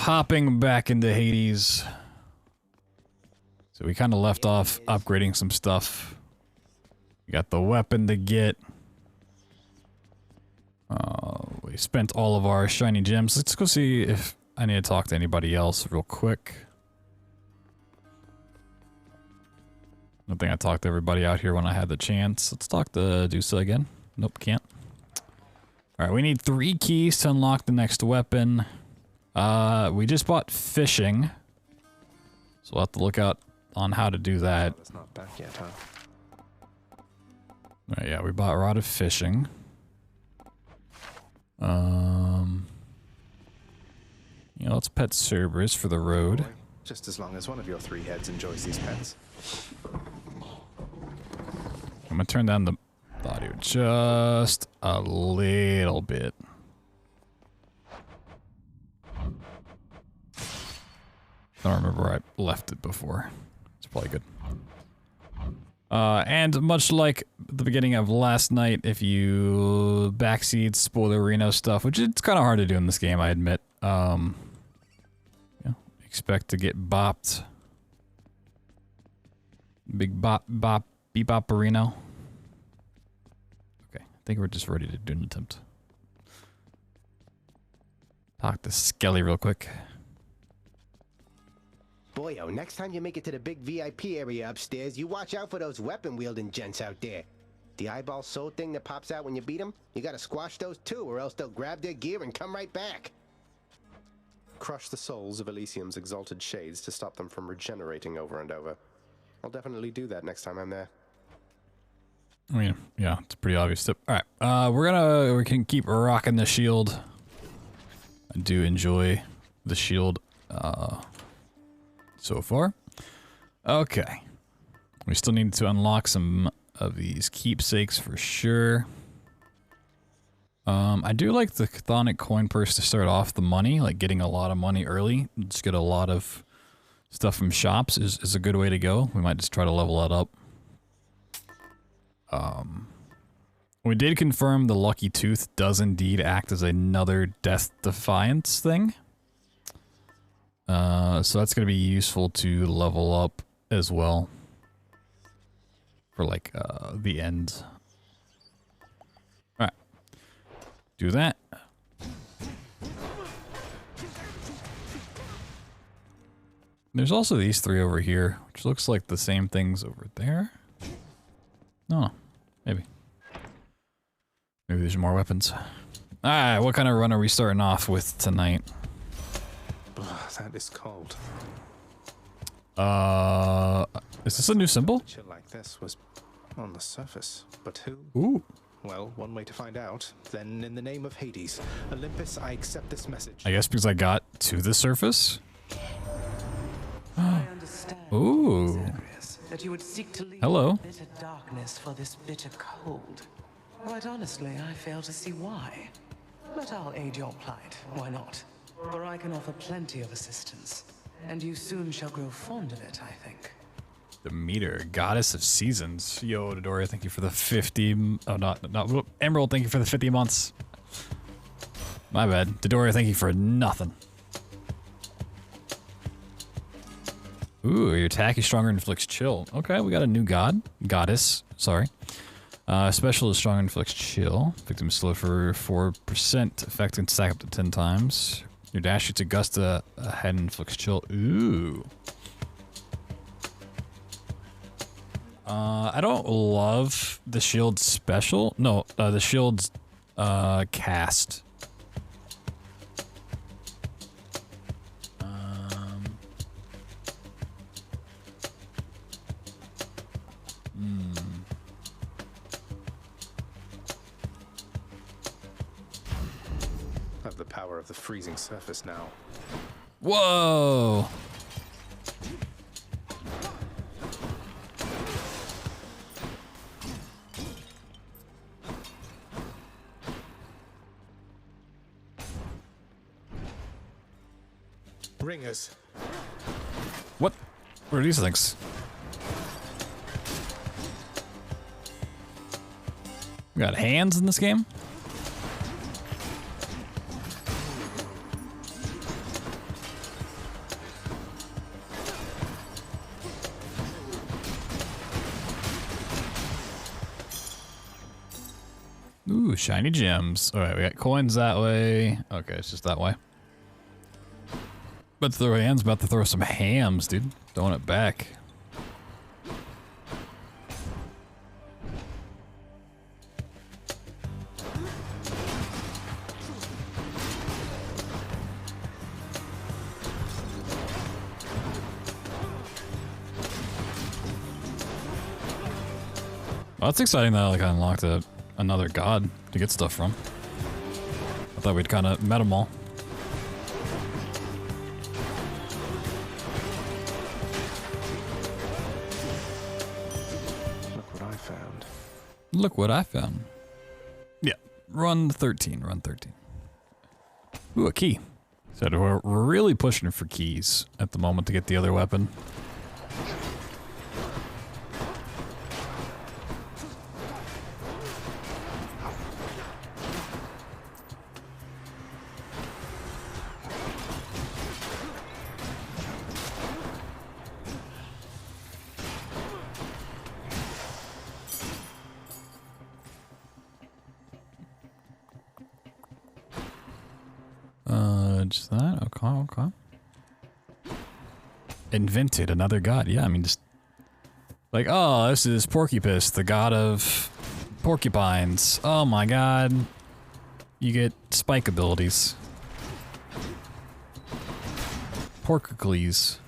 hopping back into Hades. So we kind of left off upgrading some stuff. We got the weapon to get. We spent all of our shiny gems. Let's go see if I need to talk to anybody else real quick. I think I talked to everybody out here when I had the chance. Let's talk to Dusa again. Nope, can't. Alright, we need 3 keys to unlock the next weapon. We just bought fishing. So we'll have to look out on how to do that. It's not back yet, huh? Right, yeah, we bought a rod of fishing. You know, let's pet Cerberus for the road. Just as long as one of your 3 heads enjoys these pets. I'm gonna turn down the audio just a little bit. I don't remember where I left it before. It's probably good. And much like the beginning of last night, if you backseat spoilerino stuff, which it's kind of hard to do in this game, I admit. Yeah, expect to get bopped. Big bop, bop, beep bopperino. Okay, I think we're just ready to do an attempt. Talk to Skelly real quick. Boyo, next time you make it to the big VIP area upstairs, you watch out for those weapon-wielding gents out there. The eyeball soul thing that pops out when you beat them, you gotta squash those too, or else they'll grab their gear and come right back. Crush the souls of Elysium's exalted shades to stop them from regenerating over and over. I'll definitely do that next time I'm there. I mean, yeah, it's a pretty obvious tip. Alright, we can keep rocking the shield. I do enjoy the shield, so far. Okay. We still need to unlock some of these keepsakes for sure. I do like the chthonic coin purse to start off the money, like getting a lot of money early. Just get a lot of stuff from shops is a good way to go. We might just try to level that up. We did confirm the Lucky Tooth does indeed act as another Death Defiance thing. So that's going to be useful to level up as well. For like, the end. Alright. Do that. There's also these 3 over here, which looks like the same things over there. No, maybe. Maybe there's more weapons. Alright, what kind of run are we starting off with tonight? That is cold. Is this a new symbol? Chill like this was on the surface, but who? Ooh. Well, one way to find out. Then, in the name of Hades, Olympus, I accept this message. I guess because I got to the surface? I understand, Ooh. Zagreus, that you would seek to leave Hello. bitter darkness for this bitter cold. Quite honestly, I fail to see why. But I'll aid your plight. Why not? For I can offer plenty of assistance, and you soon shall grow fond of it, I think. Demeter, goddess of seasons. Yo, Dodoria, thank you for the 50. Oh, not Emerald, thank you for the 50 months. My bad. Dodoria, thank you for nothing. Ooh, your attack is stronger and inflicts chill. Okay, we got a new goddess, sorry. Special is strong and inflicts chill. Victim slow for 4%, effect and stack up to 10 times. Your dash shoots a gust ahead and inflicts chill. Ooh. I don't love the shield's special. No, the shield's cast. I have the power of the freezing surface now. Whoa! Ringers. What? What are these things? We got hands in this game? Ooh, shiny gems. All right, we got coins that way. Okay, it's just that way. But the hand's about to throw some hams, dude. Throwing it back. Well, that's exciting that I unlocked another god to get stuff from. I thought we'd kind of met them all. Look what I found. Look what I found. Yeah, run 13, run 13. Ooh, a key. So we're really pushing for keys at the moment to get the other weapon. Just that? Okay, okay. Invented another god. Yeah, I mean, just like, oh, this is Porcupus, the god of porcupines. Oh my god. You get spike abilities. Porcocles.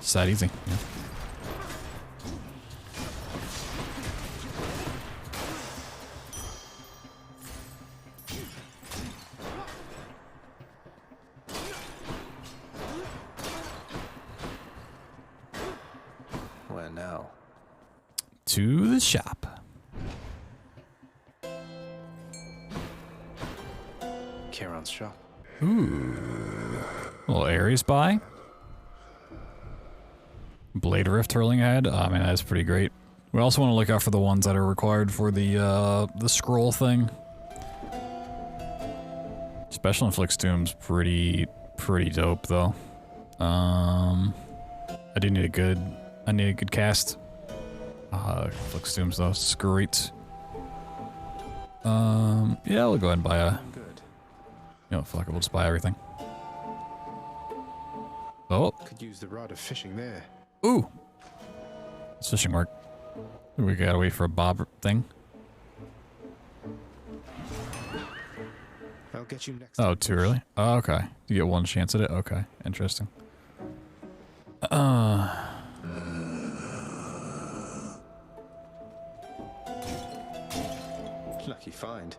It's that easy. Yeah. Where now? To the shop. Charon's shop. Ooh. Little Ares buy. Blade Rift hurling ahead. I mean, that's pretty great. We also want to look out for the ones that are required for the scroll thing. Special Inflicts Doom's pretty dope though. I need a good cast. Inflicts Dooms though, it's great. Yeah, we'll go ahead and buy a. Good. You know, fuck it, we'll just buy everything. Oh. Could use the rod of fishing there. Ooh. It's fishing work. We gotta wait for a bob thing. I'll get you next. Oh, too early? Oh, okay. You get one chance at it? Okay. Interesting. Lucky find.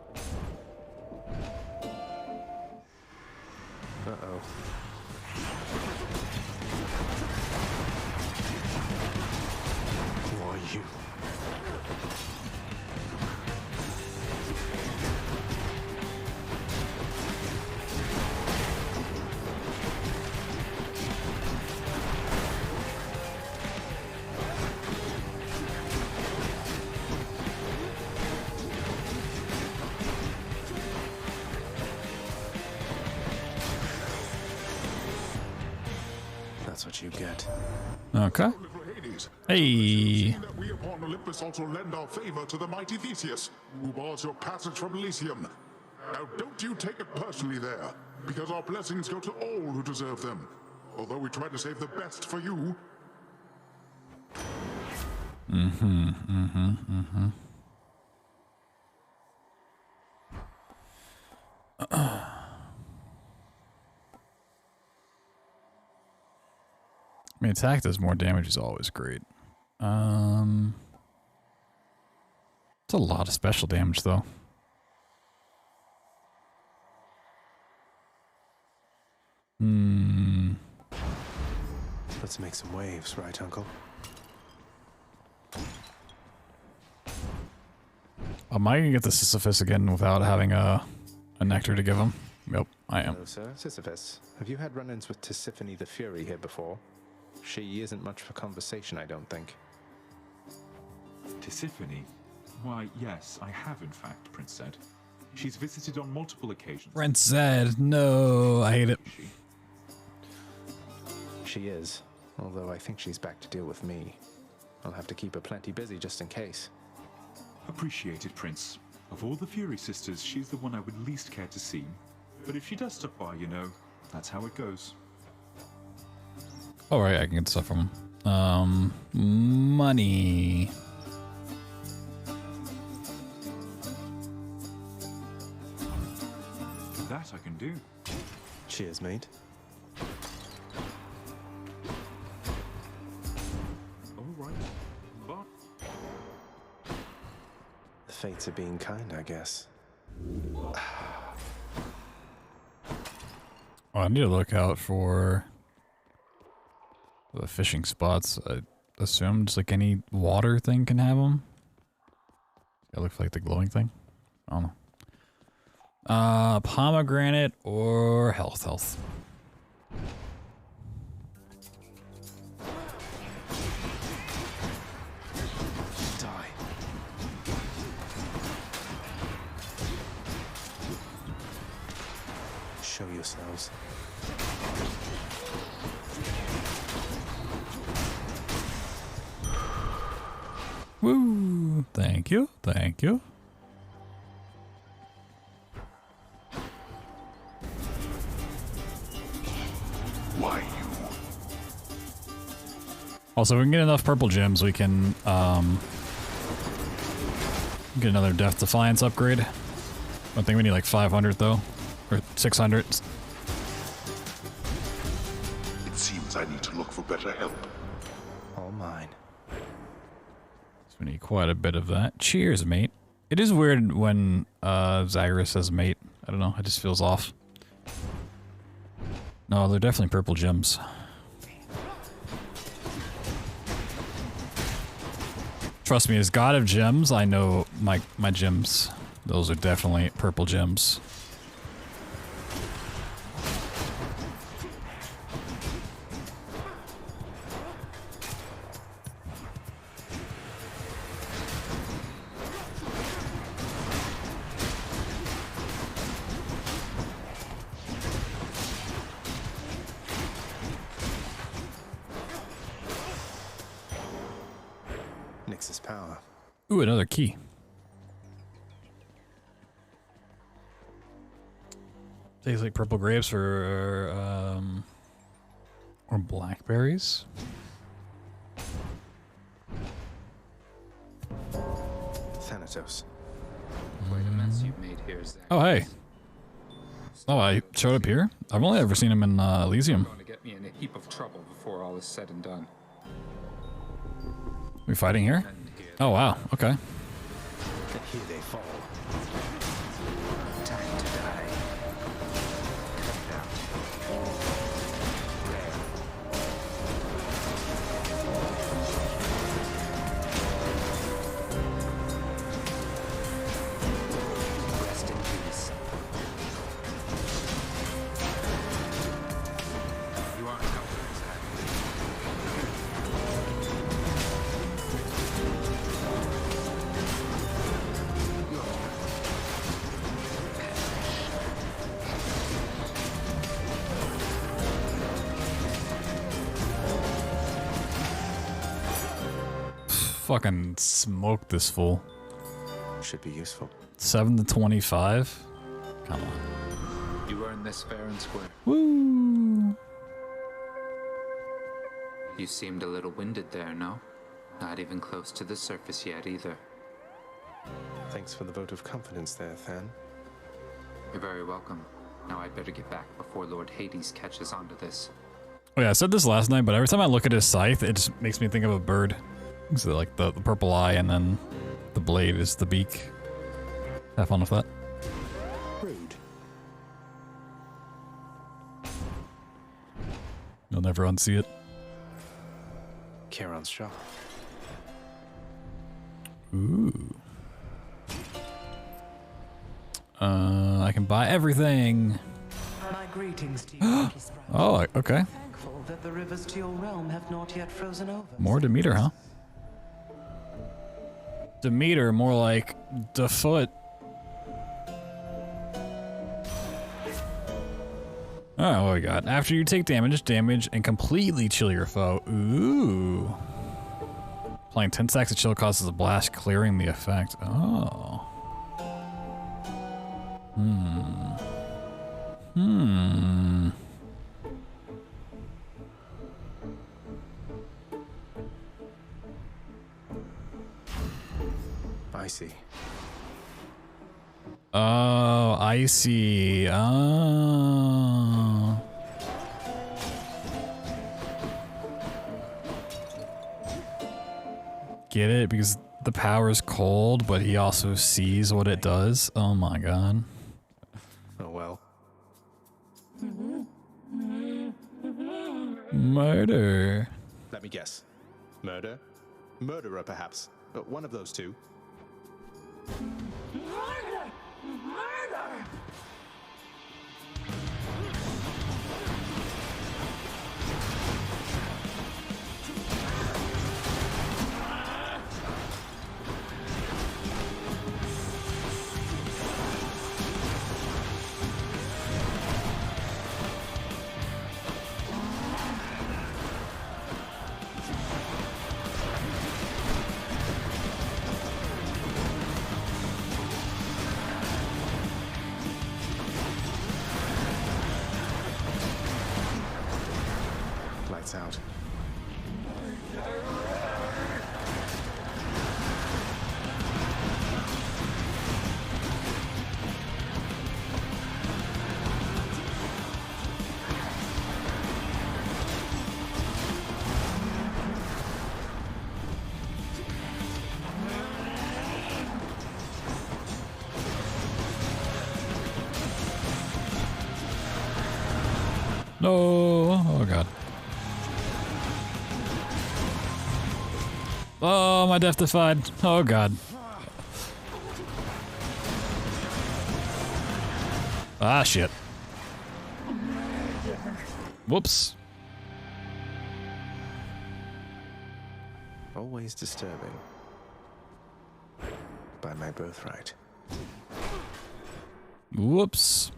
Uh-oh. Who are you? That's what you get. Okay. Little Hades, Hey. that we upon Olympus also lend our favor to the mighty Theseus, who bars your passage from Elysium. Now don't you take it personally there, because our blessings go to all who deserve them. Although we try to save the best for you. I mean, attack does more damage is always great. It's a lot of special damage, though. Let's make some waves, right, Uncle? Am I gonna get the Sisyphus again without having a nectar to give him? Yep, I am. Hello, sir. Sisyphus. Have you had run-ins with Tisiphone the Fury here before? She isn't much for conversation, I don't think. Tisiphone? Why, yes, I have in fact, Prince Zed. She's visited on multiple occasions. Prince Zed, no, I hate it. She is, although I think she's back to deal with me. I'll have to keep her plenty busy just in case. Appreciated, Prince. Of all the Fury sisters, she's the one I would least care to see. But if she does stop by, you know, that's how it goes. All right, I can get stuff from him. Money. That I can do. Cheers, mate. All right. But The fates are being kind, I guess. Oh, I need to look out for the fishing spots. I assume just like any water thing can have them. It looks like the glowing thing. I don't know. Pomegranate or health. Die. Show yourselves. Woo! Thank you. Thank you. Why you? Also, if we can get enough purple gems, we can get another Death Defiance upgrade. I think we need like 500 though, or 600. It seems I need to look for better help. All mine. So we need quite a bit of that. Cheers, mate. It is weird when Zagreus says mate. I don't know, it just feels off. No, they're definitely purple gems. Trust me, as god of gems, I know my gems. Those are definitely purple gems. Nyx's power. Ooh, another key. Tastes like purple grapes or blackberries. Thanatos. Quite a mess you've made here, Zach. Oh, hey. Oh, I showed up here? I've only ever seen him in Elysium. Going to get me in a heap of trouble before all is said and done. We fighting here? And here Oh, wow. Okay. And here they fall. time to die. Cut down. Rest in peace. You aren't helping, Zach. Fucking smoke this fool. Should be useful. 7 to 25? Come on. You earned this fair and square. Woo! You seemed a little winded there, no? Not even close to the surface yet, either. Thanks for the vote of confidence there, Than. You're very welcome. Now I'd better get back before Lord Hades catches on to this. Oh yeah, I said this last night, but every time I look at his scythe, it just makes me think of a bird. So like the purple eye and then the blade is the beak. Have fun with that. Rude. You'll never unsee it. Charon's shop. Ooh. I can buy everything. My greetings to you, Lucky Sprite. Oh, okay. Thankful that the rivers to your realm have not yet frozen over. More Demeter, huh? Demeter, more like Defoot. Oh, what we got? After you take damage and completely chill your foe. Ooh. Applying 10 stacks of chill causes a blast, clearing the effect. Oh. I see. Oh, I see. Oh. Get it? Because the power is cold, but he also sees what it does. Oh my god. Oh well. Murder. Let me guess. Murder? Murderer, perhaps. One of those two. Lights out. No. Oh god. Oh, my death defied. Oh god. Ah, shit. Whoops. Always disturbing. By my birthright. Whoops.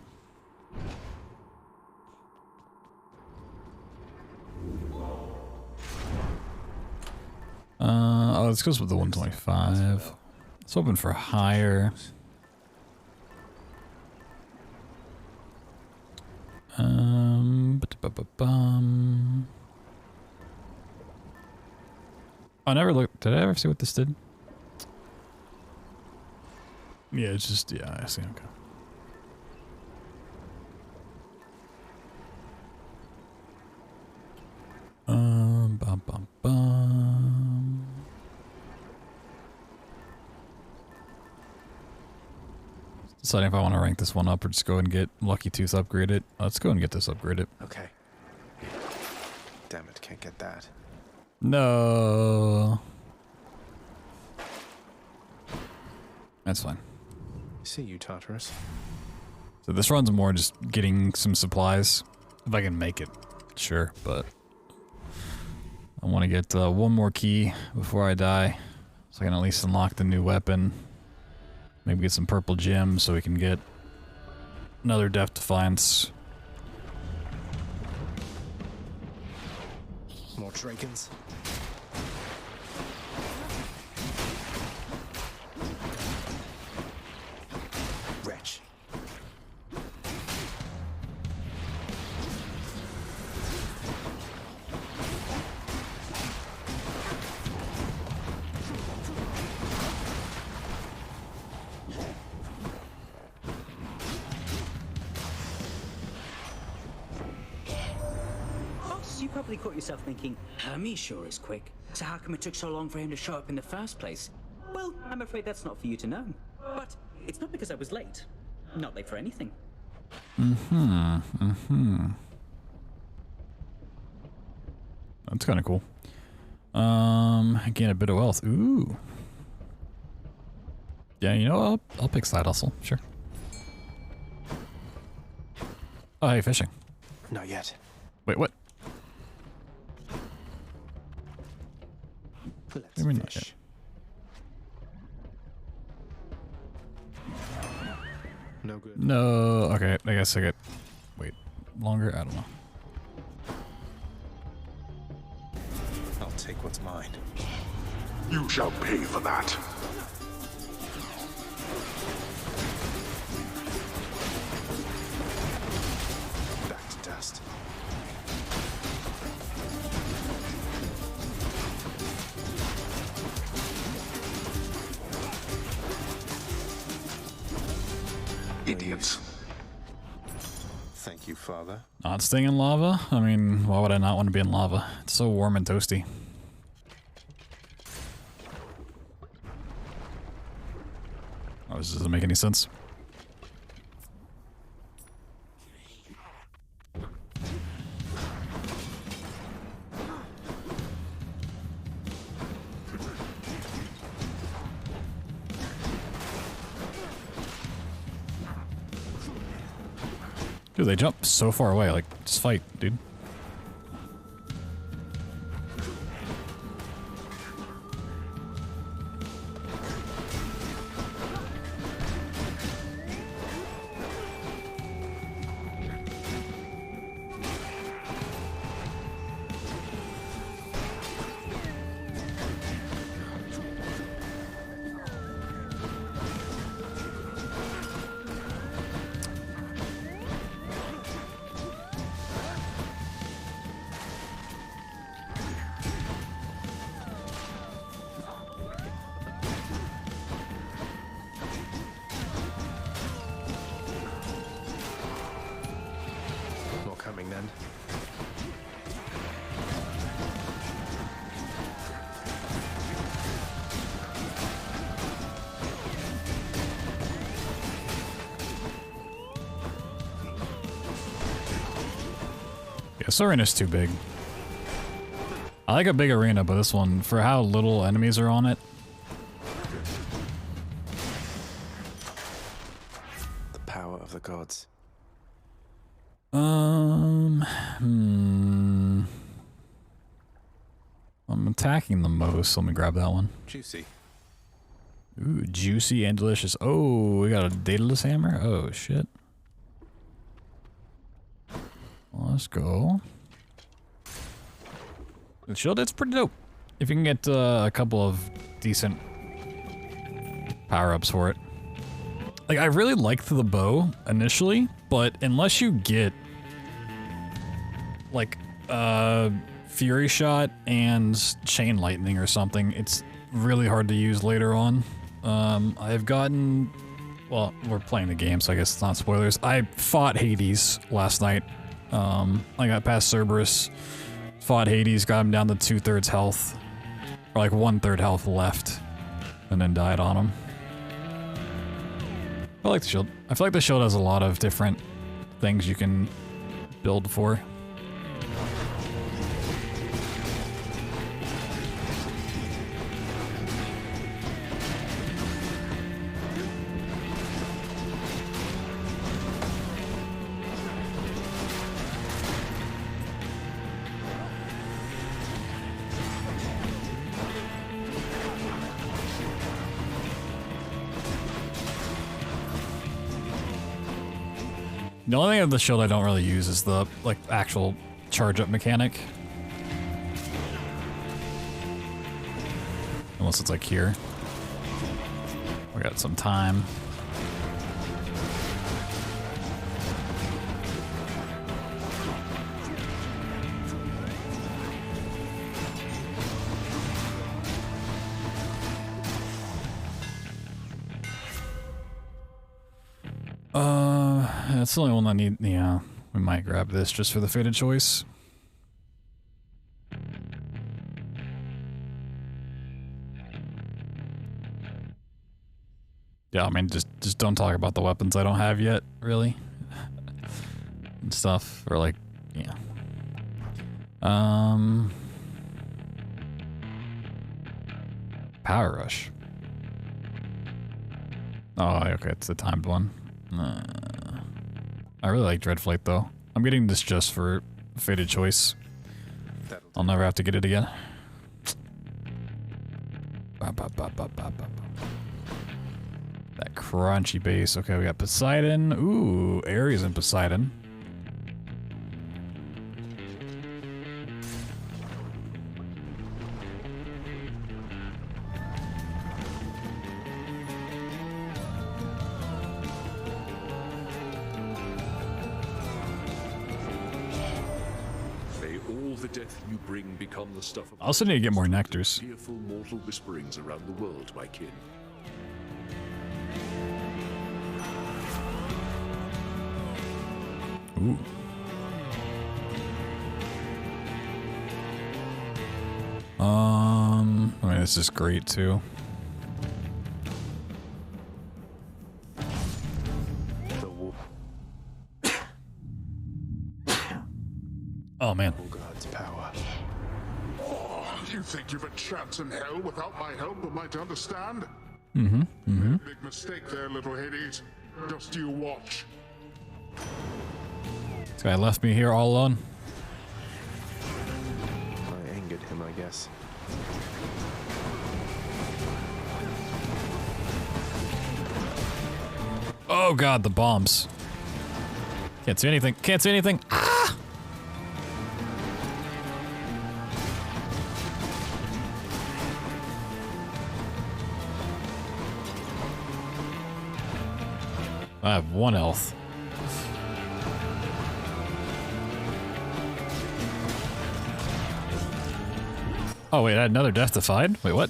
Oh, this goes with the 125. It's open for higher. Ba-da-ba-ba-bum. I never looked. Did I ever see what this did? Yeah, it's just, yeah, I see. Okay. Bum, bum, bum. Deciding if I want to rank this one up or just go and get Lucky Tooth upgraded. Let's go and get this upgraded. Okay. Damn it, can't get that. No. That's fine. See you, Tartarus. So this run's more just getting some supplies. If I can make it, sure, but I want to get one more key before I die, so I can at least unlock the new weapon. Maybe get some purple gems so we can get another Death Defiance. More dragons. Wretch. You probably caught yourself thinking, Hermes sure is quick, so how come it took so long for him to show up in the first place? Well, I'm afraid that's not for you to know. But it's not because I was late. Not late for anything. That's kind of cool. Gain a bit of wealth. Ooh. Yeah, you know, I'll pick side hustle, sure. Oh, hey, fishing. Not yet. Wait, what? Let's Maybe not fish. No good. No, okay, I guess I get, wait, longer? I don't know. I'll take what's mine. You shall pay for that. Back to dust. Idiots. Thank you, Father. Not staying in lava? I mean, why would I not want to be in lava? It's so warm and toasty. Oh, this doesn't make any sense. Dude, they jump so far away. Like, just fight, dude. More coming then. Yeah, this arena's too big. I like a big arena, but this one, for how little enemies are on it. The power of the gods. I'm attacking the most. Let me grab that one. Juicy. Ooh, juicy and delicious. Oh, we got a Daedalus hammer. Oh, shit. Let's go. The shield, it's pretty dope. If you can get a couple of decent power-ups for it. Like, I really liked the bow initially, but unless you get like Fury Shot and Chain Lightning or something, it's really hard to use later on. I've gotten, well, we're playing the game, so I guess it's not spoilers. I fought Hades last night. I got past Cerberus, fought Hades, got him down to 2/3 health, or like 1/3 health left, and then died on him. I like the shield. I feel like the shield has a lot of different things you can build for. The only thing of the shield I don't really use is the, like, actual charge-up mechanic. Unless it's, like, here. We got some time. That's the only one I need. Yeah, we might grab this just for the fated choice. Yeah, I mean, just don't talk about the weapons I don't have yet, really. And stuff, or like, yeah. Power Rush. Oh, okay, it's the timed one. I really like Dreadflight though. I'm getting this just for fated choice. I'll never have to get it again. That crunchy base. Okay, we got Poseidon. Ooh, Ares and Poseidon. death you bring become the stuff of I also need to get more nectars. fearful mortal whisperings around the world, my kin. Ooh. I mean, this is great too. Oh man. God's power. Oh, you think you've a chance in hell without my help, am I to understand? Big mistake there, little Hades. Just you watch. This guy left me here all alone. I angered him, I guess. Oh god, the bombs. Can't see anything. Can't see anything. Ah! I have 1 health. Oh wait, I had another death defied? Wait, what?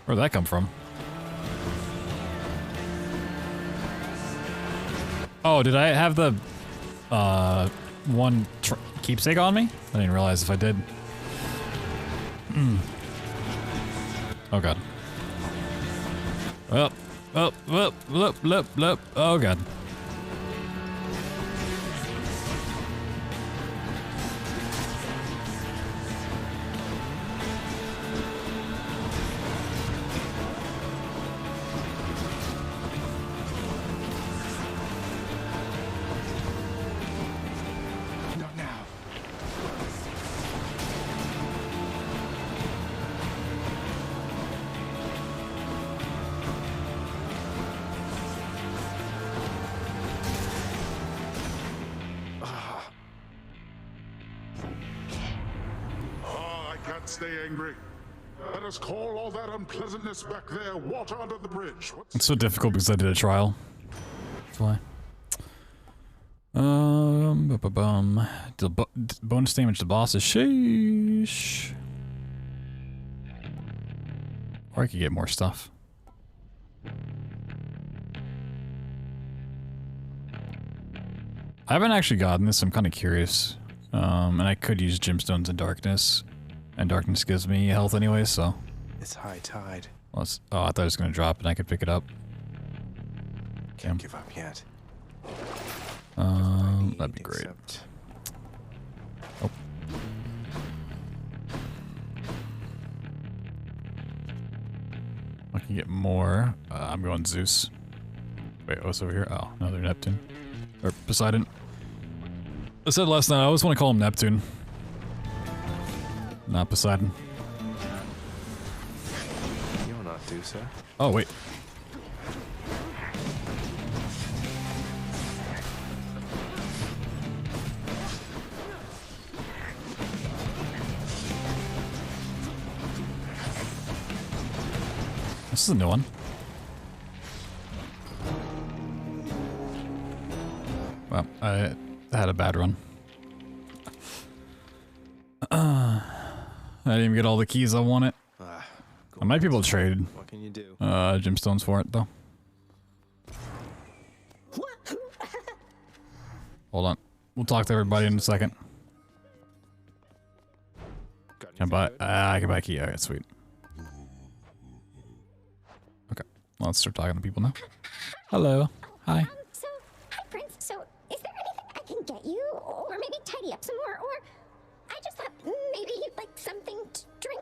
Where'd that come from? Oh, did I have the one keepsake on me? I didn't realize if I did. Oh god. Up. Oh god. Not now. Stay angry. Let us call all that unpleasantness back there. Water under the bridge. It's so difficult because I did a trial. That's why. Bonus damage to bosses. Sheesh. Or I could get more stuff. I haven't actually gotten this. I'm kind of curious. And I could use gemstones in darkness. And darkness gives me health anyway, so. It's high tide. Well, oh, I thought it was going to drop and I could pick it up. Can't give up yet. That'd be great. Oh. I can get more. I'm going Zeus. Wait, what's over here? Oh, another Neptune. Or Poseidon. I said last night, I always want to call him Neptune. Not Poseidon. You're not Dusa. Oh, wait. This is a new one. Well, I had a bad run. I didn't even get all the keys I wanted. I might be able to trade What can you do? gemstones for it, though. Hold on. We'll talk to everybody in a second. Can I buy? I can buy a key. Alright, sweet. Okay. Well, let's start talking to people now. Hello. Hi. So, hi, Prince. So, is there anything I can get you? Or maybe tidy up some more? Or I just thought maybe you'd like something to drink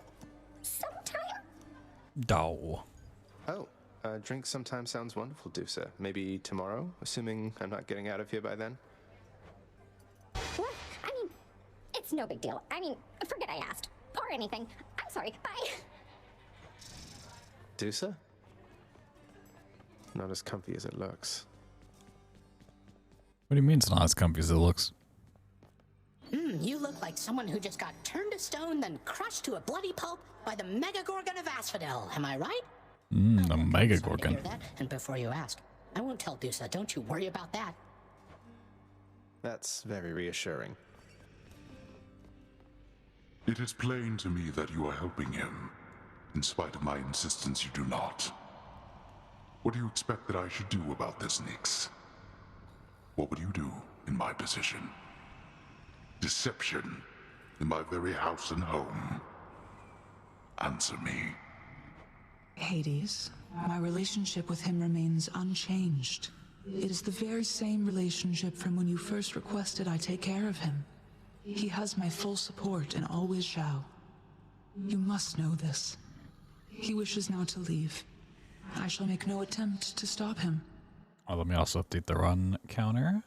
sometime? Dow. Oh, drink sometime sounds wonderful, Dusa. Maybe tomorrow, assuming I'm not getting out of here by then? What? I mean, it's no big deal. I mean, forget I asked. Or anything. I'm sorry. Bye. Dusa? Not as comfy as it looks. What do you mean it's not as comfy as it looks? You look like someone who just got turned to stone, then crushed to a bloody pulp by the Mega Gorgon of Asphodel. Am I right? The Mega Sorry to Gorgon. hear that. And before you ask, I won't tell Dusa. Don't you worry about that. That's very reassuring. It is plain to me that you are helping him. In spite of my insistence, you do not. What do you expect that I should do about this, Nyx? What would you do in my position? Deception in my very house and home. Answer me. Hades, my relationship with him remains unchanged. It is the very same relationship from when you first requested I take care of him. He has my full support and always shall. You must know this. He wishes now to leave. I shall make no attempt to stop him. Oh, let me also update the run counter.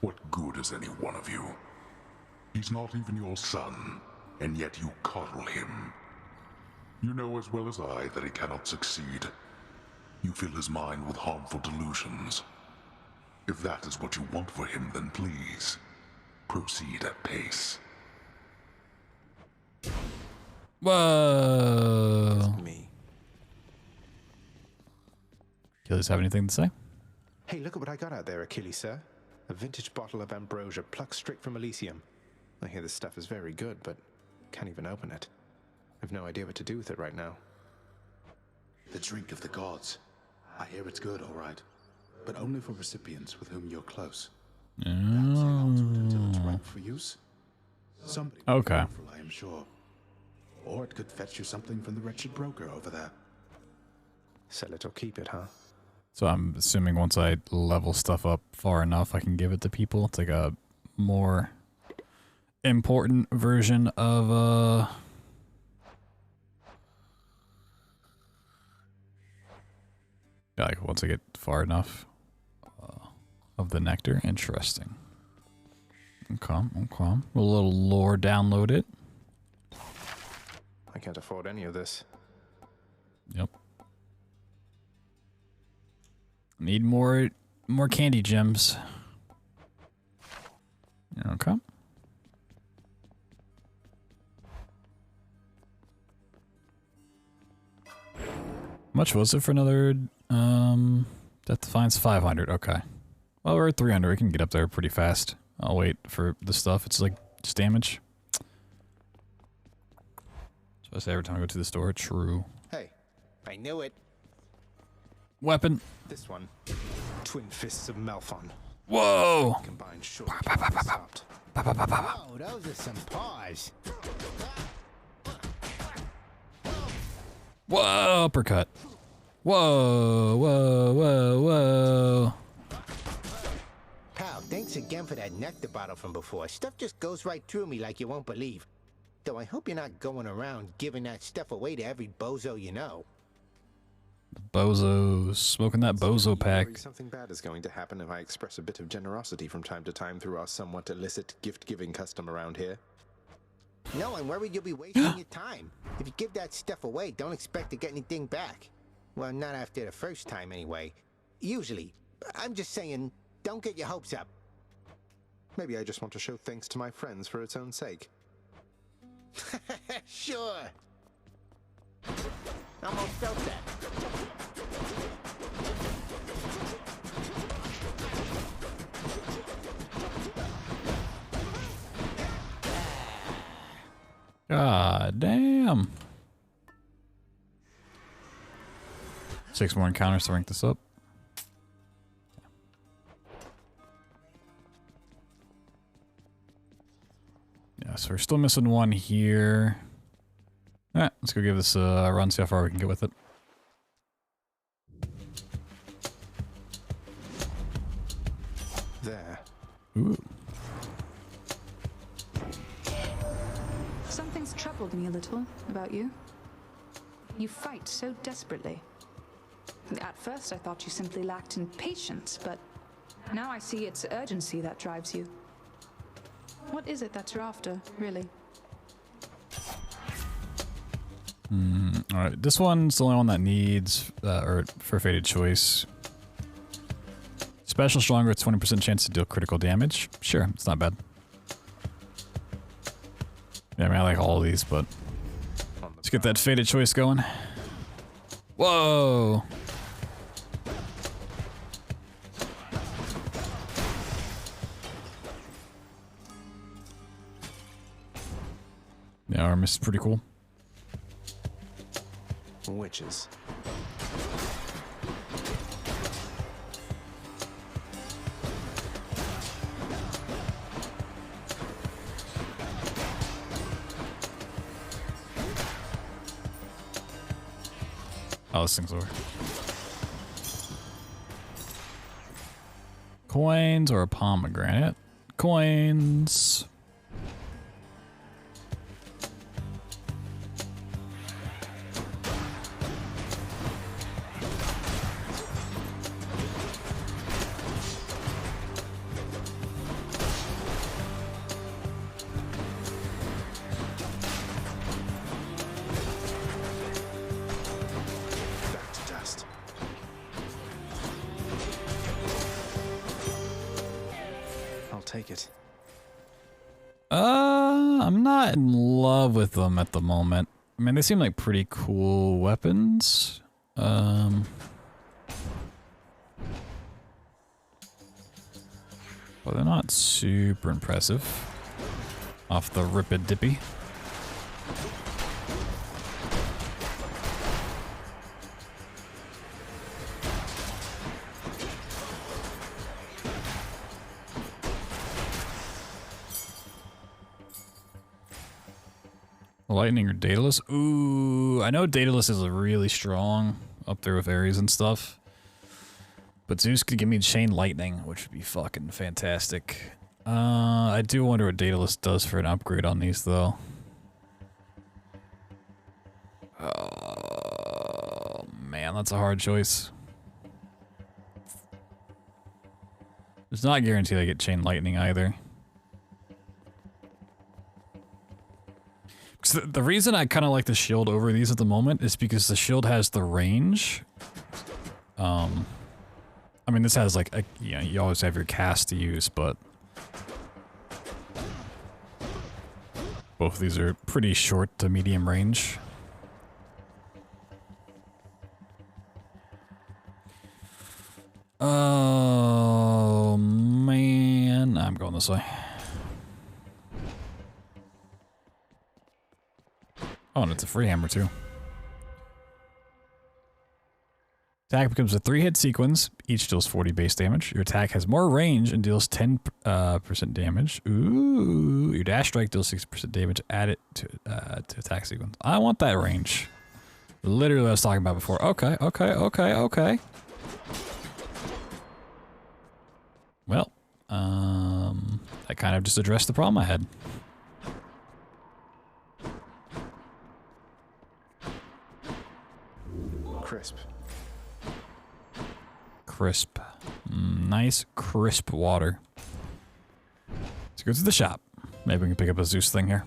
What good is any one of you? He's not even your son, and yet you coddle him. You know as well as I that he cannot succeed. You fill his mind with harmful delusions. If that is what you want for him, then please, proceed at pace. Whoa. Me. Achilles have anything to say? Hey, look at what I got out there, Achilles, sir. A vintage bottle of ambrosia plucked straight from Elysium. I hear this stuff is very good, but can't even open it. I've no idea what to do with it right now. The drink of the gods. I hear it's good, all right. But only for recipients with whom you're close. Perhaps hang on to it until it's ripe for use. Somebody will be careful, I am sure. Or it could fetch you something from the wretched broker over there. Sell it or keep it, huh? So I'm assuming once I level stuff up far enough, I can give it to people. It's like a more important version of yeah, like once I get far enough of the nectar. Interesting. Okay, okay. A little lore downloaded. I can't afford any of this. Yep. Need more candy gems. Okay. How much was it for another Death Defiance? 500. Okay. Well, we're at 300. We can get up there pretty fast. I'll wait for the stuff. It's like just damage. So I say every time I go to the store. True. Hey, I knew it. Weapon. This one. Twin Fists of Malphon. Whoa! Combined short. Whoa, those are some paws. Whoa, uppercut. Whoa, whoa, whoa, whoa. Pal, thanks again for that nectar bottle from before. Stuff just goes right through me like you won't believe. Though I hope you're not going around giving that stuff away to every bozo you know. Bozos. Smoking that bozo pack. Something bad is going to happen if I express a bit of generosity from time to time through our somewhat illicit gift-giving custom around here. No, I'm worried you'll be wasting your time. If you give that stuff away, don't expect to get anything back. Well, not after the first time anyway. Usually. I'm just saying, don't get your hopes up. Maybe I just want to show thanks to my friends for its own sake. Sure. Almost felt that. God damn. 6 more encounters to rank this up. Yeah, so we're still missing one here. Alright, let's go give this a run, see how far we can get with it. There. Ooh. Something's troubled me a little about you. You fight so desperately. At first I thought you simply lacked in patience, but now I see it's urgency that drives you. What is it that you're after, really? Alright, this one's the only one that needs, or for Fated Choice. Special stronger, it's 20% chance to deal critical damage. Sure, it's not bad. Yeah, I mean, I like all of these, but let's get that Fated Choice going. Whoa! Armis is pretty cool. Witches. Oh, this thing's over. Coins or a pomegranate? Coins. Back to dust. I'll take it. I'm not in love with them at the moment. I mean, they seem like pretty cool weapons. But they're not super impressive. Off the Ripid Dippy. Lightning or Daedalus? Ooh, I know Daedalus is really strong up there with Ares and stuff. But Zeus could give me Chain Lightning, which would be fucking fantastic. I do wonder what Daedalus does for an upgrade on these, though. Oh, man, that's a hard choice. It's not guaranteed I get Chain Lightning either. The reason I kind of like the shield over these at the moment is because the shield has the range. I mean, this has like, you know, you always have your cast to use, but both of these are pretty short to medium range. Oh, man. I'm going this way. Oh, and it's a free hammer, too. Attack becomes a 3-hit sequence. Each deals 40 base damage. Your attack has more range and deals 10% damage. Ooh. Your dash strike deals 60% damage. Add it to attack sequence. I want that range. Literally what I was talking about before. Okay, okay, okay, okay. Well, I kind of just addressed the problem I had. Crisp. Crisp. Nice, crisp water. Let's go to the shop. Maybe we can pick up a Zeus thing here.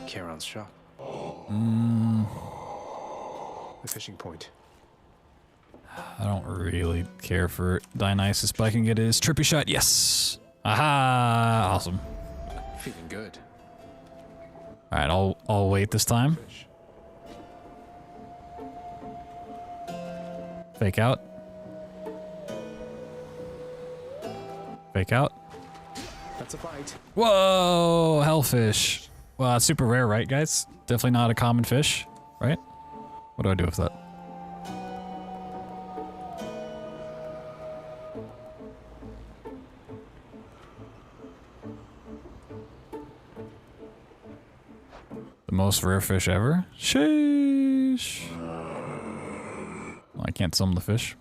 Charon's shop. The fishing point. I don't really care for Dionysus, but I can get his trippy shot. Yes! Aha! Awesome. Feeling good. Alright, I'll wait this time. Fake out. Fake out. That's a bite. Whoa! Hellfish. Well, it's super rare, right, guys? Definitely not a common fish, right? What do I do with that? The most rare fish ever? Sheesh. Well, I can't summon the fish.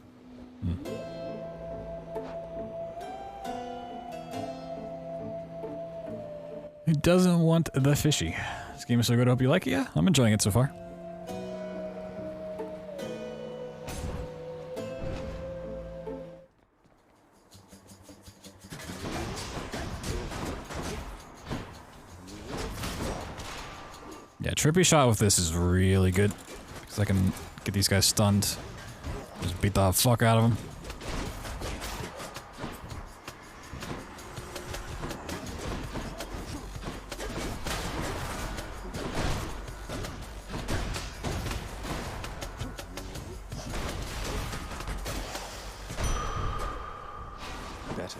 Who doesn't want the fishy? This game is so good, I hope you like it. Yeah, I'm enjoying it so far. Yeah, trippy shot with this is really good. Because I can get these guys stunned. Just beat the fuck out of them. Better.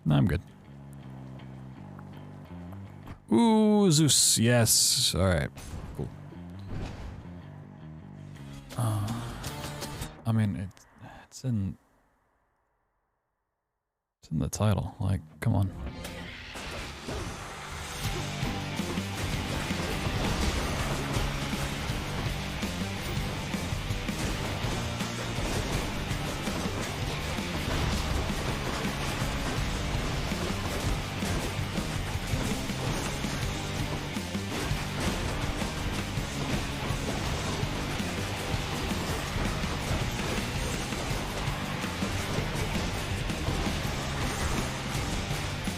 No, I'm good. Ooh, Zeus. Yes. All right. Cool. I mean, it's in the title. Like, come on.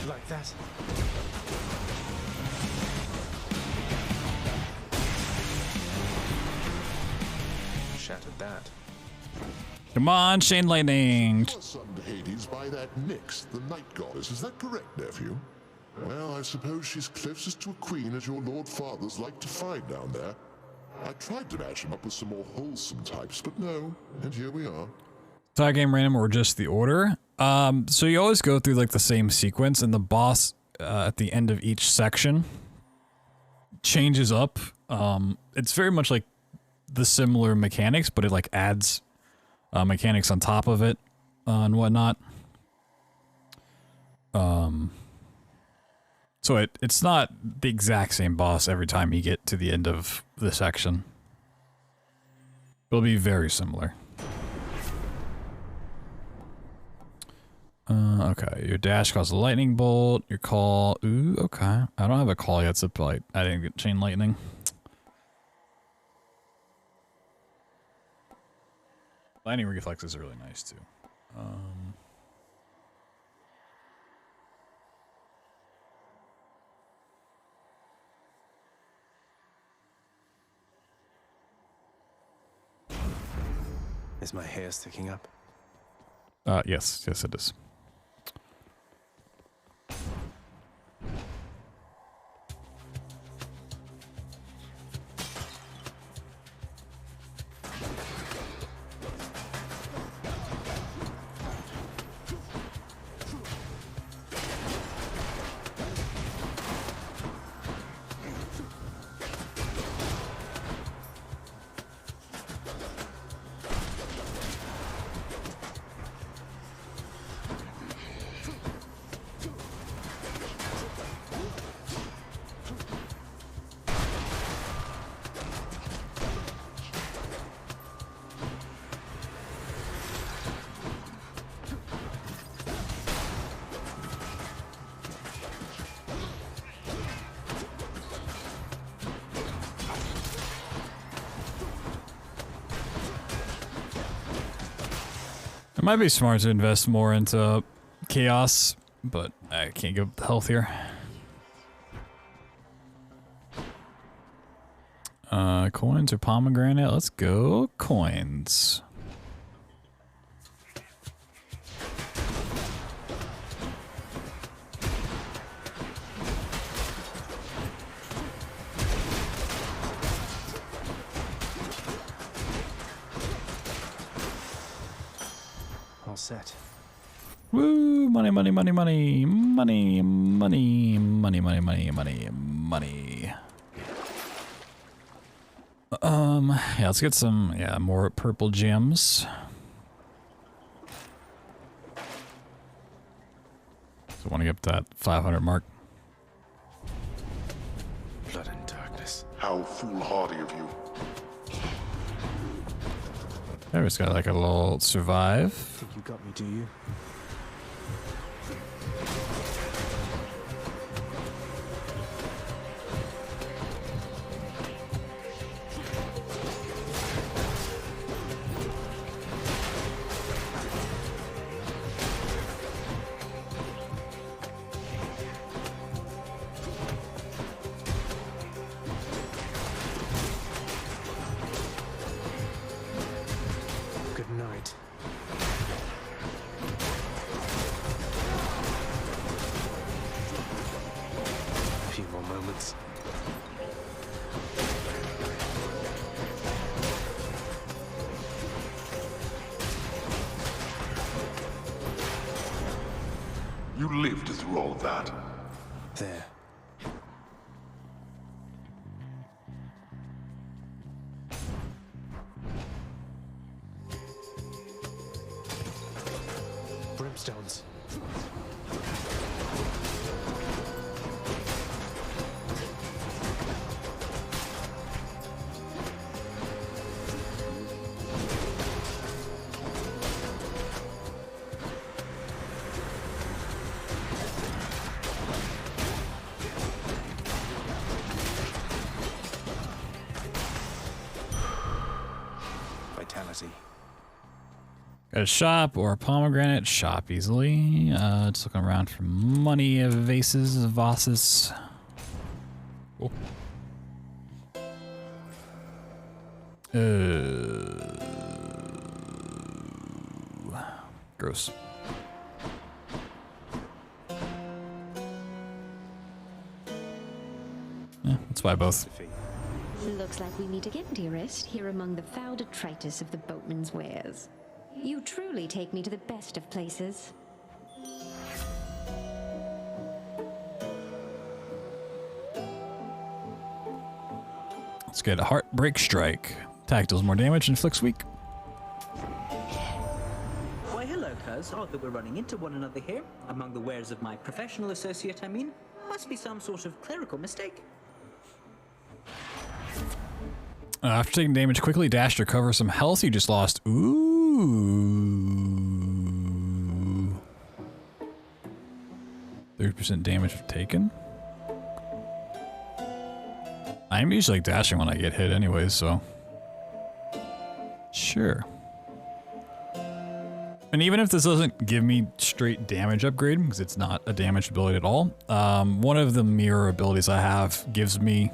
Like that. Shattered that. Come on, Chain Lightning. You were summoned to Hades by that Nyx, the night goddess. Is that correct, nephew? Well, I suppose she's closest to a queen as your lord fathers like to find down there. I tried to match him up with some more wholesome types, but no. And here we are. Tie game random or just the order? So you always go through like the same sequence, and the boss at the end of each section changes up. It's very much like the similar mechanics, but it like adds mechanics on top of it and whatnot. So it's not the exact same boss every time you get to the end of the section. It'll be very similar. Okay, your dash causes a lightning bolt. Your call, ooh, okay. I don't have a call yet, so like I didn't get chain lightning. Lightning reflex is really nice too. Is my hair sticking up? Yes, it is. It might be smart to invest more into chaos, but I can't give up the health here. Coins or pomegranate? Let's go coins. All set. Woo! Money, money, money, money, money, money, money, money, money, money, money. Yeah, let's get some, more purple gems. So I want to get that 500 mark. Blood and darkness. How foolhardy of you. There, it's got like a little survive. Think you got me, do you? Good night. You lived through all of that. There. Brimstones. Vitality. Got a shop or a pomegranate. Shop easily. Just looking around for money, vases, vases. Oh. Gross. Yeah, let's buy both. Looks like we meet again, dearest, here among the foul detritus of the boatman's wares. You truly take me to the best of places. Let's get a Heartbreak Strike. Attack deals more damage, inflicts weak. Why, hello, cuz. Odd that we're running into one another here. Among the wares of my professional associate, I mean. Must be some sort of clerical mistake. After taking damage, quickly dash to recover some health you just lost. Ooh. 30% damage taken. I'm usually dashing when I get hit anyways, so. Sure. And even if this doesn't give me straight damage upgrade, because it's not a damage ability at all, one of the mirror abilities I have gives me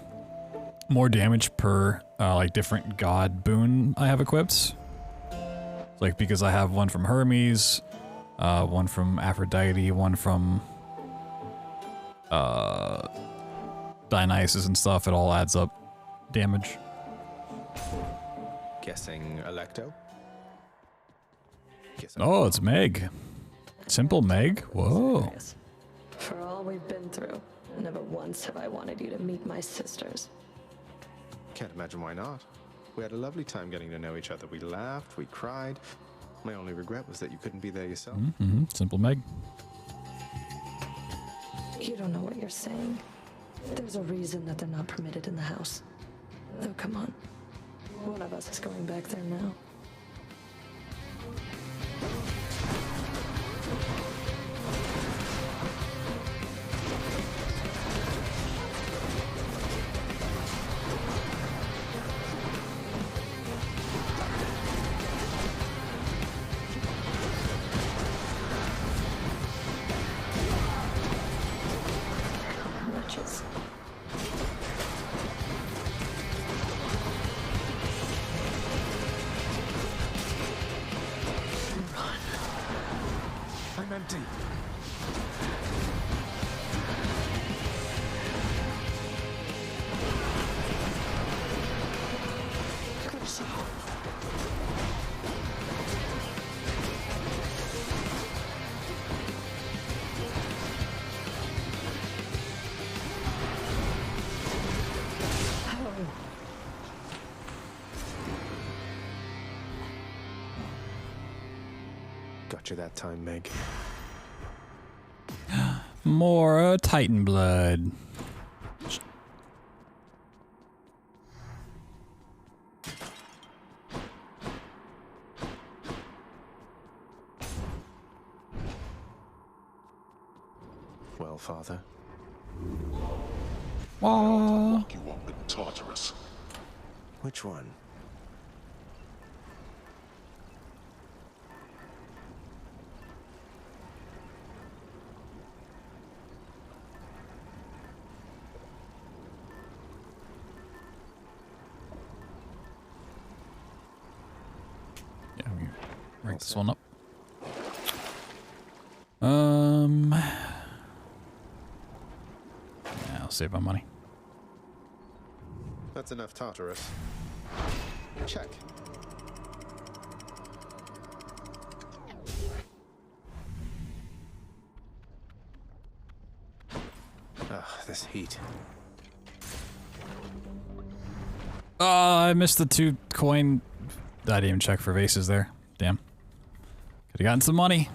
more damage per like different god boon I have equipped. Like because I have one from Hermes, one from Aphrodite, one from Dionysus and stuff. It all adds up damage. Guessing Electo? Oh, it's Meg. Simple Meg. Whoa. For all we've been through, never once have I wanted you to meet my sisters. Can't imagine why not. We had a lovely time getting to know each other. We laughed, we cried. My only regret was that you couldn't be there yourself. Mm-hmm. Simple Meg. You don't know what you're saying. There's a reason that they're not permitted in the house. Oh, come on. One of us is going back there now. Witches. I'm empty. Got you that time, Meg. More Titan blood. Well, Father. Lock you up in Tartarus. Which one? Yeah, we rank this one up. Yeah, I'll save my money. That's enough Tartarus. Check. Ugh, this heat. I missed the 2 coin. I didn't even check for vases there. Damn. Could have gotten some money.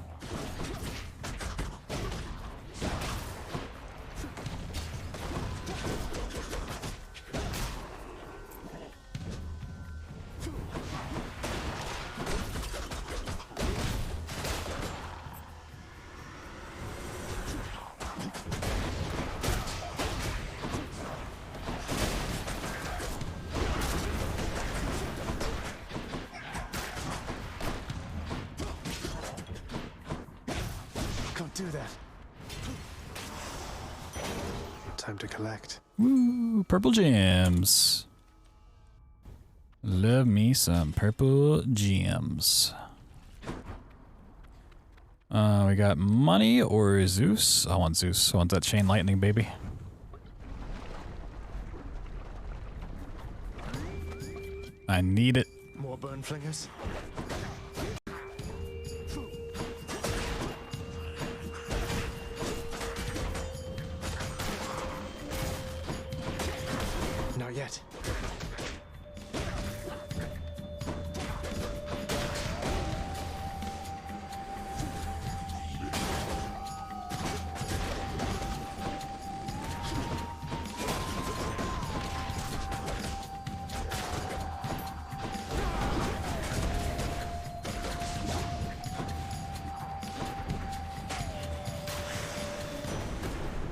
Do that. Time to collect. Woo, purple gems. Love me some purple gems. We got money or Zeus? I want Zeus. I want that chain lightning, baby. I need it. More burn flingers. Not yet.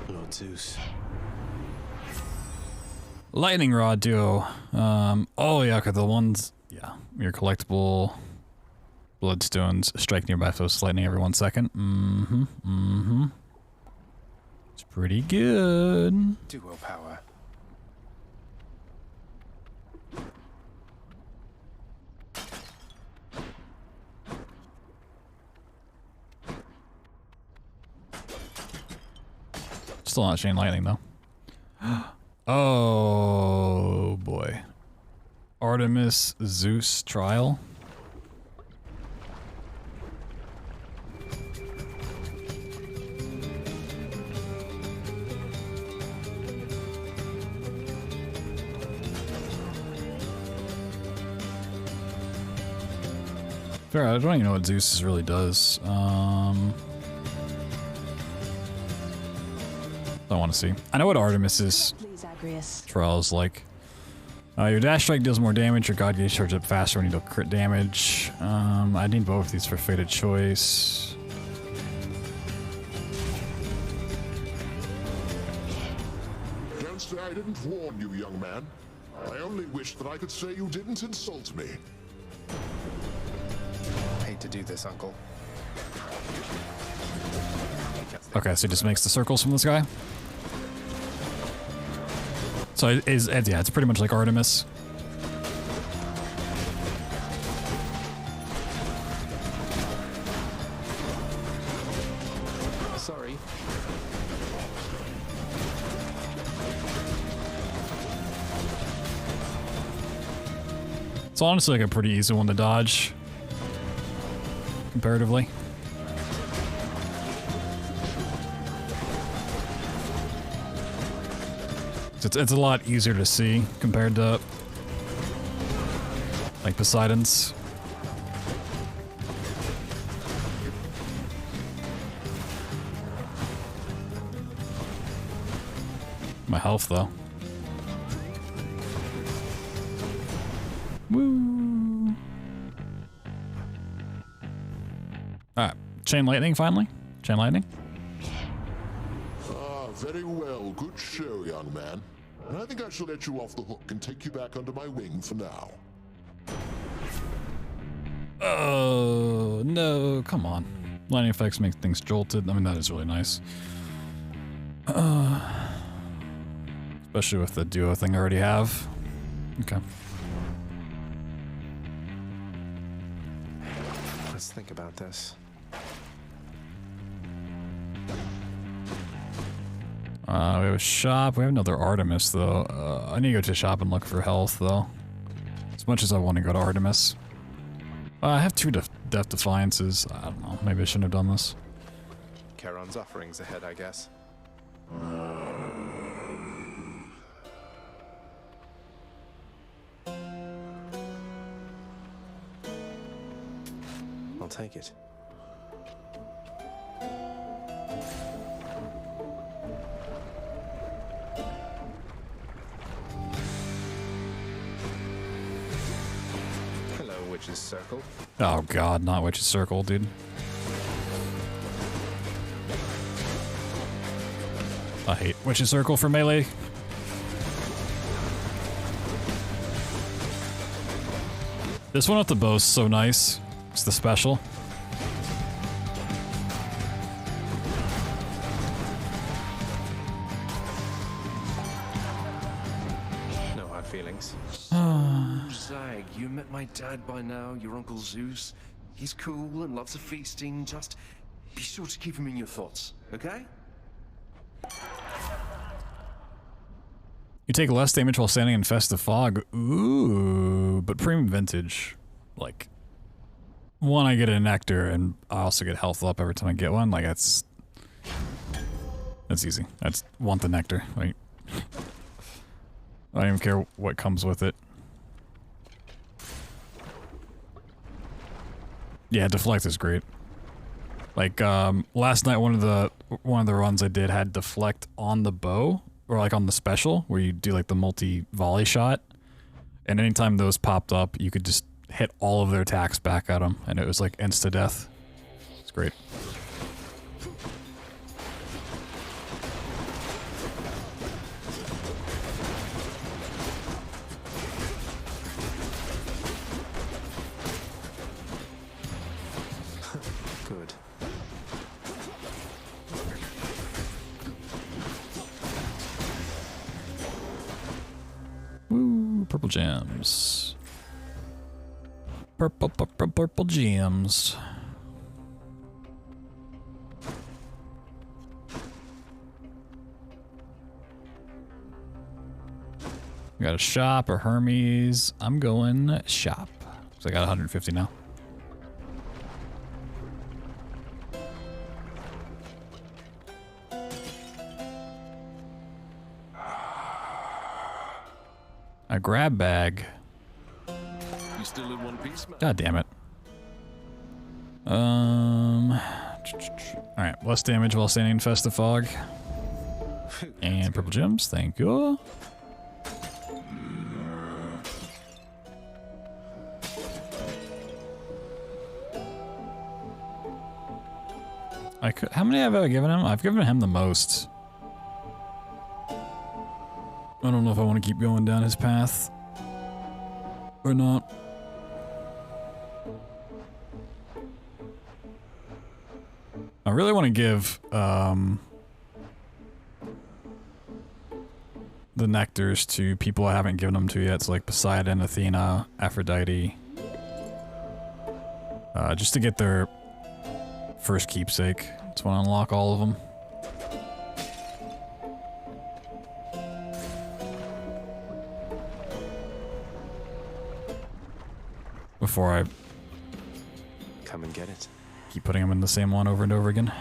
Lord Zeus. Lightning rod duo. Oh yeah, okay, the ones, yeah, your collectible bloodstones strike nearby foes lightning every 1 second. It's pretty good. Duo power. Still not chain lightning though. Oh boy. Artemis Zeus trial. Fair, I don't even know what Zeus really does. I want to see. I know what Artemis's trial is like. Your dash strike deals more damage, your god gauge charges up faster when you deal crit damage. I need both of these for fated choice. Don't say I didn't warn you, young man. I only wish that I could say you didn't insult me. Hate to do this, Uncle. Okay, so he just makes the circles from this guy. So yeah, it's pretty much like Artemis. Sorry. It's honestly like a pretty easy one to dodge, comparatively. It's a lot easier to see compared to like Poseidon's. My health though. Woo! Alright, chain lightning finally? Chain lightning? Ah, very well. Good show, young man. And I think I shall let you off the hook and take you back under my wing for now. Oh, no, come on. Lightning effects make things jolted. I mean, that is really nice. Especially with the duo thing I already have. Okay. Let's think about this. We have a shop. We have another Artemis, though. I need to go to the shop and look for health, though. As much as I want to go to Artemis. I have 2 Death Defiances. I don't know. Maybe I shouldn't have done this. Charon's offerings ahead, I guess. take it. Hello, Witch's Circle. Oh god, not Witch's Circle, dude. I hate Witch's Circle for melee. This one with the bow is so nice. It's the special. No hard feelings. Zag, you met my dad by now, your Uncle Zeus. He's cool and loves of feasting. Just be sure to keep him in your thoughts, okay? You take less damage while standing in Festive Fog. Ooh, but premium vintage. Like, one, I get a nectar, and I also get health up every time I get one. Like, that's easy. I just want the nectar. Like, I don't even care what comes with it. Yeah, deflect is great. Like, last night one of the runs I did had deflect on the bow, or like on the special, where you do like the multi-volley shot. And anytime those popped up, you could just hit all of their attacks back at them, and it was like insta-death. It's great. Good. Woo, purple gems. Purple gems. We got a shop or Hermes. I'm going shop. So I got 150 now. A grab bag. You still in one piece, man? God damn it. Alright, less damage while standing in Festive Fog. And purple gems, thank you. How many have I given him? I've given him the most. I don't know if I want to keep going down his path or not. I really want to give the nectars to people I haven't given them to yet. So like Poseidon, Athena, Aphrodite. Just to get their first keepsake. Just want to unlock all of them. Before I come and get it. Keep putting them in the same one over and over again.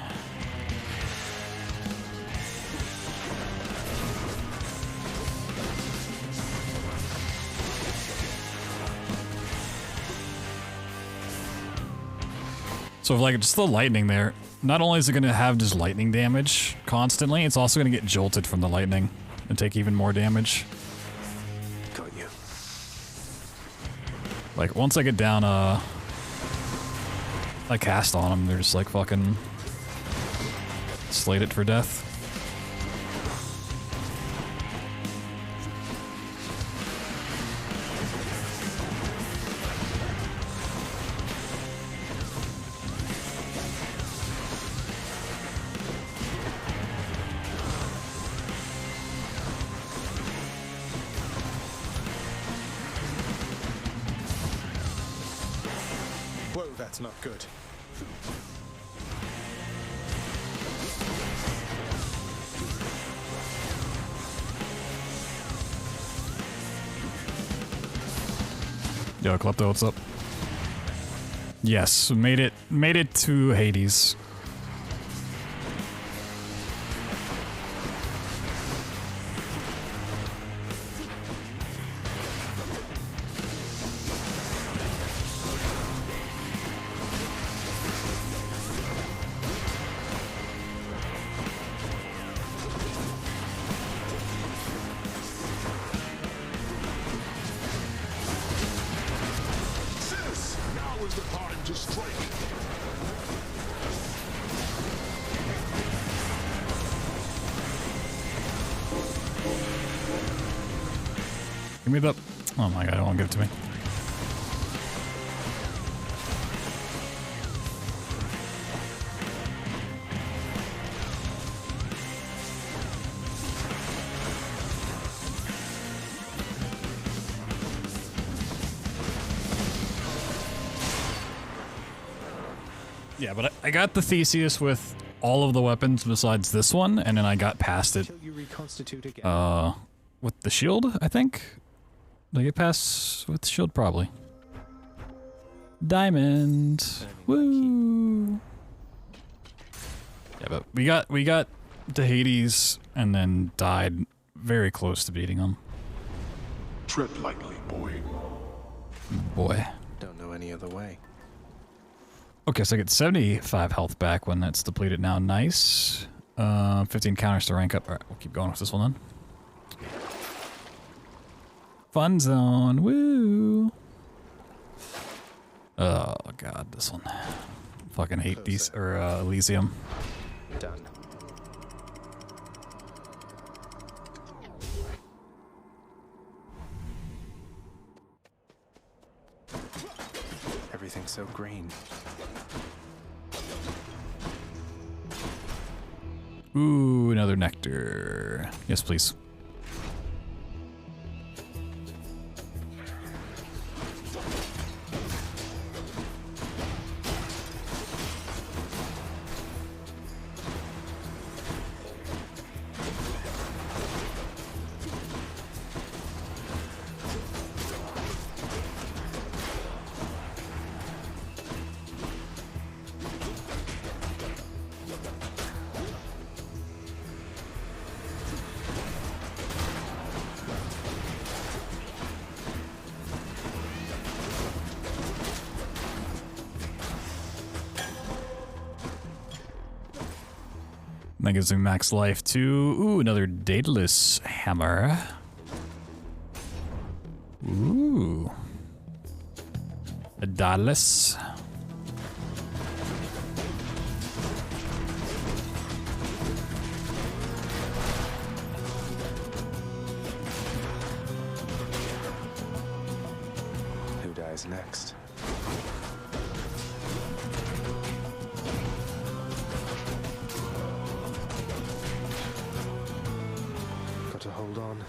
So like just the lightning there, not only is it going to have just lightning damage constantly, it's also going to get jolted from the lightning and take even more damage. Got you. Like once I get down I cast on them, they're just like fucking slated for death. Whoa, that's not good. Yo, Klepto, what's up? Yes, made it to Hades. Give me the... Oh my god, I don't want to give it to me. Yeah, but I got the Theseus with all of the weapons besides this one, and then I got past it with the shield, I think. Did I get past with the shield? Probably. Diamond. Woo! Yeah, but we got to Hades and then died very close to beating him. Tread lightly, boy. Boy. Don't know any other way. Okay, so I get 75 health back when that's depleted now. Nice. 15 counters to rank up. Alright, we'll keep going with this one then. Fun zone. Woo! Oh god, this one. Fucking hate these or Elysium. Done. Everything's so green. Ooh, another nectar. Yes, please. That gives me max life too. Ooh, another Daedalus hammer. Ooh. A Daedalus. Who dies next? Got to hold on.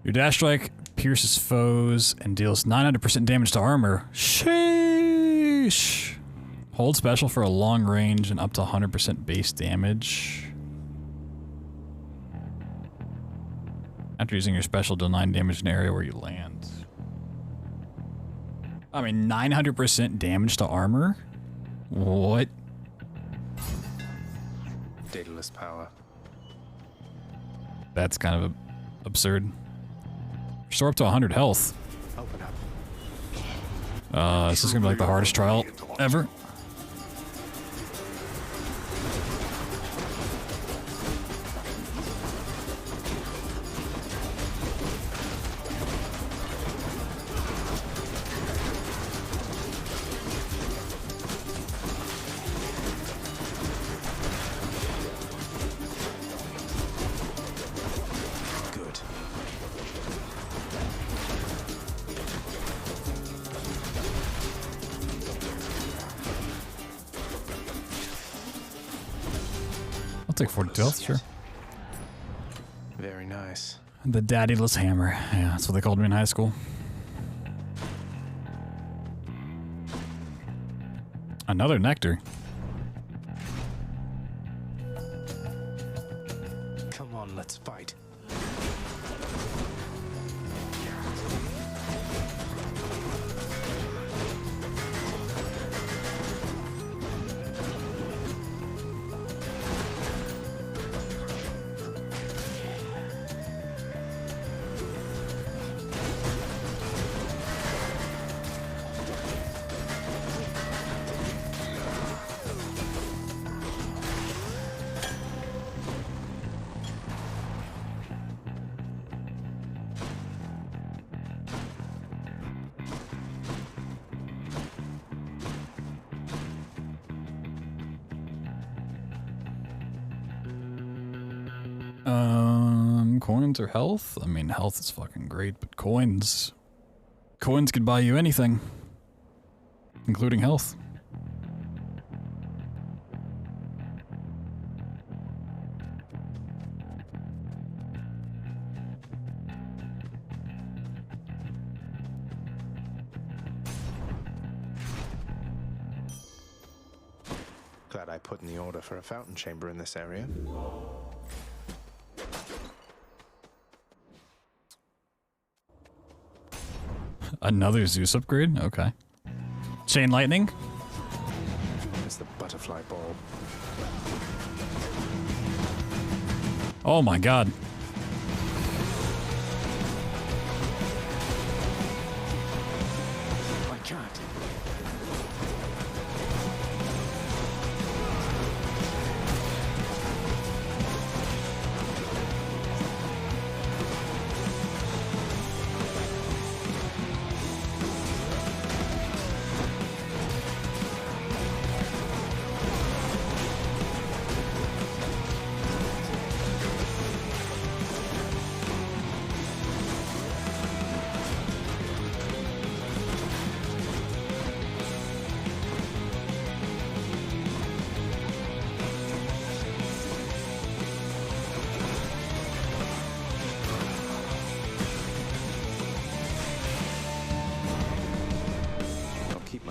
Your dash strike pierces foes and deals 900% damage to armor. Sheesh. Hold special for a long range and up to 100% base damage. After using your special, deal 9 damage in the area where you land. I mean, 900% damage to armor? What? Daedalus power. That's kind of absurd. Restore up to 100 health. Open up. This is gonna be like the hardest trial ever. Good. I'll take 42 health, sure. Very nice. The Daedalus hammer. Yeah, that's what they called me in high school. Another nectar. Come on, let's fight. Coins or health? I mean, health is fucking great, but coins could buy you anything, including health. Glad I put in the order for a fountain chamber in this area. Another Zeus upgrade? Okay. Chain lightning? It's the butterfly ball. Oh my god. I can't.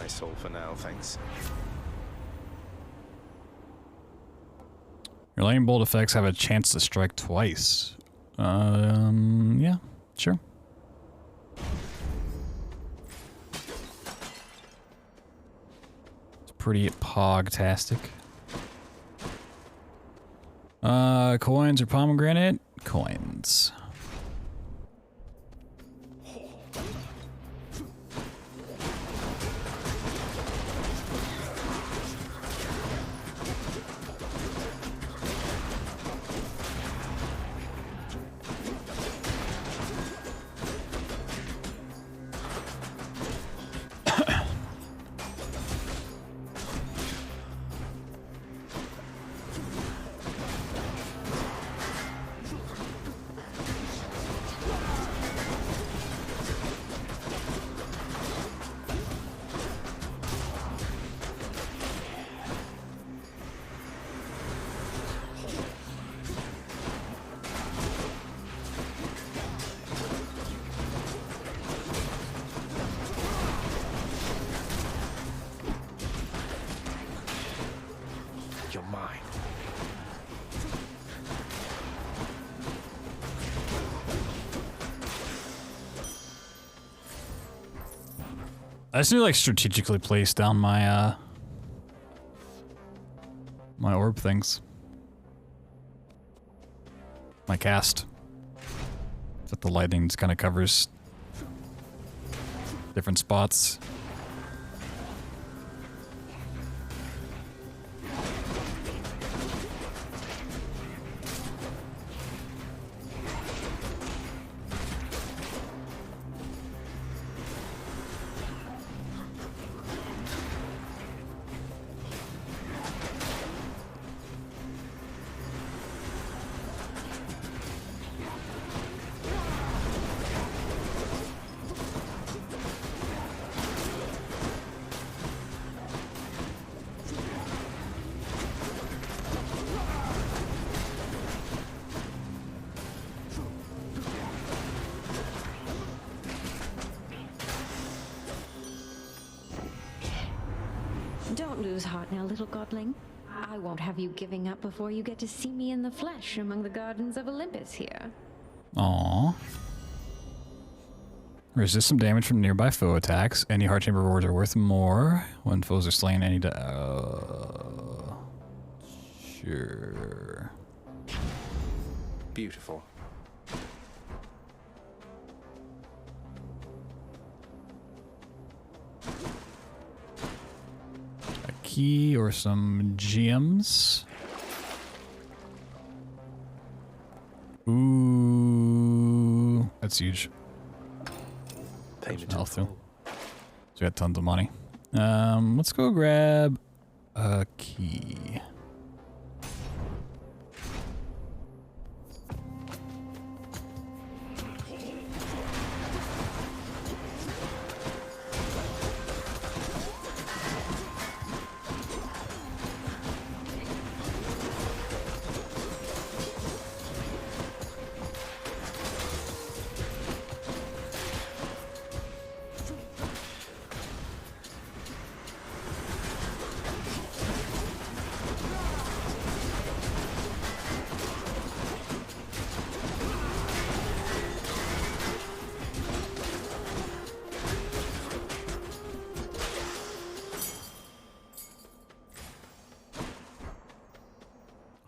Soul for now, thanks. Your lightning bolt effects have a chance to strike twice. Yeah, sure. It's pretty pog-tastic. Coins or pomegranate? Coins. You're mine. I just need to like strategically place down my my orb things. My cast. So that the lightning just kind of covers different spots. Don't lose heart now, little godling. I won't have you giving up before you get to see me in the flesh among the gardens of Olympus here. Aww. Resist some damage from nearby foe attacks. Any heart chamber rewards are worth more when foes are slain. Sure. Beautiful. A key or some gems. Ooh, that's huge. Health too. So we got tons of money. Let's go grab a key.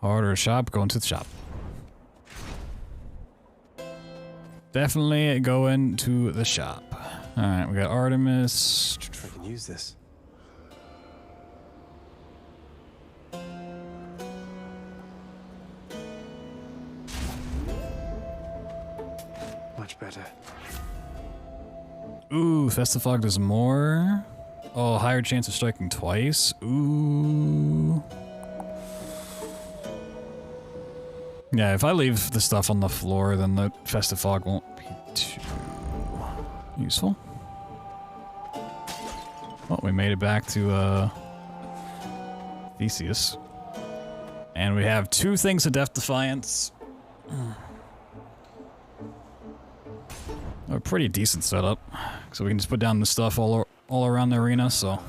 Order a shop, going to the shop. Definitely going to the shop. Alright, we got Artemis. I can use this. Much better. Ooh, Festifog does more. Oh, higher chance of striking twice. Ooh. Yeah, if I leave the stuff on the floor, then the Festifog won't be too useful. Well, we made it back to Theseus. And we have 2 things of Death Defiance. A pretty decent setup. So we can just put down the stuff all around the arena, so.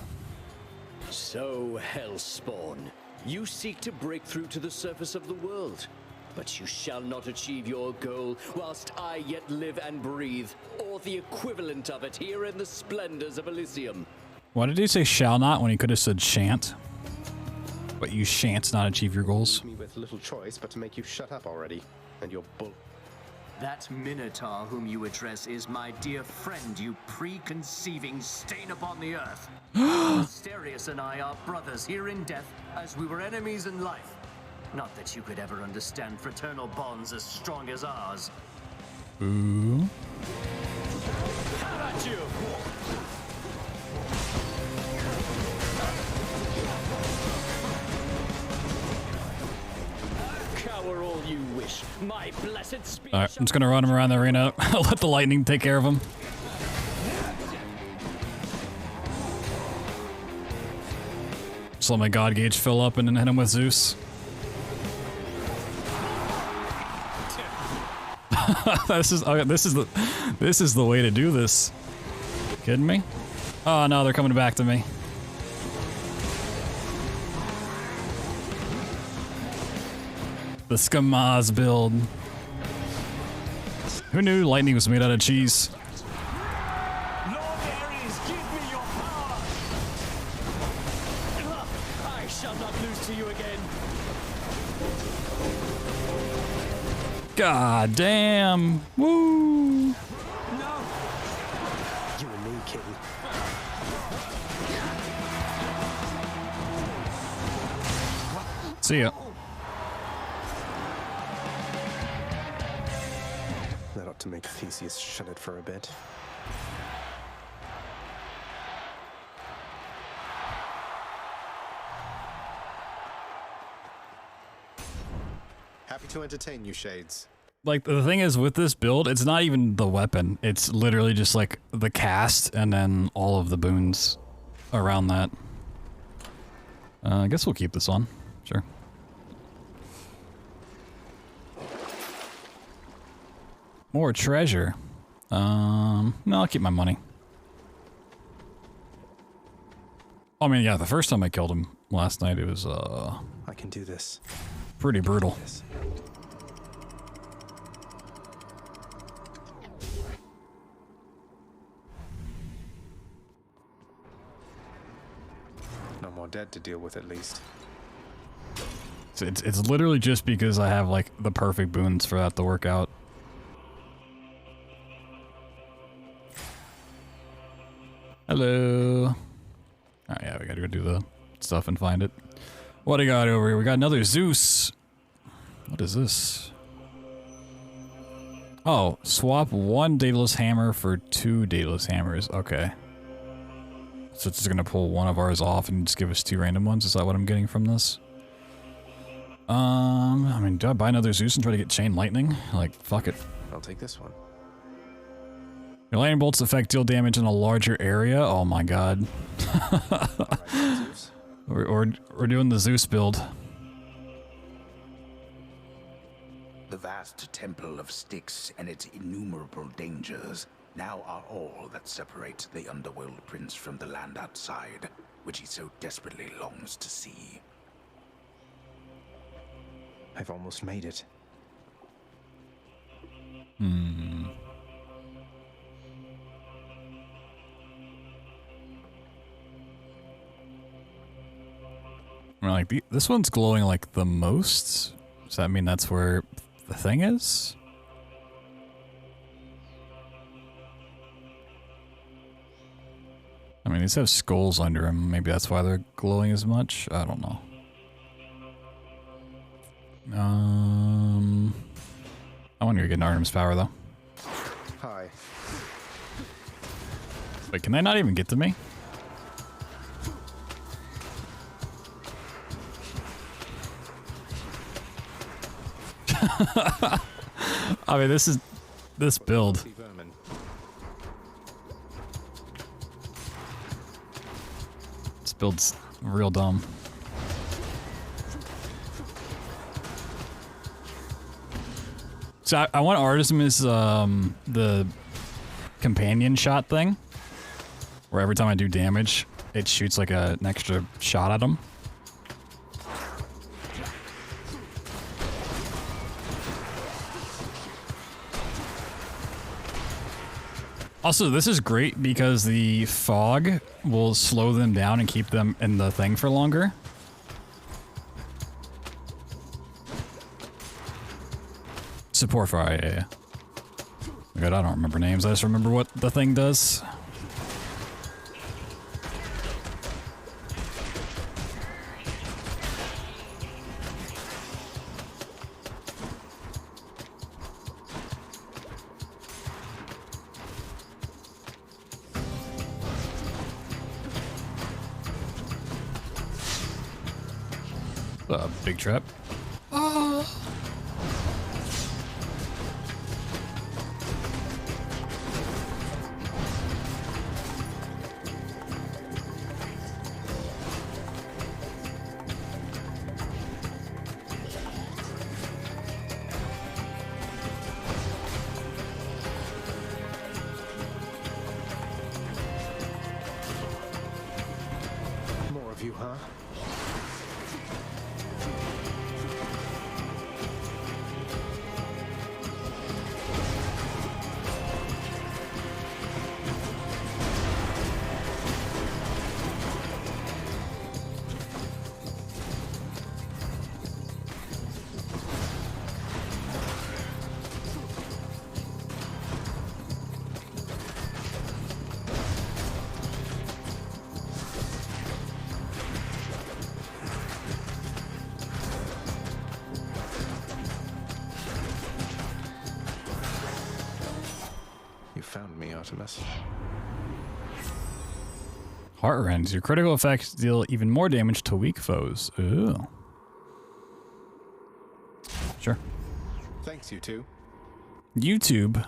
So, Hellspawn, you seek to break through to the surface of the world. But you shall not achieve your goal whilst I yet live and breathe, or the equivalent of it here in the splendors of Elysium. Why did he say shall not when he could have said shan't? But you shan't not achieve your goals. Me with little choice but to make you shut up already. And your bull. That Minotaur whom you address is my dear friend, you preconceiving stain upon the earth. Asterius and I are brothers here in death, as we were enemies in life. Not that you could ever understand fraternal bonds as strong as ours. Ooh. How about you? Cower all you wish. My blessed speech. Alright, I'm just gonna run him around the arena. I'll let the lightning take care of him. Just let my God Gauge fill up and then hit him with Zeus. this is the way to do this. Kidding me? Oh no, they're coming back to me. The Skamaz build. Who knew lightning was made out of cheese? Lord Ares, give me your power! I shall not lose to you again. God damn. Woo. You and me, kitty. See ya. That ought to make Theseus shut it for a bit. Happy to entertain you, Shades. Like, the thing is, with this build, it's not even the weapon. It's literally just, like, the cast and then all of the boons around that. I guess we'll keep this on. Sure. More treasure. No, I'll keep my money. I mean, yeah, the first time I killed him last night, it was, I can do this. pretty brutal. No more dead to deal with, at least. So it's literally just because I have, like, the perfect boons for that to work out. Hello. Oh yeah, we gotta go do the stuff and find it. What do we got over here? We got another Zeus. What is this? Oh, swap 1 Daedalus hammer for 2 Daedalus hammers. Okay. So it's just gonna pull one of ours off and just give us 2 random ones? Is that what I'm getting from this? I mean, do I buy another Zeus and try to get chain lightning? Like, fuck it. I'll take this one. Your lightning bolts affect deal damage in a larger area? Oh my god. We're doing the Zeus build. The vast temple of Styx and its innumerable dangers now are all that separates the underworld prince from the land outside, which he so desperately longs to see. I've almost made it. Hmm. Well, like this one's glowing like the most. Does that mean that's where the thing is? I mean, these have skulls under them. Maybe that's why they're glowing as much. I don't know. I want to get an Artem's power though. Hi. Wait, can they not even get to me? I mean, this build. This build's real dumb. So I want Artemis the companion shot thing, where every time I do damage, it shoots like an extra shot at them. Also, this is great because the fog will slow them down and keep them in the thing for longer. Support for yeah. God, I don't remember names. I just remember what the thing does. Big trap. Oh. More of you, huh? Found me, Artemis. Heart Rends. Your critical effects deal even more damage to weak foes. Ooh. Sure. Thanks, you two. YouTube.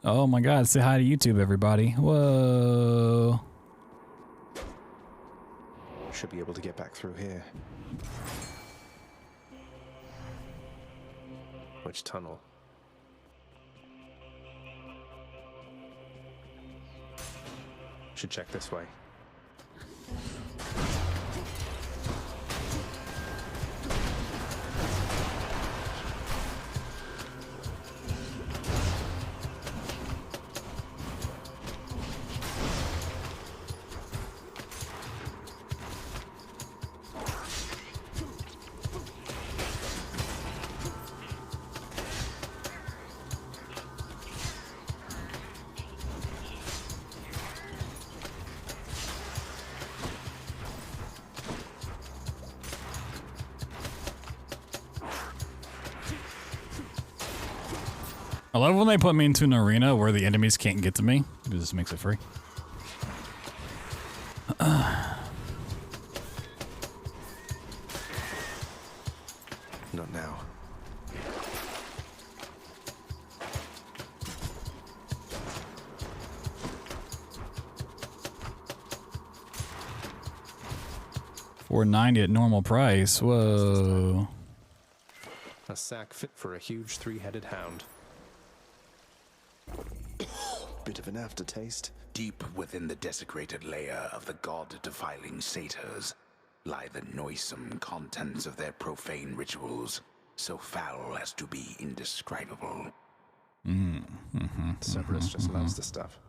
Oh my god, say hi to YouTube, everybody. Whoa. Should be able to get back through here. Which tunnel? Should check this way. I love when they put me into an arena where the enemies can't get to me. It just makes it free. Not now. $4.90 at normal price. Whoa. A sack fit for a huge three-headed hound. Bit of an aftertaste. Deep within the desecrated layer of the god-defiling satyrs lie the noisome contents of their profane rituals, so foul as to be indescribable. Cerberus just loves the stuff.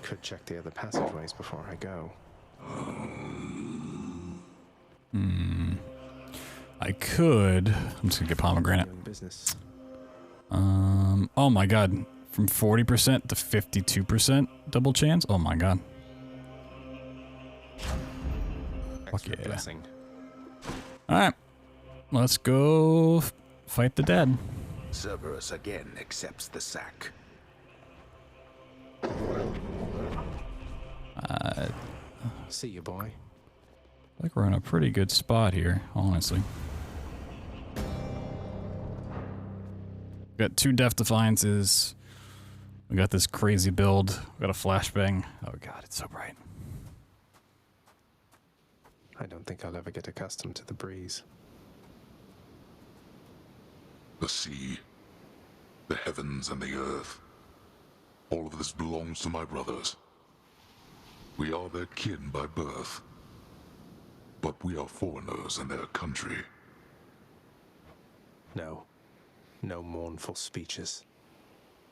Could check the other passageways before I go. I could. I'm just gonna get pomegranate. Business. Oh my god. From 40% to 52% double chance? Oh my god. Fuck yeah. Blessing. Alright. Let's go fight the dead. Cerberus again accepts the sack. See you, boy. I think we're in a pretty good spot here, honestly. Got 2 Death Defiances. We got this crazy build. We got a flashbang. Oh god, it's so bright. I don't think I'll ever get accustomed to the breeze. The sea, the heavens and the earth. All of this belongs to my brothers. We are their kin by birth. But we are foreigners in their country. No. No mournful speeches.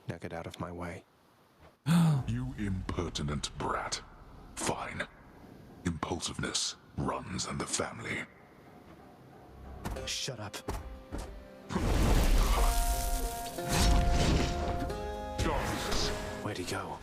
Now get out of my way. You impertinent brat. Fine. Impulsiveness runs in the family. Shut up. Where'd he go?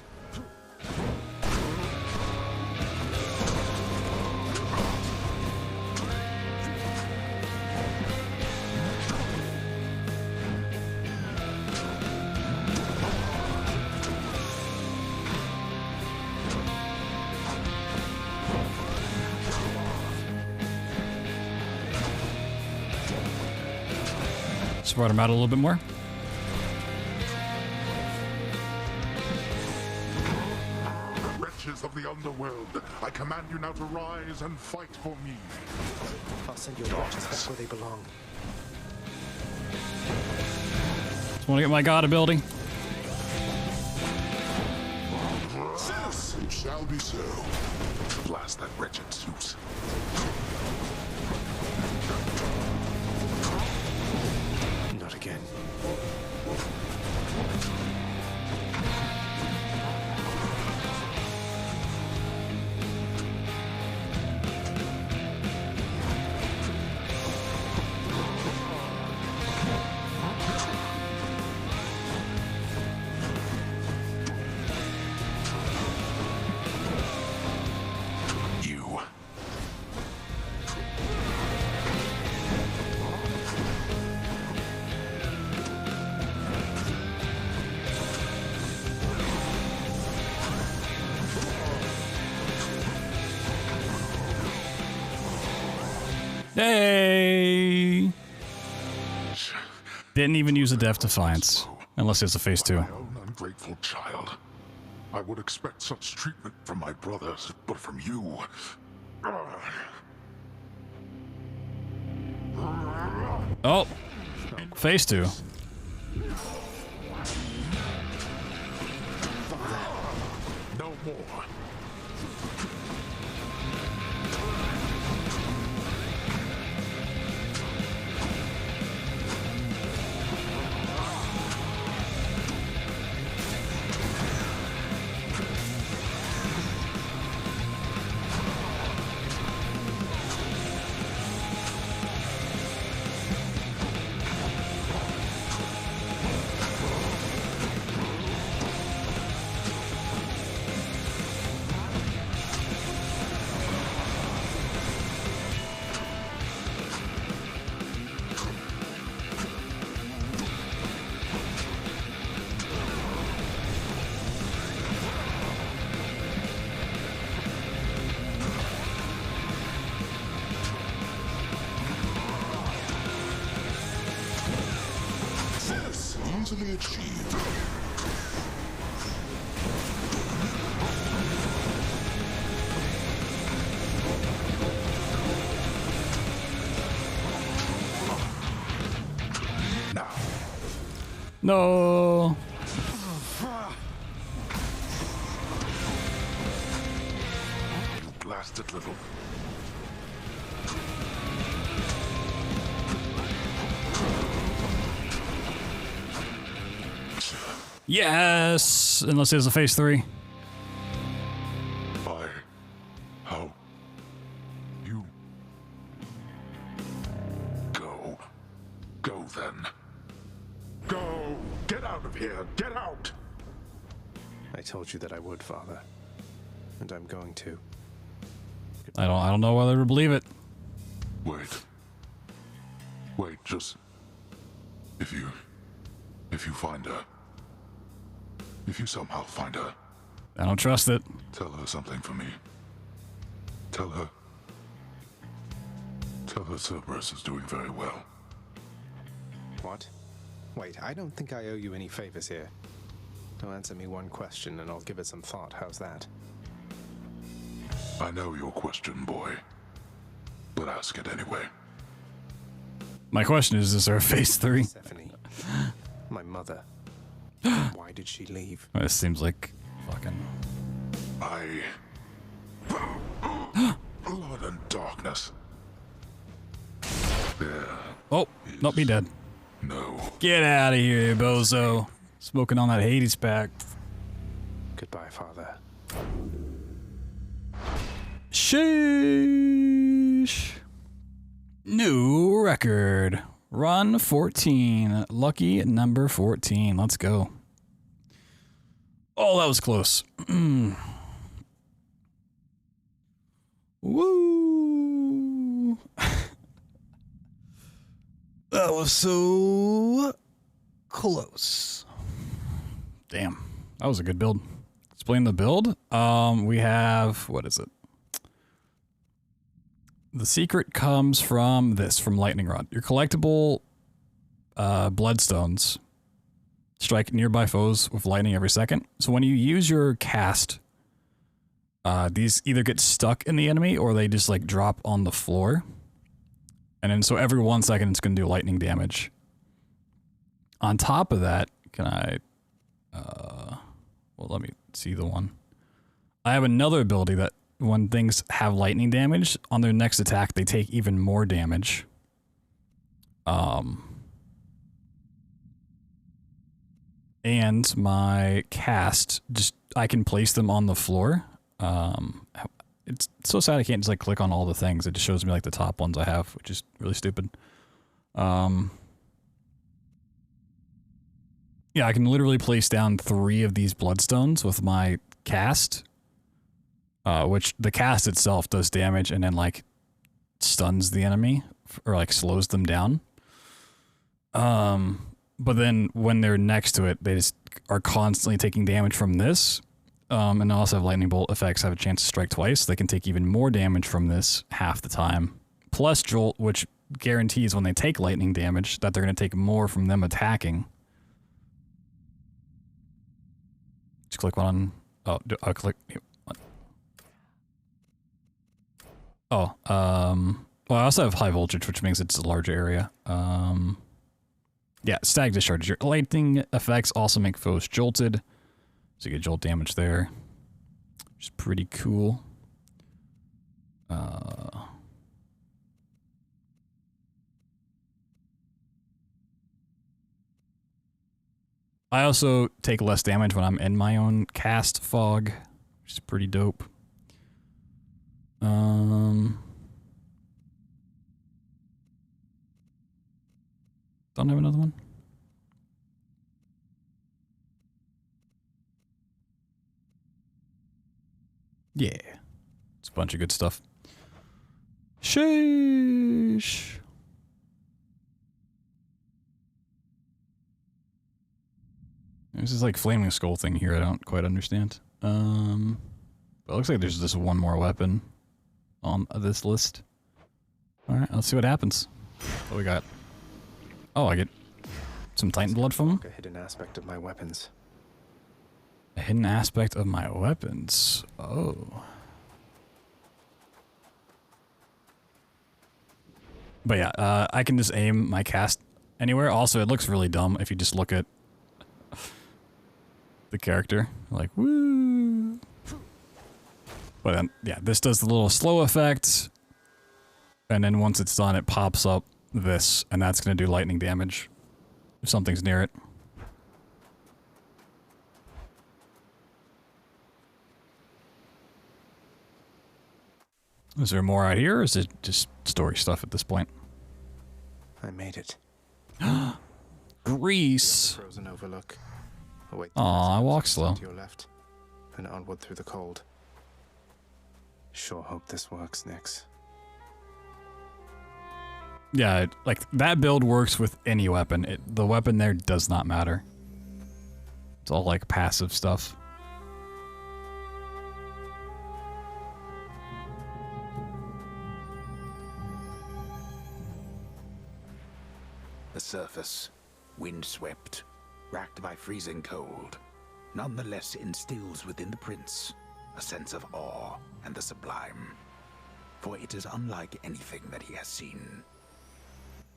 Spread them out a little bit more. Wretches of the underworld, I command you now to rise and fight for me. I'll send your wretches back where they belong. Just want to get my god ability. Zeus! It shall be so. Blast that wretched Zeus. Not again. You. Hey! Didn't even use a Death Defiance. Unless it's a phase 2. My own ungrateful child. I would expect such treatment from my brothers, but from you. Oh! Phase 2. No more. Easily achieved. Now. No. You blasted little. Yes! Unless there's a phase 3. How? You Go then. Go! Get out of here! Get out! I told you that I would, Father. And I'm going to. I don't know whether to believe it. Wait. Wait, just... If you find her... If you somehow find her... I don't trust it. Tell her something for me. Tell her Cerberus is doing very well. What? Wait, I don't think I owe you any favors here. Now answer me one question and I'll give it some thought. How's that? I know your question, boy. But ask it anyway. My question is there a phase 3? Stephanie. My mother. Why did she leave? This seems like fucking... Blood and darkness. There. Oh, nope, he dead. No. Get out of here, you bozo. Smoking on that Hades pack. Goodbye, Father. Sheesh. New record. Run 14. Lucky number 14. Let's go. Oh, that was close. Woo. That was so close. Damn. That was a good build. Explain the build. We have, what is it? The secret comes from this, from Lightning Rod. Your collectible bloodstones strike nearby foes with lightning every second. So when you use your cast, these either get stuck in the enemy or they just like drop on the floor. And then so every 1 second it's going to do lightning damage. On top of that, can I... well, let me see the one. I have another ability that when things have lightning damage, on their next attack, they take even more damage. And my cast, just I can place them on the floor. It's so sad I can't just like click on all the things. It just shows me like the top ones I have, which is really stupid. Yeah, I can literally place down 3 of these bloodstones with my cast. Which the cast itself does damage and then like stuns the enemy or like slows them down. But then when they're next to it, they just are constantly taking damage from this. And also have lightning bolt effects have a chance to strike twice. They can take even more damage from this half the time. Plus Jolt, which guarantees when they take lightning damage that they're going to take more from them attacking. Just click one on... Oh, I'll click... Oh, well, I also have high voltage, which means it's a larger area. Yeah, static discharge. Your lightning effects also make foes jolted. So you get jolt damage there, which is pretty cool. I also take less damage when I'm in my own cast fog, which is pretty dope. Don't have another one? Yeah. It's a bunch of good stuff. Sheesh. There's this like flaming skull thing here I don't quite understand. But it looks like there's just one more weapon on this list. Alright, let's see what happens. What we got? Oh, I get some Titan blood from him? A hidden aspect of my weapons. A hidden aspect of my weapons. Oh. But yeah, I can just aim my cast anywhere. Also, it looks really dumb if you just look at the character. Like, woo! But then, yeah, this does the little slow effect. And then once it's done, it pops up this, and that's going to do lightning damage if something's near it. Is there more out here, or is it just story stuff at this point? I made it. Grease. Frozen overlook. Await the Aw, I walk presence slow. to your left, and onward through the cold. Sure hope this works, Nix. Yeah, like that build works with any weapon. The weapon there does not matter. It's all like passive stuff. The surface, windswept, racked by freezing cold, nonetheless instills within the prince a sense of awe and the sublime. For it is unlike anything that he has seen.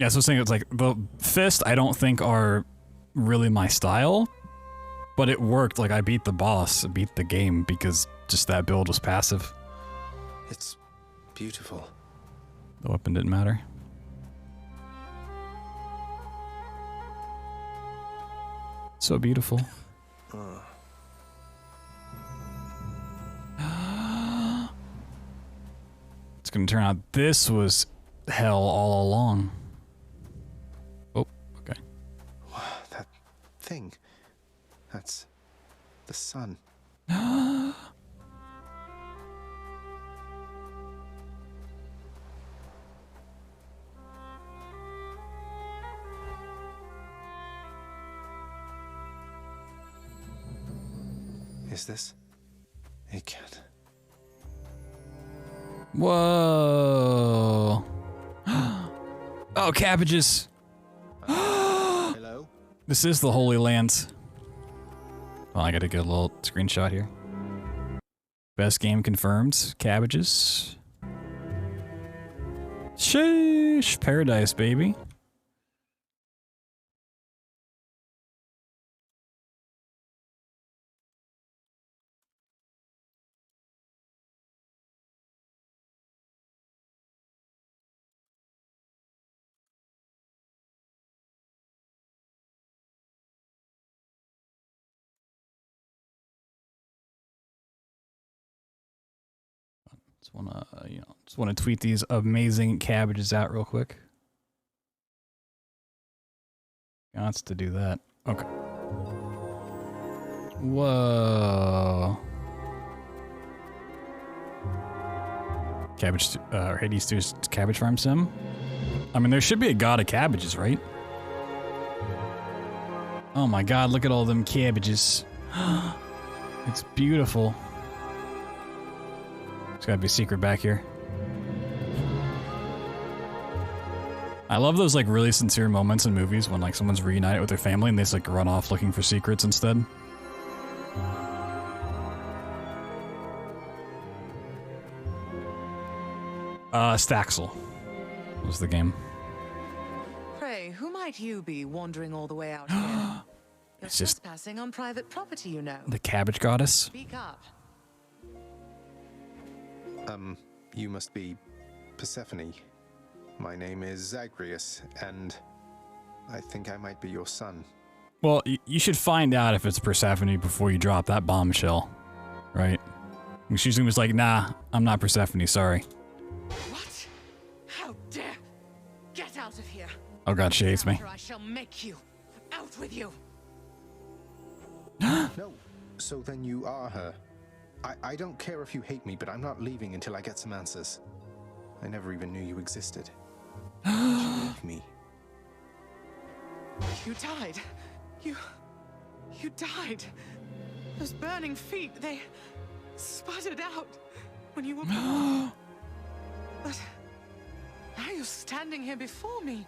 Yeah, so I was saying it's like the fist I don't think are really my style, but it worked. Like I beat the boss, beat the game because just that build was passive. It's beautiful. The weapon didn't matter. So beautiful. It's gonna turn out this was hell all along. Oh, okay. That thing. That's the sun. Is this? It can't. Whoa. Oh, cabbages. Hello? This is the Holy Lands. Well, I gotta get a little screenshot here. Best game confirmed. Cabbages. Sheesh. Paradise, baby. Just wanna tweet these amazing cabbages out real quick. Got to do that. Okay. Whoa. Cabbage, Hades 2's cabbage farm sim? I mean, there should be a god of cabbages, right? Oh my god, look at all them cabbages. It's beautiful. There's gotta be a secret back here. I love those like really sincere moments in movies when like someone's reunited with their family and they just like run off looking for secrets instead. Staxel was the game. Pray, who might you be wandering all the way out here? You're It's just trespassing on private property, you know. the cabbage goddess. Speak up. You must be Persephone. My name is Zagreus, and I think I might be your son. Well, you should find out if it's Persephone before you drop that bombshell, right? She's gonna be like, nah, I'm not Persephone, sorry. What? How dare! Get out of here! Oh god, she hates me. Or I shall make you. Out with you! No, so then you are her. I don't care if you hate me, but I'm not leaving until I get some answers. I never even knew you existed. Leave me. You died. You died. Those burning feet, they sputtered out when you were born. But now you're standing here before me.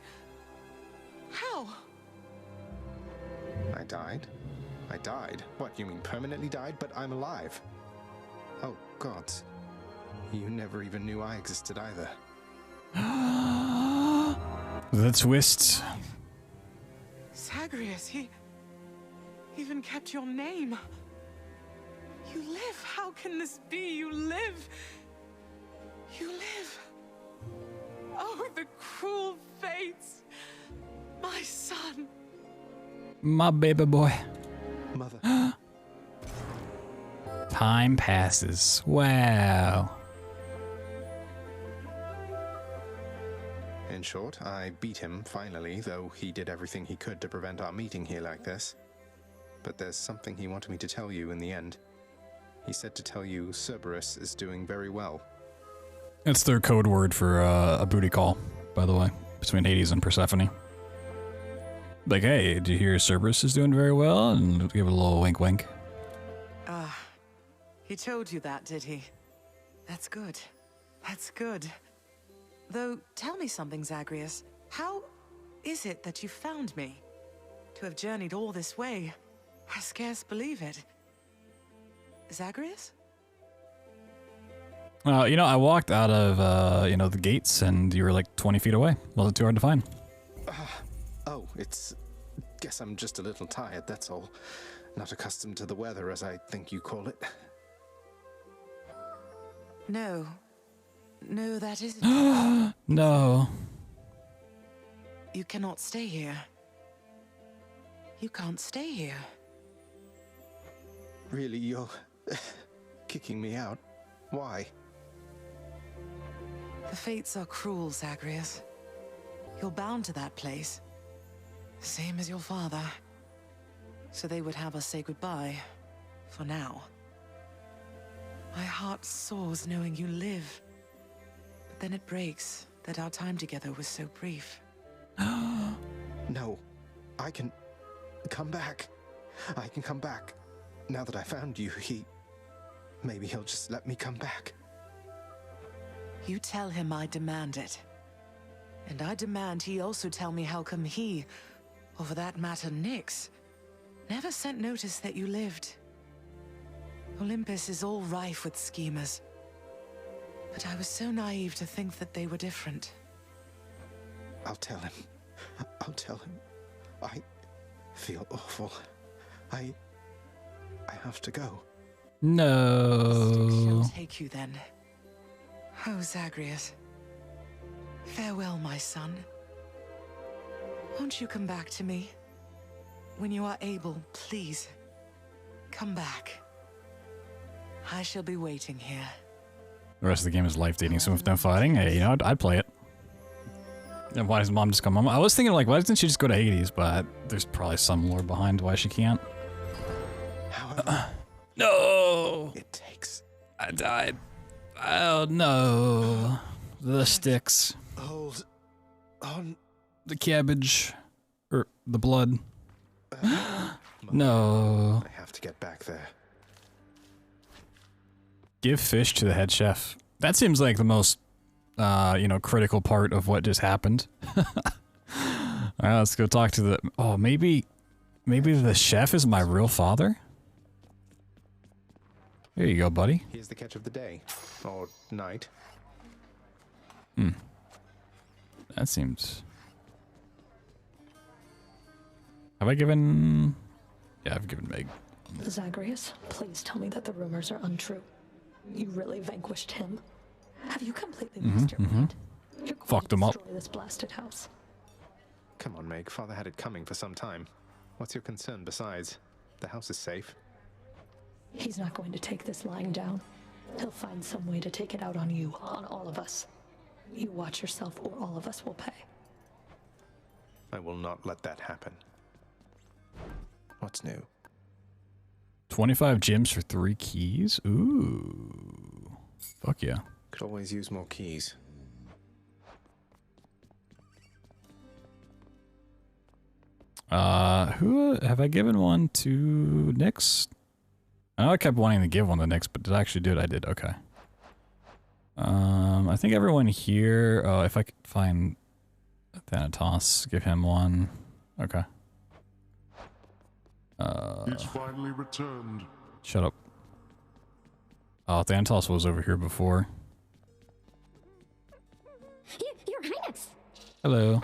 How? I died? I died? What, you mean permanently died? But I'm alive. Oh, God. You never even knew I existed either. The twist. Zagreus, he even kept your name. You live. How can this be? You live. You live. Oh, the cruel fates. My son. My baby boy. Mother. Time passes. Wow. In short, I beat him finally, though he did everything he could to prevent our meeting here like this. But there's something he wanted me to tell you in the end. He said to tell you Cerberus is doing very well. It's their code word for a booty call, by the way, between Hades and Persephone. Like, hey, did you hear Cerberus is doing very well? And give it a little wink wink. He told you that, did he? That's good. That's good. Though, tell me something, Zagreus. How is it that you found me? To have journeyed all this way, I scarce believe it. Zagreus? You know, I walked out of, you know, the gates and you were like 20 feet away. Wasn't too hard to find. Oh, guess I'm just a little tired, that's all. Not accustomed to the weather, as I think you call it. No. No, that isn't. No. You cannot stay here. You can't stay here. Really, you're kicking me out? Why? The fates are cruel, Zagreus. You're bound to that place. Same as your father. So they would have us say goodbye. For now. My heart soars knowing you live. But then it breaks that our time together was so brief. No. I can come back. I can come back. Now that I found you, maybe he'll just let me come back. You tell him I demand it. And I demand he also tell me how come he, or for that matter Nyx, never sent notice that you lived. Olympus is all rife with schemers. But I was so naive to think that they were different. I'll tell him. I'll tell him. I feel awful. I have to go. No. Shall take you then. Oh, Zagreus. Farewell, my son. Won't you come back to me? When you are able, please. Come back. I shall be waiting here. The rest of the game is life dating someone with no fighting. Hey, you know, I'd play it. And why does mom just come home? I was thinking, like, why doesn't she just go to Hades? But there's probably some lore behind why she can't. No! It takes. I died. Oh no. The sticks. Hold on. The cabbage. Or the blood. No. I have to get back there. Give fish to the head chef. That seems like the most, you know, critical part of what just happened. Alright, let's go talk to the... Oh, maybe the chef is my real father? Here you go, buddy. Here's the catch of the day. Or night. That seems... Have I given... Yeah, I've given Meg. Zagreus, please tell me that the rumors are untrue. You really vanquished him. Have you completely lost your mind? You're going Fucked to him up. destroy this blasted house. Come on, Meg. Father had it coming for some time. What's your concern besides? The house is safe. He's not going to take this lying down. He'll find some way to take it out on you, on all of us. You watch yourself or all of us will pay. I will not let that happen. What's new? 25 gems for 3 keys? Ooh. Fuck yeah. Could always use more keys. Who have I given one to Nyx? I know I kept wanting to give one to Nyx, but did I actually do it? I did, okay. I think everyone here, oh, if I could find Thanatos, give him one. Okay. He's finally returned. Shut up. Oh, Thanatos was over here before. Your Highness. Hello.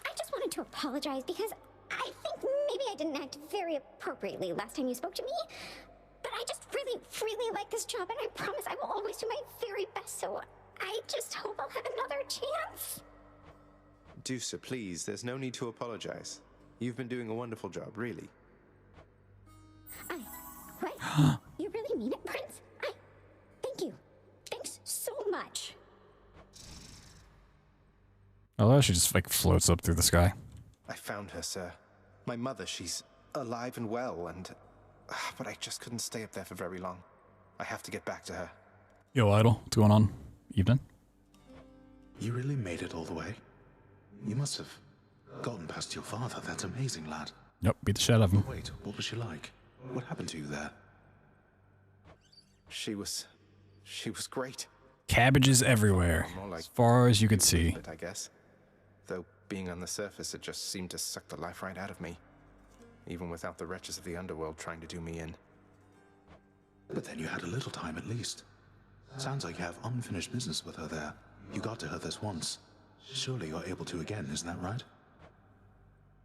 I just wanted to apologize because I think maybe I didn't act very appropriately last time you spoke to me. But I just really like this job, and I promise I will always do my very best, so I just hope I'll have another chance. Dusa, please, there's no need to apologize. You've been doing a wonderful job, really. What? You really mean it, Prince? Thank you. Thanks so much. Oh, she just like floats up through the sky. I found her, sir. My mother, she's alive and well, and... but I just couldn't stay up there for very long. I have to get back to her. Yo, Idol, what's going on? Evening? You really made it all the way? You must have gotten past your father. That's amazing, lad. Yep, beat the shit out of him. Wait, what was she like? What happened to you there? She was great. Cabbages everywhere, as far as you could see. I guess. Though being on the surface, it just seemed to suck the life right out of me. Even without the wretches of the underworld trying to do me in. But then you had a little time at least. Sounds like you have unfinished business with her there. You got to her this once. Surely you're able to again, isn't that right?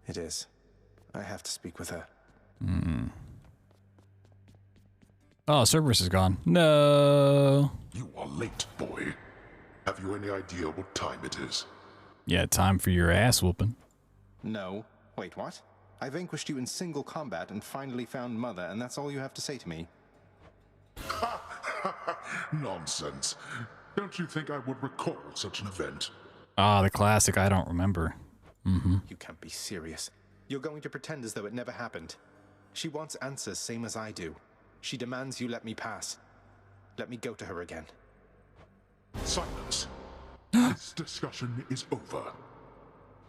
It is. I have to speak with her. Hmm. Oh, Cerberus is gone. No. You are late, boy. Have you any idea what time it is? Yeah, time for your ass whooping. No. Wait, what? I vanquished you in single combat and finally found Mother, and that's all you have to say to me? Nonsense. Don't you think I would recall such an event? Ah, the classic, I don't remember. Mm-hmm. You can't be serious. You're going to pretend as though it never happened. She wants answers same as I do. She demands you let me pass. Let me go to her again. Silence. This discussion is over.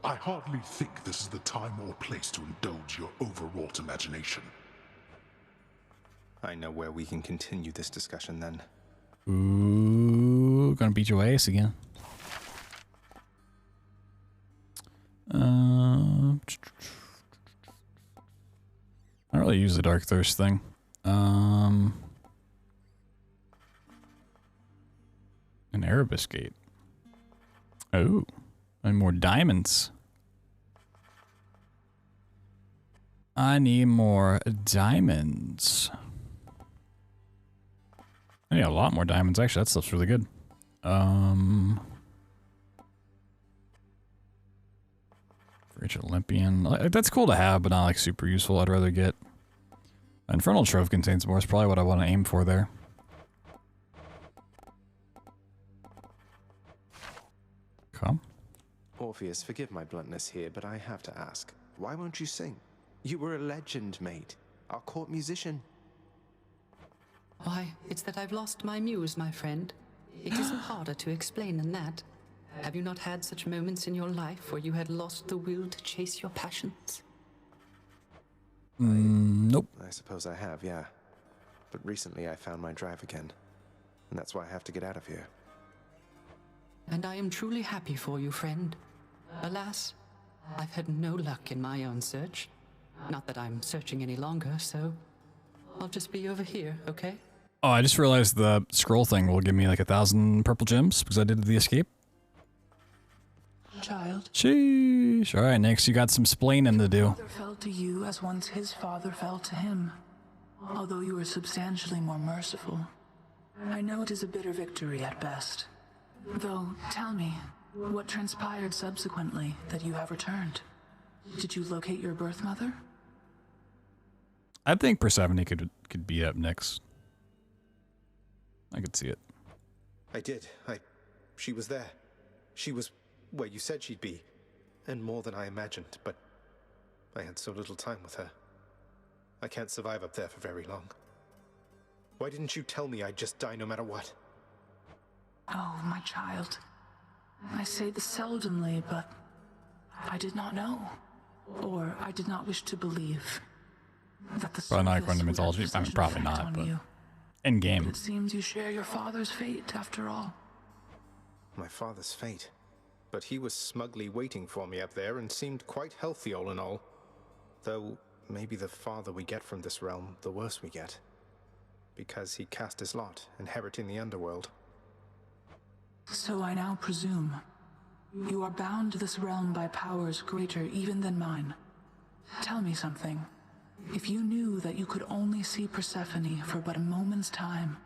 I hardly think this is the time or place to indulge your overwrought imagination. I know where we can continue this discussion then. Ooh, gonna beat your ass again. I don't really use the Dark Thirst thing. An Erebus Gate. Oh, and more diamonds. I need more diamonds. I need a lot more diamonds, actually. That stuff's really good. For each Olympian. Like, that's cool to have, but not like super useful. I'd rather get... Infernal Trove contains more. It's probably what I want to aim for there. Come. Orpheus, forgive my bluntness here, but I have to ask. Why won't you sing? You were a legend, mate. Our court musician. Why, it's that I've lost my muse, my friend. It isn't harder to explain than that. Have you not had such moments in your life where you had lost the will to chase your passions? Nope. I suppose I have, yeah. But recently I found my drive again. And that's why I have to get out of here. And I am truly happy for you, friend. Alas, I've had no luck in my own search. Not that I'm searching any longer, so I'll just be over here, okay? Oh, I just realized the scroll thing will give me like 1,000 purple gems because I did the escape. Child. Sheesh. All right, next you got some splaining to do. Father fell to you as once his father fell to him, although you were substantially more merciful. I know it is a bitter victory at best. Though, tell me, what transpired subsequently that you have returned? Did you locate your birth mother? I think Persephone could be up next. I could see it. I did. She was there. She was where you said she'd be. And more than I imagined, but I had so little time with her. I can't survive up there for very long. Why didn't you tell me I'd just die no matter what? Oh, my child. I say this seldomly, but I did not know. Or I did not wish to believe that the Probably not according to mythology. I mean, probably not, but in game. But it seems you share your father's fate after all. My father's fate. But he was smugly waiting for me up there and seemed quite healthy all in all. Though, maybe the farther we get from this realm, the worse we get. Because he cast his lot, inheriting the underworld. So I now presume you are bound to this realm by powers greater even than mine. Tell me something. If you knew that you could only see Persephone for but a moment's time,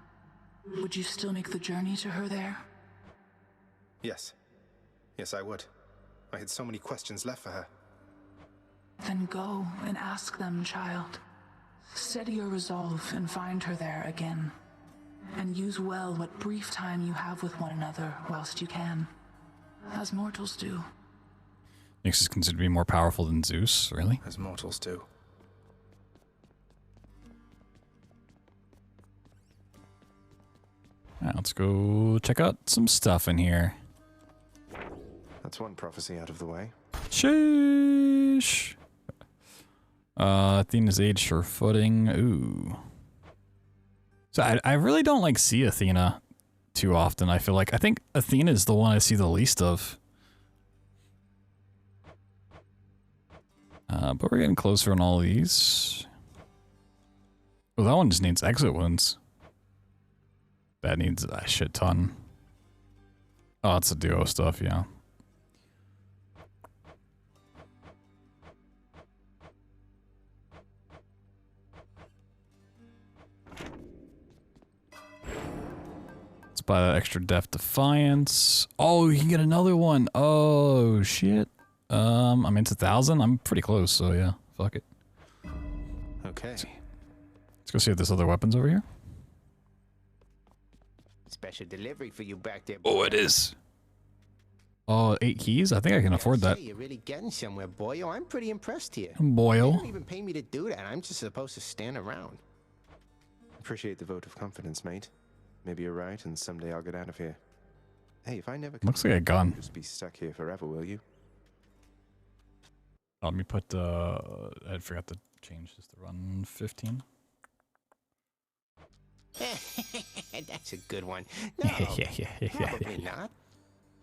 would you still make the journey to her there? Yes. Yes, I would. I had so many questions left for her. Then go and ask them, child. Steady your resolve and find her there again. And use well what brief time you have with one another whilst you can. As mortals do. Nyx is considered to be more powerful than Zeus, really? As mortals do. Alright, let's go check out some stuff in here. That's one prophecy out of the way. Sheesh. Athena's age sure footing. Ooh. So I really don't like see Athena too often. I feel like I think Athena is the one I see the least of. But we're getting closer on all these. Oh, that one just needs exit wounds. That needs a shit ton. Oh, it's a duo stuff, yeah. Let's buy that extra Deft Defiance. Oh, you can get another one. Oh, shit. I mean, it's 1,000. I'm pretty close, so yeah. Fuck it. Okay. Let's go see if there's other weapons over here. Special delivery for you back there. Oh, it is. Oh, 8 keys? I think I can afford that. You're really getting somewhere, boyo. I'm pretty impressed here. Boyo. They don't even pay me to do that. I'm just supposed to stand around. Appreciate the vote of confidence, mate. Maybe you're right, and someday I'll get out of here. Hey, if I never looks like a gun. you'll just be stuck here forever, will you? Let me put I forgot to change this to run 15. That's a good one. No, probably not.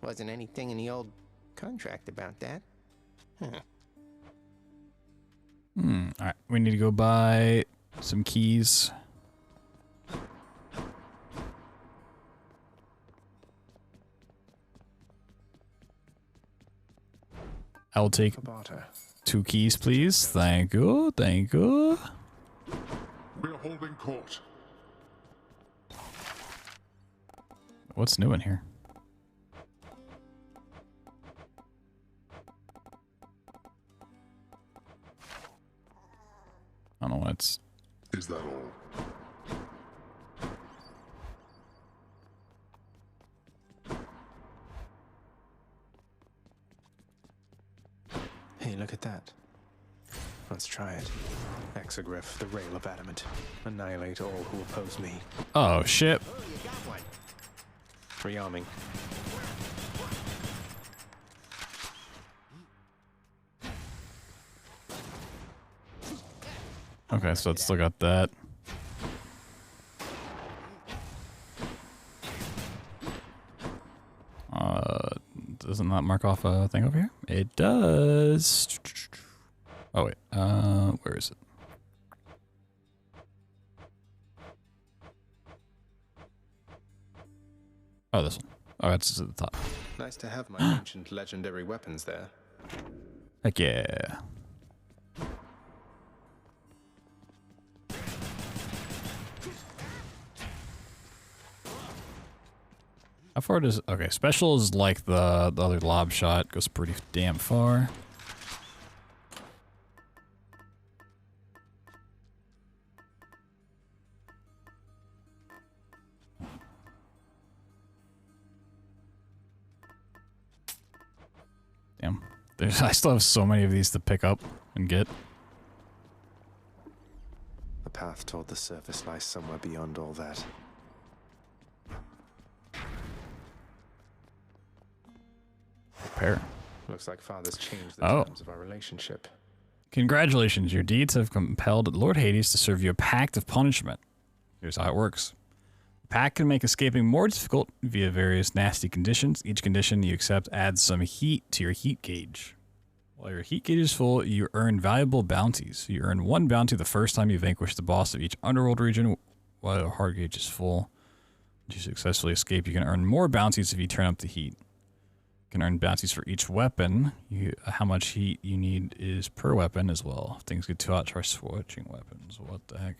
Wasn't anything in the old contract about that. Huh. Alright, we need to go buy some keys. I'll take 2 keys, please. Thank you, thank you. We're holding court. What's new in here? I don't know what it's... Is that all? Hey, look at that. Let's try it. Exogryph, the rail of adamant. Annihilate all who oppose me. Oh, shit. Oh, you got one. Rearming. Okay, so it's still got that. Doesn't that mark off a thing over here? It does. Oh wait, where is it? Oh, this one. Oh, it's at the top. Nice to have my ancient legendary weapons there. Heck yeah. How far does... Okay, special is like the other lob shot. Goes pretty damn far. Damn. I still have so many of these to pick up and get. The path toward the surface lies somewhere beyond all that. Repair. Looks like Father's changed the terms of our relationship. Congratulations, your deeds have compelled Lord Hades to serve you a pact of punishment. Here's how it works. The pact can make escaping more difficult via various nasty conditions. Each condition you accept adds some heat to your heat gauge. While your heat gauge is full, you earn valuable bounties. You earn 1 bounty the first time you vanquish the boss of each underworld region while your heart gauge is full. If you successfully escape, you can earn more bounties if you turn up the heat. You can earn bounties for each weapon. How much heat you need is per weapon as well. If things get too hot, try switching weapons. What the heck?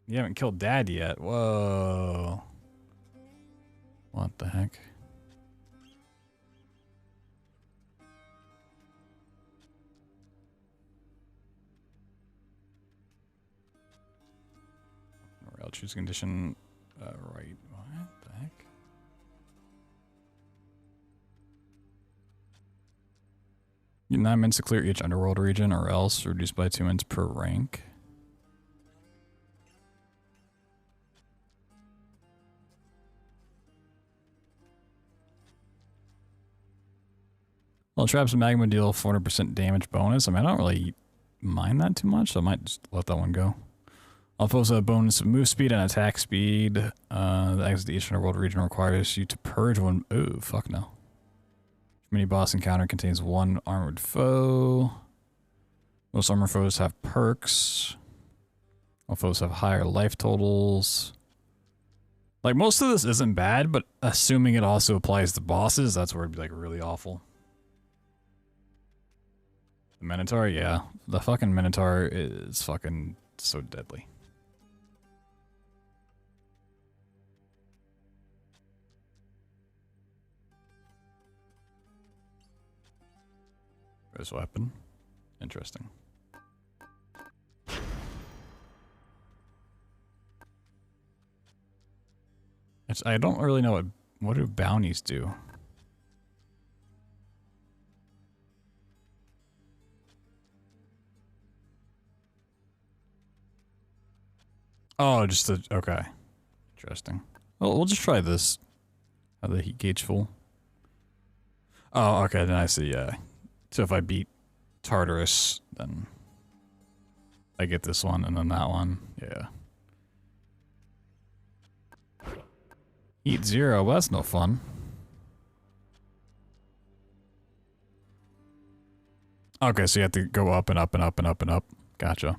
You haven't killed Dad yet. Whoa. What the heck? I'll choose condition. Right. What the heck? You 9 minutes to clear each underworld region, or else reduced by 2 minutes per rank. Well, traps and magma deal 400% damage bonus. I mean, I don't really mind that too much, so I might just let that one go. All foes have a bonus of move speed and attack speed. The exit to each underworld region requires you to purge one. Ooh, fuck no. Mini boss encounter contains 1 armored foe. Most armored foes have perks. All foes have higher life totals. Like, most of this isn't bad, but assuming it also applies to bosses, that's where it'd be like really awful. The Minotaur, yeah. The fucking Minotaur is fucking so deadly. This weapon. Interesting. I don't really know what do bounties do. Oh, just the okay. Interesting. Well, we'll just try this. Have the heat gauge full. Oh, okay, then I see, yeah. So if I beat Tartarus, then I get this one and then that one. Yeah. Heat 0, well, that's no fun. Okay, so you have to go up and up and up and up and up. Gotcha.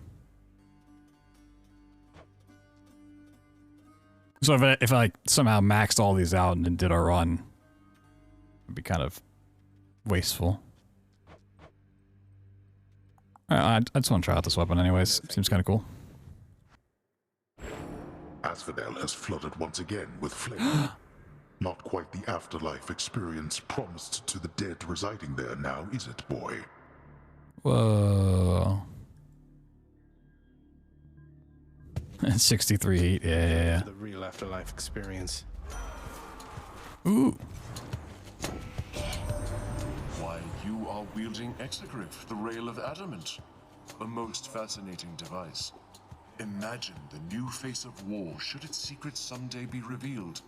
So if I somehow maxed all these out and then did a run, it'd be kind of wasteful. I just want to try out this weapon anyways. Seems kind of cool. Asphodel has flooded once again with flame. Not quite the afterlife experience promised to the dead residing there now, is it, boy? Whoa. 63 heat, yeah. The real afterlife experience. Ooh. Why, you are wielding Exegryph, the Rail of Adamant. A most fascinating device. Imagine the new face of war should its secrets someday be revealed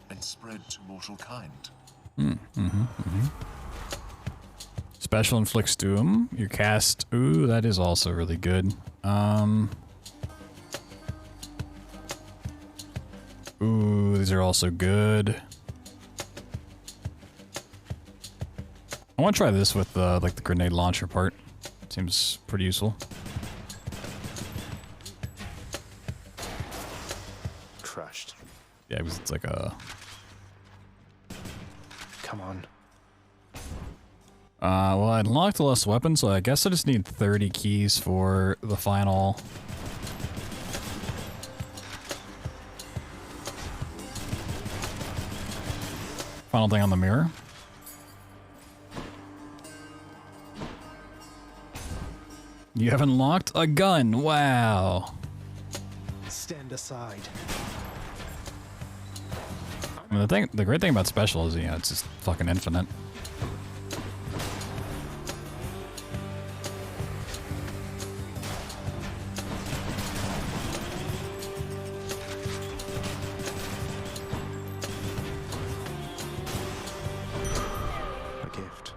and spread to mortal kind. Special inflicts doom. Your cast. Ooh, that is also really good. Ooh, these are also good. I want to try this with like the grenade launcher part. Seems pretty useful. Crushed. Yeah, because it's like a. Come on. Well, I unlocked the last weapon, so I guess I just need 30 keys for the final. Final thing on the mirror. You have unlocked a gun. Wow. Stand aside. I mean, the great thing about special is, you know, it's just fucking infinite. A gift.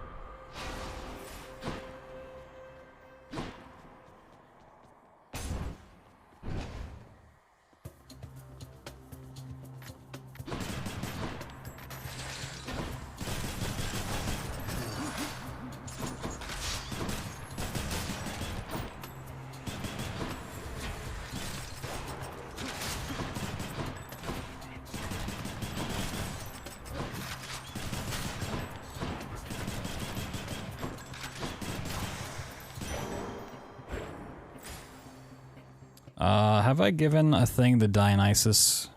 Have I given a thing to Dionysus?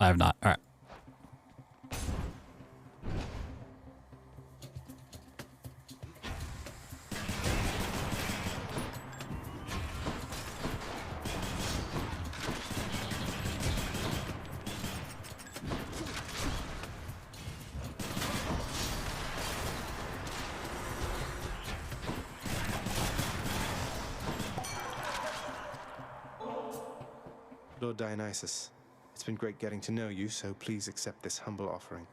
I have not. Alright. Lord Dionysus, it's been great getting to know you, so please accept this humble offering.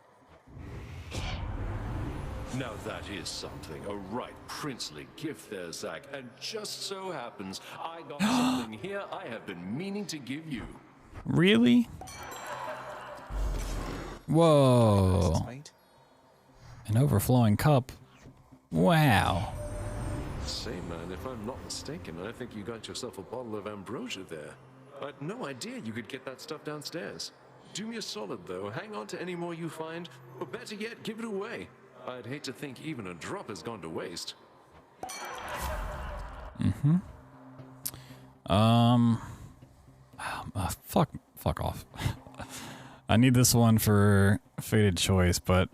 Now that is something. A right princely gift there, Zach. And just so happens, I got something here I have been meaning to give you. Really? Whoa. An overflowing cup. Wow. Say, man, if I'm not mistaken, I think you got yourself a bottle of ambrosia there. I had no idea you could get that stuff downstairs. Do me a solid, though. Hang on to any more you find, or better yet, give it away. I'd hate to think even a drop has gone to waste. Mm-hmm. Fuck off. I need this one for Fated Choice, but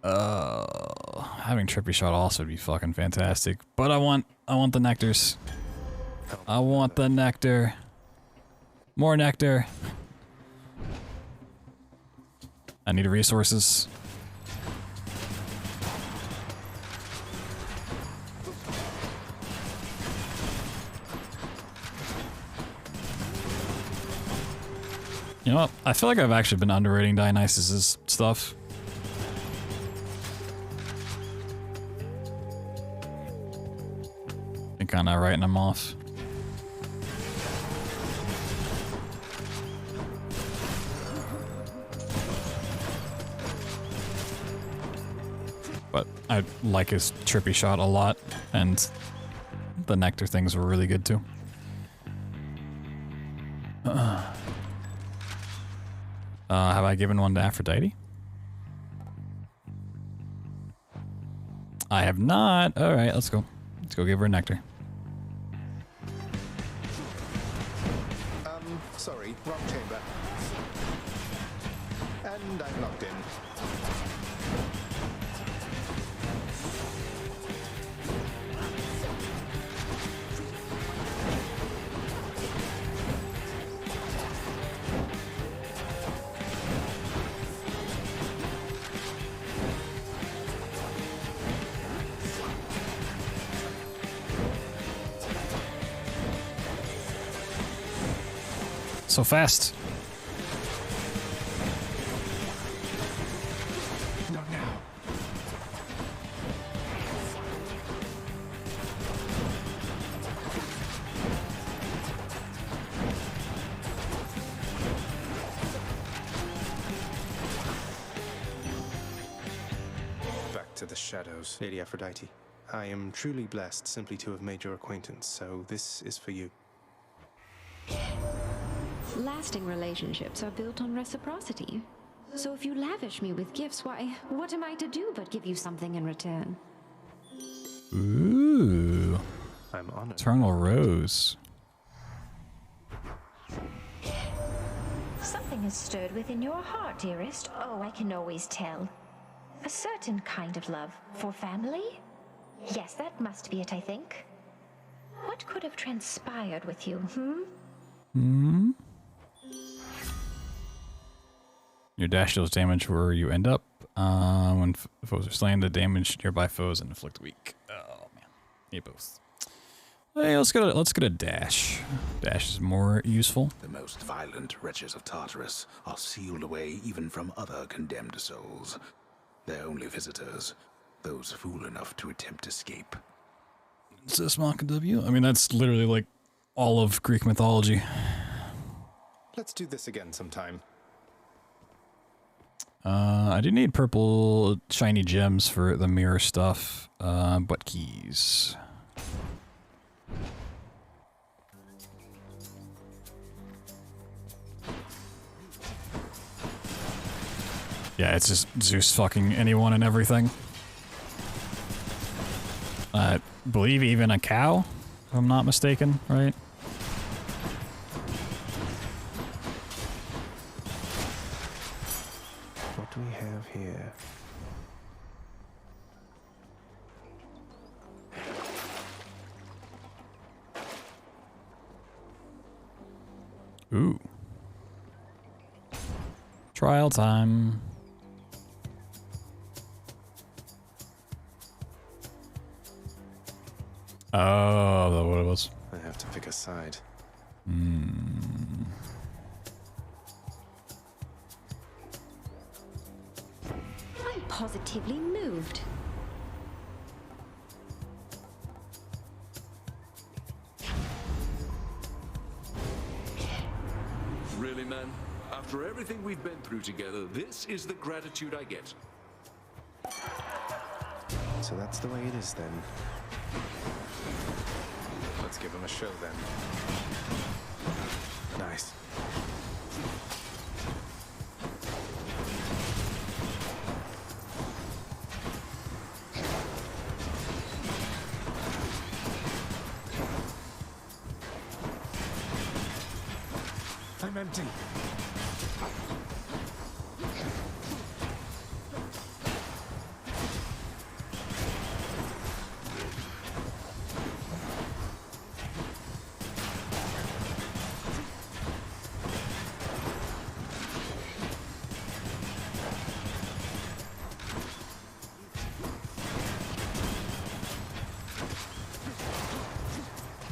having Trippy Shot also would be fucking fantastic. But I want the nectars. I want the nectar. More nectar. I need resources. You know what? I feel like I've actually been underrating Dionysus's stuff. And kind of writing him off. But I like his Trippy Shot a lot, and the nectar things were really good too. Have I given one to Aphrodite? I have not. All right, let's go. Let's go give her a nectar. Sorry, wrong chamber. And I'm locked in. So fast. Not now. Back to the shadows, Lady Aphrodite. I am truly blessed simply to have made your acquaintance, so this is for you. Lasting relationships are built on reciprocity. So if you lavish me with gifts, why, what am I to do but give you something in return? Ooh. I'm honored. Eternal Rose. Something has stirred within your heart, dearest. Oh, I can always tell. A certain kind of love for family? Yes, that must be it, I think. What could have transpired with you, Hmm? Your dash deals damage where you end up. When foes are slain, the damage nearby foes and inflict weak. Oh man, need both. Hey, let's get a dash. Dash is more useful. The most violent wretches of Tartarus are sealed away even from other condemned souls. Their only visitors, those fool enough to attempt escape. Is this Maka W? I mean, that's literally like all of Greek mythology. Let's do this again sometime. I do need purple shiny gems for the mirror stuff, but keys. Yeah, it's just Zeus fucking anyone and everything. I believe even a cow, if I'm not mistaken, right? What do we have here? Ooh. Trial time. Oh, that's what it was. I have to pick a side. Hmm. positively moved. Really, man? After everything we've been through together, this is the gratitude I get. So that's the way it is then. Let's give him a show then. Nice. I'm empty.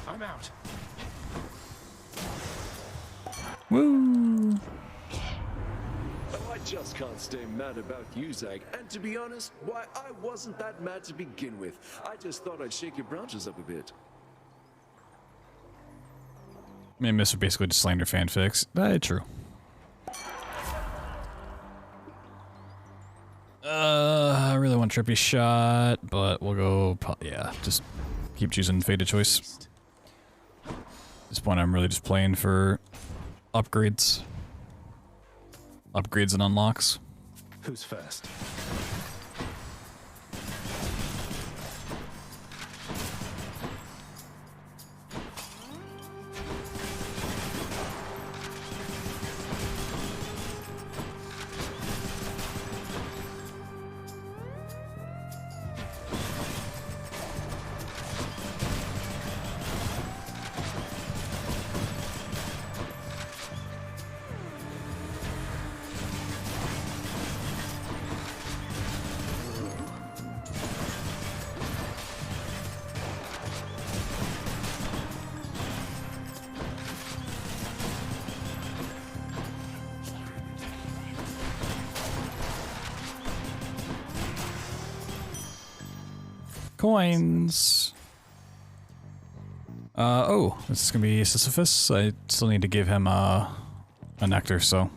I'm out. Woo! I just can't stay mad about you, Zag. And to be honest, why, I wasn't that mad to begin with. I just thought I'd shake your branches up a bit. I mean, Mr. basically just slander fanfics. True. I really want Trippy shot, but we'll go, yeah, just keep choosing Fated Choice. At this point, I'm really just playing for upgrades. Upgrades and unlocks. Who's first? Coins. Oh, this is gonna be Sisyphus. I still need to give him a nectar, so.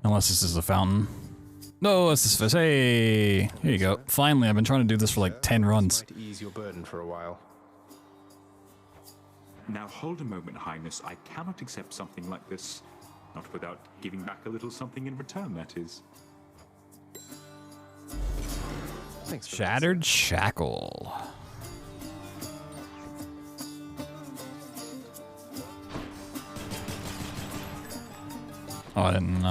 Unless this is a fountain. No, it's Sisyphus. Hey! Here you go. Finally, I've been trying to do this for like 10 runs. Might ease your burden for a while. Now hold a moment, Highness. I cannot accept something like this. Not without giving back a little something in return, that is. Thanks. Shattered Shackle. Oh, I didn't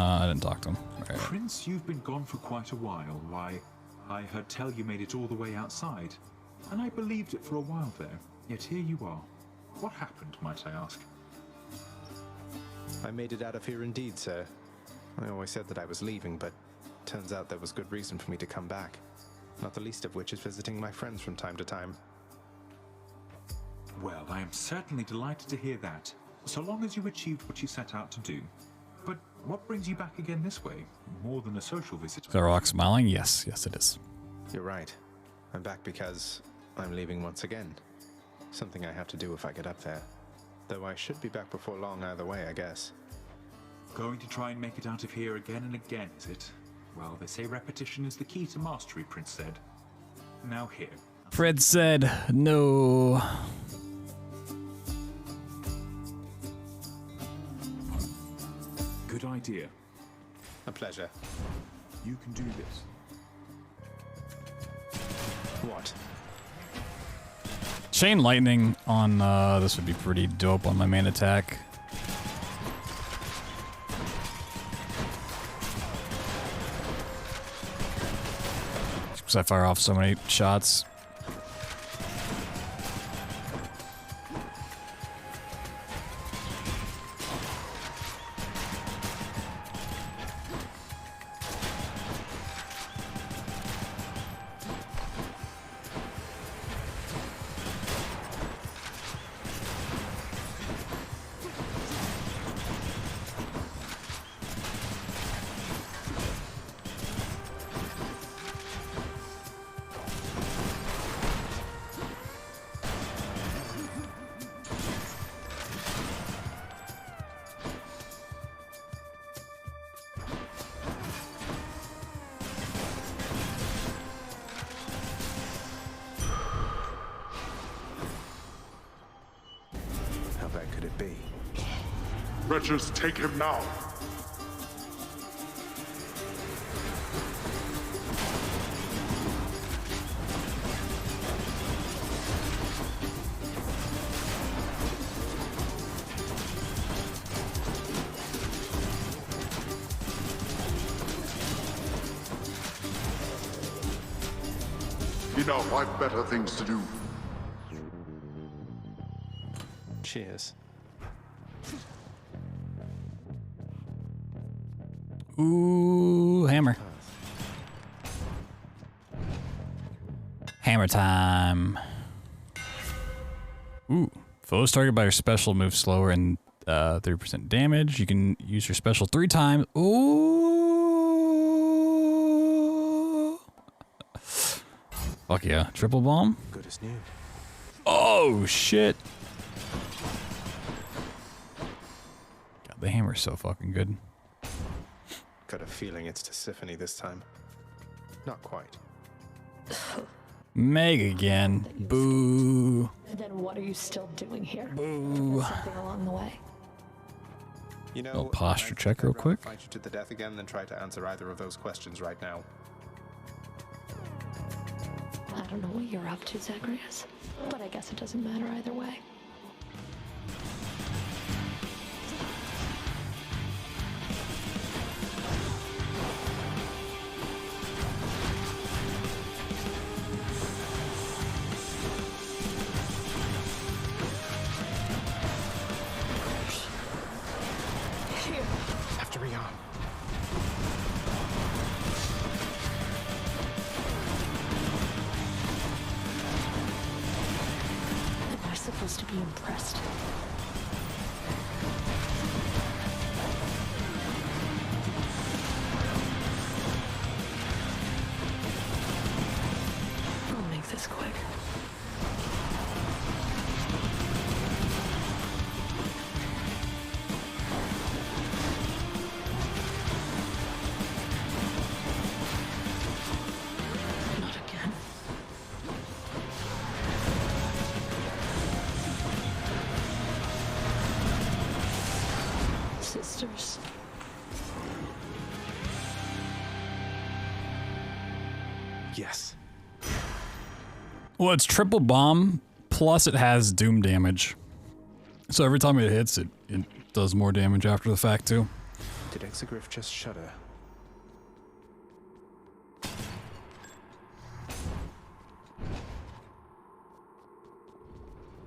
talk to him. Right. Prince, you've been gone for quite a while. Why, I heard tell you made it all the way outside, and I believed it for a while there. Yet here you are. What happened, might I ask? I made it out of here indeed, sir. I always said that I was leaving, but turns out there was good reason for me to come back. Not the least of which is visiting my friends from time to time. Well, I am certainly delighted to hear that, so long as you achieved what you set out to do. But what brings you back again this way? More than a social visit? Is the rock smiling? Yes, yes it is. You're right. I'm back because I'm leaving once again. Something I have to do if I get up there. Though I should be back before long either way, I guess. Going to try and make it out of here again and again, is it? Well, they say repetition is the key to mastery, Prince said. Now here. Fred said no. Good idea. A pleasure. You can do this. What? Chain lightning on this would be pretty dope on my main attack. Because I fire off so many shots. Wretches, take him now. Enough, I've better things to do. Cheers. Ooh, hammer. Hammer time. Ooh. Foes targeted by your special move slower and 30% damage. You can use your special 3 times. Ooh. Fuck yeah. Triple bomb. Good as new. Oh, shit. God, the hammer's so fucking good. Got a feeling it's Tisiphone this time. Not quite. Meg again. Boo. Then what are you still doing here? Boo. Something along the way. You know, Little posture check real quick. I'd rather fight you to the death again than try to answer either of those questions right now. I don't know what you're up to, Zagreus, but I guess it doesn't matter either way. After Rion. Am I supposed to be impressed? I'll make this quick. Not again. Sisters. Yes. Well, it's triple bomb, plus it has doom damage. So every time it hits, it does more damage after the fact, too. Did Exegriff just shudder?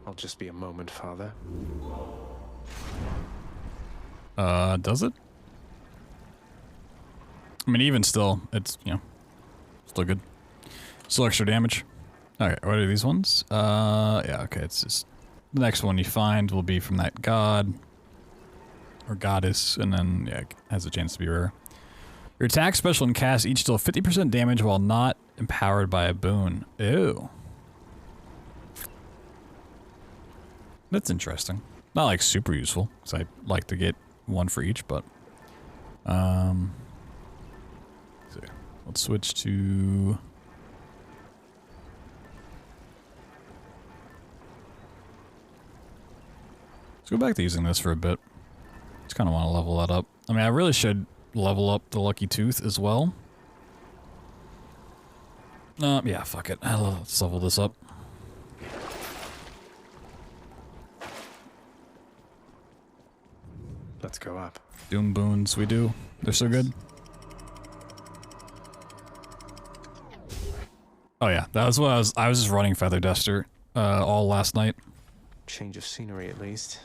I'll just be a moment, Father. Does it? I mean, even still, it's, you know, still good. Still extra damage. Alright, what are these ones? Yeah, okay, it's just... The next one you find will be from that god. Or goddess, and then, yeah, it has a chance to be rare. Your attack, special, and cast each deal 50% damage while not empowered by a boon. Ew. That's interesting. Not, like, super useful, because I like to get one for each, but... let's see. Let's switch to... Let's go back to using this for a bit. Just kind of want to level that up. I mean, I really should level up the Lucky Tooth as well. Yeah, fuck it. Let's level this up. Let's go up. Doom boons, we do. They're so good. Oh yeah, that was what I was just running Feather Duster all last night. Change of scenery, at least.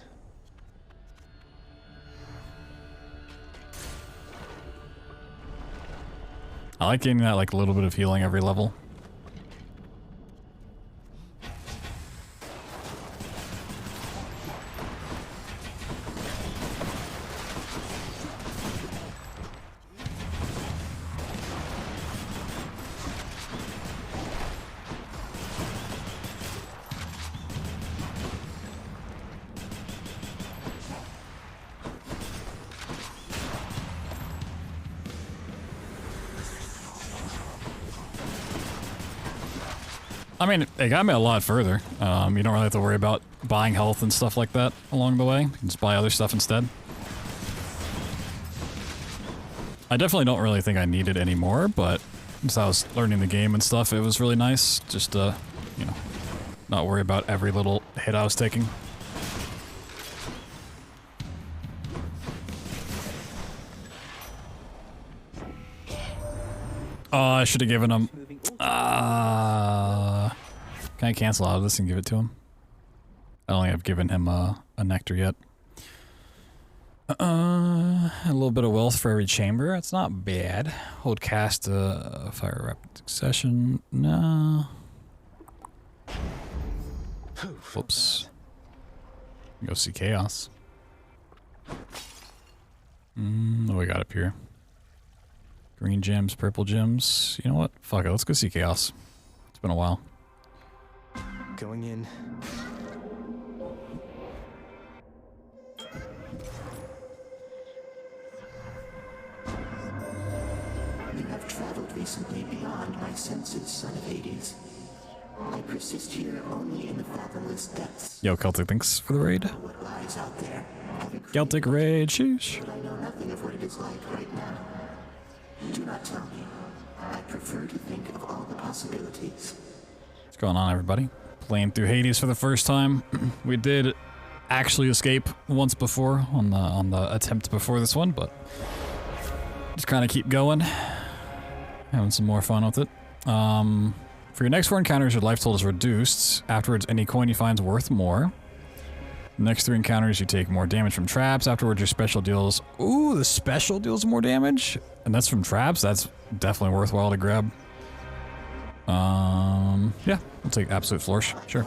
I like getting that, like, a little bit of healing every level. I mean, it got me a lot further. You don't really have to worry about buying health and stuff like that along the way. You can just buy other stuff instead. I definitely don't really think I need it anymore, but as I was learning the game and stuff, it was really nice just to, you know, not worry about every little hit I was taking. Oh, I should have given him... can I cancel out of this and give it to him? I don't think I've given him a nectar yet. A little bit of wealth for every chamber. That's not bad. Hold cast fire rapid succession. No. Whoops. Go see chaos. What do we got up here? Green gems, purple gems. You know what? Fuck it. Let's go see chaos. It's been a while. Going in. You have traveled recently beyond my senses, son of Hades. I persist here only in the fathomless depths. Yo, Celtic, thanks for the raid. What lies out there? Celtic raid, sheesh. But I know nothing of what it is like right now. Do not tell me. I prefer to think of all the possibilities. What's going on, everybody? Playing through Hades for the first time. We did actually escape once before on the attempt before this one, but just kind of keep going. Having some more fun with it. For your next 4 encounters, your life total is reduced. Afterwards, any coin you find is worth more. The next 3 encounters, you take more damage from traps. Afterwards, your special deals... Ooh, the special deals more damage? And that's from traps? That's definitely worthwhile to grab. Yeah, we'll take Absolute Flourish. Sure.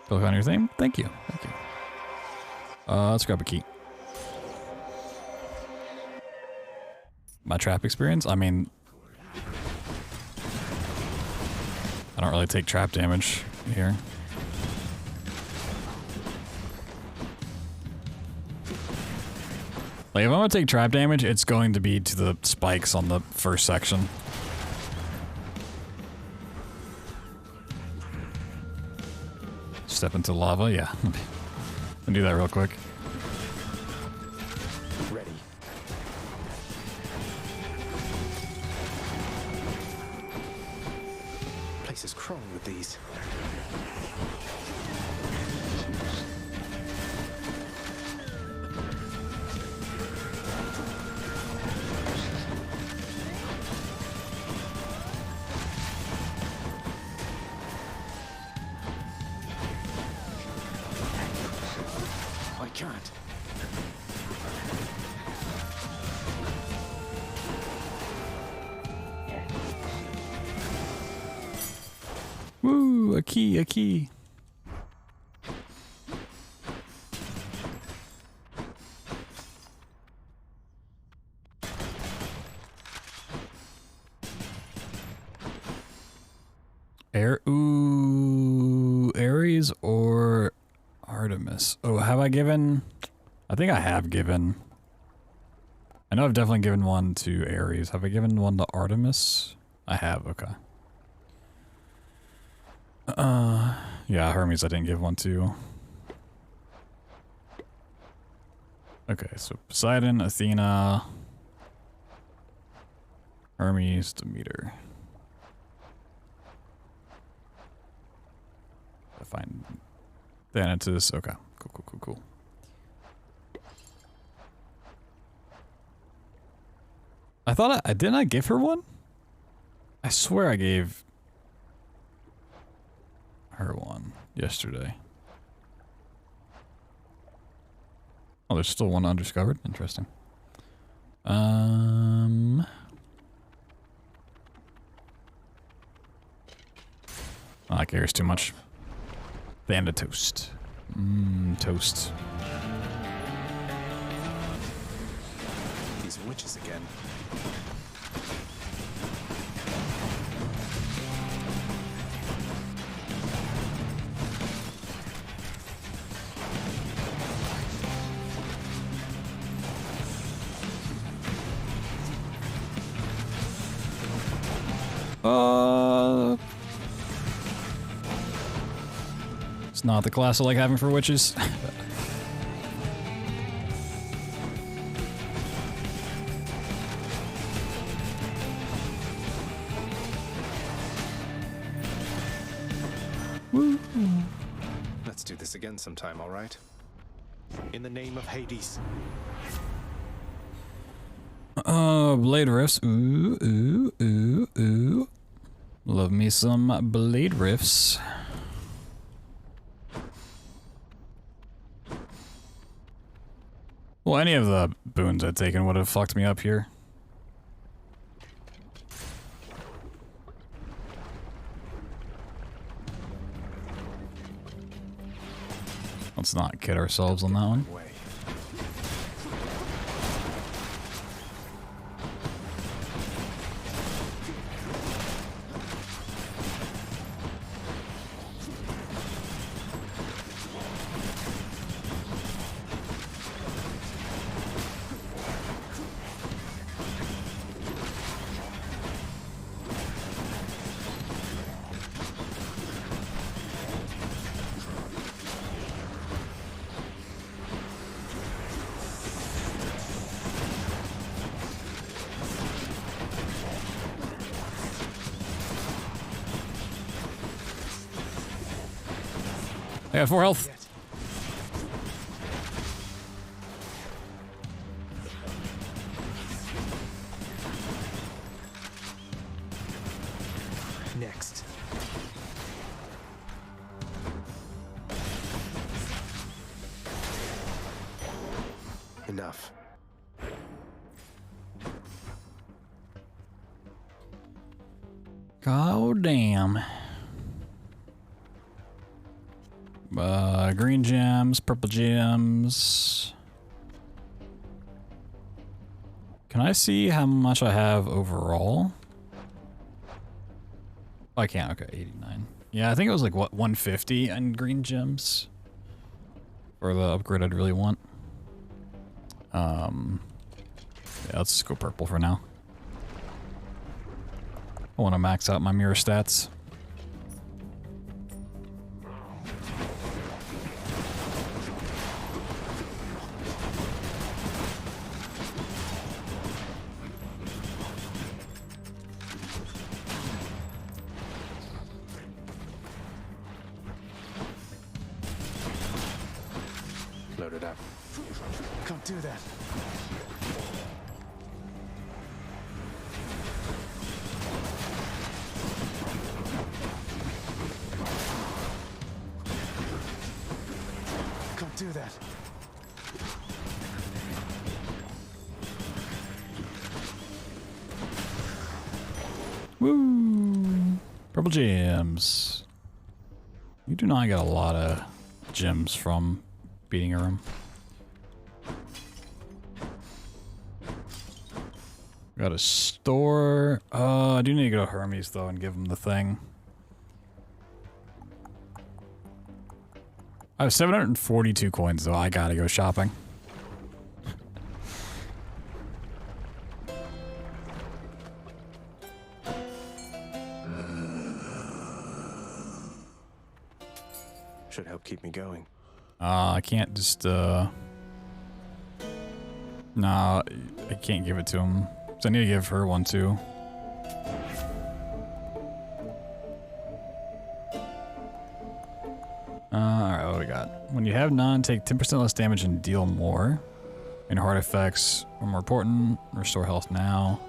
Click on your thing. Thank you. Thank you. Let's grab a key. My trap experience? I mean... I don't really take trap damage here. Like, if I'm gonna take trap damage, it's going to be to the spikes on the first section. Step into lava? Yeah. I'll do that real quick. Ready. Place is crawling with these. I can't. Woo, a key, a key. Ares or Artemis? Oh, have I given? I think I have given. I know I've definitely given one to Ares. Have I given one to Artemis? I have, okay. Yeah, Hermes I didn't give one to. Okay, so Poseidon, Athena, Hermes, Demeter. I find Thanatos. Okay, cool. I thought didn't I give her one? I swear I gave her one yesterday. Oh, there's still one undiscovered. Interesting. I like Ares too much. Thanatos. Toast. These witches again. It's not the class I like having for witches. Woo. Let's do this again sometime, all right? In the name of Hades. Blade riffs. Ooh, ooh, ooh, ooh. Love me some blade riffs. Well, any of the boons I'd taken would have fucked me up here. Let's not kid ourselves on that one. I got 4 health. Next. Enough. God damn. Green gems, purple gems. Can I see how much I have overall? Oh, I can't. Okay, 89. Yeah, I think it was like, what, 150 in green gems? For the upgrade I'd really want. Yeah, let's just go purple for now. I want to max out my mirror stats. Load it up. Can't do that. Can't do that. Woo! Purple gems. You do not get a lot of gems from beating a room. Got a store. I do need to go to Hermes though and give him the thing. I have 742 coins though. I gotta go shopping. Should help keep me going. I can't just, Nah, I can't give it to him. So I need to give her one too. Alright, what do we got? When you have none, take 10% less damage and deal more. And hard effects are more important. Restore health now.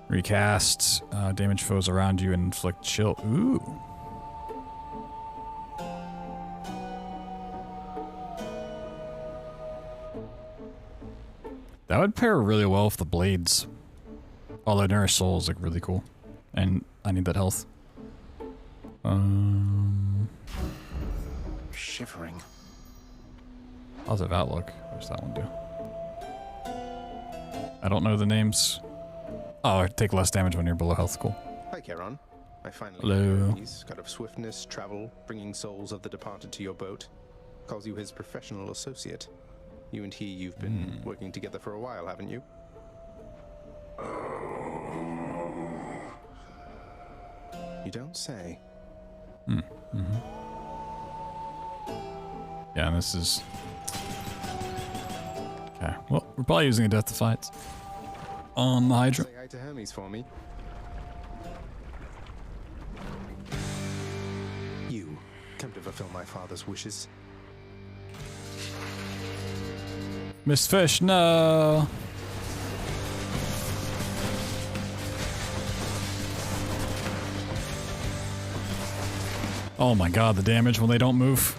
Recast. Damage foes around you and inflict chill. Ooh. That would pair really well with the blades. Although Nourish Soul is like really cool. And I need that health. Shivering. Positive outlook. What does that one do? I don't know the names. Oh, take less damage when you're below health. Cool. Hi, Charon. I finally Hello. He's got of swiftness, travel, bringing souls of the departed to your boat. Calls you his professional associate. You and you've been working together for a while, haven't you? You don't say. Yeah, and this is... Okay, well, we're probably using a Death to Fight on the Hydra. Say hi to Hermes for me. You. Come to fulfill my father's wishes. Miss Fish, no. Oh my god, the damage when they don't move.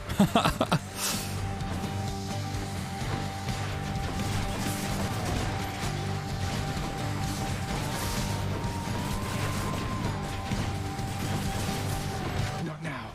Not now.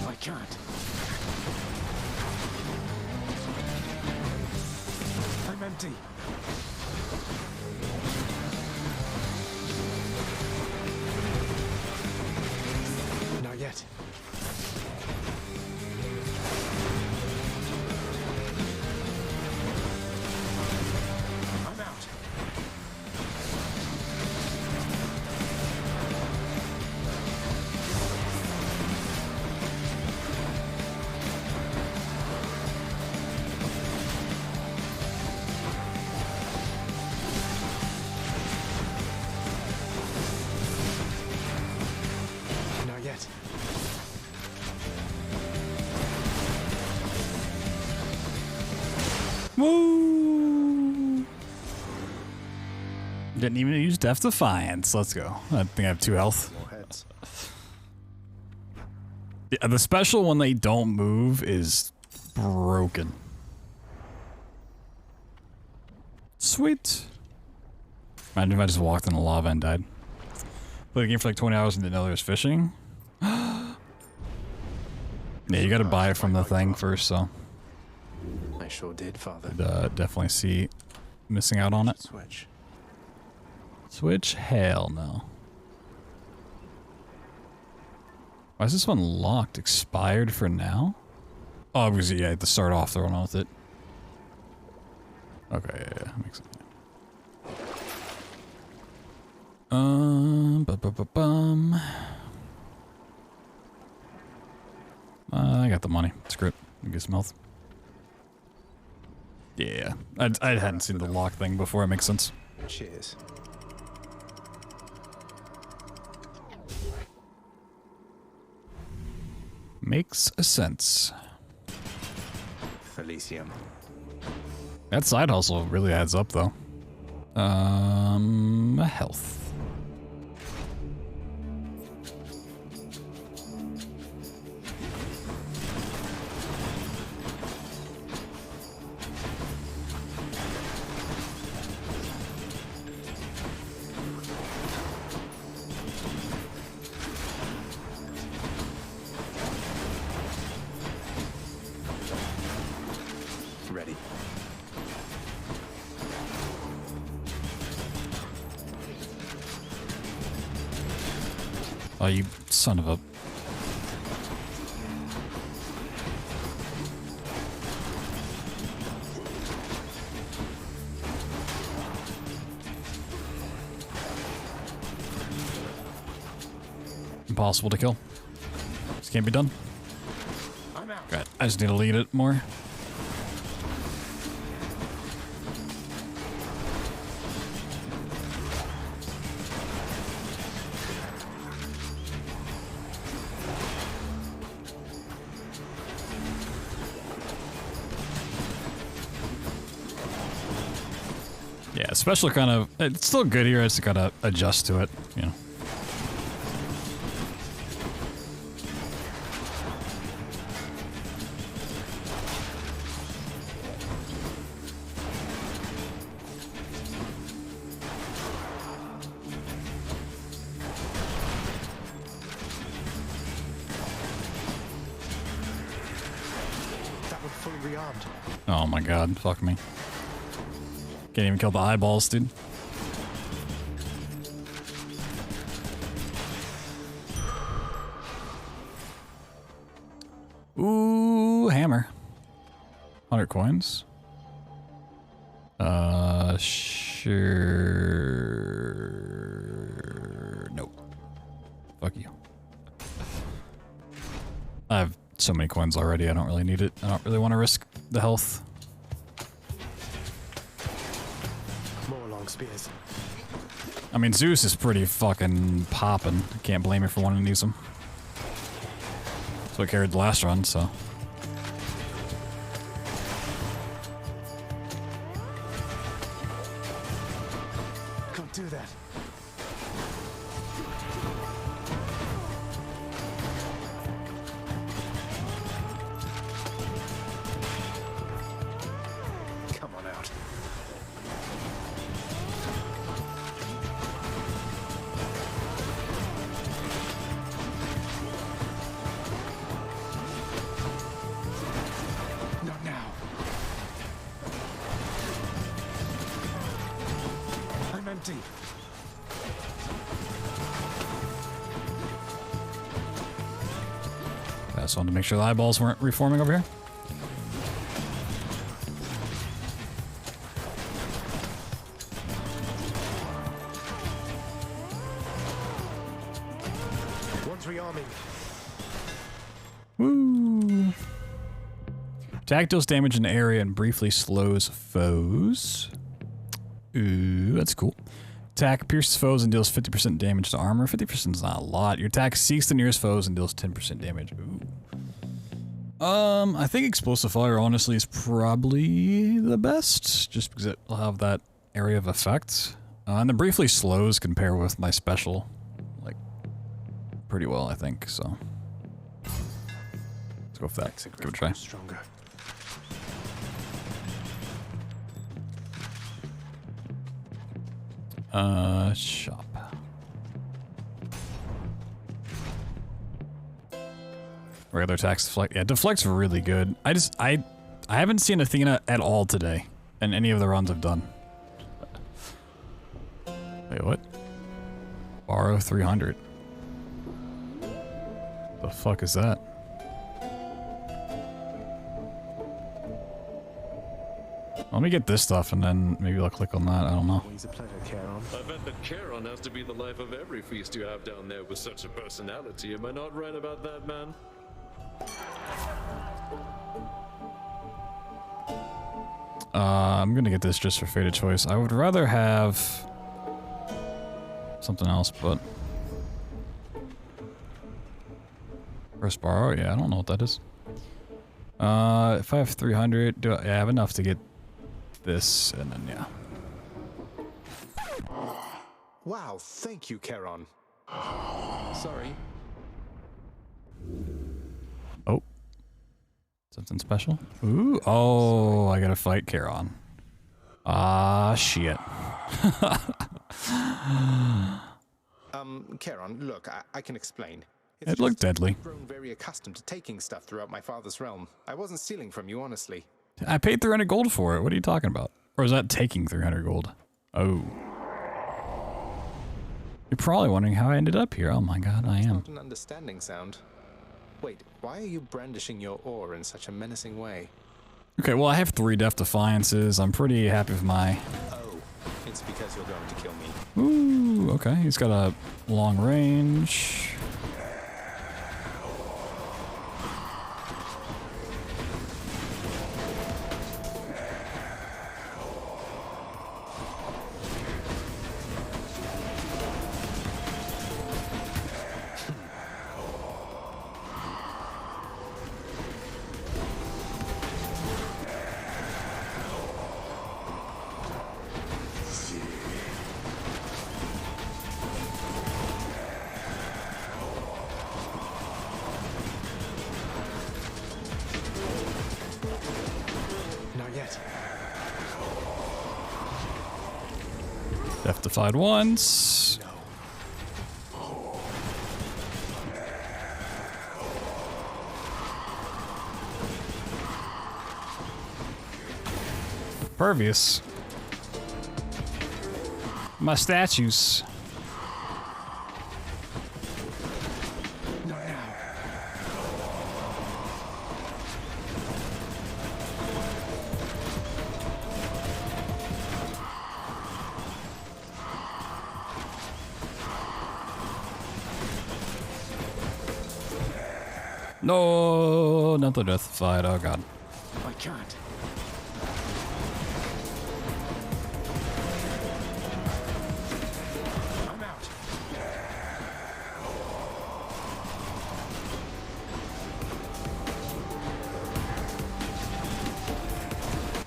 I can't. I'm empty. Not yet. I'm out. Not yet. Woo! Didn't even use Death Defiance. Let's go. I think I have 2 health. More heads. Yeah, the special when they don't move is broken. Sweet. Imagine if I just walked in the lava and died. Played the game for like 20 hours and didn't know there was fishing. Yeah, you gotta buy it from the thing first, so. I sure did, Father. Definitely see missing out on it. Switch. Switch? Hell no. Why is this one locked? Expired for now? Oh, because yeah, I had to start off throwing on with it. Okay, yeah, makes sense. I got the money. Screw it. Get some health. Yeah, I hadn't seen the lock thing before. It makes sense. Cheers. Makes a sense. Elysium. That side hustle really adds up, though. Health. Ready. Oh, you son of a... Impossible to kill. This can't be done. I'm out. God, I just need to lead it more. Yeah, special kind of... It's still good here, I just gotta adjust to it, you know. That one fully rearmed. Oh my god, fuck me. Can't even kill the eyeballs, dude. Ooh, hammer. 100 coins. Sure. Nope. Fuck you. I have so many coins already, I don't really need it. I don't really want to risk the health. More long spears. I mean, Zeus is pretty fucking poppin'. I can't blame you for wanting to use him. That's what carried the last run, so. Don't do that. Come on out. Not now. I'm empty. I just wanted to make sure the eyeballs weren't reforming over here. One's rearming. Woo! Attack deals damage in the area and briefly slows foes. Ooh, that's cool. Attack pierces foes and deals 50% damage to armor. 50% is not a lot. Your attack seeks the nearest foes and deals 10% damage. Ooh. I think explosive fire honestly is probably the best, just because it will have that area of effect. And the briefly slows can pair with my special, like, pretty well, I think. So let's go for that. Give it a try. Stronger. Shop. Regular attacks deflect. Yeah, deflect's really good. I haven't seen Athena at all today in any of the runs I've done. Wait, what? Borrow 300. The fuck is that? Let me get this stuff and then maybe I'll click on that. I don't know. Always a pleasure, Charon. I bet that Charon has to be the life of every feast you have down there with such a personality. Am I not right about that, man? I'm gonna get this just for fated choice. I would rather have something else, but first borrow. Yeah, I don't know what that is. If I have 300, do I have enough to get this? And then yeah. Wow, thank you, Charon. Sorry. Oh. Something special? Ooh. Oh, I gotta fight Charon. Ah, shit. Charon, look, I can explain. It looked deadly. I've grown very accustomed to taking stuff throughout my father's realm. I wasn't stealing from you, honestly. I paid 300 gold for it. What are you talking about? Or is that taking 300 gold? Oh. You're probably wondering how I ended up here. Oh my god, I am. Not an understanding sound. Wait, why are you brandishing your oar in such a menacing way? Okay, well I have 3 Death Defiances. I'm pretty happy with my... Oh, it's because you're going to kill me. Ooh, okay. He's got a long range. Death defied once. Pervious. My statues. No, not the death fight. Oh god. I can't. I'm out.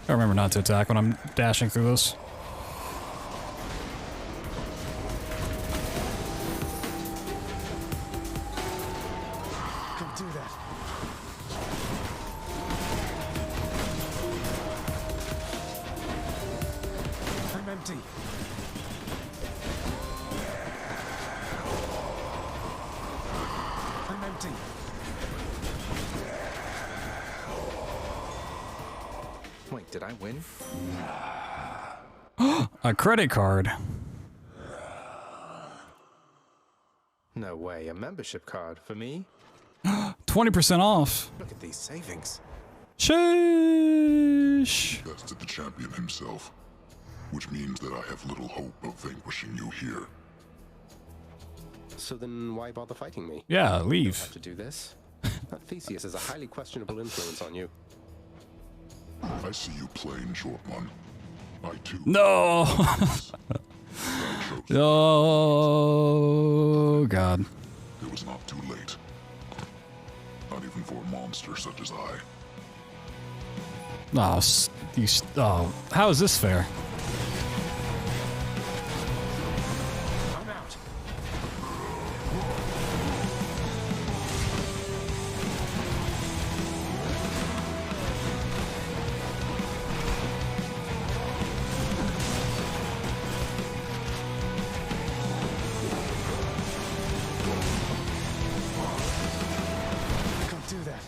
I remember not to attack when I'm dashing through this. Don't do that. I'm empty. I'm empty. Wait, did I win? A credit card. No way, a membership card for me? 20% off. Look at these savings. Sheesh. Best of the champion himself, which means that I have little hope of vanquishing you here. So then why bother fighting me? Yeah, You don't leave. have to do this. That Theseus has a highly questionable influence on you. I see you playing, short one. I too. No. Oh god. It was not too late. Not even for a monster such as I. Oh, how is this fair? I'm out. Don't do that.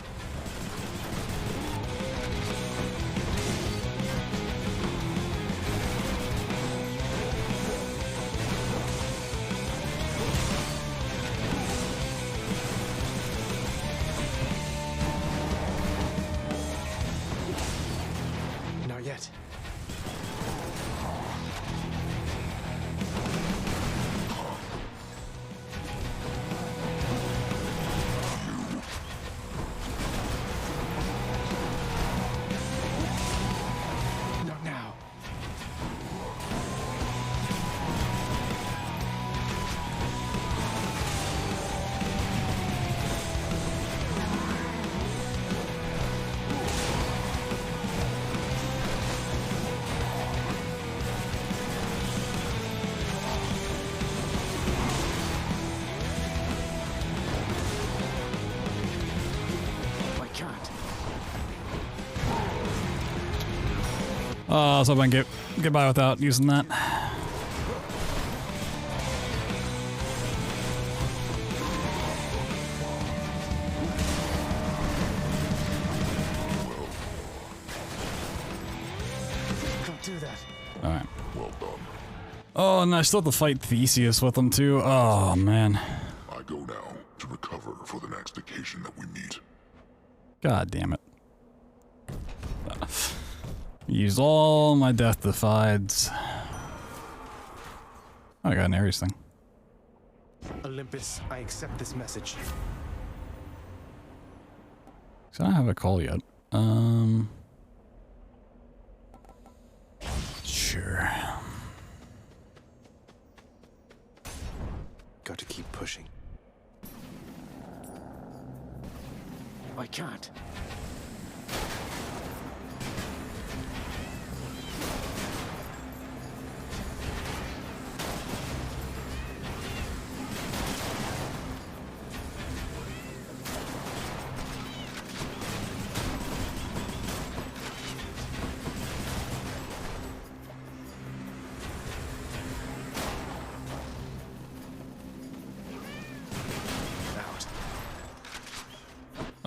Not yet. Not now. I can't. Oh, I was hoping I can get by without using that. Don't do that. Alright. Well done. Oh, and I still have to fight Theseus with him too. Oh, man. I go now to recover for the next occasion that we meet. God damn it. Use all my death defieds. Oh, I got an Ares thing. Olympus, I accept this message. So I don't have a call yet. Sure. Got to keep pushing. I can't.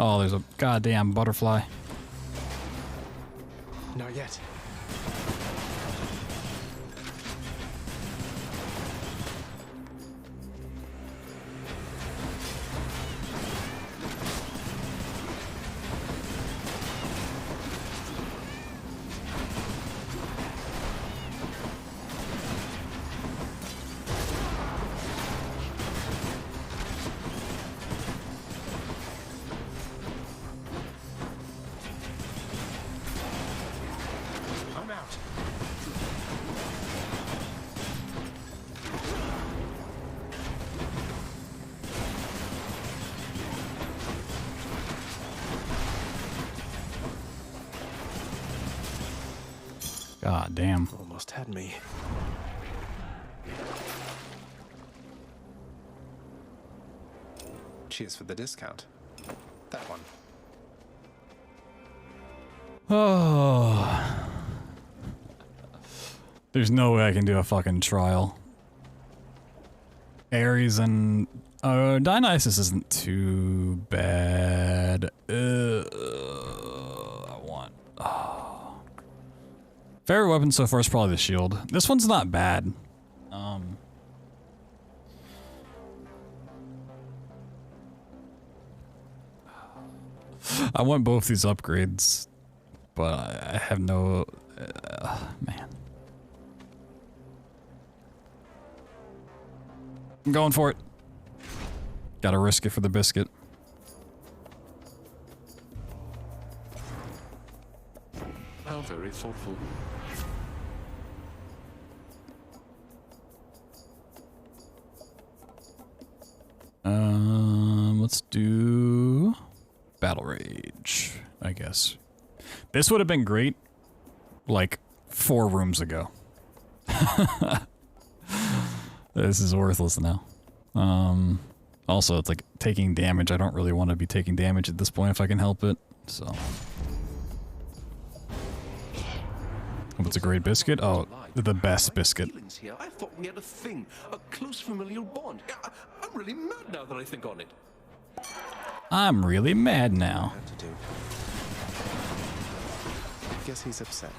Oh, there's a goddamn butterfly. Not yet. God damn. Almost had me. Cheers for the discount. That one. Oh. There's no way I can do a fucking trial. Ares and Dionysus isn't too bad. I want. Favorite weapon so far is probably the shield. This one's not bad. I want both these upgrades, but I have no. Man. I'm going for it. Gotta risk it for the biscuit. How very thoughtful. Let's do Battle Rage, I guess. This would have been great, like, 4 rooms ago. This is worthless now. Also, it's like taking damage. I don't really want to be taking damage at this point if I can help it, so. Hope it's a great biscuit. Oh, the best biscuit. Here. I thought we had a thing, a close familial bond. I'm really mad now that I think on it. I'm really mad now. Guess he's upset.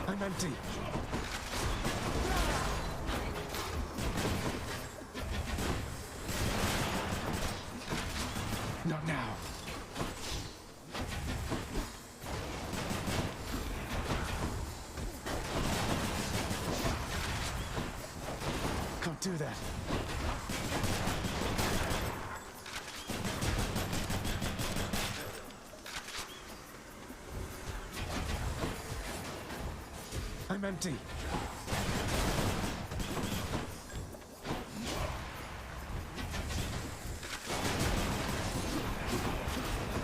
I'm empty. Not now. Can't do that. I'm empty.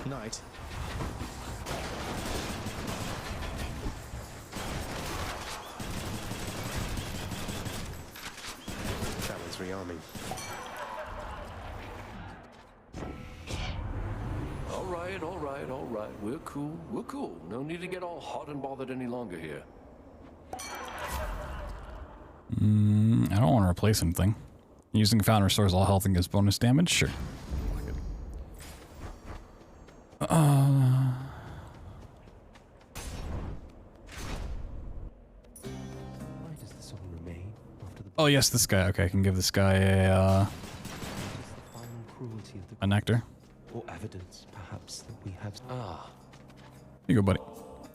Night. That one's rearming. All right. We're cool. No need to get all hot and bothered any longer here. I don't want to replace anything. Using Fountain restores all health and gives bonus damage? Sure. Oh yes, this guy. Okay, I can give this guy a nectar. Or evidence, perhaps, that we have. Here you go, buddy.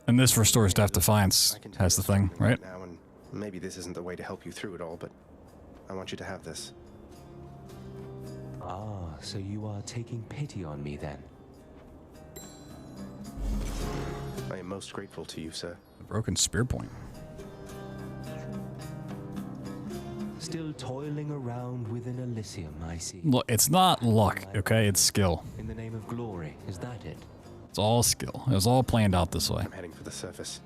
And this restores Death Defiance. Has the thing, right? Now, and maybe this isn't the way to help you through it all, but I want you to have this. Ah, so you are taking pity on me then? I am most grateful to you, sir. The broken spear point. Still toiling around within Elysium, I see. Look, it's not luck, okay? It's skill. In the name of glory, is that it? It's all skill. It was all planned out this way. I'm heading for the surface.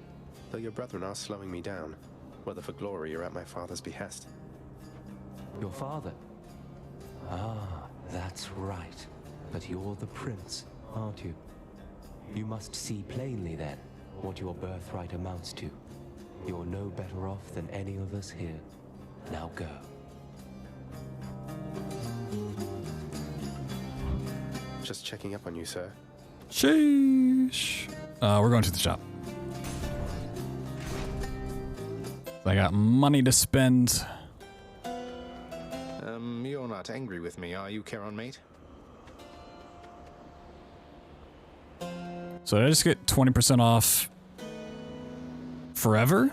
Though your brethren are slowing me down, whether for glory or at my father's behest. Your father? Ah, that's right. But you're the prince, aren't you? You must see plainly then what your birthright amounts to. You're no better off than any of us here. Now go. Just checking up on you, sir. Sheesh. We're going to the shop. I got money to spend. You're not angry with me, are you, Charon, mate? So did I just get 20% off forever?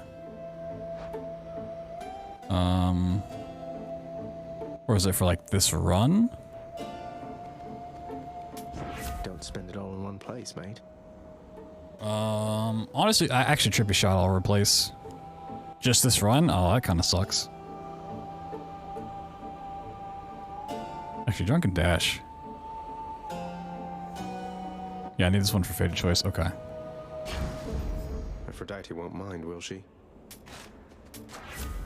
Or is it for like this run? Don't spend it all in one place, mate. Honestly, I actually Trippy Shot I'll replace. Just this run? Oh, that kind of sucks. Actually, Drunken Dash. Yeah, I need this one for Fated Choice. Okay. Aphrodite won't mind, will she?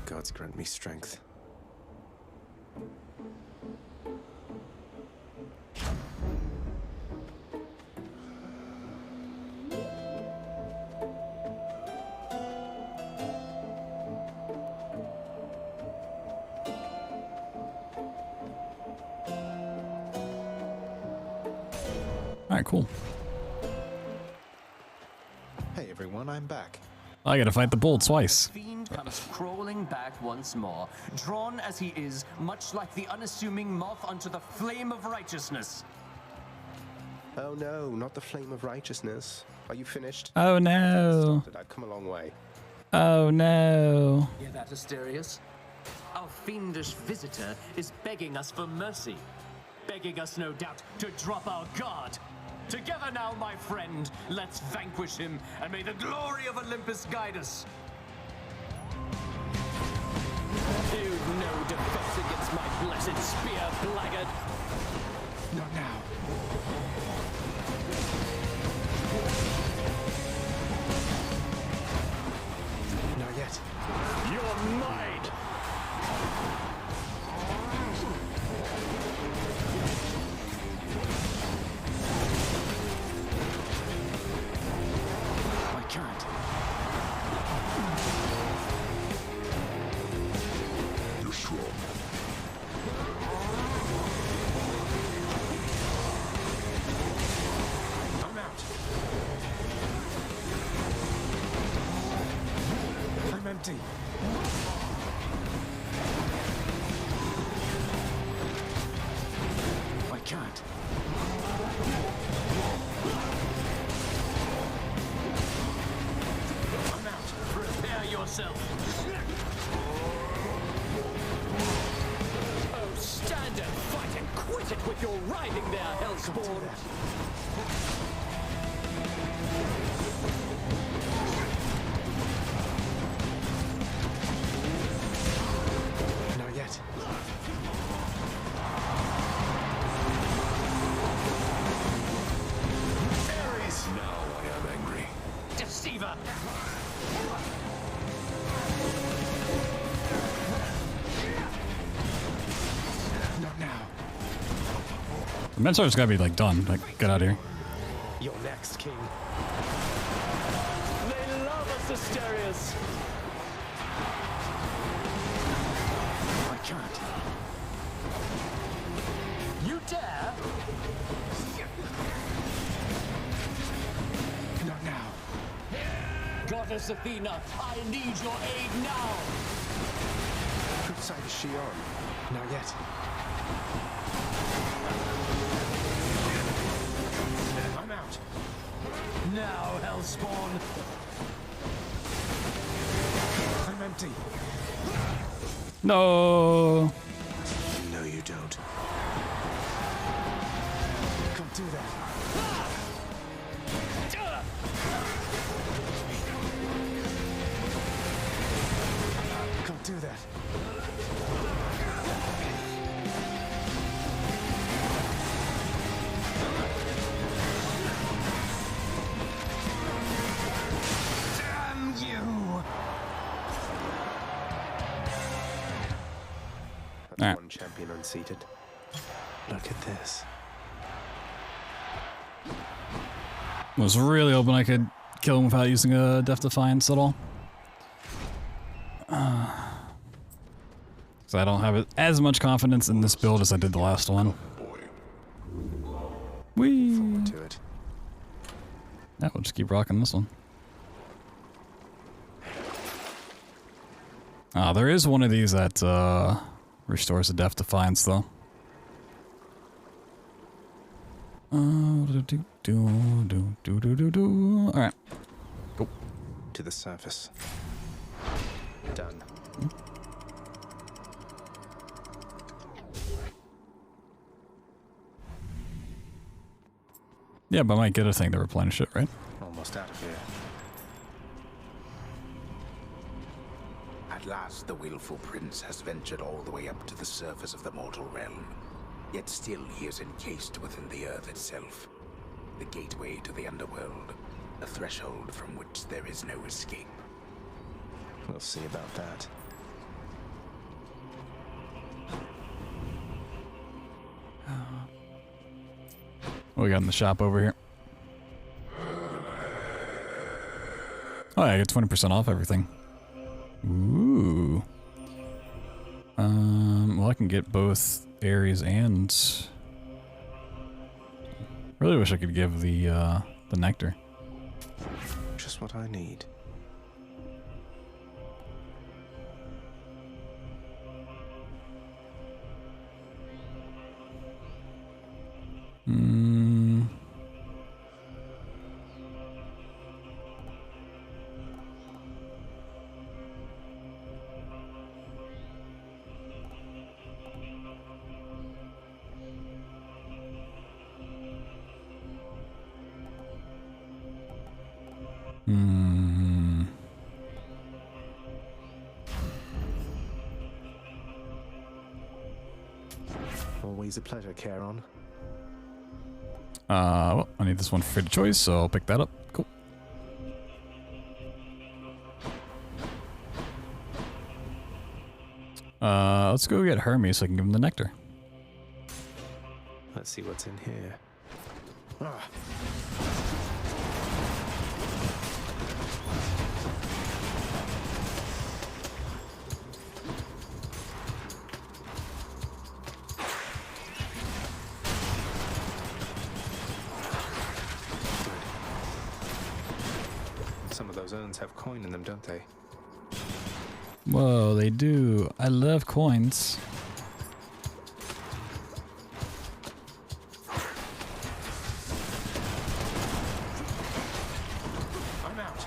Gods grant me strength. Alright, cool. Hey everyone, I'm back. I gotta fight the bull twice. Fiend comes crawling back once more, drawn as he is, much like the unassuming moth unto the flame of righteousness. Oh no, not the flame of righteousness. Are you finished? Oh no. I've come a long way. Oh no. Hear that, Asterius? Our fiendish visitor is begging us for mercy. Begging us, no doubt, to drop our guard. Together now, my friend, let's vanquish him, and may the glory of Olympus guide us. You've no defense against my blessed spear, blackguard. Not now. Not yet. You're mine! I can't. You're strong. I'm out. I'm empty. I can't. I'm out. Prepare yourself. Oh, stand and fight and quit it with your writhing there, Hellspawn! Not yet. Ares! Now I am angry. Deceiver! Not now. The Mentor's gotta be like done. Like, get out of here. You're next, King. They love us, Asterius! I can't. You dare? Not now. Goddess Athena, I need your aid now! Whose side is she on? Not yet. I'm out. Now, Hellspawn! I'm empty. No. No, you don't. Can't do that. Can't do that. Damn you! That's Alright. one champion unseated. Look at this. Was really hoping I could kill him without using a Death Defiance at all. So I don't have as much confidence in this build as I did the last one. Whee! Forward to it. Yeah, we'll just keep rocking this one. There is one of these that restores the Death Defiance though. Alright. Go. To the surface. Done. Yeah, but I might get a thing to replenish it, right? Almost out of here. At last, the willful prince has ventured all the way up to the surface of the mortal realm. Yet still he is encased within the earth itself. The gateway to the underworld. A threshold from which there is no escape. We'll see about that. What we got in the shop over here? Oh, yeah, I get 20% off everything. Ooh. Well, I can get both Aries and... Really wish I could give the nectar. Just what I need. Always a pleasure, Charon. Well, I need this one for free to choice, so I'll pick that up. Cool. Let's go get Hermes so I can give him the nectar. Let's see what's in here. Ah. Some of those urns have coin in them, don't they? Whoa, they do. I love coins. I'm out.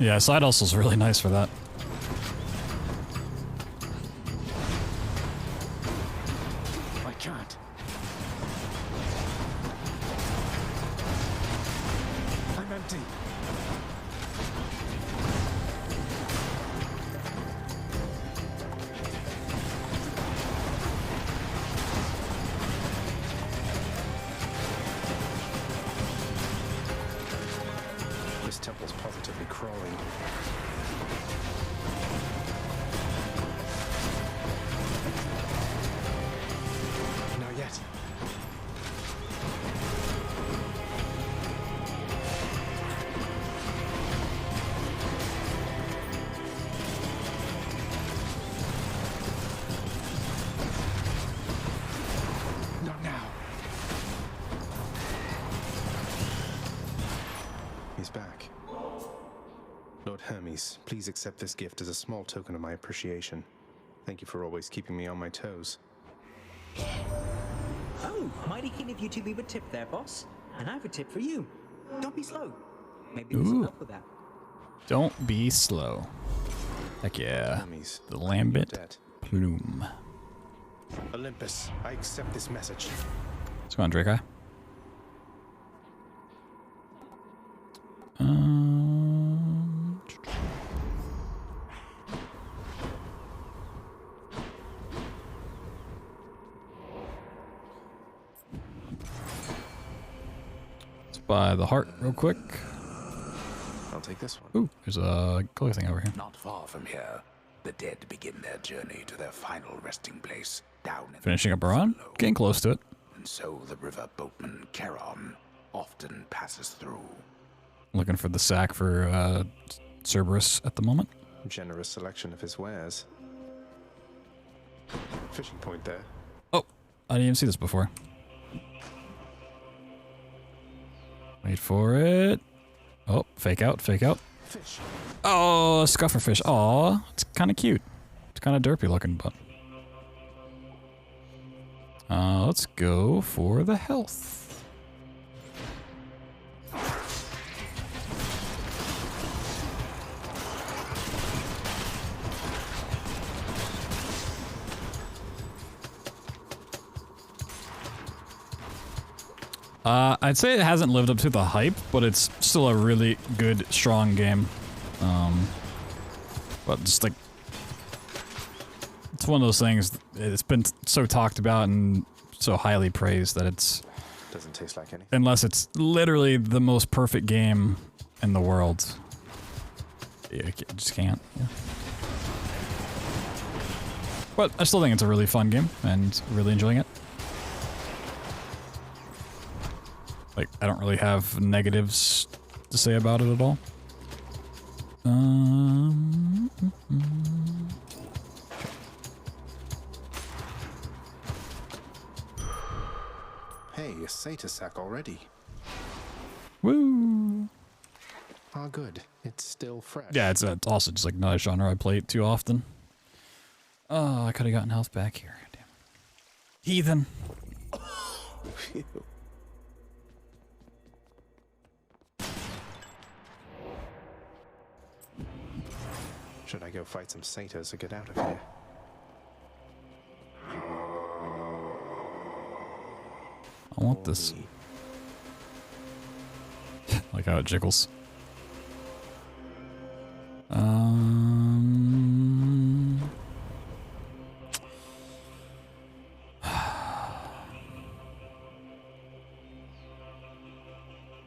Yeah, side hustle's really nice for that. I can't. I'm empty. This temple's positively crawling. Not yet. Not now. He's back. Lord Hermes, please accept this gift as a small token of my appreciation. Thank you for always keeping me on my toes. Oh, mighty keen of you to leave a tip there, boss. And I have a tip for you. Don't be slow. Maybe there's some help with that. Don't be slow. Heck yeah. Hermes, The Lambent dead. Plume. Olympus, I accept this message. Let's go on, Drake. Let's buy the heart real quick. I'll take this one. Ooh, there's a color thing over here. Not far from here, the dead begin their journey to their final resting place, down in Finishing up our run? Getting close to it. and so the river boatman Charon often passes through. Looking for the sack for Cerberus at the moment. Generous selection of his wares. Fishing point there. Oh, I didn't even see this before. Wait for it. Oh, fake out, fake out. Fish. Oh, scuffer fish. Aw, it's kind of cute. It's kind of derpy looking, but Let's go for the health. I'd say it hasn't lived up to the hype, but it's still a really good, strong game. But just like, it's one of those things, it's been so talked about and so highly praised that it's... Doesn't taste like anything. Unless it's literally the most perfect game in the world. Yeah, I just can't. Yeah. But I still think it's a really fun game and really enjoying it. Like, I don't really have negatives to say about it at all. Hey, a Satyr sack already. Woo! Ah, good. It's still fresh. Yeah, it's also just like not a genre I play too often. Oh, I could have gotten health back here. Damn. Heathen. Phew. Should I go fight some satyrs or get out of here? I want this. Like how it jiggles.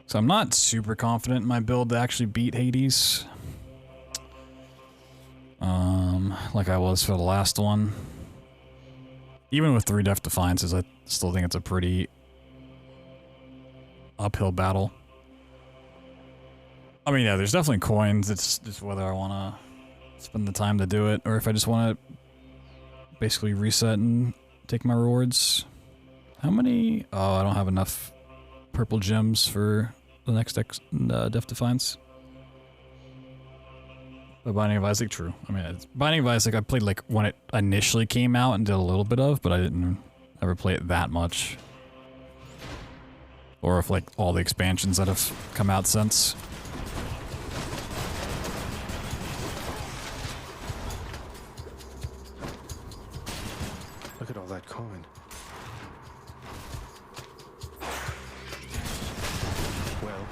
So I'm not super confident in my build to actually beat Hades. Like I was for the last one. Even with 3 Def Defiances, I still think it's a pretty uphill battle. I mean, yeah, there's definitely coins. It's just whether I want to spend the time to do it or if I just want to basically reset and take my rewards. How many? Oh, I don't have enough purple gems for the next Def Defiance. The Binding of Isaac, true. I mean, Binding of Isaac, I played like when it initially came out and did a little bit of, but I didn't ever play it that much. Or if like all the expansions that have come out since. Look at all that coin. Well.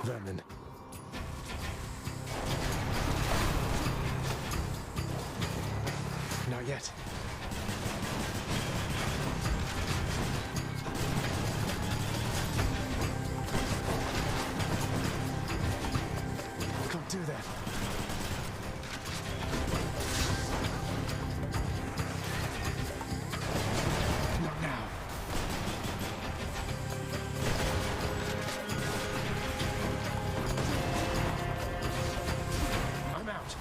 Vermin. Not yet. Can't do that. Not now. I'm out.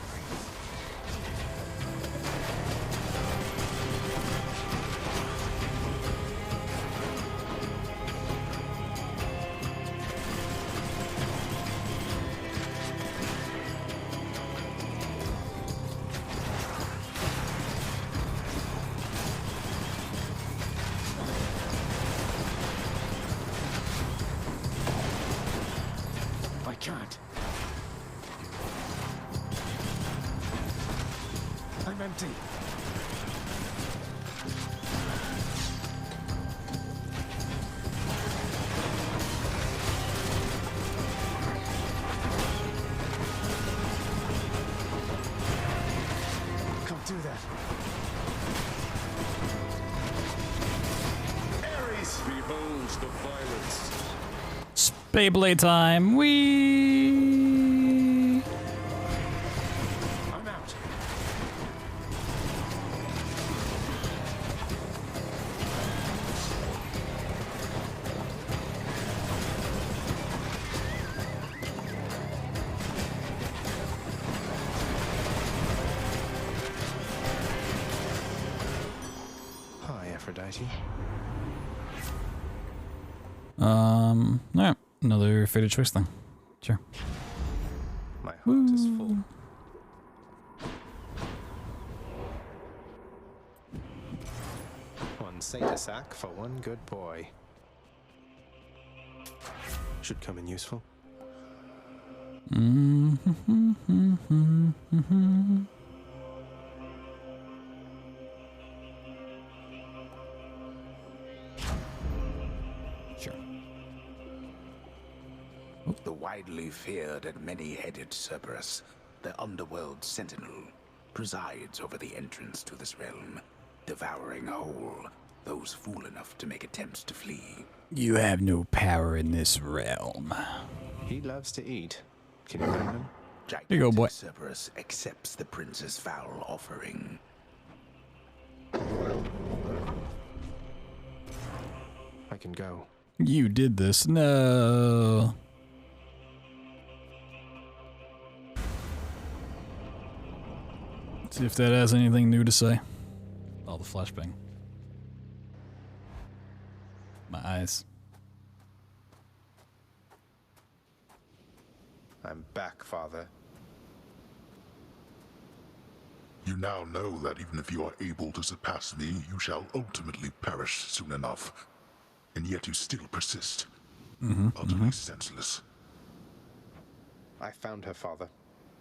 I can't. I'm empty. Can't do that. Ares beholds the violence. Beyblade time. Whee! I'm out. Hi, Aphrodite. Alright. Another faded choice thing. Sure. My heart is full. One Sata sack for one good boy. Should come in useful. Sure. The widely feared and many-headed Cerberus, the underworld sentinel, presides over the entrance to this realm, devouring whole those fool enough to make attempts to flee. You have no power in this realm. He loves to eat. Can you blame him? Here you go, boy. Cerberus accepts the prince's foul offering. I can go. You did this. No. See if that has anything new to say. Oh, the flashbang. My eyes. I'm back, Father. You now know that even if you are able to surpass me, you shall ultimately perish soon enough. And yet you still persist. Utterly senseless. I found her, Father,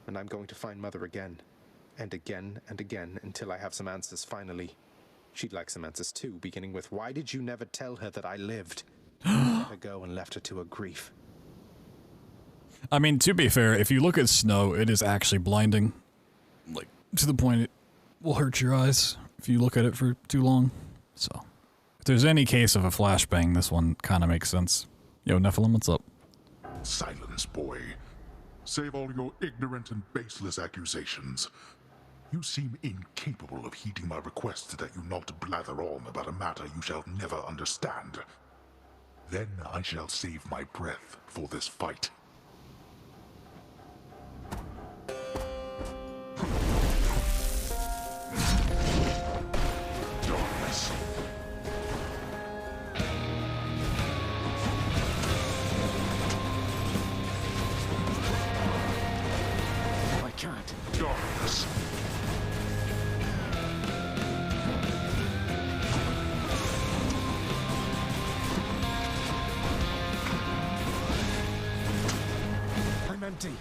and I'm going to find Mother again. And again and again until I have some answers finally. She'd like some answers too, beginning with, why did you never tell her that I lived? Let her go and left her to her grief. I mean, to be fair, if you look at snow, it is actually blinding. Like, to the point it will hurt your eyes if you look at it for too long. So, if there's any case of a flashbang, this one kind of makes sense. Yo, Nephilim, what's up? Silence, boy. Save all your ignorant and baseless accusations. You seem incapable of heeding my request that you not blather on about a matter you shall never understand. Then I shall save my breath for this fight. Darkness. I can't. Darkness. I'm empty.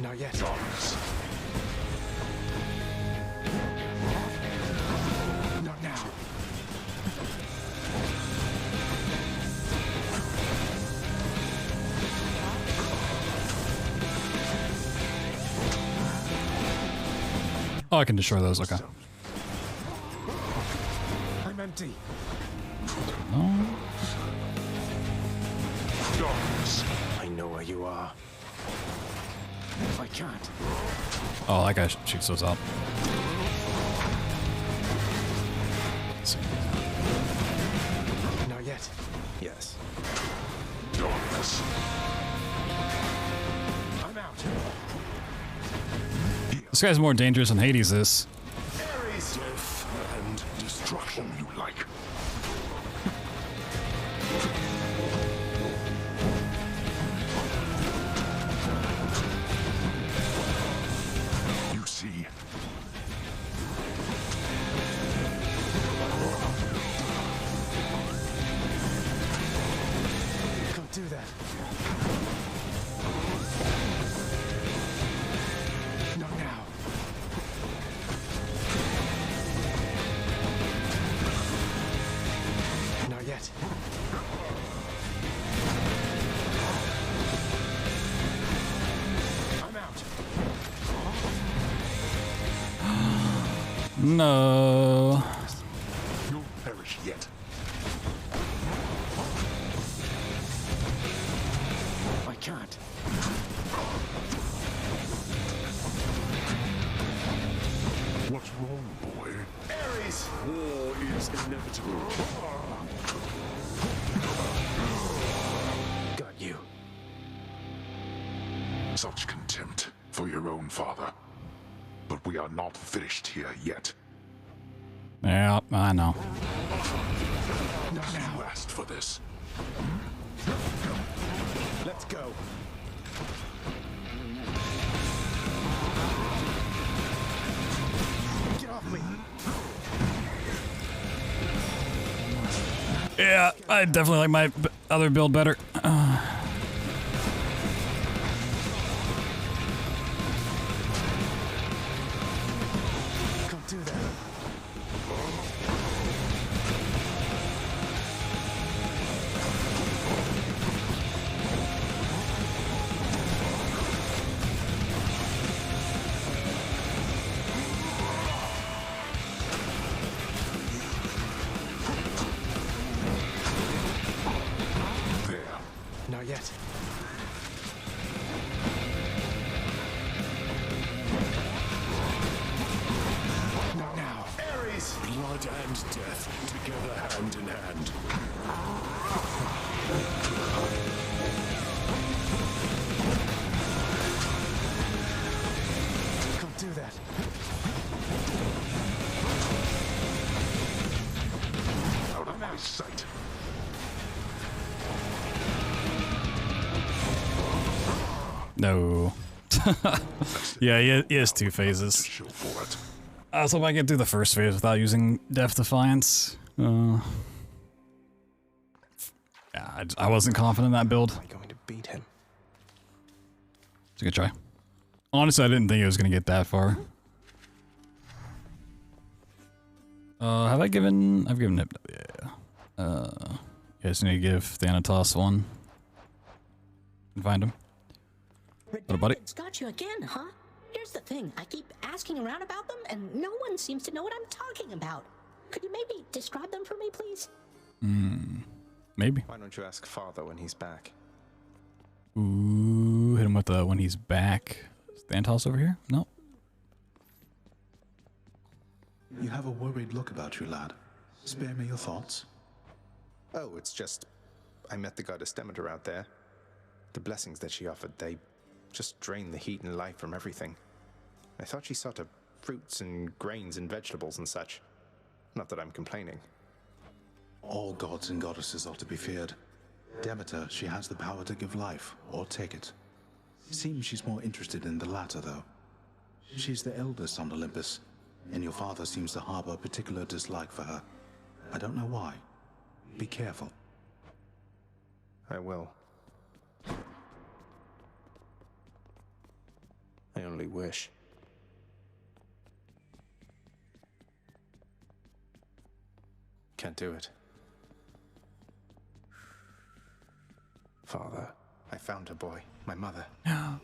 Not yet. Darkness. Not now. Oh, I can destroy those, okay. I'm empty. No. Darkness. I know where you are. I can't. Oh, that guy shoots those out. Not yet. Yes. Darkness. I'm out. This guy's more dangerous than Hades is. Death and destruction you like. You see. Can't do that. Not now. Not yet. I'm out. No. Your inevitable. Got you. Such contempt for your own father. But we are not finished here yet. Yeah, I know. You asked for this. Let's go. Get off me. Yeah, I definitely like my other build better. Don't do that. Not yet. Not now. Ares! Blood and death, together hand in hand. Don't do that. Out of my sight. No. Yeah, he has 2 phases. I was hoping I could do the first phase without using Death Defiance. Yeah, I wasn't confident in that build. Am I going to beat him? It's a good try. Honestly, I didn't think it was going to get that far. Have I given... I've given it... Yeah. You guys need to give Thanatos one. And find him. Little buddy. It's got you again, huh? Here's the thing. I keep asking around about them, and no one seems to know what I'm talking about. Could you maybe describe them for me, please? Maybe. Why don't you ask Father when he's back? Ooh, hit him with the when he's back. Is Thanatos over here? No. You have a worried look about you, lad. Spare me your thoughts. Oh, it's just... I met the goddess Demeter out there. The blessings that she offered, they just drain the heat and life from everything. I thought she saw to fruits and grains and vegetables and such. Not that I'm complaining. All gods and goddesses are to be feared. Demeter, she has the power to give life, or take it. Seems she's more interested in the latter, though. She's the eldest on Olympus, and your father seems to harbor a particular dislike for her. I don't know why. Be careful. I will. I only wish. Can't do it. Father, I found her boy, my mother.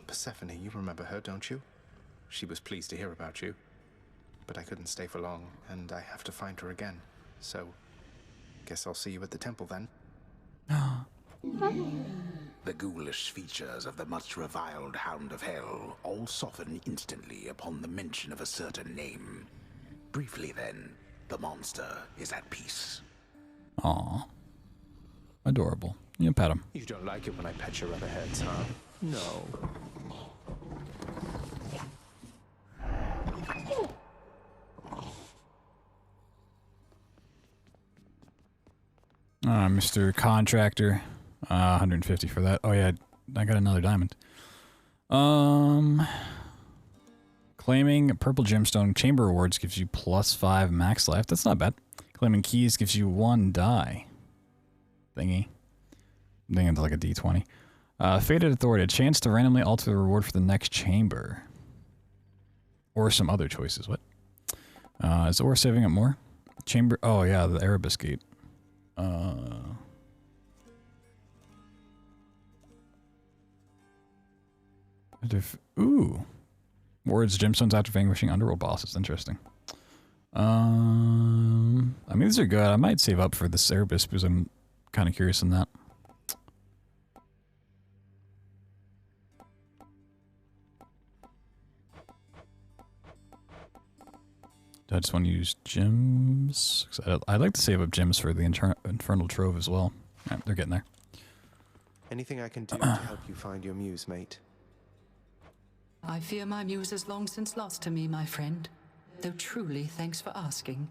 Persephone, you remember her, don't you? She was pleased to hear about you. But I couldn't stay for long, and I have to find her again. So, guess I'll see you at the temple then. The ghoulish features of the much reviled Hound of Hell all soften instantly upon the mention of a certain name. Briefly then, the monster is at peace. Aw. Adorable. You pet him. You don't like it when I pet your other heads, huh? No. Mr. Contractor. 150 for that. Oh yeah, I got another diamond. Claiming purple gemstone chamber rewards gives you +5 max life. That's not bad. Claiming keys gives you 1 die. Thingy. I'm thinking it's like a D20. Fated Authority. A chance to randomly alter the reward for the next chamber. Or some other choices. What? Is ore saving up more? Chamber. Oh yeah, the Erebus Gate. Ooh. Words, gemstones after vanquishing underworld bosses. Interesting. I mean, these are good. I might save up for this Erebus because I'm kind of curious on that. I just want to use gems. I'd like to save up gems for the Infernal Trove as well. Yeah, they're getting there. Anything I can do to help you find your muse, mate? I fear my muse is long since lost to me, my friend. Though truly, thanks for asking.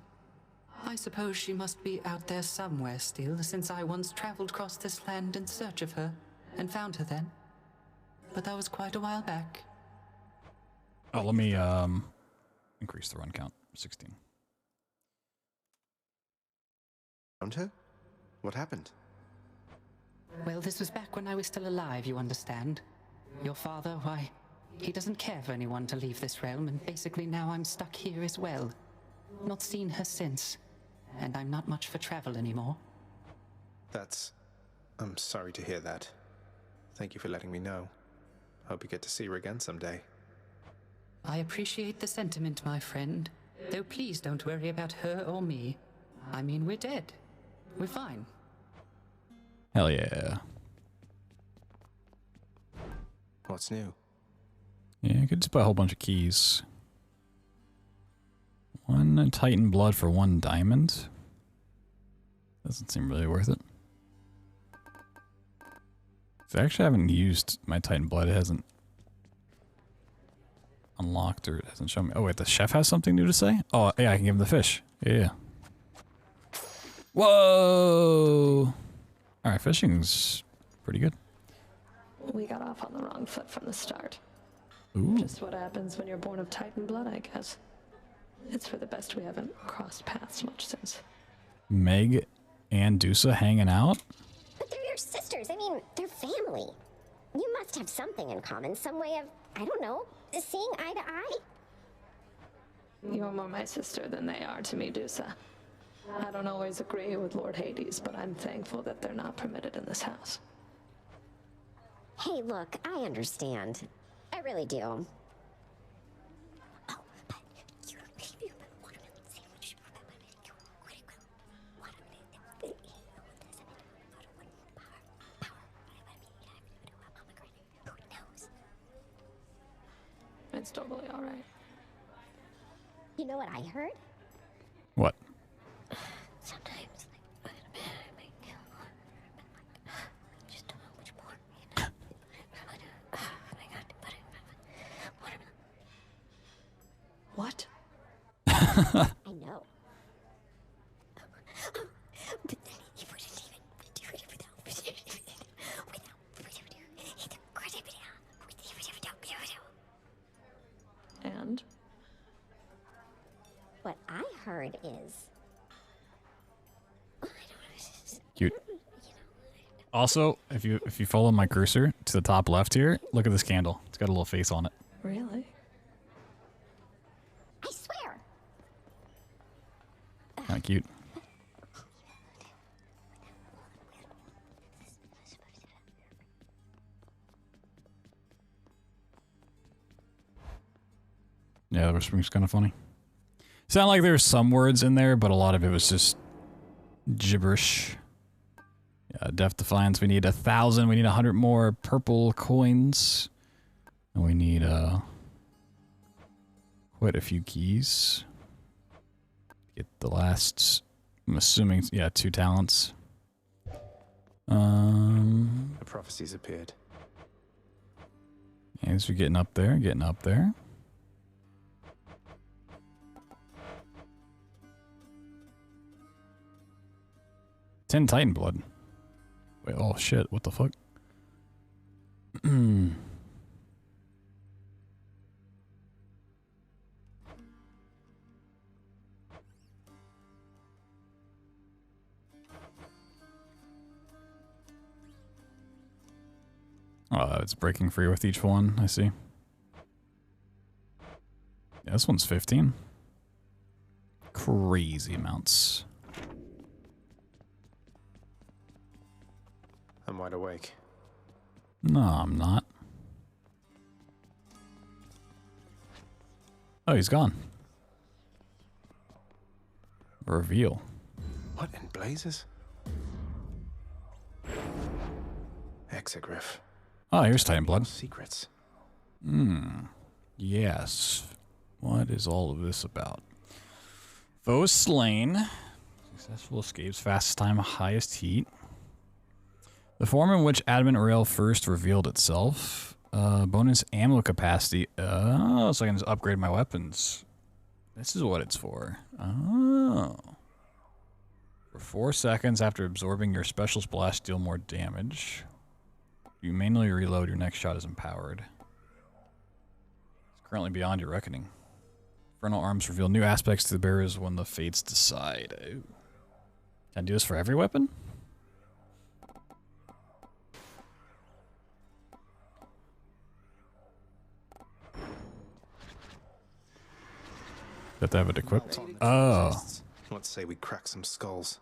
I suppose she must be out there somewhere still, since I once traveled across this land in search of her, and found her then. But that was quite a while back. Oh, let me increase the run count. 16. Found her? What happened? Well, this was back when I was still alive, you understand. Your father, why, he doesn't care for anyone to leave this realm, and basically now I'm stuck here as well. Not seen her since, and I'm not much for travel anymore. I'm sorry to hear that. Thank you for letting me know. Hope you get to see her again someday. I appreciate the sentiment, my friend. Though please don't worry about her or me. I mean, we're dead. We're fine. Hell yeah. What's new? Yeah, I could just buy a whole bunch of keys. 1 Titan blood for 1 diamond. Doesn't seem really worth it. So I actually haven't used my Titan blood. It hasn't unlocked, or it hasn't shown me. Oh wait, the chef has something new to say? Oh yeah, I can give him the fish. Yeah. Whoa! Alright, fishing's pretty good. We got off on the wrong foot from the start. Ooh. Just what happens when you're born of Titan blood, I guess. It's for the best we haven't crossed paths much since. Meg and Dusa hanging out? But they're your sisters. I mean, they're family. You must have something in common, some way of, I don't know, seeing eye to eye. You're more my sister than they are to me, Dusa. I don't always agree with Lord Hades, but I'm thankful that they're not permitted in this house. Hey, look, I understand. I really do. Oh, but you watermelon sandwich. It's totally all right. You know what I heard? What? Sometimes, just don't know which more. What? I know. But then he wouldn't even do it And? What I heard is... Cute. Also, if you follow my cursor to the top left here, look at this candle. It's got a little face on it. Really? I swear. Kind of cute. Yeah, the whispering's kind of funny. Sound like there's some words in there, but a lot of it was just gibberish. Yeah, Death Defiance, we need 1,000. We need 100 more purple coins. And we need quite a few keys. Get the last, I'm assuming, yeah, 2 talents. The prophecies appeared. As we're getting up there, getting up there. Ten Titan blood. Wait, oh shit, what the fuck? Oh, it's breaking free with each one, I see. Yeah, this one's 15. Crazy amounts. I'm wide awake. No, I'm not. Oh, he's gone. Reveal. What in blazes? Exegriff. Oh, here's Titan blood. Secrets. Yes. What is all of this about? Foe slain. Successful escapes, fastest time, highest heat. The form in which adamant rail first revealed itself. Bonus ammo capacity. Oh, so I can just upgrade my weapons. This is what it's for. Oh. For 4 seconds after absorbing your special splash, deal more damage. You manually reload, your next shot is empowered. It's currently beyond your reckoning. Infernal arms reveal new aspects to the bearers when the fates decide. Ooh. Can I do this for every weapon? Have to have it equipped. Oh. Let's say we crack some skulls.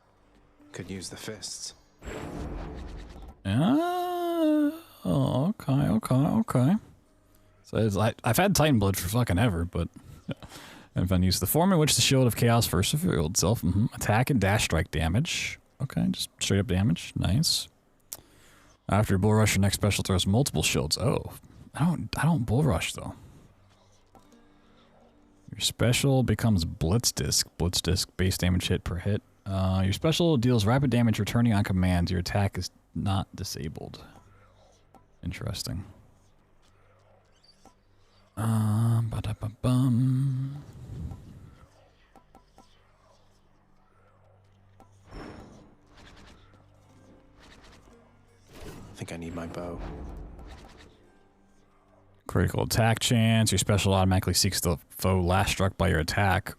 Could use the fists. Oh, okay. So I've had Titan Blood for fucking ever, but I've been used the form in which the Shield of Chaos first revealed itself. Attack and dash strike damage. Okay, just straight up damage. Nice. After Bull Rush, your next special throws multiple shields. Oh, I don't Bull Rush though. Your special becomes Blitz Disc. Blitz Disc, base damage hit per hit. Your special deals rapid damage returning on command. Your attack is not disabled. Interesting. Ba-da-ba-bum. I think I need my bow. Critical attack chance. Your special automatically seeks the foe last struck by your attack.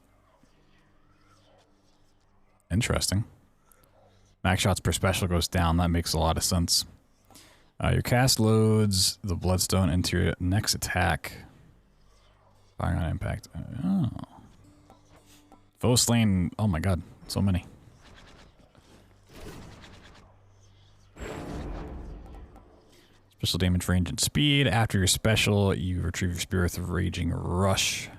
Interesting. Max shots per special goes down. That makes a lot of sense. Your cast loads the bloodstone into your next attack. Firing on impact. Oh. Foe slain. Oh my god. So many. Special damage, range, and speed. After your special, you retrieve your Spear with Raging Rush.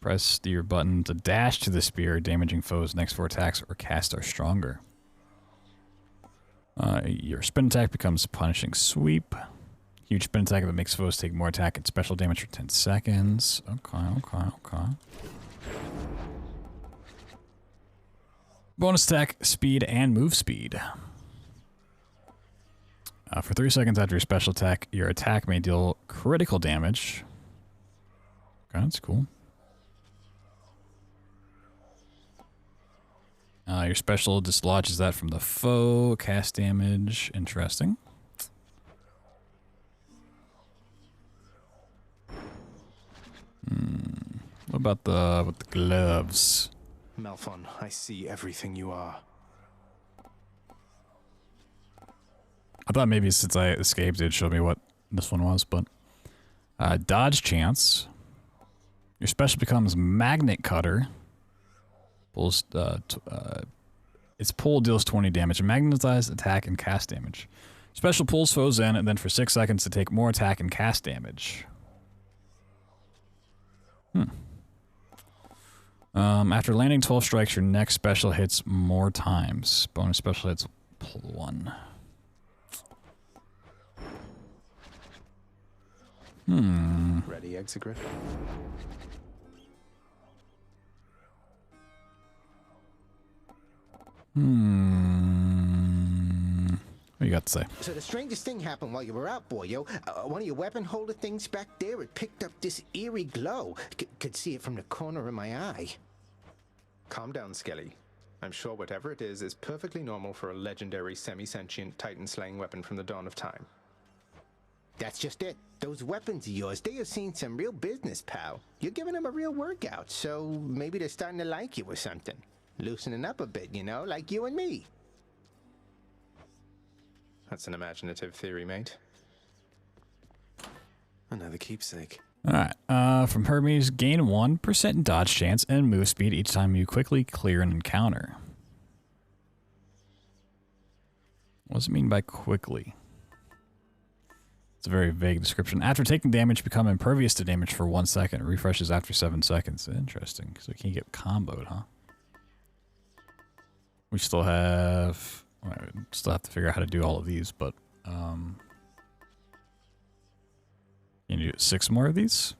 Press your button to dash to the spear. Damaging foes' next 4 attacks or cast are stronger. Your spin attack becomes Punishing Sweep. Huge spin attack if it makes foes take more attack and special damage for 10 seconds. Okay. Bonus attack, speed, and move speed. For 3 seconds after your special attack, your attack may deal critical damage. Okay, that's cool. Your special dislodges that from the foe. Cast damage. Interesting. What about with the gloves? Malphon, I see everything you are. I thought maybe since I escaped, it'd show me what this one was, but dodge chance. Your special becomes Magnet Cutter. Pulls its pull deals 20 damage, magnetized attack and cast damage. Special pulls foes in, and then for 6 seconds to take more attack and cast damage. After landing 12 strikes, your next special hits more times. Bonus special hits +1. Ready, Exegriff? What you got to say? So the strangest thing happened while you were out, boyo. One of your weapon holder things back there, it picked up this eerie glow. Could see it from the corner of my eye. Calm down, Skelly. I'm sure whatever it is perfectly normal for a legendary semi-sentient Titan-slaying weapon from the dawn of time. That's just it. Those weapons of yours, they have seen some real business, pal. You're giving them a real workout, so maybe they're starting to like you or something. Loosening up a bit, you know, like you and me. That's an imaginative theory, mate. Another keepsake. Alright, from Hermes, gain 1% dodge chance and move speed each time you quickly clear an encounter. What does it mean by quickly? It's a very vague description. After taking damage, become impervious to damage for 1 second. It refreshes after 7 seconds. Interesting. So you can't get comboed, huh? We still have... Still have to figure out how to do all of these, but... Can you do 6 more of these?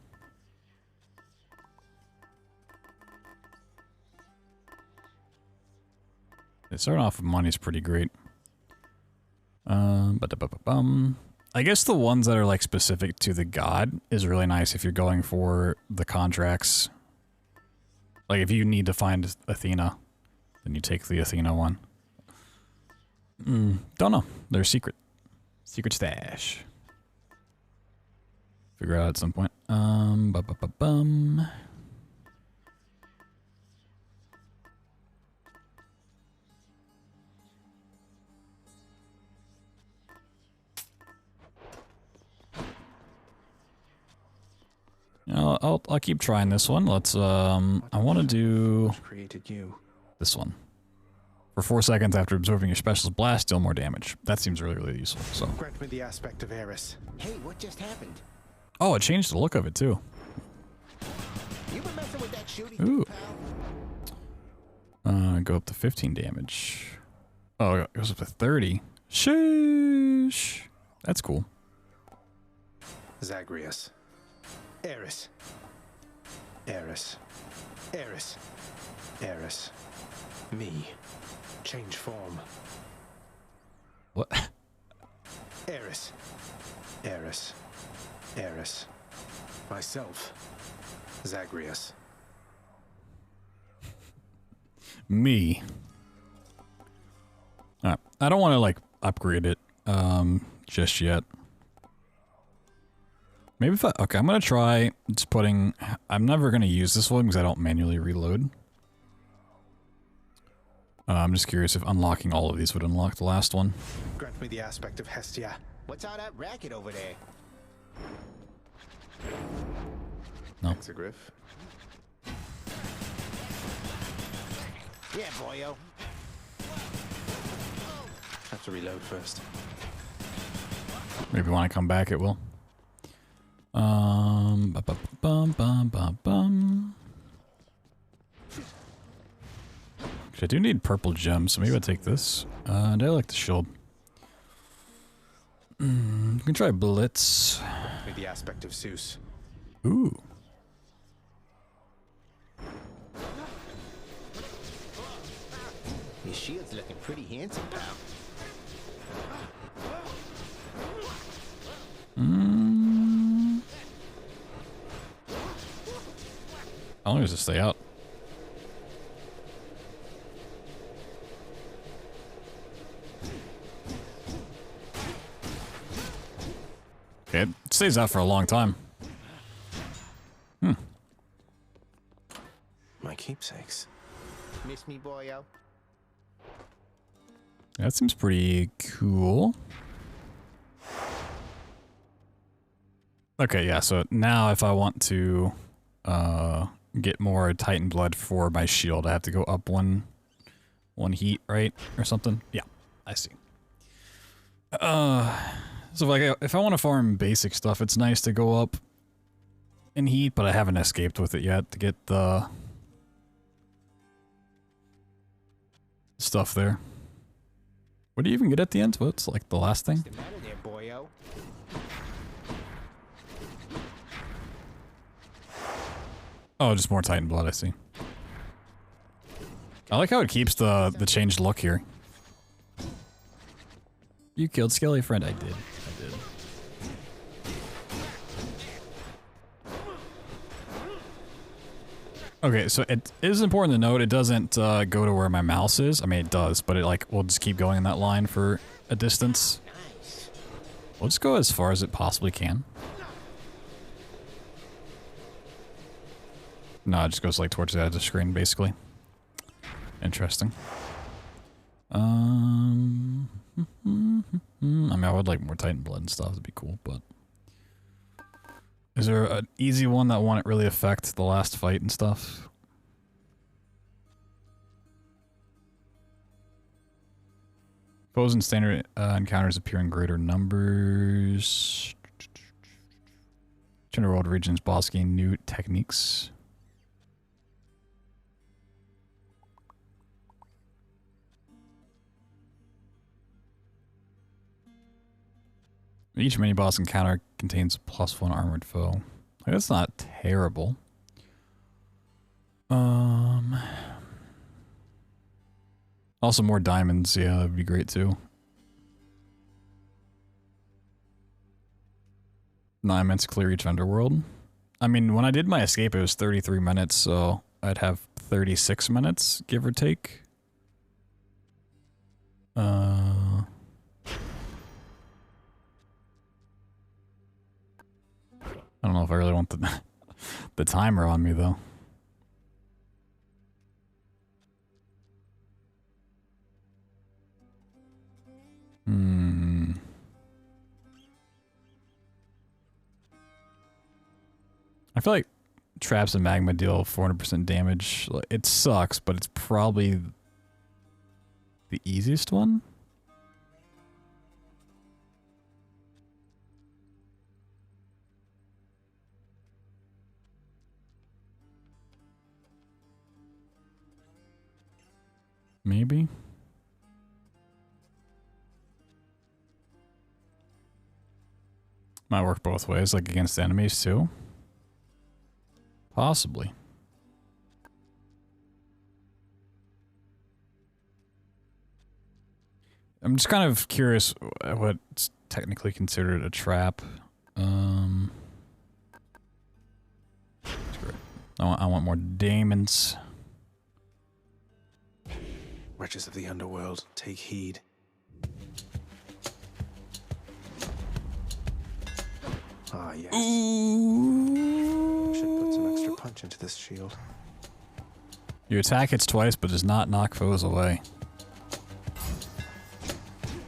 Starting off with money is pretty great. I guess the ones that are like specific to the god is really nice if you're going for the contracts. Like if you need to find Athena, then you take the Athena one. Don't know. They're secret. Secret stash. Figure out at some point. I'll keep trying this one. Let's I want to do this one. For 4 seconds after absorbing your special's blast, deal more damage. That seems really, really useful. So. Grant me the aspect of Eris. Hey, what just happened? Oh, it changed the look of it too. You been messing with that shooting Ooh. pal? Go up to 15 damage. Oh, it goes up to 30. Sheesh. That's cool. Zagreus. Eris. Eris. Eris. Eris. Me. Change form. What? Eris. Eris. Eris. Myself. Zagreus. Me. Alright. I don't want to like upgrade it just yet. Maybe if okay, I'm gonna try just putting. I'm never gonna use this one because I don't manually reload. I'm just curious if unlocking all of these would unlock the last one. Grant me the aspect of Hestia. What's all that racket over there? No. Exegriff. Yeah, boyo. Have to reload first. Maybe when I come back, it will. I do need purple gems, so maybe I'll take this. And I like the shield. You can try Blitz. With the aspect of Zeus. Ooh. Your shield's looking pretty handsome, pal. How long does it stay out? Okay, it stays out for a long time. My keepsakes. Miss me, boyo? That seems pretty cool. Okay, yeah, so now if I want to get more Titan blood for my shield, I have to go up one heat, right? Or something? Yeah, I see. So like if I want to farm basic stuff, it's nice to go up in heat, but I haven't escaped with it yet to get the stuff there. What do you even get at the end? What's like the last thing? What's the matter there, boyo? Oh, just more Titan blood, I see. I like how it keeps the changed look here. You killed Skelly friend. I did. Okay, so it is important to note it doesn't go to where my mouse is. I mean, it does, but it like will just keep going in that line for a distance. We'll just go as far as it possibly can. No, it just goes like towards the edge of the screen, basically. Interesting. I mean, I would like more Titan blood and stuff. That'd be cool, but is there an easy one that won't really affect the last fight and stuff? Foes and standard encounters appear in greater numbers. Underworld regions boss gain new techniques. Each mini-boss encounter contains +1 armored foe. Like, that's not terrible. Also, Also more diamonds, yeah, that'd be great too. 9 minutes to clear each underworld. I mean, when I did my escape, it was 33 minutes, so I'd have 36 minutes, give or take. I don't know if I really want the timer on me, though. I feel like traps and magma deal 400% damage. It sucks, but it's probably the easiest one. Maybe. Might work both ways, like against enemies too. Possibly. I'm just kind of curious what's technically considered a trap. I want more diamonds. Wretches of the underworld, take heed. Ah, yes. Ooh. Should put some extra punch into this shield. Your attack hits twice, but does not knock foes away.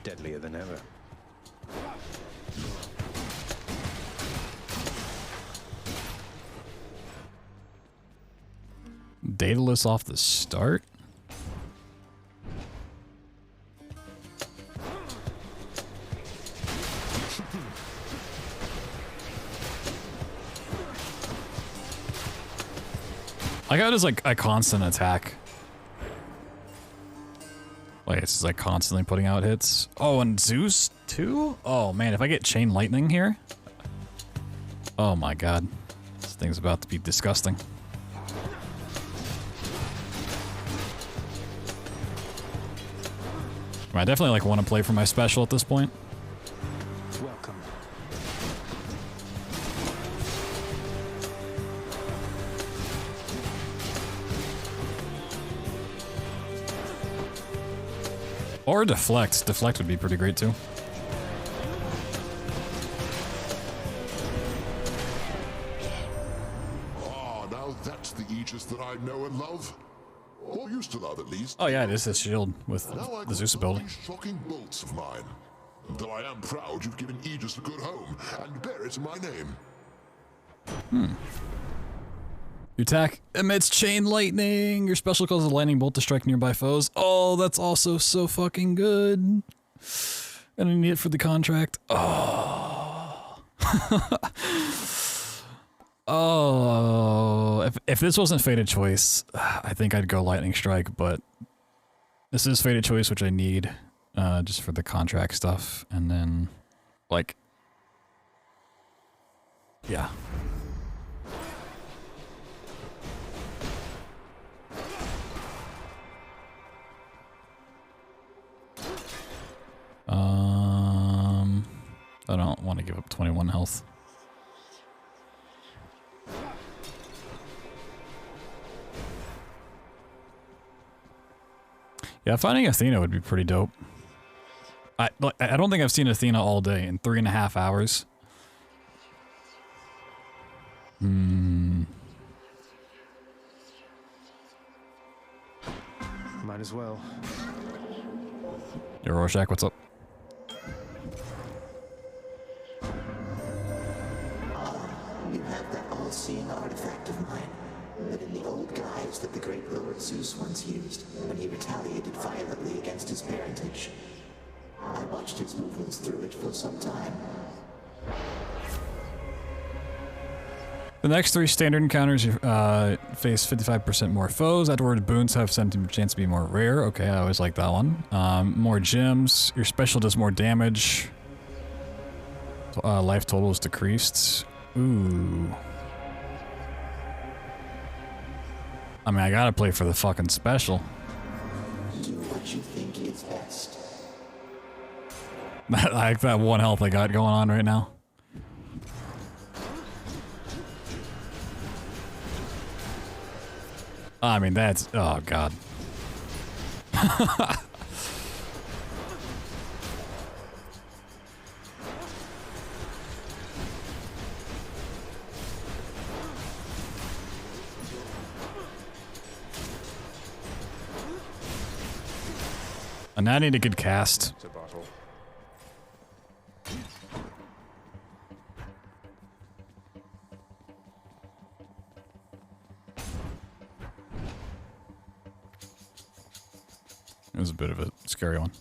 Deadlier than ever. Daedalus off the start? I got it as like a constant attack. Like it's just like constantly putting out hits. Oh, and Zeus too? Oh man, if I get chain lightning here. Oh my god. This thing's about to be disgusting. I definitely like want to play for my special at this point. Welcome. Or deflect. Deflect would be pretty great too. Ah, now that's the Aegis that I know and love. Or used to love, at least. Oh yeah, it is his shield with the Zeus ability. Shocking bolts of mine. Though I am proud you've given Aegis a good home and bear it in my name. Your attack emits chain lightning. Your special causes a lightning bolt to strike nearby foes. Oh, that's also so fucking good. And I need it for the contract. Oh. Oh. If this wasn't Fated Choice, I think I'd go Lightning Strike, but this is Fated Choice, which I need just for the contract stuff. And then, like, yeah. I don't want to give up 21 health. Yeah, finding Athena would be pretty dope. I don't think I've seen Athena all day in 3.5 hours. Might as well. Yo, Rorschach, what's up? You have that all-seeing artifact of mine, but in the old guise that the great Lord Zeus once used when he retaliated violently against his parentage. I watched his movements through it for some time. The next 3 standard encounters face 55% more foes. Afterward, boons have 17% chance to be more rare. Okay, I always like that one. More gems. Your special does more damage. Life total is decreased. Ooh. I mean, I gotta play for the fucking special. Do what what you think is best. I like that one health I got going on right now. I mean, that's... Oh, God. And now I need a good cast. It was a bit of a scary one.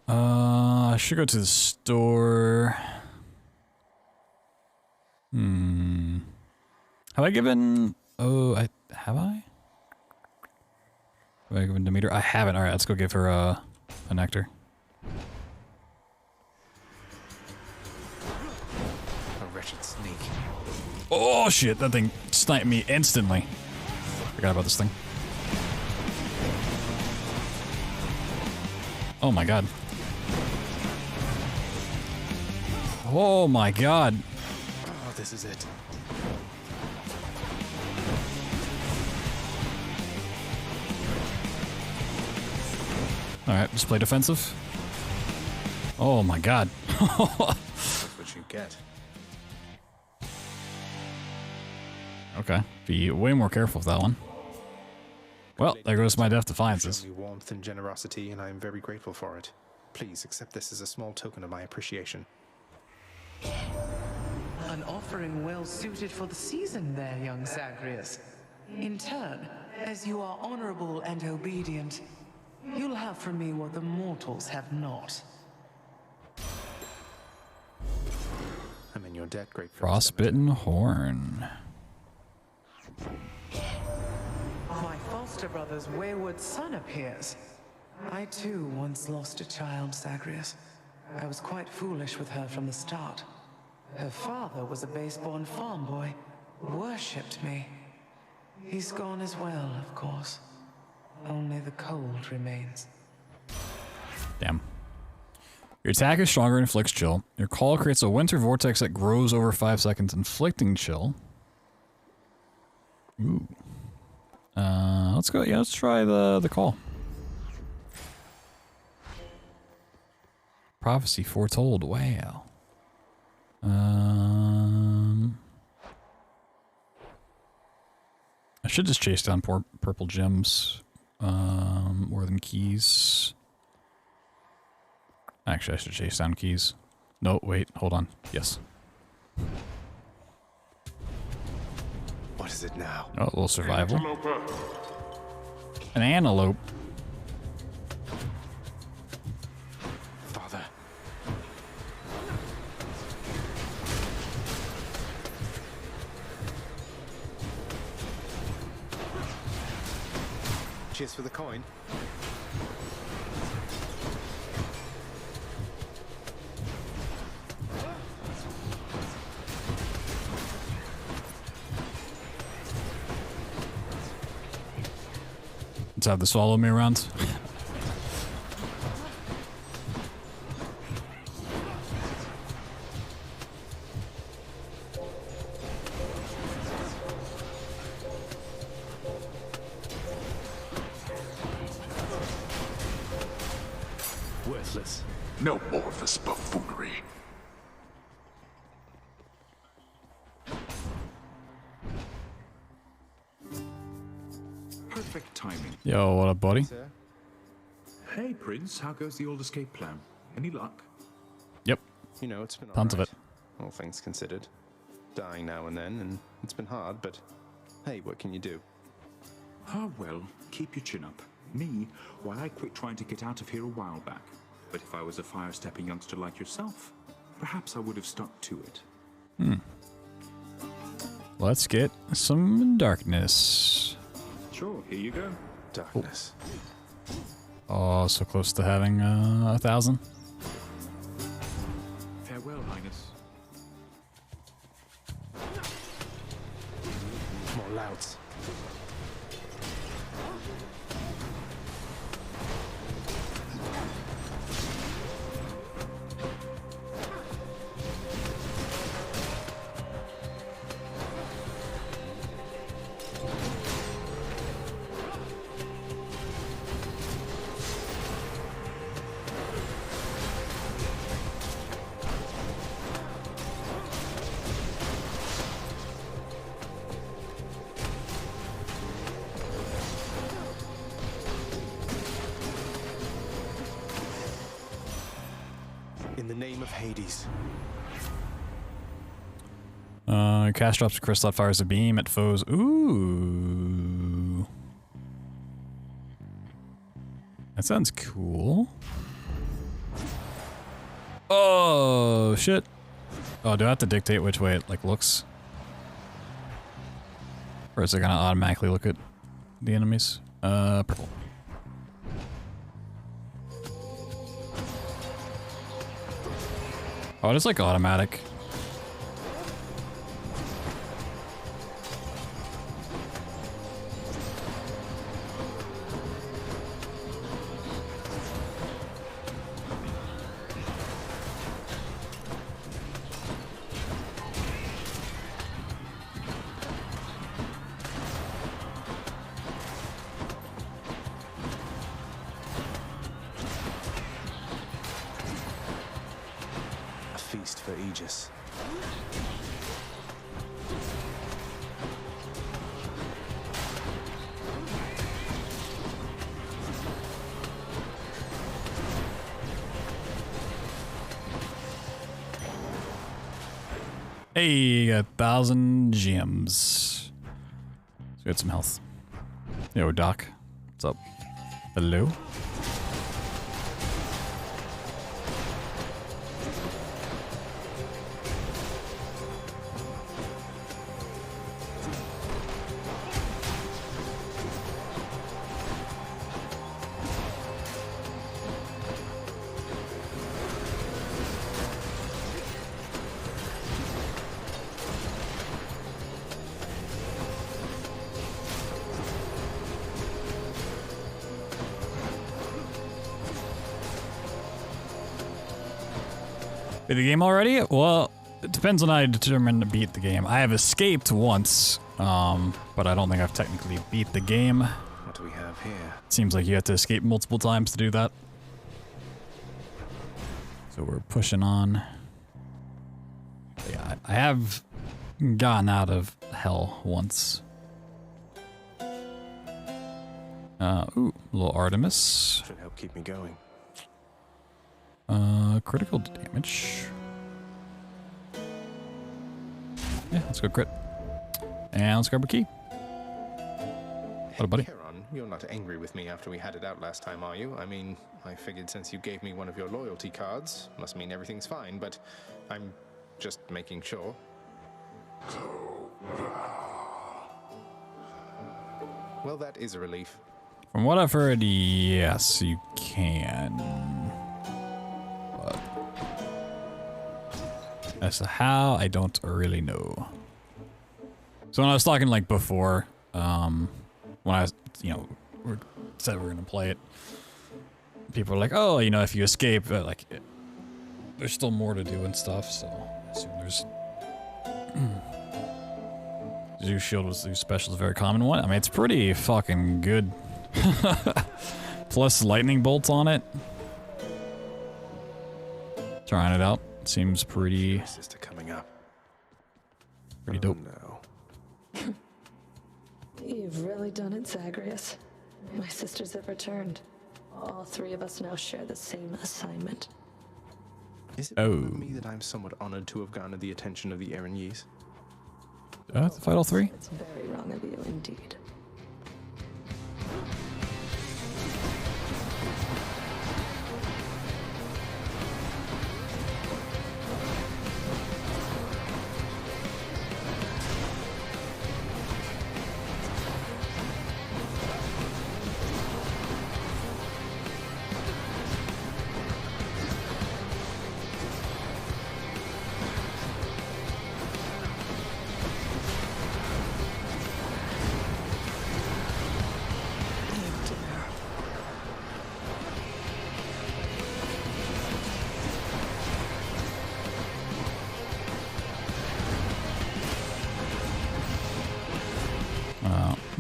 I should go to the store. Have I given... Oh, have I? Have I given Demeter? I haven't. Alright, let's go give her a nectar. A wretched sneak. Oh shit, that thing sniped me instantly. Forgot about this thing. Oh my god. Oh my god. Oh, this is it. Alright, just play defensive. Oh my god. That's what you get. Okay, be way more careful with that one. Well, there goes my Death Defiances. Show me warmth and generosity, and I am very grateful for it. Please accept this as a small token of my appreciation. An offering well suited for the season there, young Zagreus. In turn, as you are honorable and obedient, you'll have from me what the mortals have not. I'm in your debt, great Frostbitten Horn. My foster brother's wayward son appears. I too once lost a child, Zagreus. I was quite foolish with her from the start. Her father was a base-born farm boy, worshipped me. He's gone as well, of course. Only the cold remains. Damn. Your attack is stronger and inflicts chill. Your call creates a winter vortex that grows over 5 seconds, inflicting chill. Ooh. Let's go. Yeah, let's try the call. Prophecy foretold. Wow. I should just chase down purple gems more than keys. Actually, I should chase down keys. No, wait, hold on. Yes. What is it now? Oh, a little survival. An antelope. Father. Cheers for the coin. Let's have the swallow me around. Worthless. No more of this buffoonery. Perfect timing. Yo, what up, buddy? Hey, Prince, how goes the old escape plan? Any luck? Yep. You know, it's been tons of alright, it. all things considered. Dying now and then, and it's been hard, but hey, what can you do? Ah, well, keep your chin up. Me, well, I quit trying to get out of here a while back. But if I was a fire-stepping youngster like yourself, perhaps I would have stuck to it. Let's get some darkness. Sure, here you go. Darkness. Oh, so close to having 1,000. Farewell, Highness. More louds. In the name of Hades. Cast drops a crystal that fires a beam at foes. Ooh. That sounds cool. Oh, shit. Oh, do I have to dictate which way it, like, looks? Or is it gonna automatically look at the enemies? Purple. Oh, it is like automatic. A feast for Aegis. Hey, 1,000 gems. Let's get some health. Yo, Doc. What's up? Hello? Beat the game already? Well, it depends on how I determine to beat the game. I have escaped once, but I don't think I've technically beat the game. What do we have here? Seems like you have to escape multiple times to do that. So we're pushing on. But yeah, I have gotten out of hell once. Ooh, a little Artemis. Should help keep me going. Critical damage. Yeah, let's go crit. And let's grab a key. What a buddy. Heron, you're not angry with me after we had it out last time, are you? I mean, I figured since you gave me one of your loyalty cards, must mean everything's fine, but I'm just making sure. Well, that is a relief. From what I've heard, yes, you can. But as to how, I don't really know. So when I was talking like before, when I was, said we were gonna play it, people were like, "Oh, if you escape, there's still more to do and stuff." So I assume there's. Zeus Shield was Zeus Special is a very common one. I mean, it's pretty fucking good. Plus lightning bolts on it. Trying it out. Seems pretty. Sister coming up. Pretty dope. No. You've really done it, Zagreus. My sisters have returned. All three of us now share the same assignment. Is it me that I'm somewhat honored to have garnered the attention of the Erinys? To fight all three? It's very wrong of you, indeed.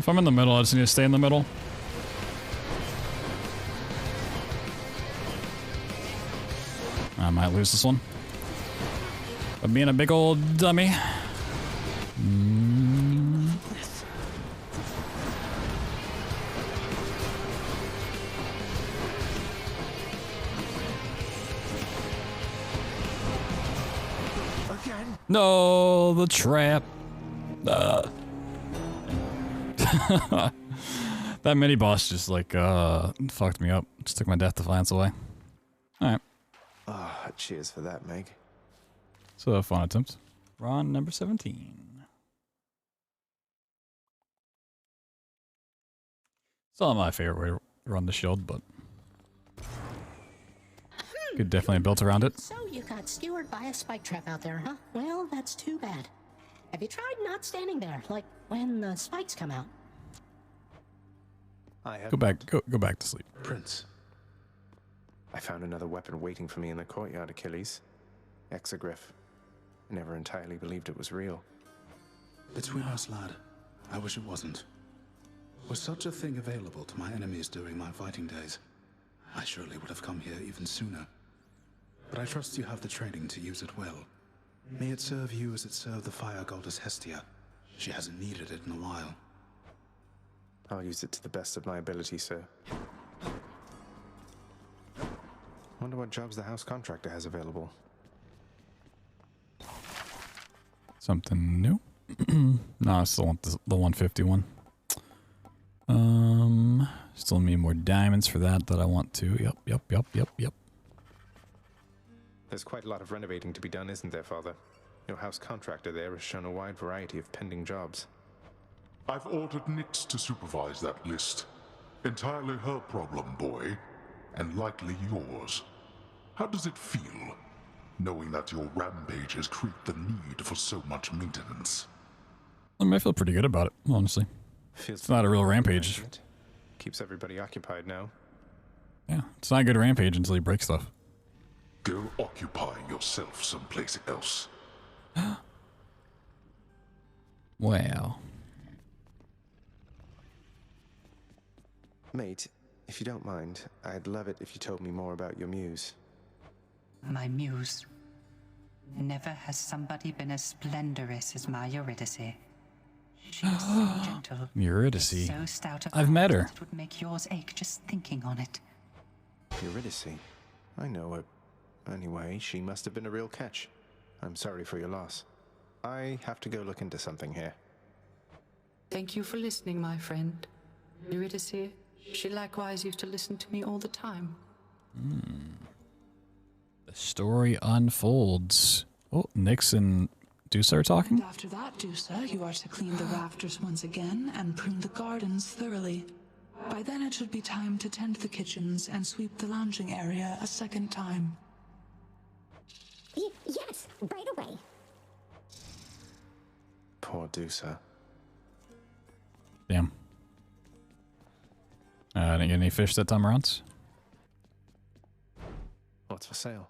If I'm in the middle, I just need to stay in the middle. I might lose this one. But being a big old dummy. Again? No, the trap. That mini boss just like fucked me up. Just took my death defiance away. Alright. Ah, cheers for that, Meg. So a fun attempt. Ron number 17. It's not my favorite way to run the shield, but could definitely built around it. So you got skewered by a spike trap out there, huh? Well, that's too bad. Have you tried not standing there, like when the spikes come out? Go back to sleep. Prince. I found another weapon waiting for me in the courtyard, Achilles. Exogryph. I never entirely believed it was real. Between us, lad, I wish it wasn't. Was such a thing available to my enemies during my fighting days, I surely would have come here even sooner. But I trust you have the training to use it well. May it serve you as it served the fire goddess Hestia. She hasn't needed it in a while. I'll use it to the best of my ability, sir. Wonder what jobs the house contractor has available. Something new? No, I still want the 151. Still need more diamonds for that I want to. Yep. There's quite a lot of renovating to be done, isn't there, Father? Your house contractor there has shown a wide variety of pending jobs. I've ordered Nyx to supervise that list. Entirely her problem, boy, and likely yours. How does it feel, knowing that your rampages create the need for so much maintenance? I mean, I feel pretty good about it, honestly. It's not a real rampage. Keeps everybody occupied now. Yeah, it's not a good rampage until you break stuff. Go occupy yourself someplace else. Wow. Mate, if you don't mind, I'd love it if you told me more about your muse. My muse. Never has somebody been as splendorous as my Eurydice. She is so gentle. Eurydice. So stout of I've met her. It would make yours ache just thinking on it. Eurydice? I know her. Anyway, she must have been a real catch. I'm sorry for your loss. I have to go look into something here. Thank you for listening, my friend. Eurydice, she likewise used to listen to me all the time. The story unfolds. Oh, Nyx and Dusa are talking? And after that, Dusa, you are to clean the rafters once again and prune the gardens thoroughly. By then it should be time to tend the kitchens and sweep the lounging area a second time. Yes, right away. Poor Dusa. Damn. Didn't get any fish that time around? What's for sale?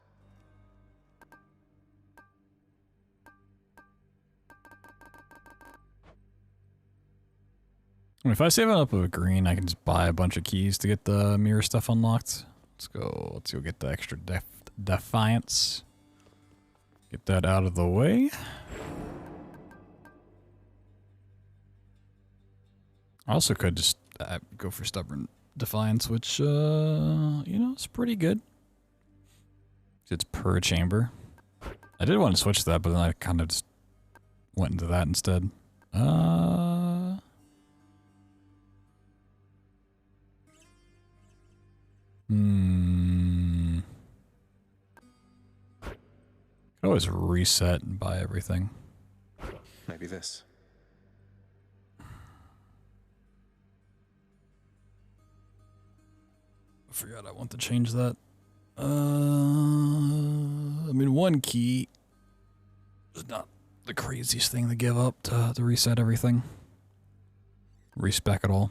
I mean, if I save it up with a green, I can just buy a bunch of keys to get the mirror stuff unlocked. Let's go get the extra defiance. Get that out of the way. I also could just go for stubborn defiance, which, you know, it's pretty good. It's per chamber. I did want to switch to that, but then I kind of just went into that instead. Could always reset and buy everything. Maybe this. I forgot I want to change that. I mean, one key is not the craziest thing to give up to reset everything. Respec it all.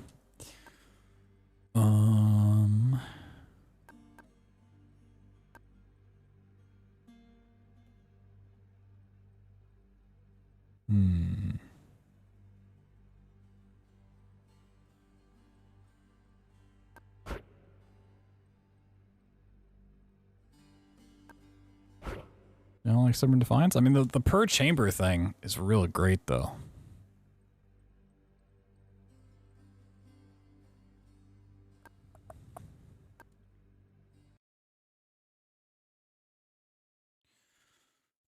don't like Stubborn Defiance? I mean, the per chamber thing is real great, though.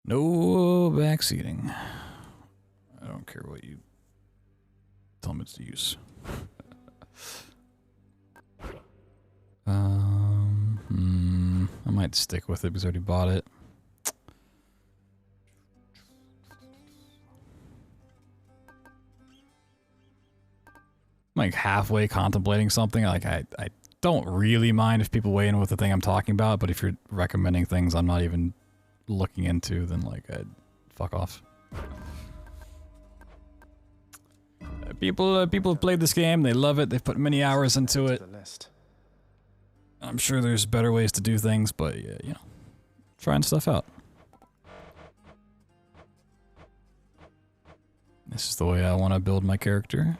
No backseating. I don't care what you tell me to use. I might stick with it because I already bought it. I'm like halfway contemplating something. Like I don't really mind if people weigh in with the thing I'm talking about, but if you're recommending things I'm not even looking into, then like I'd fuck off. People have played this game, they love it, they've put many hours into it. I'm sure there's better ways to do things, but yeah, you know, trying stuff out. This is the way I want to build my character.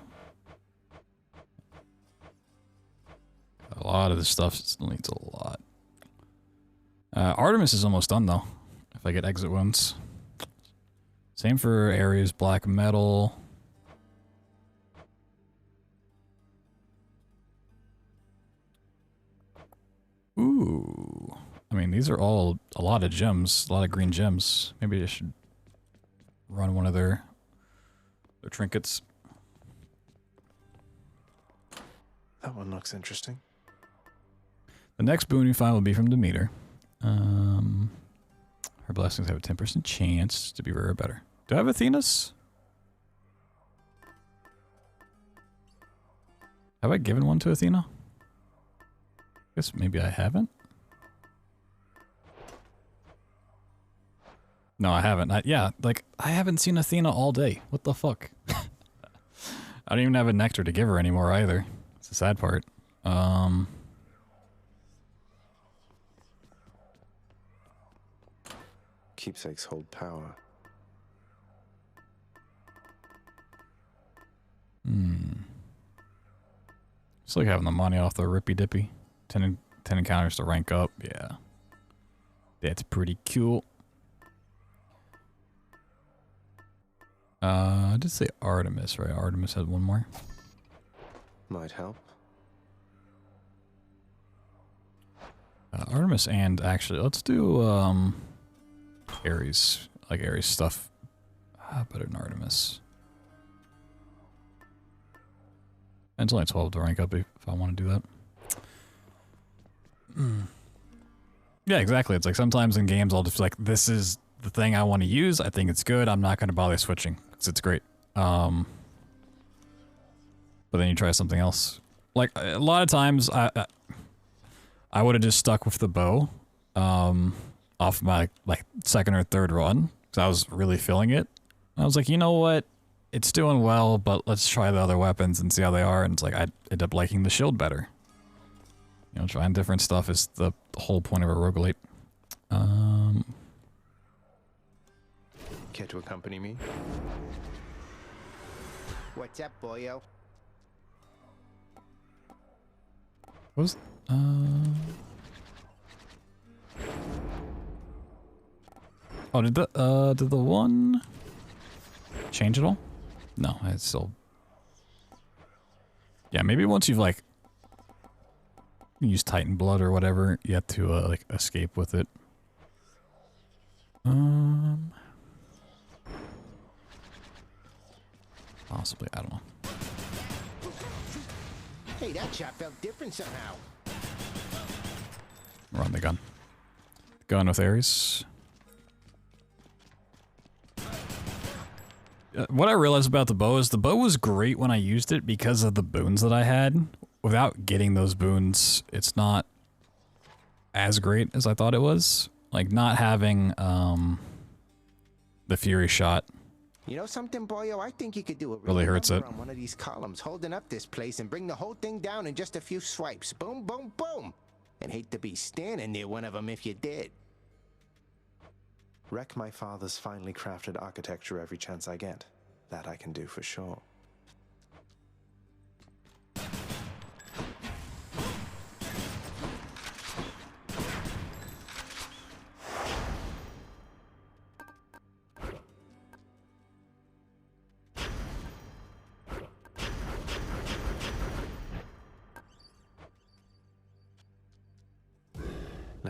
A lot of this stuff still needs a lot. Artemis is almost done though, if I get exit wounds. Same for Ares, black metal. Ooh. I mean, these are all a lot of gems, a lot of green gems. Maybe I should run one of their trinkets. That one looks interesting. The next boon you find will be from Demeter. Her blessings have a 10% chance to be rare or better. Do I have Athena's? Have I given one to Athena? Guess maybe I haven't. No, I haven't. Yeah, like, I haven't seen Athena all day. What the fuck? I don't even have a nectar to give her anymore either. It's the sad part. Keepsakes hold power. It's like having the money off the rippy dippy. 10 encounters to rank up. Yeah. That's pretty cool. I did say Artemis, right? Artemis had one more. Might help. Artemis and actually, let's do Ares. Like Ares stuff. Better than Artemis. And it's only 12 to rank up if I want to do that. Yeah, exactly. It's like sometimes in games I'll just be like, this is the thing I want to use. I think it's good. I'm not going to bother switching because it's great. But then you try something else. Like a lot of times I would have just stuck with the bow off my like second or third run because I was really feeling it. I was like, you know what? It's doing well, but let's try the other weapons and see how they are. And it's like I end up liking the shield better. You know, trying different stuff is the whole point of a roguelite. Care to accompany me? What's up, boyo? What was Oh, did the one change at all? No, it's still. Yeah, maybe once you've like used Titan blood or whatever, you have to like escape with it. Possibly, I don't know. Hey, that shot felt different somehow. Run the gun. Gun with Ares. What I realized about the bow is the bow was great when I used it because of the boons that I had. Without getting those boons, it's not as great as I thought it was. Like not having the Fury shot. You know something, boyo? I think you could do a Really hurts number it. on one of these columns, holding up this place and bring the whole thing down in just a few swipes. Boom, boom, boom. And hate to be standing near one of them if you did. Wreck my father's finely crafted architecture every chance I get. That I can do for sure.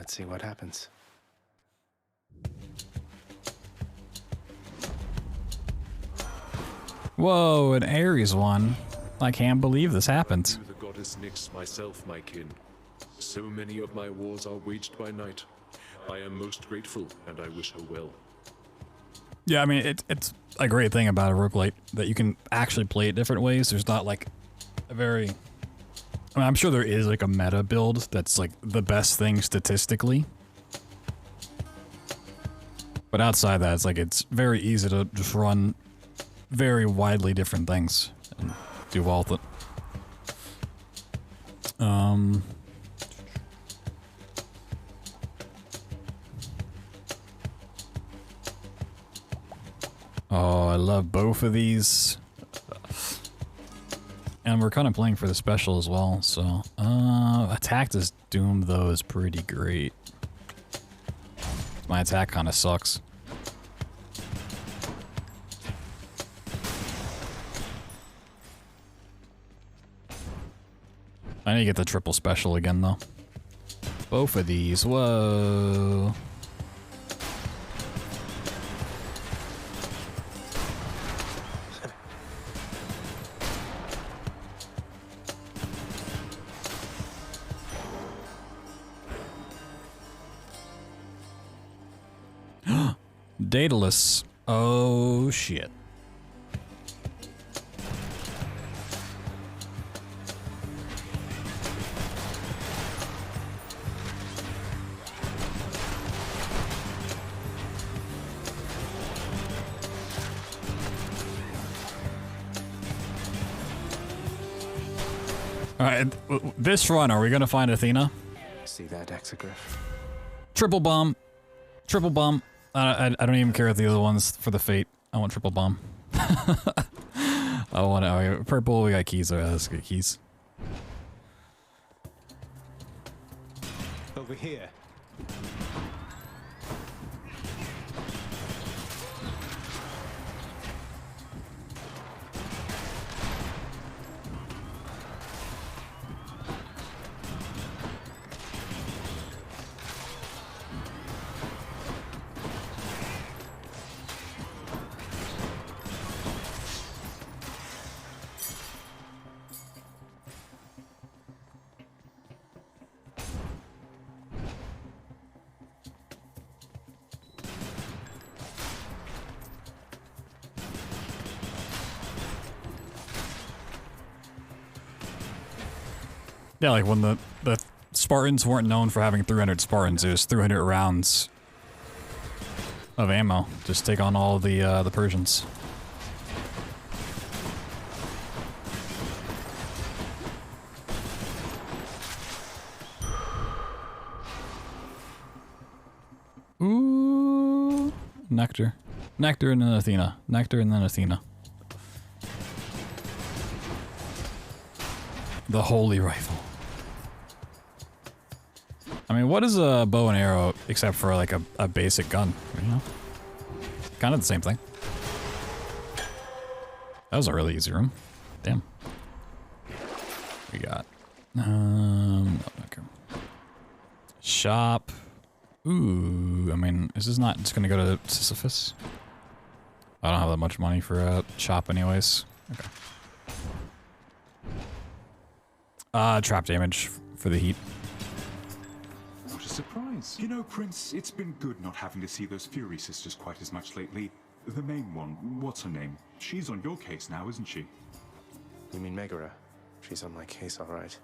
Let's see what happens. Whoa, an Ares one. I can't believe this happened. To the goddess Nyx myself, my kin. So many of my wars are waged by night. I am most grateful, and I wish her well. Yeah, I mean, it's a great thing about a roguelite that you can actually play it different ways. There's not like a very... I mean, I'm sure there is like a meta build that's like the best thing statistically. But outside that, it's like it's very easy to just run very widely different things and do well with it. Oh, I love both of these. And we're kind of playing for the special as well, so... Attack this Doom, though, is pretty great. My attack kind of sucks. I need to get the triple special again, though. Both of these, whoa... Daedalus. Oh, shit. Alright, this run, are we gonna find Athena? See that, Exegriff? Triple bomb. Triple bomb. I don't even care if the other one's for the fate. I want triple bomb. I want purple. We got keys. Let's get keys. Over here. Yeah, like when the Spartans weren't known for having 300 Spartans, it was 300 rounds of ammo. Just take on all the Persians. Ooh, Nectar. Nectar and then Athena. Nectar and then Athena. The holy rifle. I mean, what is a bow and arrow except for like a basic gun, you know? Kind of the same thing. That was a really easy room. Damn. We got okay. Shop. Ooh, I mean, is this not just gonna go to Sisyphus? I don't have that much money for a shop anyways. Okay. Trap damage for the heat. What a surprise. You know, Prince, it's been good not having to see those Fury sisters quite as much lately. The main one, what's her name? She's on your case now, isn't she? You mean Megara? She's on my case, all right.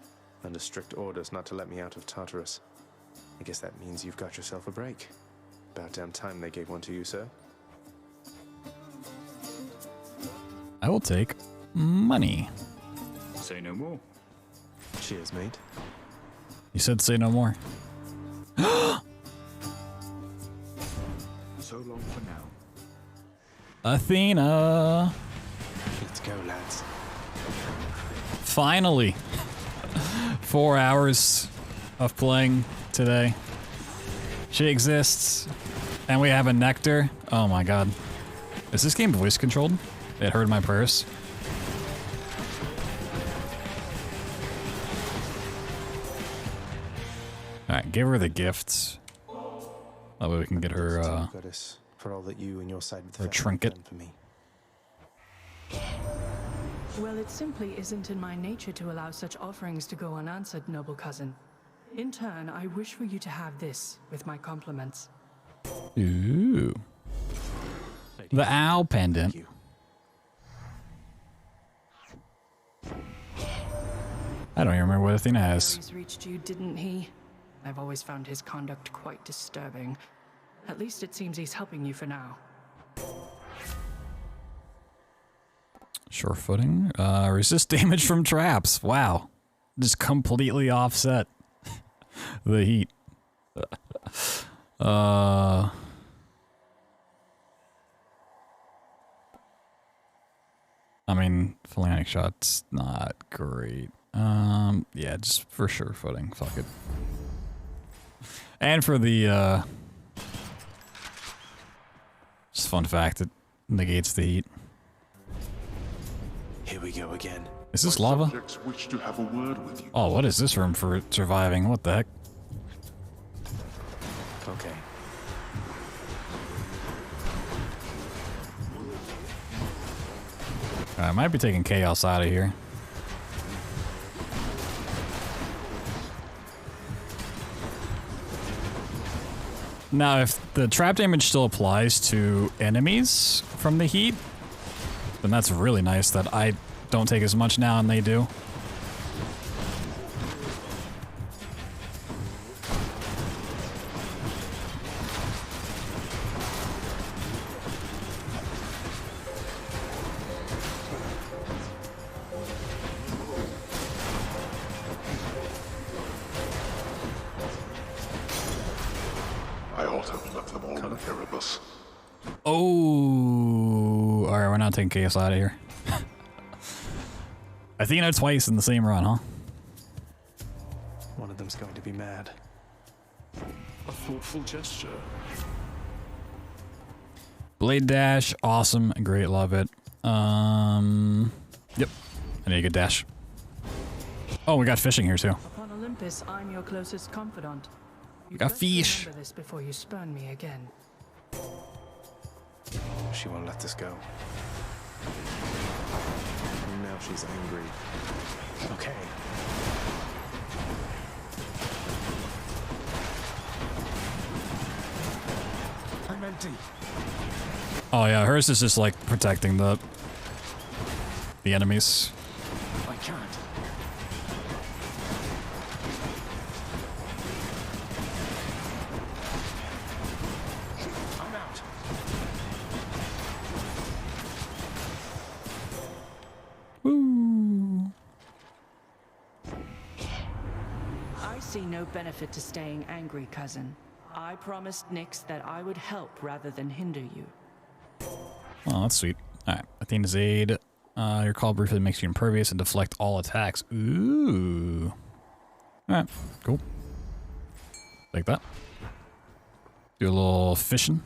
Under strict orders not to let me out of Tartarus. I guess that means you've got yourself a break. About damn time they gave one to you, sir. I will take money. Say no more. Cheers, mate. You said say no more. So long for now. Athena. Let's go, lads. Finally. 4 hours of playing today. She exists. And we have a Nectar. Oh my god. Is this game voice controlled? It heard my prayers. Alright, give her the gifts. That way we can get her, Goddess, for all that you and your side of the her family trinket. have done for me. Well, it simply isn't in my nature to allow such offerings to go unanswered, noble cousin. In turn, I wish for you to have this with my compliments. Ooh. The owl pendant. I don't even remember what Athena has. Ares reached you, didn't he? I've always found his conduct quite disturbing. At least it seems he's helping you for now. Sure footing. Resist damage from traps. Wow. Just completely offset the heat. I mean, flank shot's not great. Yeah, just for sure footing. Fuck it. And for the, just fun fact, it negates the heat. Here we go again. Is this lava? Subjects wish to have a word with you. Oh, what is this room for surviving? What the heck? Okay. I might be taking chaos out of here. Now, if the trap damage still applies to enemies from the heat, then that's really nice that I don't take as much now and they do. I ought to have left them all in Erebus. Oh, all right, we're not taking chaos out of here. Athena twice in the same run, huh? One of them's going to be mad. A thoughtful gesture. Blade dash, awesome, great, love it. Yep, I need a good dash. Oh, we got fishing here too. Upon Olympus, I'm your closest confidant. We got fish. Remember this before you spurn me again. She won't let this go. Now she's angry. Okay. I'm empty. Oh yeah, hers is just like protecting the enemies. I can't. I'm out. Woo. I see no benefit to staying angry, cousin. I promised Nyx that I would help rather than hinder you. Oh, that's sweet. Alright, Athena's aid. Your call briefly makes you impervious and deflect all attacks. Ooh. Alright, cool. Like that. Do a little fishing.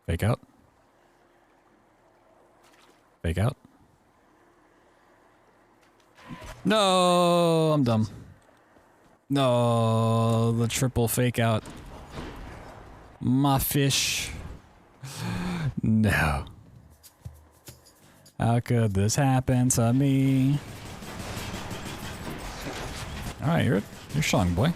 Fake out. Fake out. No, I'm dumb. No, the triple fake out. My fish. No. How could this happen to me? All right, you're strong, boy.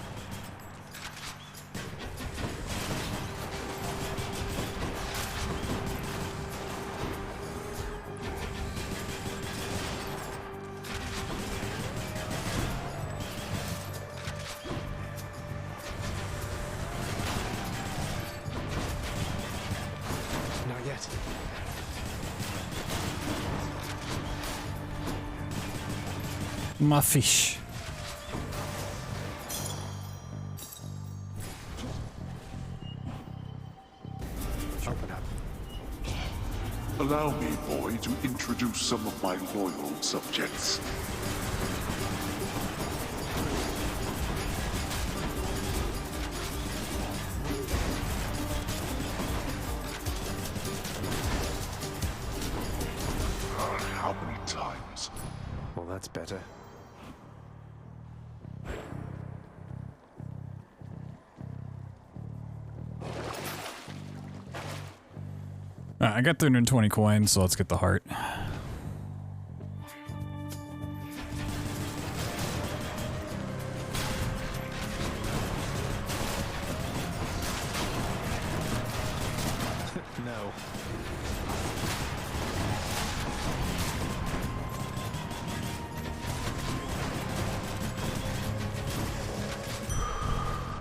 Not yet. My fish. Open up. Allow me, boy, to introduce some of my loyal subjects. How many times? Well, that's better. Alright, I got 320 coins, so let's get the heart. No.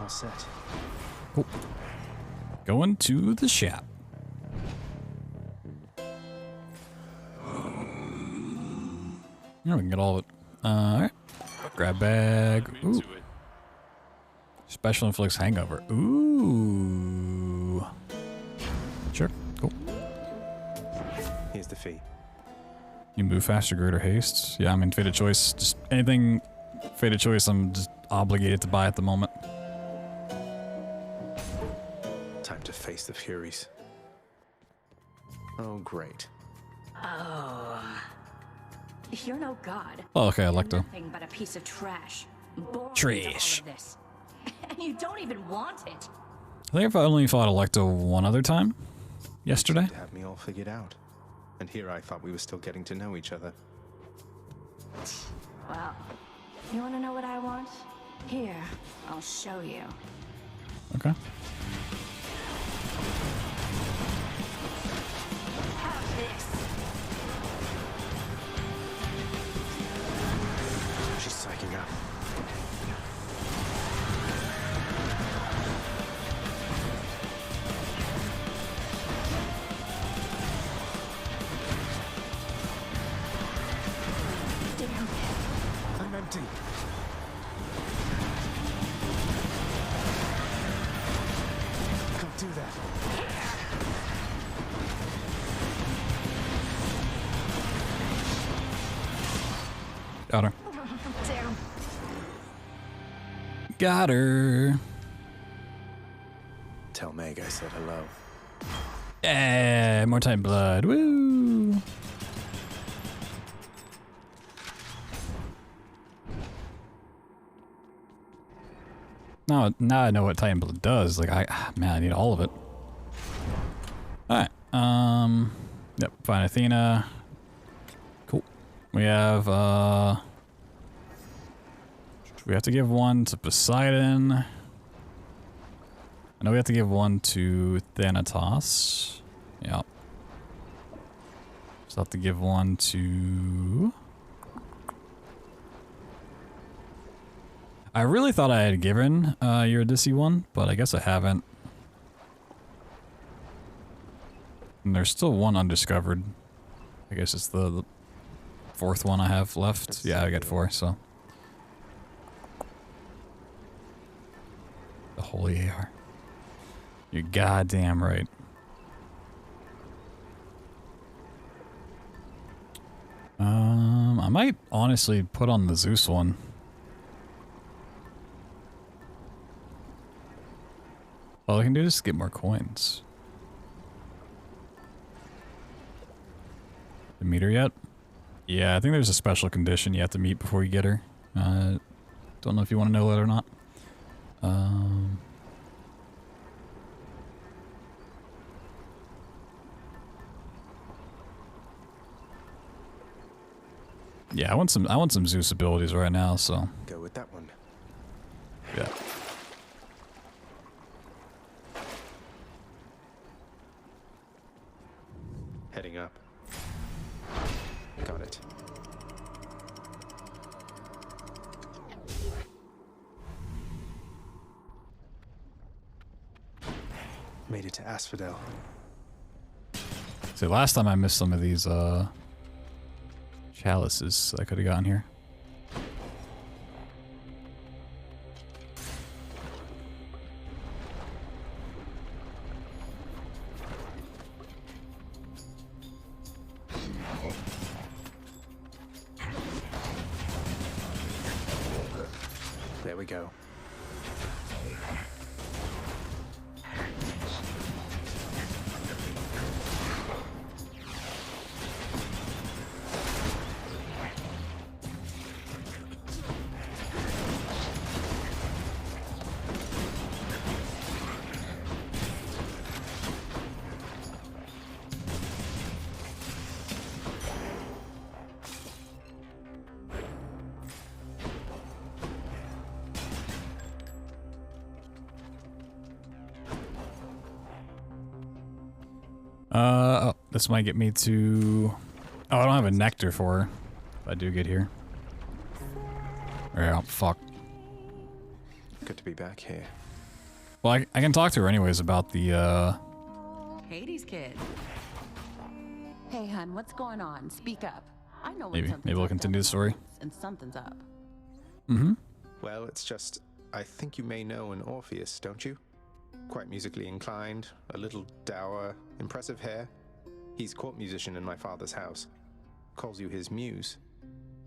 All set. Cool. Going to the shop. Yeah, we can get all of it. Alright. Grab bag. Ooh. Special inflicts hangover. Ooh. Sure. Cool. Here's the fee. You move faster, greater haste. Yeah, I mean, fated choice. Just anything fated choice I'm just obligated to buy at the moment. Time to face the Furies. Oh, great. Oh. You're no god. Oh, okay, Electo. Nothing but a piece of trash. Boring Trash. to all of this. And you don't even want it. I think I've only fought Electo one other time. Yesterday. To have me all figured out. And here I thought we were still getting to know each other. Well, you want to know what I want? Here, I'll show you. Okay. Have this. She's psyching up. Damn. I'm empty. Don't do that. Got her. Damn. Got her. Tell Meg I said hello. Yeah, more time blood. Woo. Now I know what Titan Blood does. Like man, I need all of it. All right. Yep. Fine, Athena. Cool. We have we have to give one to Poseidon. I know we have to give one to Thanatos. Yep. So I have to give one to... I really thought I had given Eurydice one, but I guess I haven't. And there's still one undiscovered. I guess it's the fourth one I have left. Yeah, I got 4, so. The holy AR. You're goddamn right. I might honestly put on the Zeus one. All I can do is get more coins. To meet her yet? Yeah, I think there's a special condition you have to meet before you get her. Don't know if you want to know that or not. Yeah, I want some Zeus abilities right now, so. Go with that one. Yeah. Heading up. Got it. Made it to Asphodel. See, last time I missed some of these chalices I could have gotten here. There we go. Oh, this might get me to... Oh, I don't have a nectar for her. If I do get here. Yeah, fuck. Good to be back here. Well, I can talk to her anyways about the, Hades kid. Hey, hun, what's going on? Speak up. I know Maybe we'll continue the story. And something's up. Mm-hmm. Well, it's just, I think you may know an Orpheus, don't you? Quite musically inclined, a little dour, impressive hair. He's court musician in my father's house. Calls you his muse.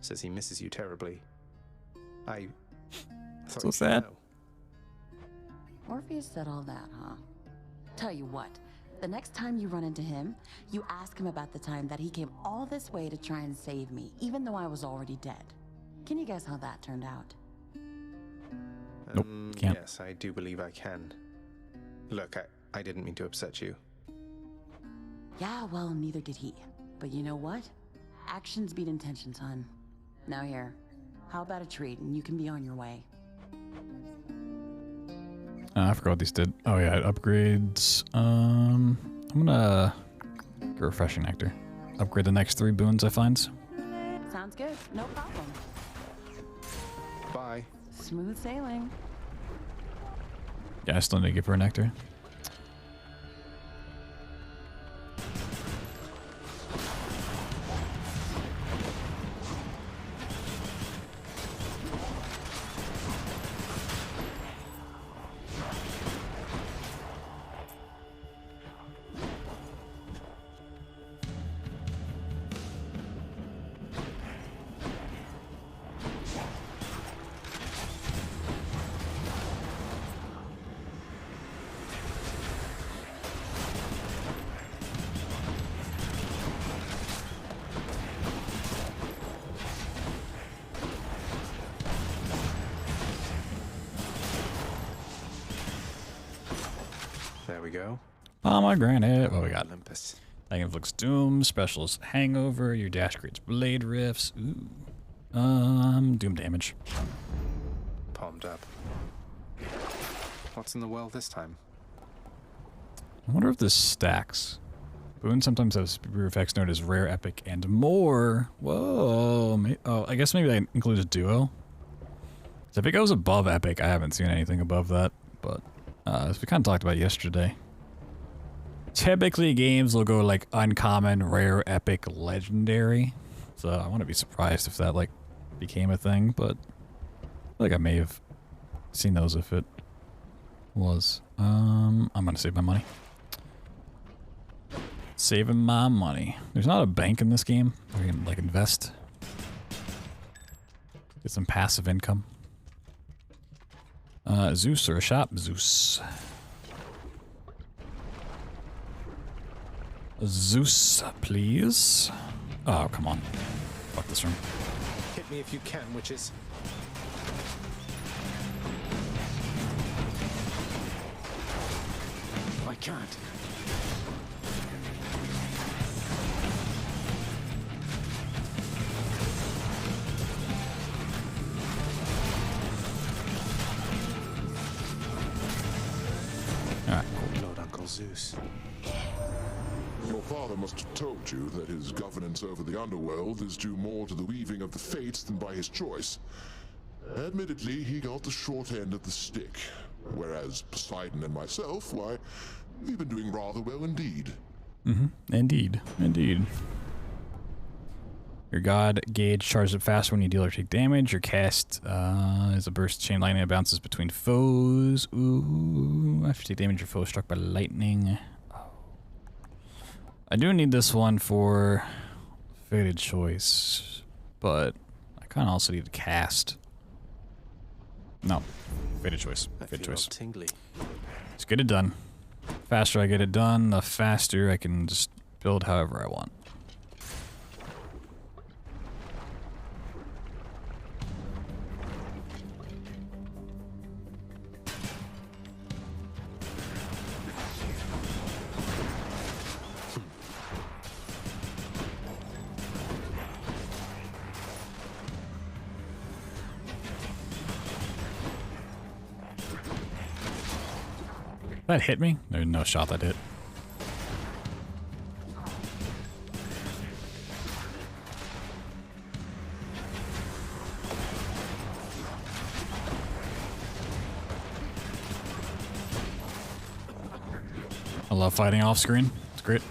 Says he misses you terribly. I thought So you should sad. know. Orpheus said all that, huh? Tell you what, the next time you run into him, you ask him about the time that he came all this way to try and save me, even though I was already dead. Can you guess how that turned out? Nope, can't. Yes, I do believe I can. Look, I didn't mean to upset you. Yeah, well, neither did he. But you know what? Actions beat intentions, hun. Now here, how about a treat and you can be on your way? I forgot what these did. Oh yeah, upgrades. I'm gonna get refreshing nectar. Upgrade the next 3 boons I find. Sounds good. No problem. Bye. Smooth sailing. Yeah, I still need to give her a nectar. There we go. Pomegranate. What we got? Olympus. Inflicts Doom. Specialist Hangover. Your dash creates blade rifts. Ooh. Doom damage. Palmed up. What's in the well this time? I wonder if this stacks. Boon sometimes has superior effects known as rare, epic, and more. Whoa. Oh, I guess maybe that includes duo. So if it goes above epic, I haven't seen anything above that, but as we kind of talked about yesterday. Typically games will go like uncommon, rare, epic, legendary. So I wouldn't be surprised if that like became a thing, but I feel like I may have seen those if it was. I'm gonna save my money. Saving my money. There's not a bank in this game where you can like invest. Get some passive income. Zeus or a shop? Zeus. Zeus, please. Oh, come on. Fuck this room. Hit me if you can, witches. I can't. Alright, Lord Uncle Zeus. Your father must have told you that his governance over the underworld is due more to the weaving of the fates than by his choice. Admittedly, he got the short end of the stick, whereas Poseidon and myself, why, we've been doing rather well indeed. Indeed. Indeed. Your god gauge charges up faster when you deal or take damage. Your cast is a burst chain lightning that bounces between foes. Ooh. After you take damage, your foe is struck by lightning. I do need this one for Fated Choice, but I kind of also need to cast. No, Fated Choice. Fated Choice. Tingly. Let's get it done. Faster I get it done, the faster I can just build however I want. That hit me? There's no shot that hit. I love fighting off screen. It's great.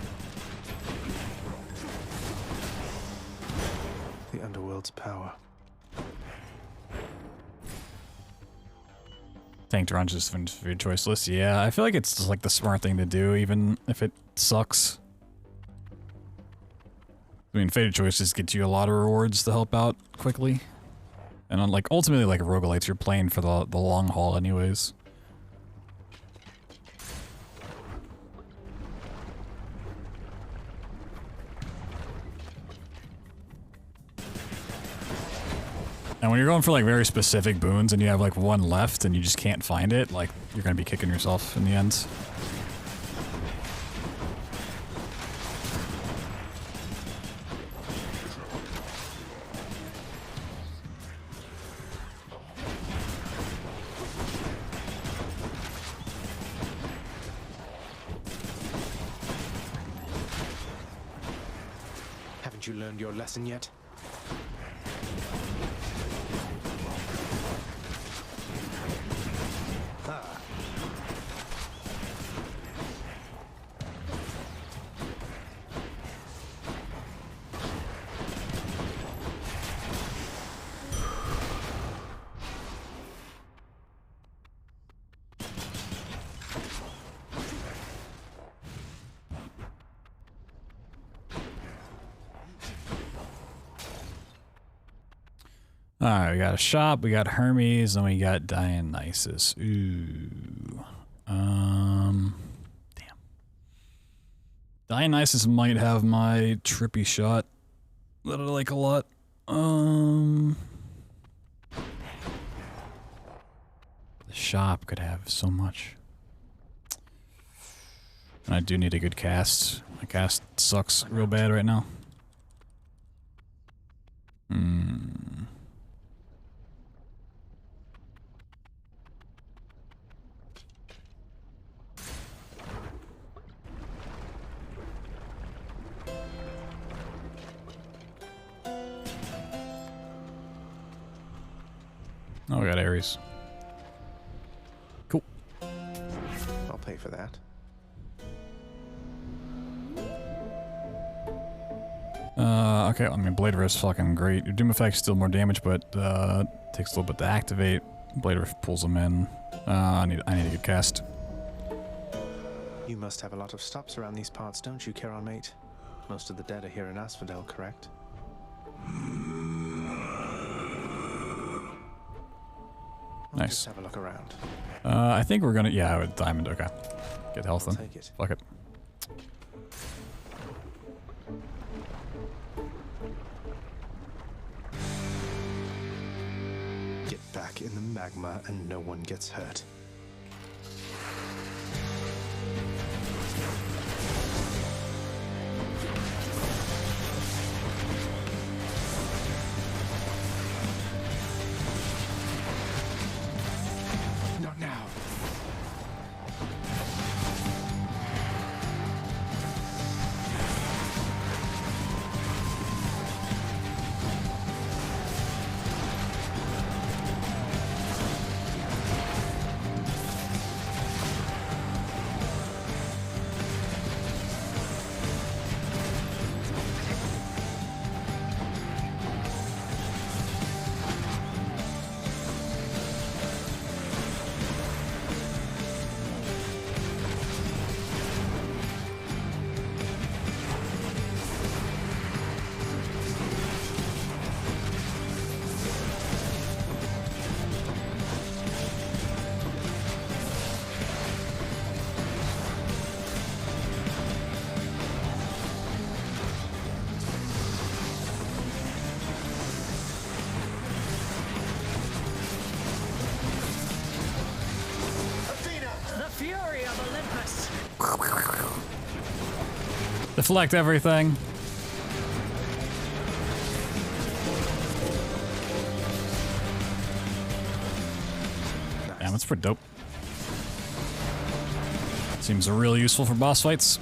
The underworld's power. Tank Drunge is for your choice list. Yeah, I feel like it's just like the smart thing to do, even if it sucks. I mean, Fated Choices get you a lot of rewards to help out quickly. And on, like, ultimately, like roguelites, you're playing for the long haul anyways. And when you're going for like very specific boons and you have like one left and you just can't find it, like you're gonna be kicking yourself in the end. Haven't you learned your lesson yet? Alright, we got a shop, we got Hermes, and we got Dionysus. Ooh. Damn. Dionysus might have my trippy shot that I like a lot. The shop could have so much. And I do need a good cast. My cast sucks real bad right now. Oh, we got Ares. Cool. I'll pay for that. Okay, I mean, Blade Rift's fucking great. Your Doom effect's still more damage, but takes a little bit to activate. Blade Rift pulls them in. I need a good cast. You must have a lot of stops around these parts, don't you, Charon, mate? Most of the dead are here in Asphodel, correct? Nice. Just have a look around. I think we're gonna, yeah, with Diamond, okay. Get health then. Take it. Fuck it. Get back in the magma and no one gets hurt. Not now. Fury of Olympus. Deflect everything. Damn, that's pretty dope. Seems really useful for boss fights.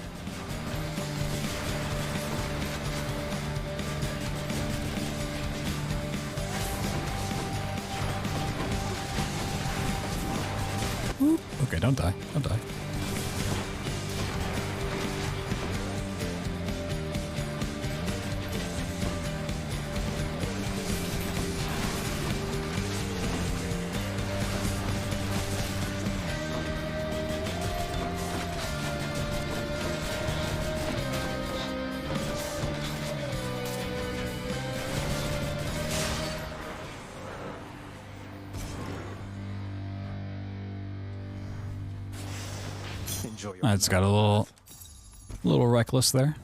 Okay, don't die. Don't die. Enjoy your I just got a little reckless there.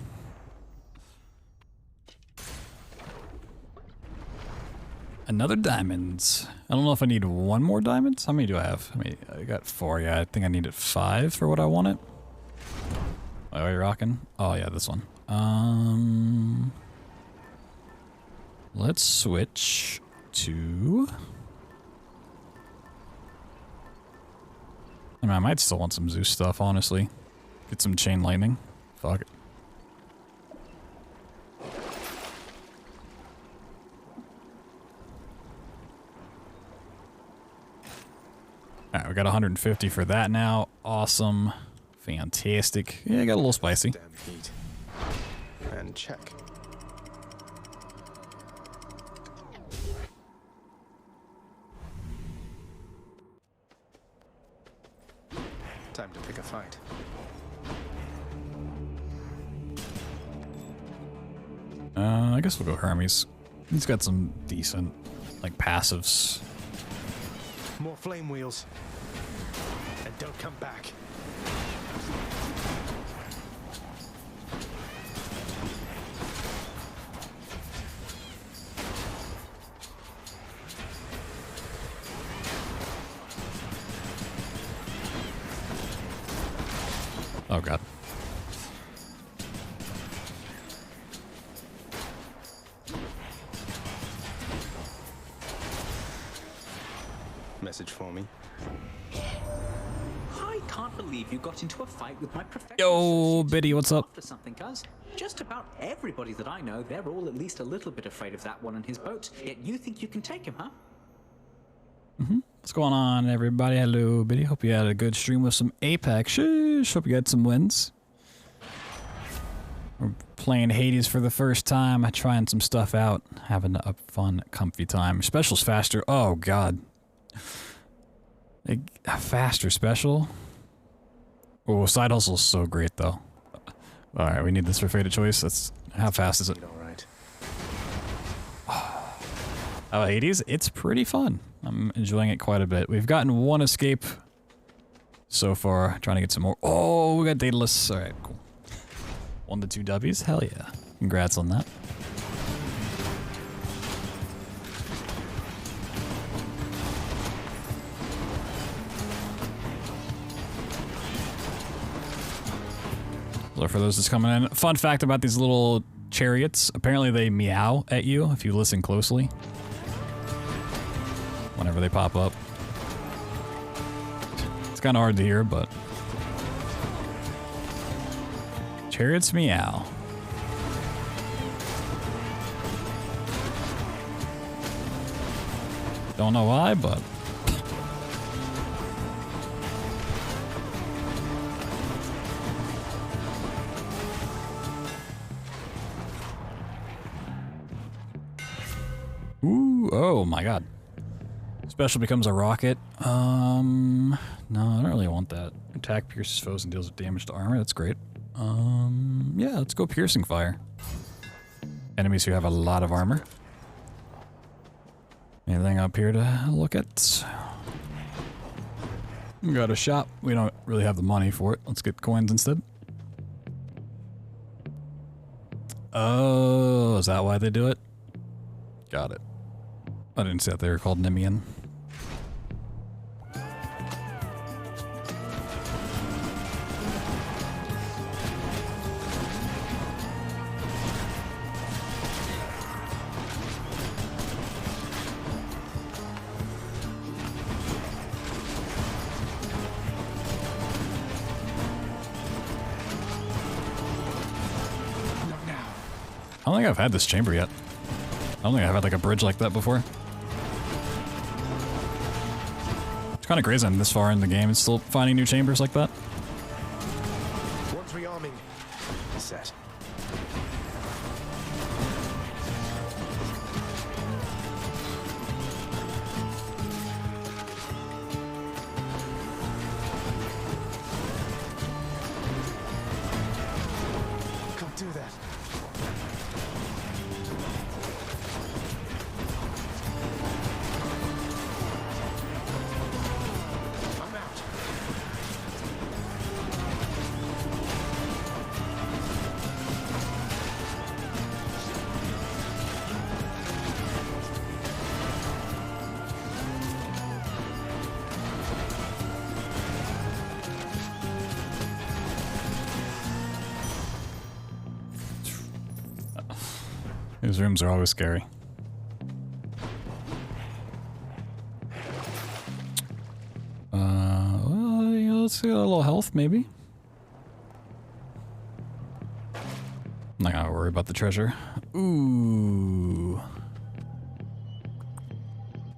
Another diamonds. I don't know if I need one more diamonds. How many do I have? I got 4. Yeah, I think I needed 5 for what I wanted. Oh, are you rocking? Oh yeah, this one. Let's switch to. I mean, I might still want some Zeus stuff, honestly. Get some chain lightning. Fuck it. Alright, we got 150 for that now. Awesome. Fantastic. Yeah, got a little spicy. Damn heat. And check. Time to pick a fight. I guess we'll go Hermes. He's got some decent, like, passives. More flame wheels. And don't come back. Oh god. Message for me. I can't believe you got into a fight with my professional. Yo, Biddy, what's up? After something, cuz just about everybody that I know, they're all at least a little bit afraid of that one and his boat. Yet you think you can take him, huh? What's going on, everybody? Hello, Biddy. Hope you had a good stream with some Apex. Sheesh. Hope you had some wins. We're playing Hades for the first time, trying some stuff out, having a fun, comfy time. Special's faster. Oh, God. A faster special? Oh, side hustle's so great, though. Alright, we need this for Fated Choice. That's how fast is it? Alright. Oh, Hades? It's pretty fun. I'm enjoying it quite a bit. We've gotten 1 escape so far. Trying to get some more. Oh, we got Daedalus. Alright, cool. 1 to 2 W's? Hell yeah. Congrats on that. So for those that's coming in, fun fact about these little chariots, apparently they meow at you if you listen closely. Whenever they pop up. It's kind of hard to hear, but... Chariots meow. Don't know why, but... Ooh, oh my god. Special becomes a rocket. No, I don't really want that. Attack pierces foes and deals damage to armor. That's great. Yeah, let's go piercing fire. Enemies who have a lot of armor. Anything up here to look at? We got a shop. We don't really have the money for it. Let's get coins instead. Oh, is that why they do it? Got it. I didn't see that they were called Nimian. I don't think I've had this chamber yet. I don't think I've had like a bridge like that before. It's kind of crazy I'm this far in the game and still finding new chambers like that. One's rearming. Set. Can't do that. These rooms are always scary. Well, yeah, let's get a little health, maybe. I'm not gonna worry about the treasure. Ooh.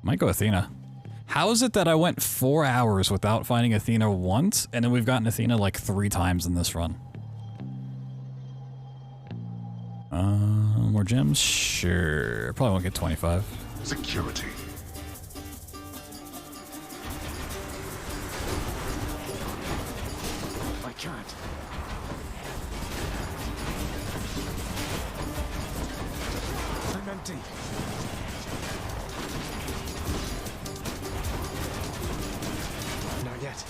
Might go Athena. How is it that I went 4 hours without finding Athena once, and then we've gotten Athena like 3 times in this run? More gems? Sure. Probably won't get 25. Security. I can't. I'm empty. Not yet.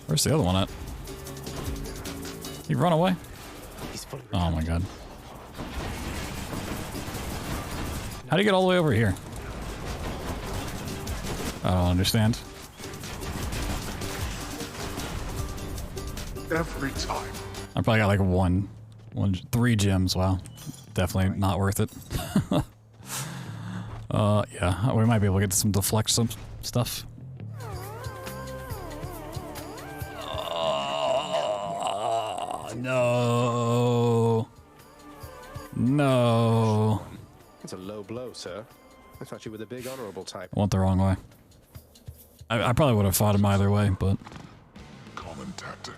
Where's the other one at? He run away? Oh my god. How do you get all the way over here? I don't understand. Every time. I probably got like 3 gems. Wow. Definitely not worth it. Yeah, we might be able to get some deflect some stuff. No. No. It's a low blow, sir. I thought you were the big honorable type. I went the wrong way. I probably would have fought him either way, but... Common tactic.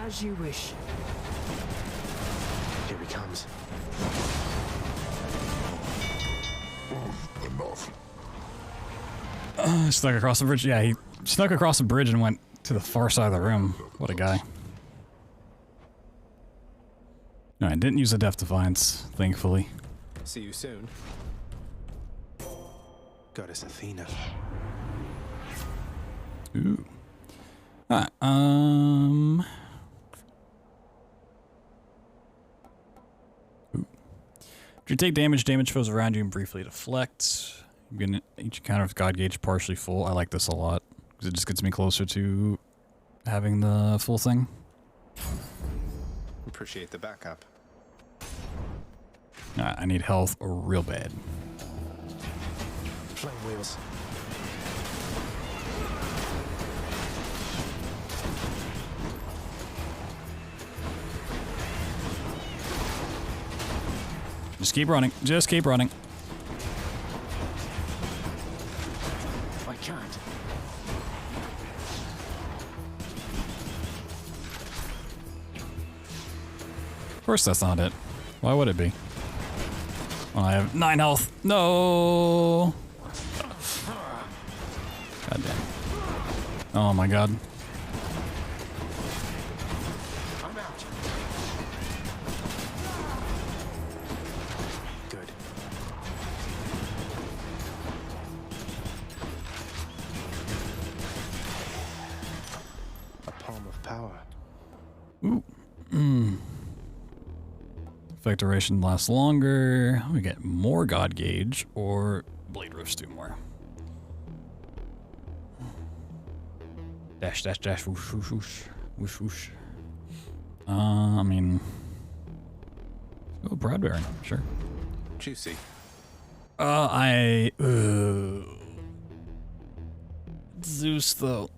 As you wish. Here he comes. Enough. Snuck across the bridge. Yeah, he snuck across the bridge and went to the far side of the room. What a guy. Alright, didn't use a Death Defiance, thankfully. See you soon. Goddess Athena. Ooh. Alright, Ooh. If you take damage, damage foes around you and briefly deflect. I'm getting each encounter with God Gauge partially full. I like this a lot, because it just gets me closer to having the full thing. Appreciate the backup. I need health real bad. Flame wheels. Just keep running. Just keep running. I can't. Of course that's not it. Why would it be? Well, I have 9 health. No. God damn. Oh my god. I'm out. Good. A palm of power. Ooh. Effect duration lasts longer. We get more God Gauge, or Blade Rifts do more. Dash, dash, dash, whoosh, whoosh, whoosh, whoosh, whoosh. I mean... Oh, Broadbearing, sure. Juicy. Zeus, though.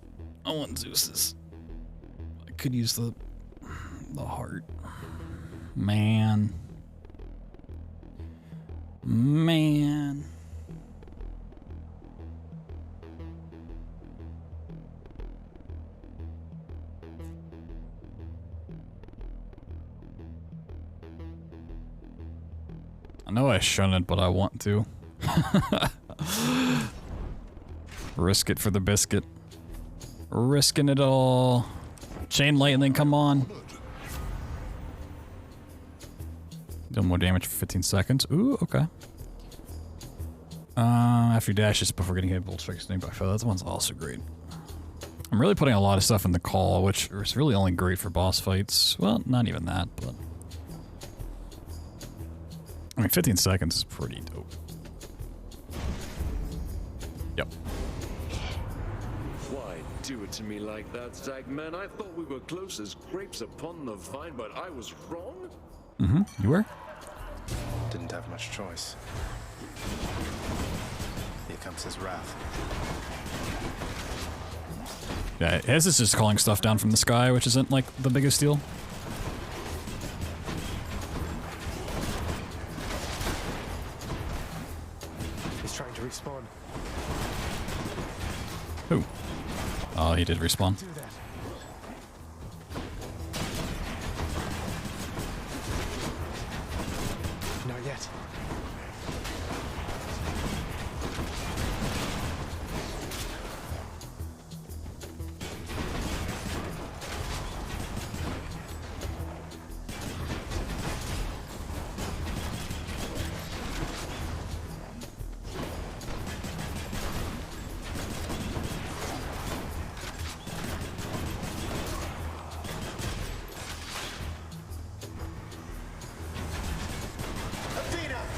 I want Zeus's. could use the heart. Man. Man. I know I shouldn't, but I want to. Risk it for the biscuit. Risking it all. Chain lightning, come on. Deal more damage for 15 seconds. Ooh, okay. After you dash just before getting hit, bolt strike snake by foe. That one's also great. I'm really putting a lot of stuff in the call, which is really only great for boss fights. Well, not even that, but... I mean, 15 seconds is pretty dope. Yep. Why do it to me like that, Zagman? I thought we were close as grapes upon the vine, but I was wrong? Mm-hmm. You were? Didn't have much choice. Here comes his wrath. Yeah, his is just calling stuff down from the sky, which isn't, like, the biggest deal. He's trying to respawn. Who? Oh, he did respawn. Not yet.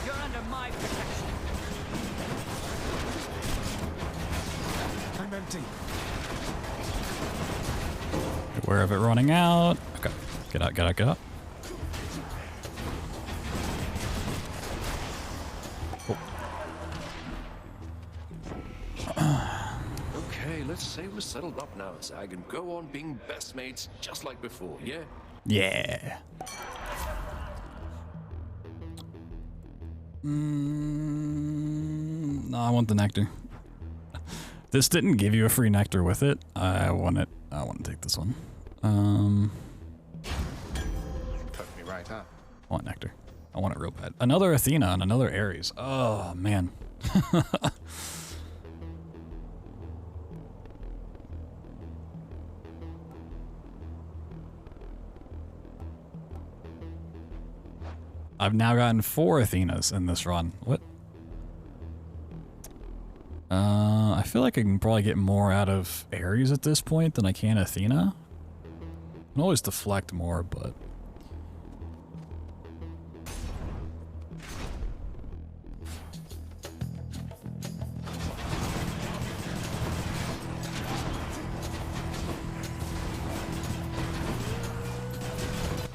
You're under my protection. I'm empty. Aware of it running out. Okay. Get out, get out, get out. Okay, let's say we're settled up now, Zag, and go on being best mates just like before, yeah? Yeah. No, I want the nectar. This didn't give you a free nectar with it. I want it. I want to take this one. Put me right up. I want nectar. I want it real bad. Another Athena and another Ares. Oh, man. I've now gotten 4 Athenas in this run. What? I feel like I can probably get more out of Ares at this point than I can Athena. I can always deflect more, but...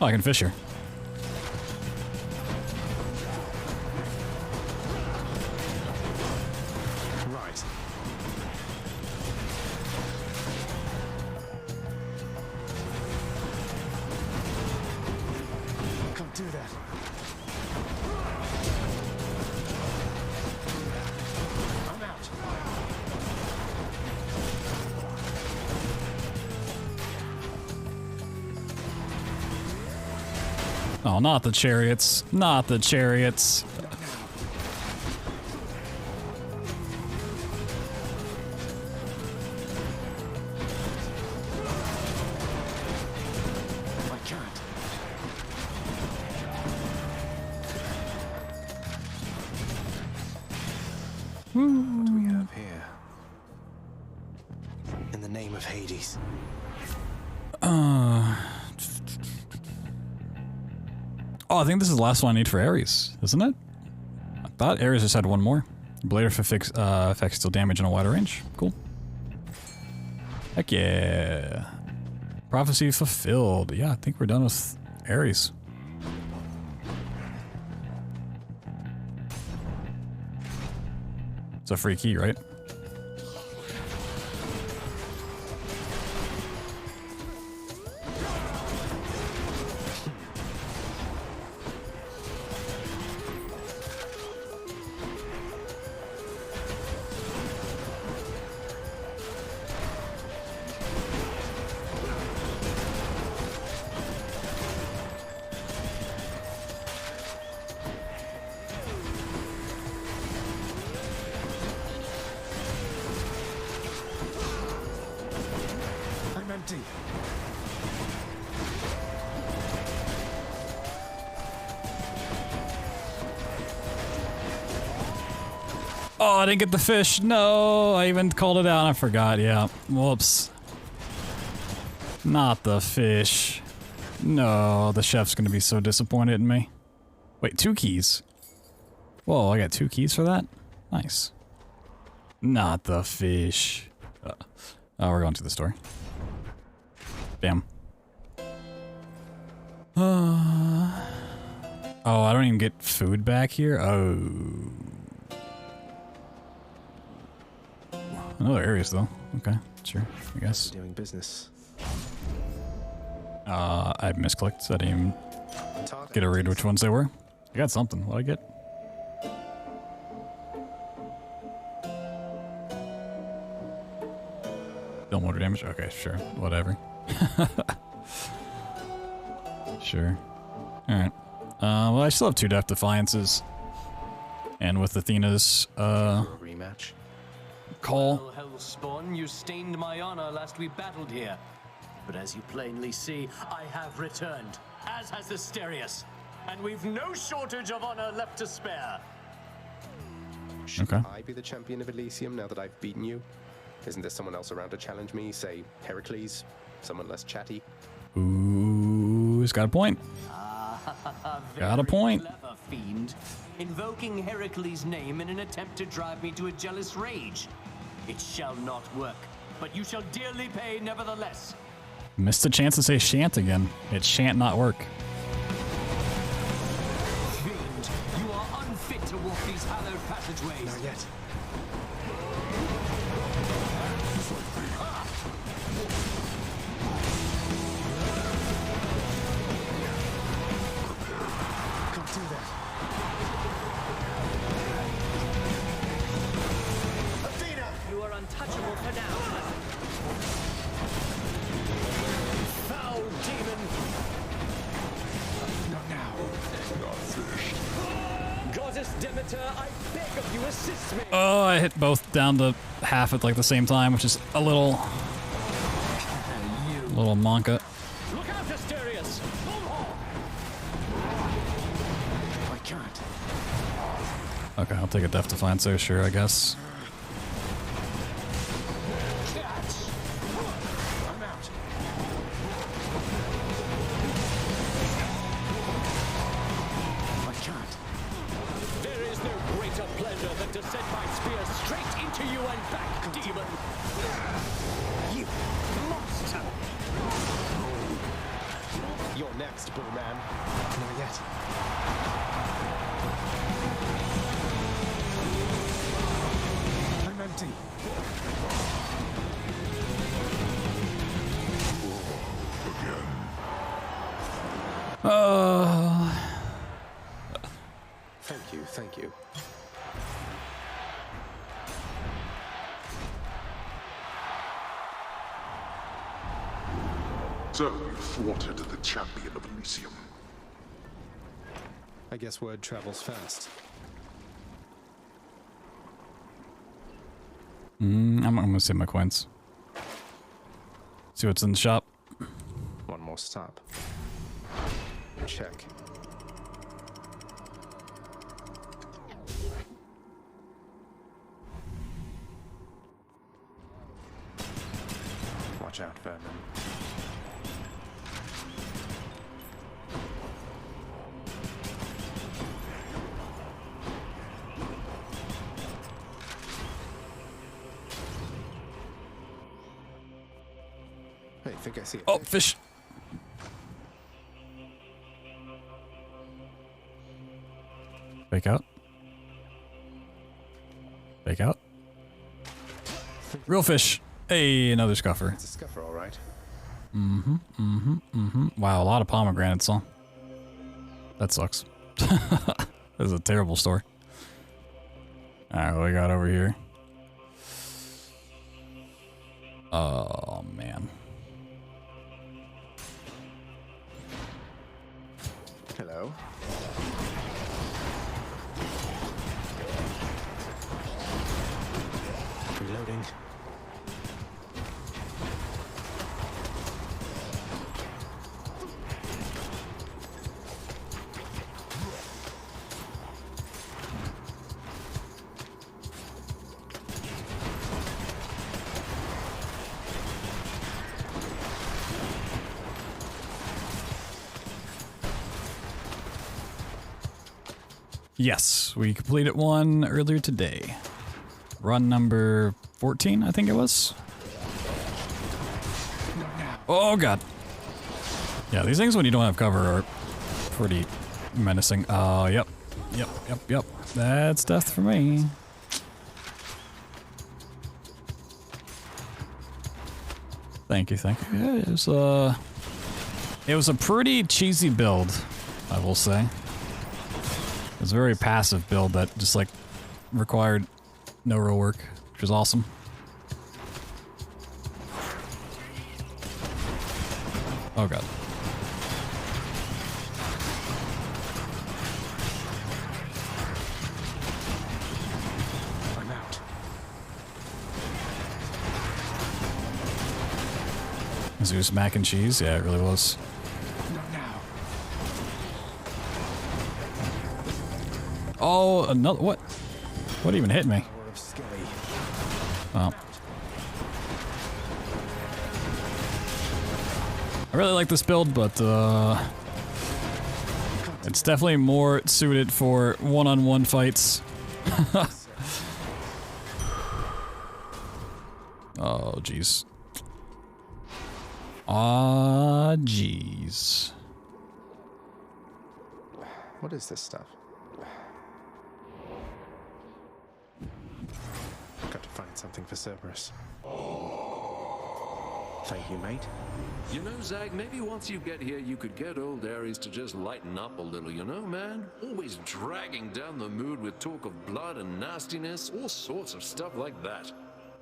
Oh, I can fish her. Right. Can't do that. I'm out. Oh, not the chariots. Not the chariots. I can't. What do we have here? In the name of Hades. Oh, I think this is the last one I need for Ares, isn't it? I thought Ares just had one more. Blade affects deal damage in a wider range. Cool. Heck yeah. Prophecy fulfilled. Yeah, I think we're done with Ares. It's a free key, right? empty. Oh, I didn't get the fish. No, I even called it out. I forgot. Yeah. Whoops. Not the fish. No, the chef's gonna be so disappointed in me. Wait, 2 keys. Whoa, I got 2 keys for that? Nice. Not the fish. Oh, we're going to the store. Damn. Oh, I don't even get food back here? Oh. Another areas though. Okay, sure, I guess. Doing business. I misclicked, so I didn't even get to read which ones they were. I got something. What'd I get? Deal motor damage? Okay, sure. Whatever. Sure. Alright. Well, I still have 2 Death Defiances. And with Athena's, rematch. call. Well, Hellspawn, you stained my honor last we battled here. But as you plainly see, I have returned, as has Asterius. And we've no shortage of honor left to spare. Should Okay. I be the champion of Elysium now that I've beaten you? Isn't there someone else around to challenge me? Say, Heracles? Someone less chatty? Ooh, he's got a point. Got a point. Clever fiend, invoking Heracles' name in an attempt to drive me to a jealous rage. It shall not work, but you shall dearly pay nevertheless. Missed a chance to say shan't again. It shan't not work. Fiend, you are unfit to walk these hallowed passageways. Not yet. Can't do that. Athena! You are untouchable for now. Foul demon! Not now. Not finished. Goddess Demeter, I beg of you, assist me! Oh, I hit both down to half at like the same time, which is a little monka. Look out, Asterius! I can't. Okay, I'll take a Death Defiance there, sure, I guess. I'm out. I can't. There is no greater pleasure than to send my spear straight into you and back, demon! You monster! You're next, Bullman. Not yet. I'm empty. Thank you, thank you. So, you thwarted the champion of Elysium. I guess word travels fast. I'm gonna save my coins. See what's in the shop. One more stop. Check. Watch out, vermin. Hey, I think I see it. Oh, fish. Fake out. Fake out. Real fish. Hey, another scuffer. It's a scuffer, all right. Wow, a lot of pomegranates, huh? That sucks. This is a terrible store. Alright, what we got over here? Oh, man. Hello. Reloading. Yes, we completed one earlier today. Run number 14, I think it was. Oh god. Yeah, these things when you don't have cover are pretty menacing. Oh, yep. Yep. That's death for me. Thank you. Yeah, it was a pretty cheesy build, I will say. It was a very passive build that just like required no real work, which was awesome. Oh god. I'm out. Zeus mac and cheese? Yeah, it really was. Not now. Oh, another what? What even hit me? Oh. I really like this build, but it's definitely more suited for one-on-one fights. Oh, jeez. Ah, jeez. What is this stuff? Got to find something for Cerberus. Thank you, mate. You know, Zag, maybe once you get here, you could get old Ares to just lighten up a little, you know, man? Always dragging down the mood with talk of blood and nastiness, all sorts of stuff like that.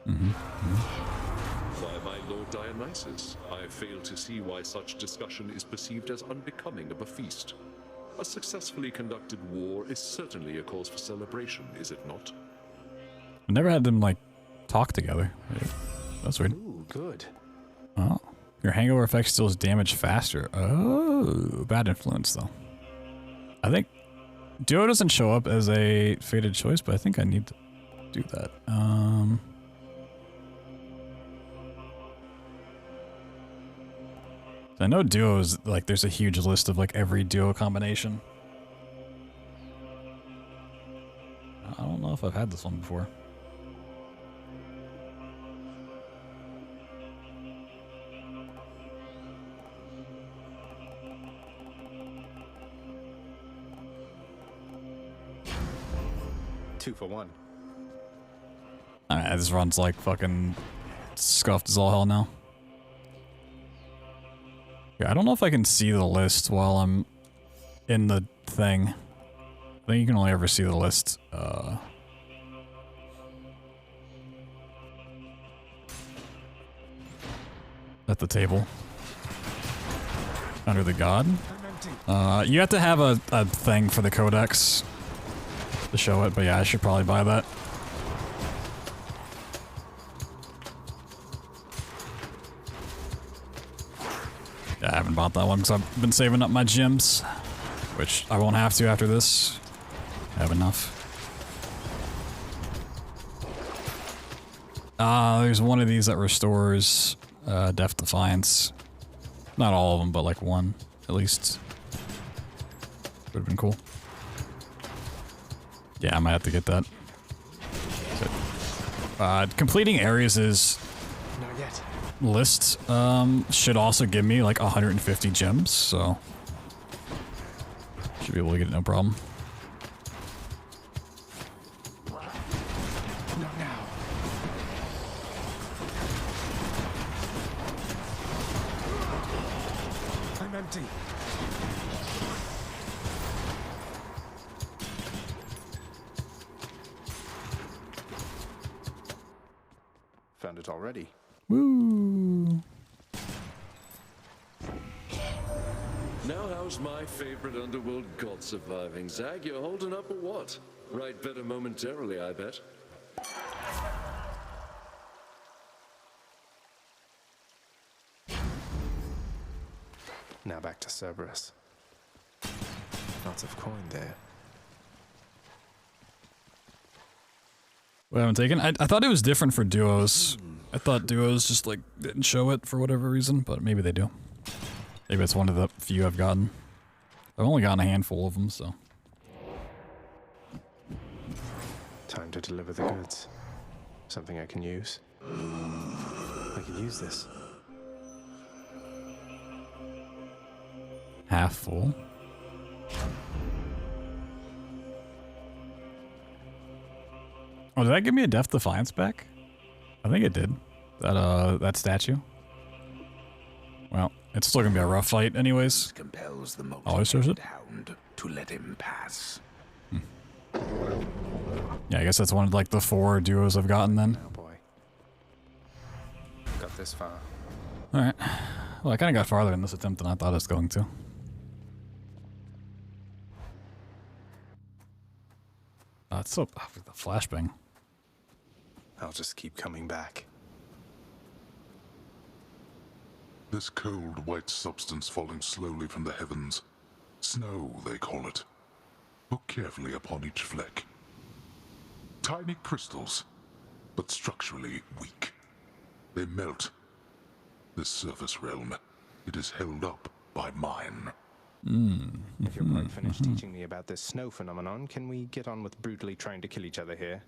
Why, my Lord Dionysus, I fail to see why such discussion is perceived as unbecoming of a feast. A successfully conducted war is certainly a cause for celebration, is it not? I never had them, like, talk together. That's weird. Ooh, good. Oh. Your hangover effect deals damage faster. Oh, bad influence, though. I think Duo doesn't show up as a fated choice, but I think I need to do that. I know duos, like, there's a huge list of, like, every duo combination. I don't know if I've had this one before. Two for one. Alright, this run's like fucking scuffed as all hell now. Yeah, I don't know if I can see the list while I'm in the thing. I think you can only ever see the list, at the table. Under the god. You have to have a thing for the codex to show it, but yeah, I should probably buy that. Yeah, I haven't bought that one because I've been saving up my gems, which I won't have to after this. I have enough. There's one of these that restores Death Defiance. Not all of them, but like one, at least. Would have been cool. Yeah, I might have to get that. Completing Ares' Not yet. list should also give me like 150 gems, so should be able to get it no problem. Not now. I'm empty. Found it already. Woo! Now how's my favorite underworld god surviving? Zag, you're holding up or what? Right better momentarily, I bet. Now back to Cerberus. Lots of coin there. What I haven't taken? I thought it was different for duos. I thought duos just like didn't show it for whatever reason, but maybe they do. Maybe it's one of the few I've gotten. I've only gotten a handful of them, so. Time to deliver the goods. Something I can use. I can use this. Half full. Oh, did that give me a Death Defiance back? I think it did. That statue. Well, it's still gonna be a rough fight, anyways. Compels the Always serves it. hound to let him pass. Yeah, I guess that's one of like the 4 duos I've gotten then. Oh boy. Got this far. All right. Well, I kind of got farther in this attempt than I thought I was going to. It's so the flashbang. I'll just keep coming back. This cold, white substance falling slowly from the heavens. Snow, they call it. Look carefully upon each fleck. Tiny crystals, but structurally weak. They melt. This surface realm, it is held up by mine. If you're quite finished teaching me about this snow phenomenon, can we get on with brutally trying to kill each other here?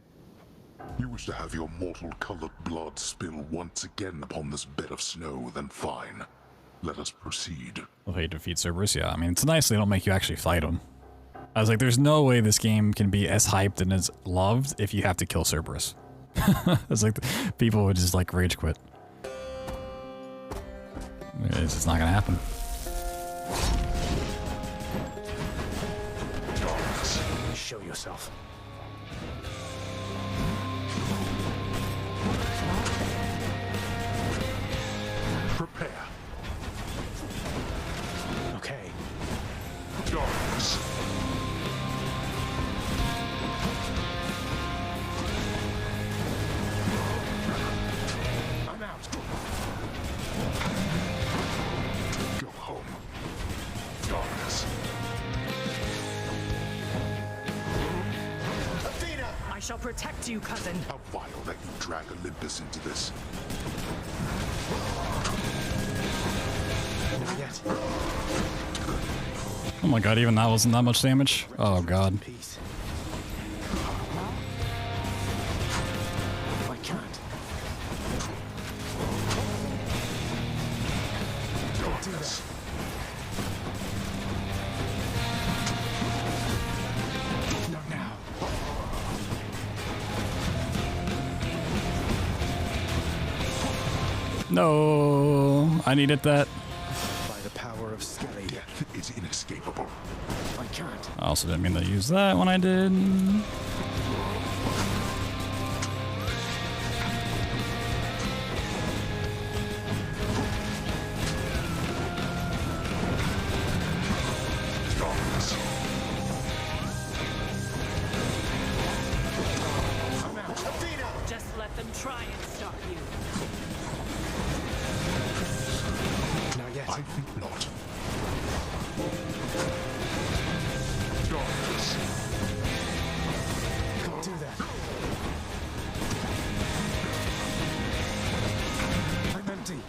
You wish to have your mortal-colored blood spill once again upon this bed of snow, then fine. Let us proceed. Well, he defeats Cerberus, yeah. I mean, it's nice they don't make you actually fight him. I was like, there's no way this game can be as hyped and as loved if you have to kill Cerberus. It's like people would just like rage quit. It's just not gonna happen. Show yourself. Prepare. Okay. Darkness. I'm out. Go home. Darkness. I shall protect you, cousin. How vile that you drag Olympus into this. Not yet. Oh my god, even that wasn't that much damage? Oh god. Peace. I can't. Don't do that. Not now. No, I needed that. By the power of Skelly. Death is inescapable. I can't. I also didn't mean to use that when I did. Just let them try and stop you. Not yet. I think not. Darkness. Don't do that. I'm empty.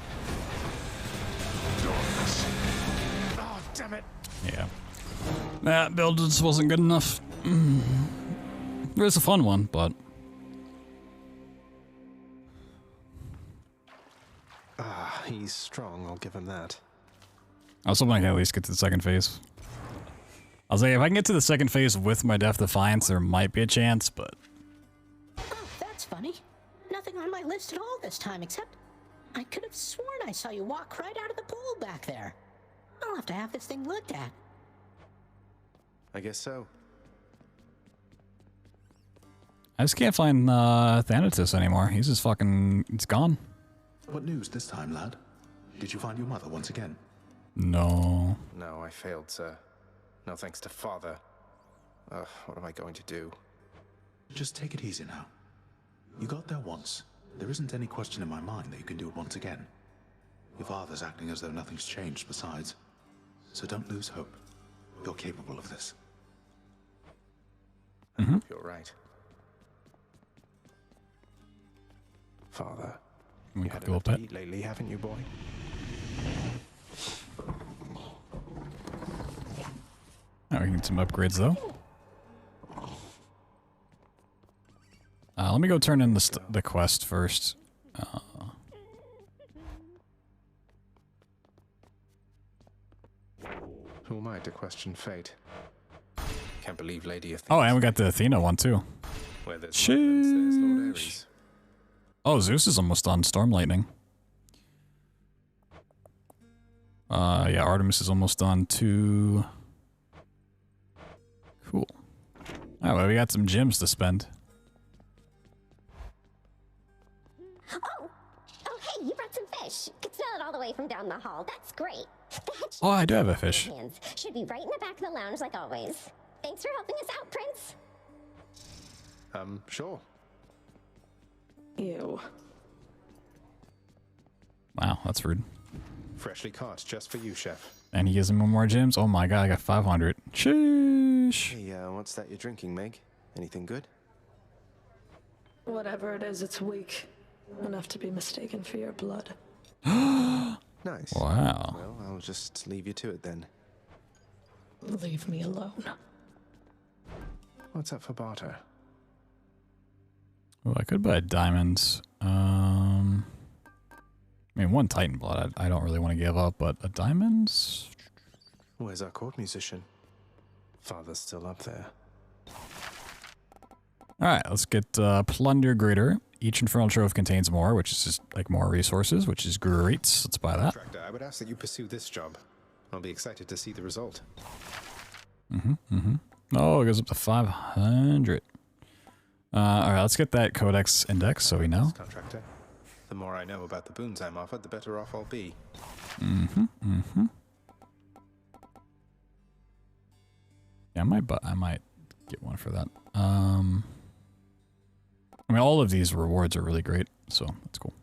Darkness. Oh, damn it. Yeah. That build just wasn't good enough. It was a fun one, but... He's strong, I'll give him that. I was hoping I could at least get to the second phase. I was like, if I can get to the second phase with my Death Defiance, there might be a chance, but... Oh, that's funny. Nothing on my list at all this time, except I could have sworn I saw you walk right out of the pool back there. I'll have to have this thing looked at. I guess so. I just can't find Thanatos anymore. He's just fucking... It's gone. What news this time, lad? Did you find your mother once again? No. No, I failed, sir. No thanks to Father. What am I going to do? Just take it easy now. You got there once. There isn't any question in my mind that you can do it once again. Your father's acting as though nothing's changed besides. So don't lose hope. You're capable of this. I hope you're right. Father, you had enough to eat lately, haven't you, boy? Oh, we can get some upgrades, though. Let me go turn in the quest first. Who am I to question fate? Can't believe Lady Athena. Oh, and we got the Athena one too. Where there's there's Lord Ares. Oh, Zeus is almost on Storm Lightning. Yeah, Artemis is almost on too. Cool. Oh, well, we got some gems to spend. Oh, hey, you brought some fish. Could smell it all the way from down the hall. That's great. Oh, I do have a fish. Hands should be right in the back of the lounge like always. Thanks for helping us out, Prince. Sure. Ew. Wow, that's rude. Freshly caught, just for you, Chef. And he gives him more gems. Oh my god, I got 500. Sheesh. Hey, what's that you're drinking, Meg? Anything good? Whatever it is, it's weak. Enough to be mistaken for your blood. Nice. Wow. Well, I'll just leave you to it then. Leave me alone. What's up for barter? Oh, I could buy diamonds. I mean, one Titan blood I don't really want to give up, but a diamonds? Where's our court musician? Father's still up there. Alright, let's get Plunder Greater. Each Infernal Trove contains more, which is just like more resources, which is great. Let's buy that. Contractor, I would ask that you pursue this job. I'll be excited to see the result. Oh, it goes up to 500. Alright, let's get that Codex Index so we know. Contractor, the more I know about the boons I'm offered, the better off I'll be. Yeah, I might get one for that. I mean, all of these rewards are really great, so that's cool.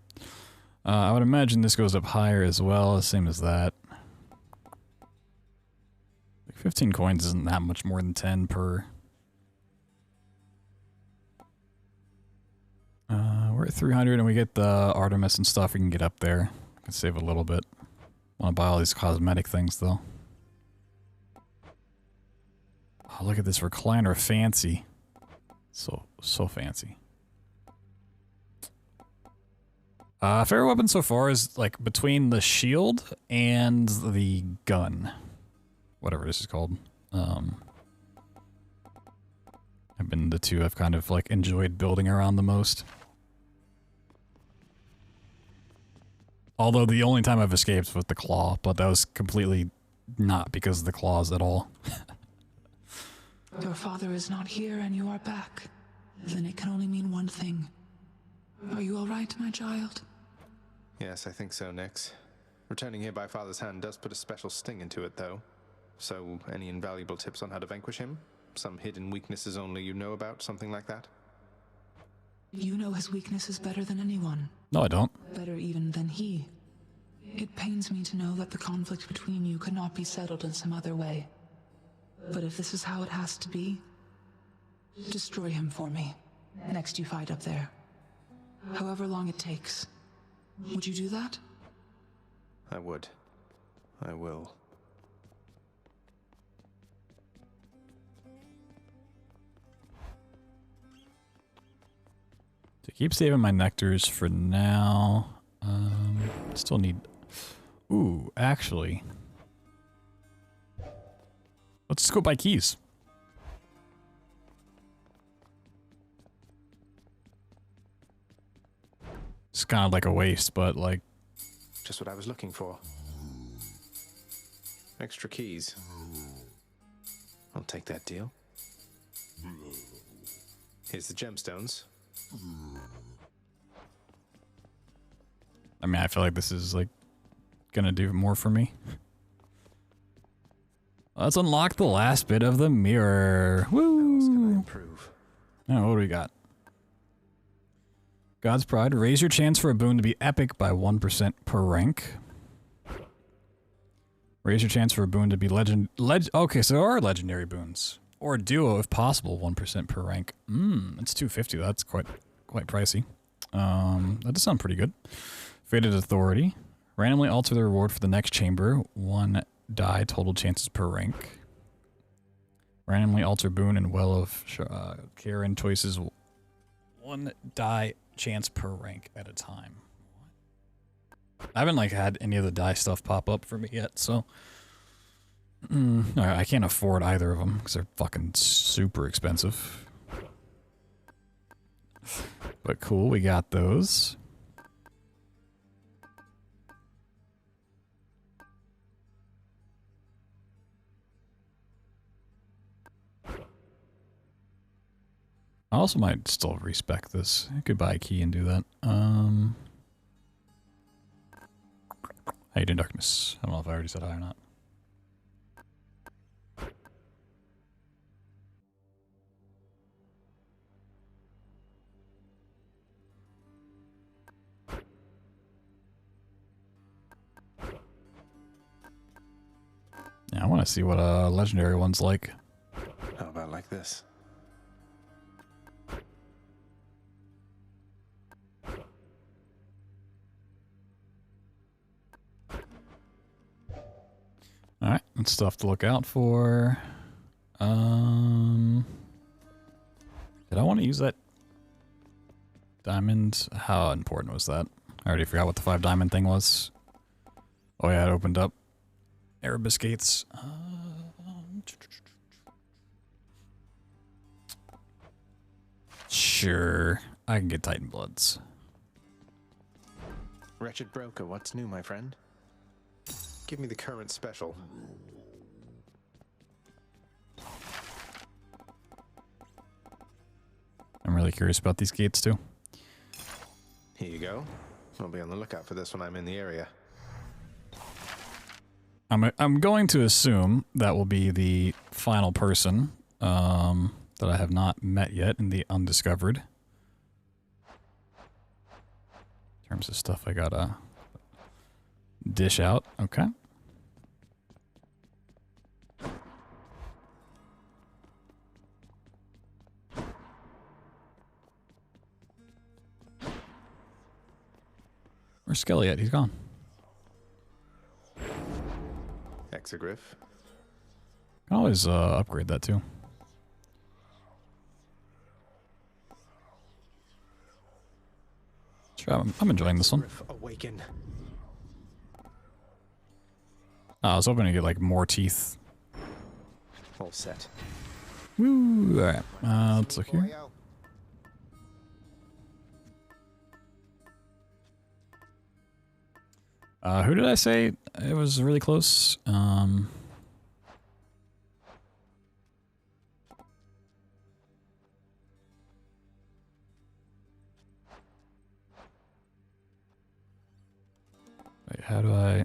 I would imagine this goes up higher as well, same as that. Like 15 coins isn't that much more than 10 per. We're at 300 and we get the Artemis and stuff. We can get up there. We can save a little bit. Want to buy all these cosmetic things though. Oh, look at this recliner, fancy. So fancy. Favorite weapon so far is like between the shield and the gun. Whatever this is called. Have been the two I've kind of like enjoyed building around the most. Although the only time I've escaped was with the claw, but that was completely not because of the claws at all. Your father is not here and you are back. Then it can only mean one thing. Are you all right, my child? Yes, I think so, Nix. Returning here by Father's hand does put a special sting into it, though. So, any invaluable tips on how to vanquish him? Some hidden weaknesses only you know about, something like that? You know his weaknesses better than anyone. No, I don't. Better even than he. It pains me to know that the conflict between you could not be settled in some other way. But if this is how it has to be, destroy him for me. Next you fight up there. However long it takes. Would you do that? I would. I will. To keep saving my nectars for now. Still need... Ooh, actually... Let's just go buy keys. It's kind of like a waste, but like... Just what I was looking for. Extra keys. I'll take that deal. Here's the gemstones. I mean, I feel like this is like gonna do more for me. Let's unlock the last bit of the mirror. Woo! How else can I improve? Now, what do we got? God's Pride. Raise your chance for a boon to be epic by 1% per rank. Raise your chance for a boon to be okay, so there are legendary boons. Or duo if possible, 1% per rank. It's 250. That's quite pricey. That does sound pretty good. Fated Authority. Randomly alter the reward for the next chamber. 1 die total chances per rank. Randomly alter boon and Well of Karen choices 1 die chance per rank at a time. I haven't like had any of the die stuff pop up for me yet, so I can't afford either of them because they're fucking super expensive. But cool, we got those. I also might still respec this. I could buy a key and do that. How you doing, Darkness? I don't know if I already said hi or not. Yeah, I want to see what a legendary one's like. How about like this? Alright, that's stuff to look out for. Did I want to use that diamond? How important was that? I already forgot what the 5 diamond thing was. Oh yeah, it opened up Erebus gates. Sure, I can get Titan Bloods. Wretched broker, what's new, my friend? Give me the current special. I'm really curious about these gates too. Here you go. I'll be on the lookout for this when I'm in the area. I'm going to assume that will be the final person that I have not met yet in the undiscovered. In terms of stuff I gotta dish out. Okay. Where's Skelly at? He's gone. Exegriff. Can always upgrade that too. Sure, I'm enjoying this one. Awaken. I was hoping to get like more teeth. All set. Woo! Alright, let's look here. Who did I say it was really close? Wait, how do I...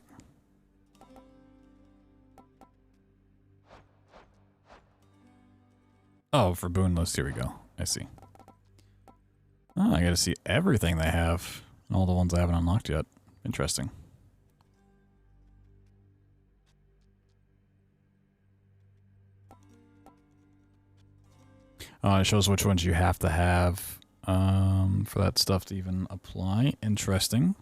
Oh, for boon list, here we go. I see. Oh, I gotta see everything they have. And all the ones I haven't unlocked yet. Interesting. It shows which ones you have to have for that stuff to even apply. Interesting.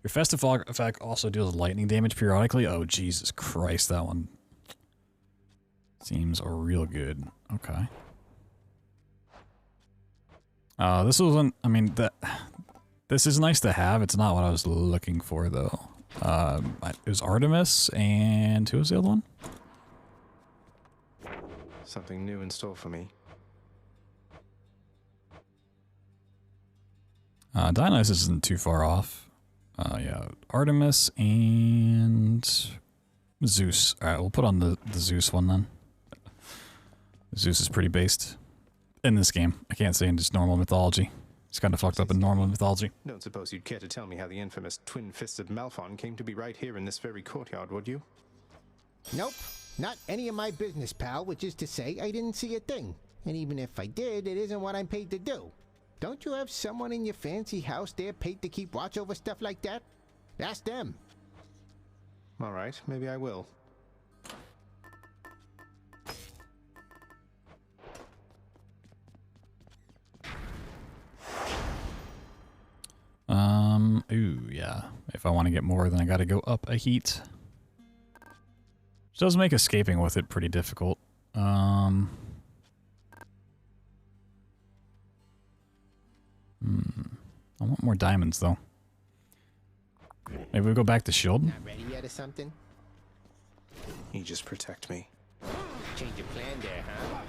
Your festive fog effect also deals lightning damage periodically. Oh, Jesus Christ, that one seems real good. Okay. This wasn't, I mean, this is nice to have. It's not what I was looking for, though. It was Artemis, and who was the other one? Something new in store for me. Dionysus isn't too far off. Yeah, Artemis and Zeus. Alright, we'll put on the Zeus one then. Zeus is pretty based in this game. I can't say in just normal mythology. It's kind of fucked up in normal mythology. Don't suppose you'd care to tell me how the infamous twin-fisted Malphon came to be right here in this very courtyard, would you? Nope. Not any of my business, pal, which is to say I didn't see a thing. And even if I did, it isn't what I'm paid to do. Don't you have someone in your fancy house there paid to keep watch over stuff like that? Ask them. All right, maybe I will. Ooh, yeah. If I want to get more, then I gotta go up a heat. Which does make escaping with it pretty difficult. I want more diamonds, though. Maybe we go back to shield? Not ready yet or something? You just protect me. Change your plan there, huh?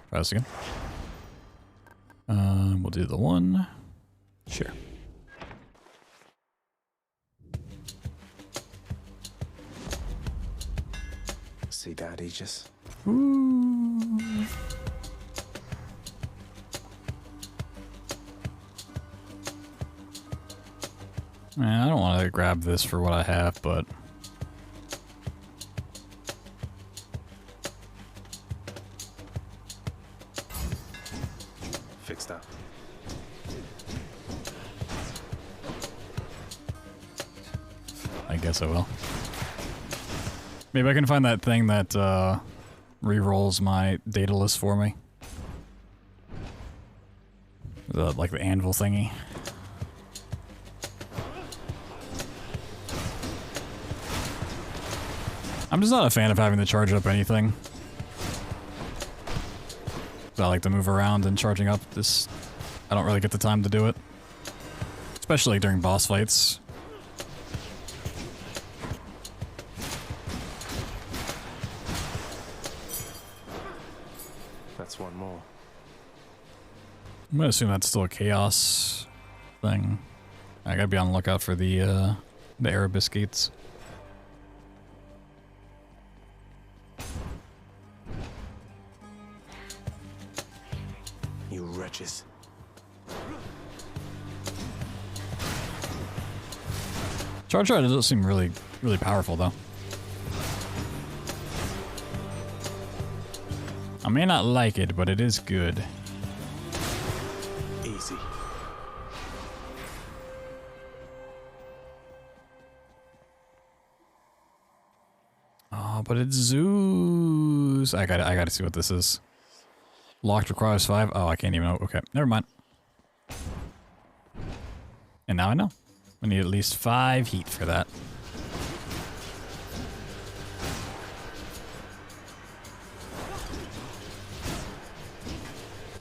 Try this again. We'll do the one. Sure. See that, Aegis? Ooh. Man, I don't want to grab this for what I have, but... Fix that. I guess I will. Maybe I can find that thing that re-rolls my data list for me. Like the anvil thingy. I'm just not a fan of having to charge up anything. I like to move around and charging up this. I don't really get the time to do it. Especially during boss fights. That's one more. I'm gonna assume that's still a chaos thing. I gotta be on the lookout for the Erebus gates. You wretches. Charge Rod doesn't seem really powerful though. I may not like it, but it is good. Easy. Oh, but it's Zeus. I gotta see what this is. Locked requires 5. Oh, I can't even know. Okay, never mind. And now I know. I need at least 5 heat for that.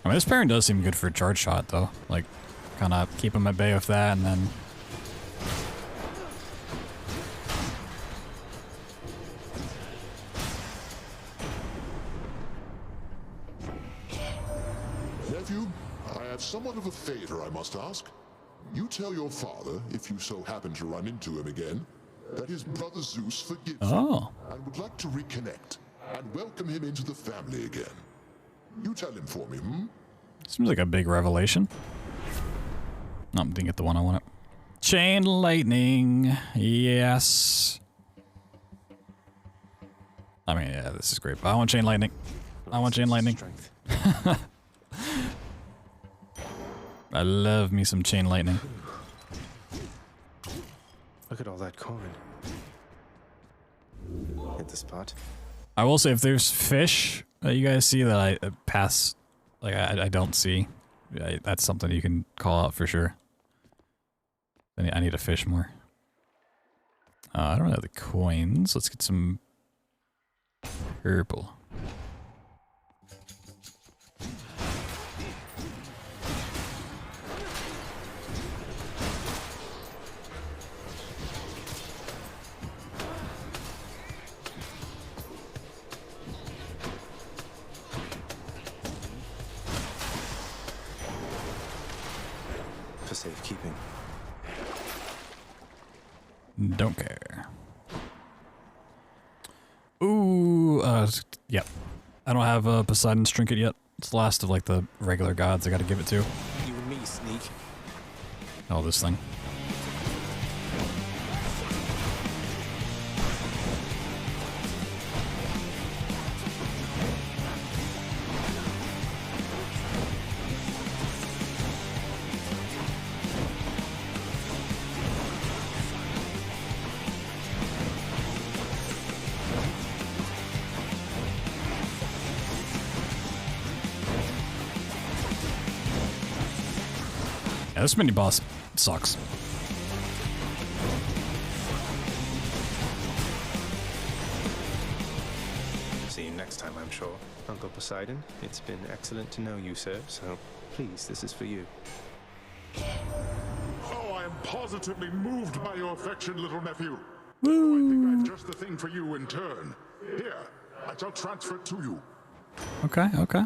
I mean, this pairing does seem good for a charge shot, though. Like, kind of keep him at bay with that, and then... Nephew, I have somewhat of a favor I must ask. You tell your father, if you so happen to run into him again, that his brother Zeus forgives him and would like to reconnect and welcome him into the family again. You tell him for me, hmm? Seems like a big revelation. No, didn't get the one I wanted. Chain lightning. Yes. I mean, yeah, this is great. But I want chain lightning. I want chain lightning. I love me some chain lightning. Look at all that coin. Hit the spot. I will say, if there's fish that you guys see that I pass, like I don't see, that's something you can call out for sure. I need to fish more. I don't have the coins. Let's get some purple. For safekeeping. Don't care. Ooh, yep. I don't have a Poseidon's trinket yet. It's the last of like the regular gods I gotta give it to. You and me, sneak. Oh, this thing. Yeah, this mini boss sucks. See you next time, I'm sure. Uncle Poseidon, it's been excellent to know you, sir, so please, this is for you. Oh, I am positively moved by your affection, little nephew. I think I've just the thing for you in turn. Here, I shall transfer it to you. Okay, okay.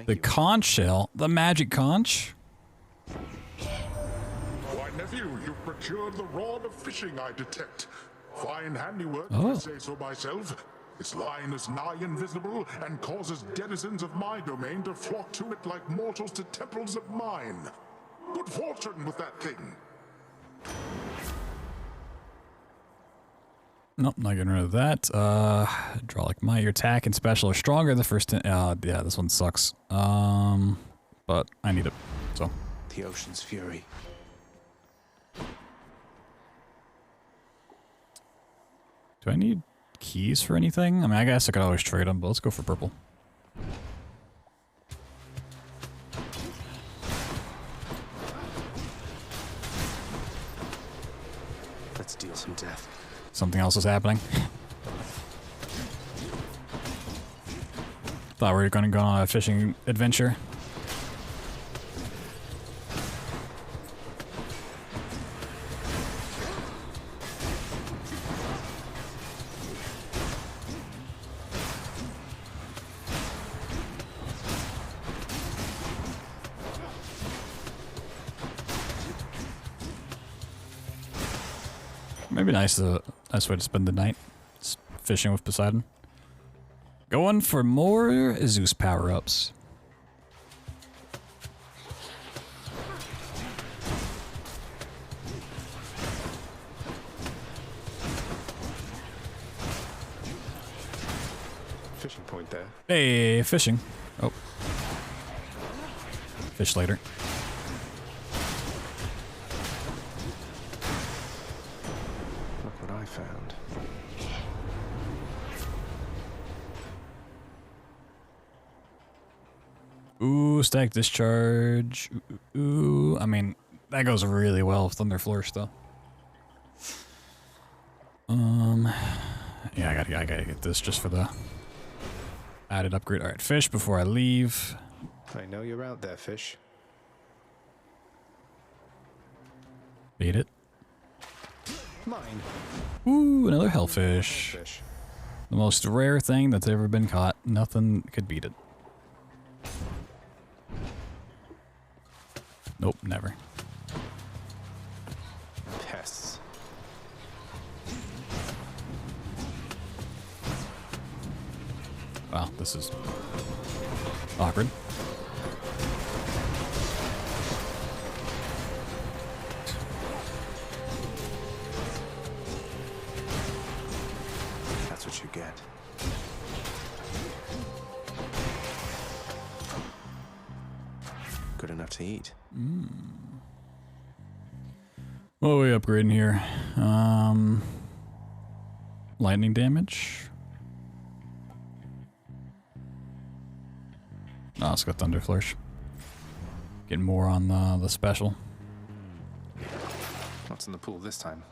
The conch shell? The magic conch? Why, nephew, you've procured the rod of fishing, I detect. Fine handiwork, Oh. if I say so myself. Its line is nigh invisible and causes denizens of my domain to flock to it like mortals to temples of mine. Good fortune with that thing. Nope, not getting rid of that. Draw like might. Your attack and special are stronger the first. Yeah, this one sucks. But I need it. So. The ocean's fury. Do I need keys for anything? I mean, I guess I could always trade them, but let's go for purple. Let's deal some death. Something else is happening. Thought we were going to go on a fishing adventure. Maybe nice way to spend the night. Just fishing with Poseidon. Going for more Zeus power-ups. Fishing point there. Hey, fishing. Oh. Fish later. Look what I found. Ooh, stack discharge. Ooh, I mean, that goes really well with Thunder Flourish, though. Yeah, I gotta get this just for the added upgrade. All right, fish before I leave. I know you're out there, fish. Beat it. Mine. Ooh, another hellfish. The most rare thing that's ever been caught. Nothing could beat it. Nope, never. Pests. Wow, this is awkward. That's what you get. Good enough to eat. What are we upgrading here? Lightning damage. Oh, let's go Thunder Flourish. Getting more on the special. What's in the pool this time?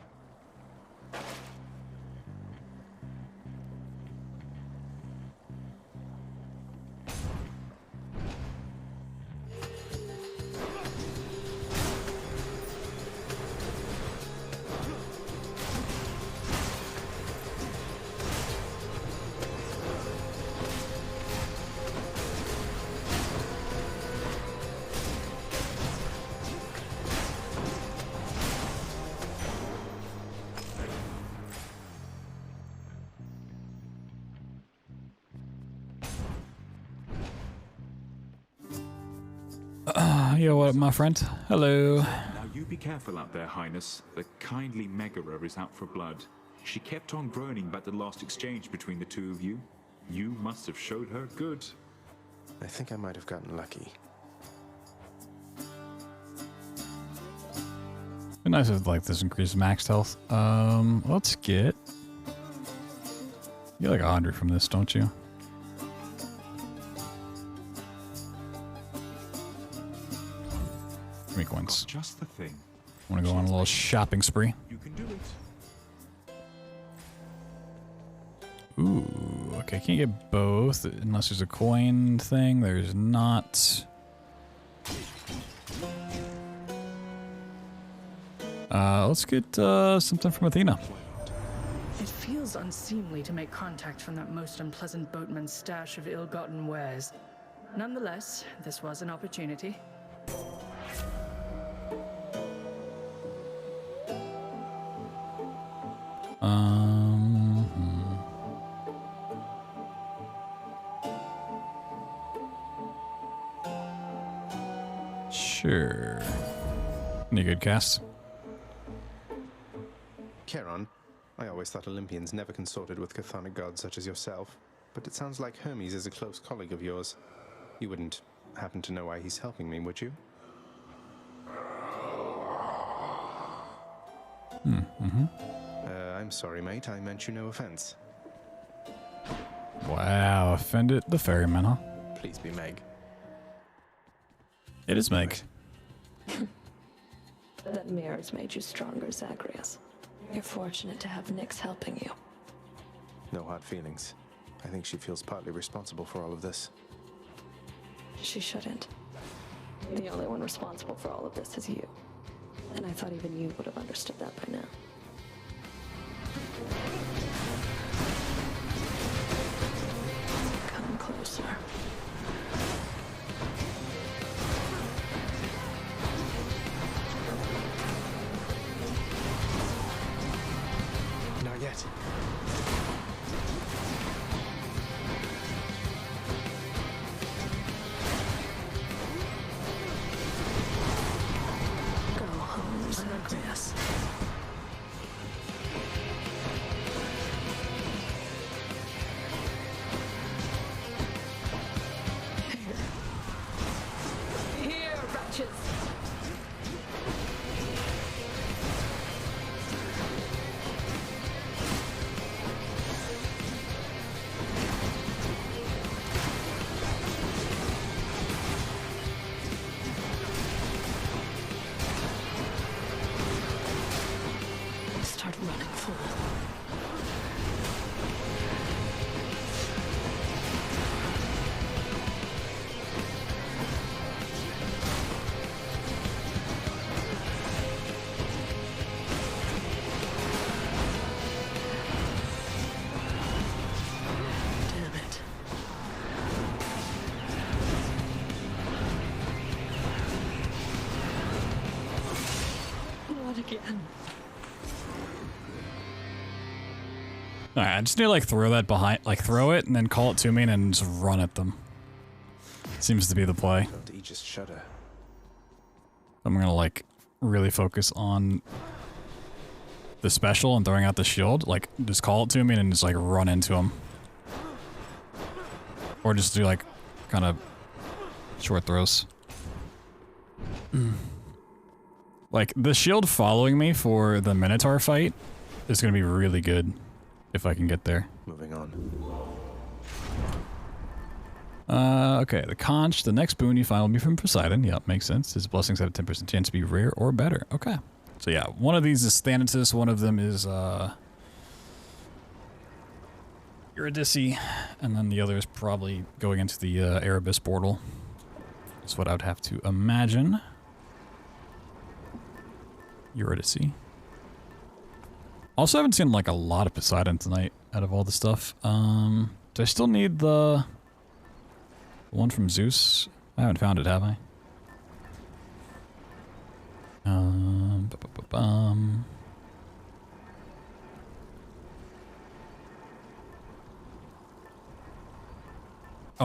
Yo, what up, my friend? Hello. Now you be careful out there, Highness. The kindly Megara is out for blood. She kept on groaning about the last exchange between the two of you. You must have showed her good. I think I might have gotten lucky. Be nice if like this increases max health. Let's get. You get like 100 from this, don't you? Give me coins. Just the thing. Want to go on a little shopping spree? You can do it. Ooh, okay, can't get both unless there's a coin thing. There's not. Let's get something from Athena. It feels unseemly to make contact from that most unpleasant boatman's stash of ill-gotten wares. Nonetheless, this was an opportunity. Sure. Any good cast? Charon, I always thought Olympians never consorted with chthonic gods such as yourself, but it sounds like Hermes is a close colleague of yours. You wouldn't happen to know why he's helping me, would you? I'm sorry, mate. I meant you no offense. Wow, offended the ferryman, huh? Please be Meg. It is Meg. That mirror's made you stronger, Zagreus. You're fortunate to have Nyx helping you. No hard feelings. I think she feels partly responsible for all of this. She shouldn't. The only one responsible for all of this is you. And I thought even you would have understood that by now. Come closer. Not yet. Go home, Zagreus. Here, wretches! Start running, fool. Damn it. Not again. Alright, I just need to like throw that behind, like throw it and then call it to me and then just run at them. Seems to be the play. Don't you just shudder? I'm gonna like really focus on the special and throwing out the shield. Like just call it to me and just like run into him. Or just do like kind of short throws. Like the shield following me for the Minotaur fight is gonna be really good if I can get there. Moving on. Okay, the conch. The next boon you find will be from Poseidon. Yep, makes sense. His blessings have a 10% chance to be rare or better. Okay. So yeah, one of these is Thanatos, one of them is Eurydice, and then the other is probably going into the Erebus portal. That's what I would have to imagine. Eurydice. Also haven't seen like a lot of Poseidon tonight out of all the stuff. Do I still need the one from Zeus? I haven't found it, have I? Oh,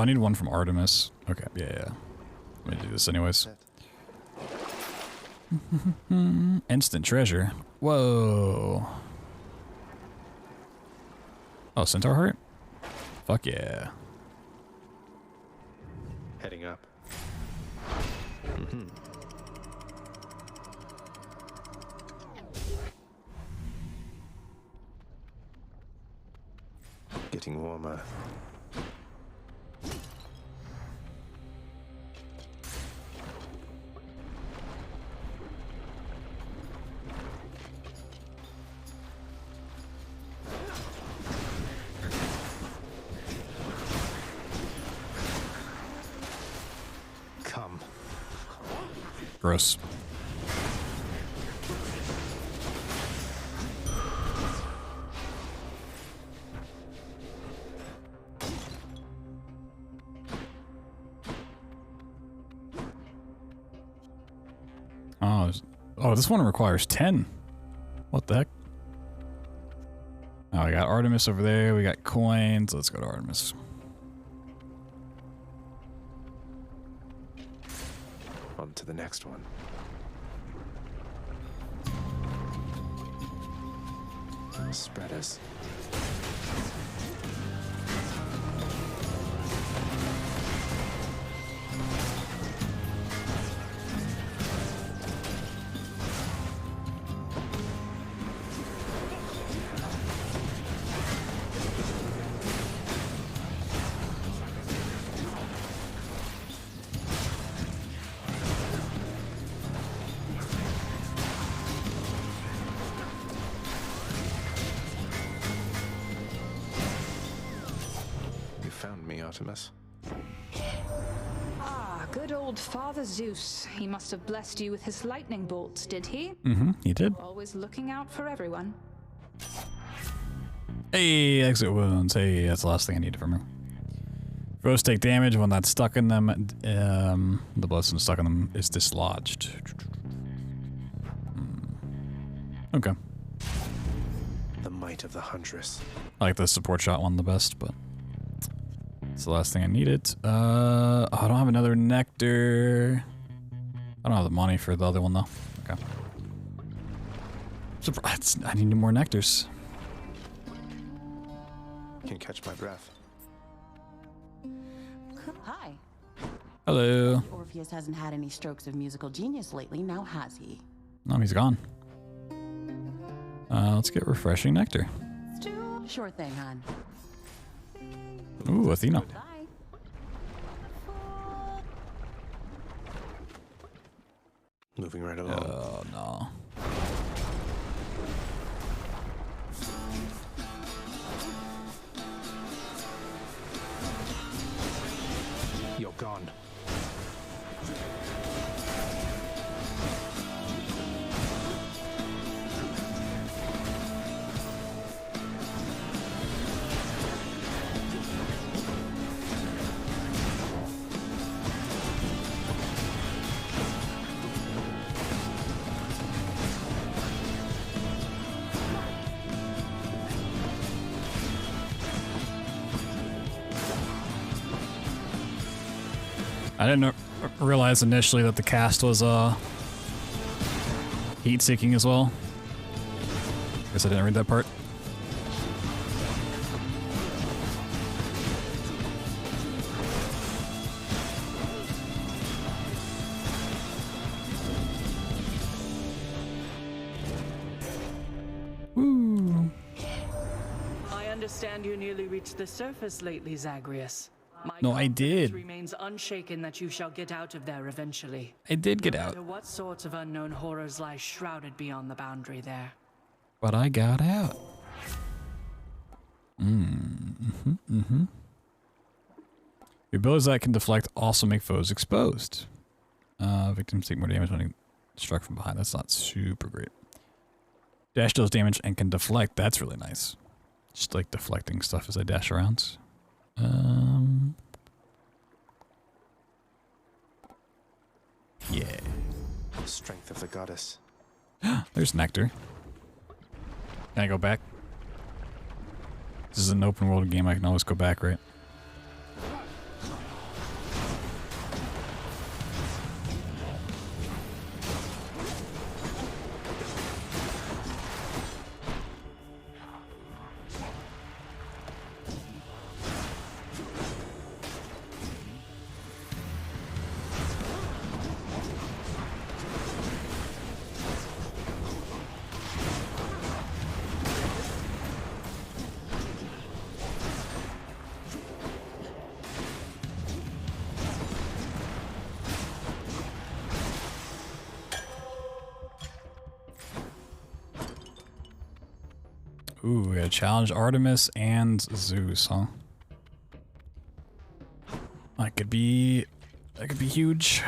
I need one from Artemis. Okay, yeah. Let me do this anyways. Instant treasure. Whoa. Oh, Centaur Heart? Fuck yeah. Heading up. Getting warmer. Gross. Oh, this one requires 10. What the heck? Oh, we got Artemis over there. We got coins. Let's go to Artemis. On to the next one. Spreaders. Artemis. Ah, good old Father Zeus. He must have blessed you with his lightning bolts, did he? Mm-hmm, he did. Always looking out for everyone. Hey, exit wounds. Hey, that's the last thing I needed from her. Foes take damage when that's stuck in them. The blessing stuck in them is dislodged. Okay. The might of the Huntress. I like the support shot one the best, but it's the last thing I needed. I don't have another nectar. I don't have the money for the other one though. Okay. Surprise! I need more nectars. Can't catch my breath. Hi. Hello. Orpheus hasn't had any strokes of musical genius lately, now has he? No, he's gone. Let's get refreshing nectar. Sure thing, hon. Ooh, Athena. Moving right along. Oh, no. You're gone. I didn't realize initially that the cast was heat-seeking as well. Guess I didn't read that part. Woo. I understand you nearly reached the surface lately, Zagreus. No, I did. Remains unshaken that you shall get out of there eventually. I did get no out. matter what sorts of unknown horrors lie shrouded beyond the boundary there. But I got out. The abilities that can deflect also make foes exposed. Victims take more damage when struck from behind. That's not super great. Dash deals damage and can deflect. That's really nice. Just like deflecting stuff as I dash around. Yeah. Strength of the goddess. There's nectar. Can I go back? This is an open world game. I can always go back, right? Ooh, we gotta challenge Artemis and Zeus, huh? That could be huge.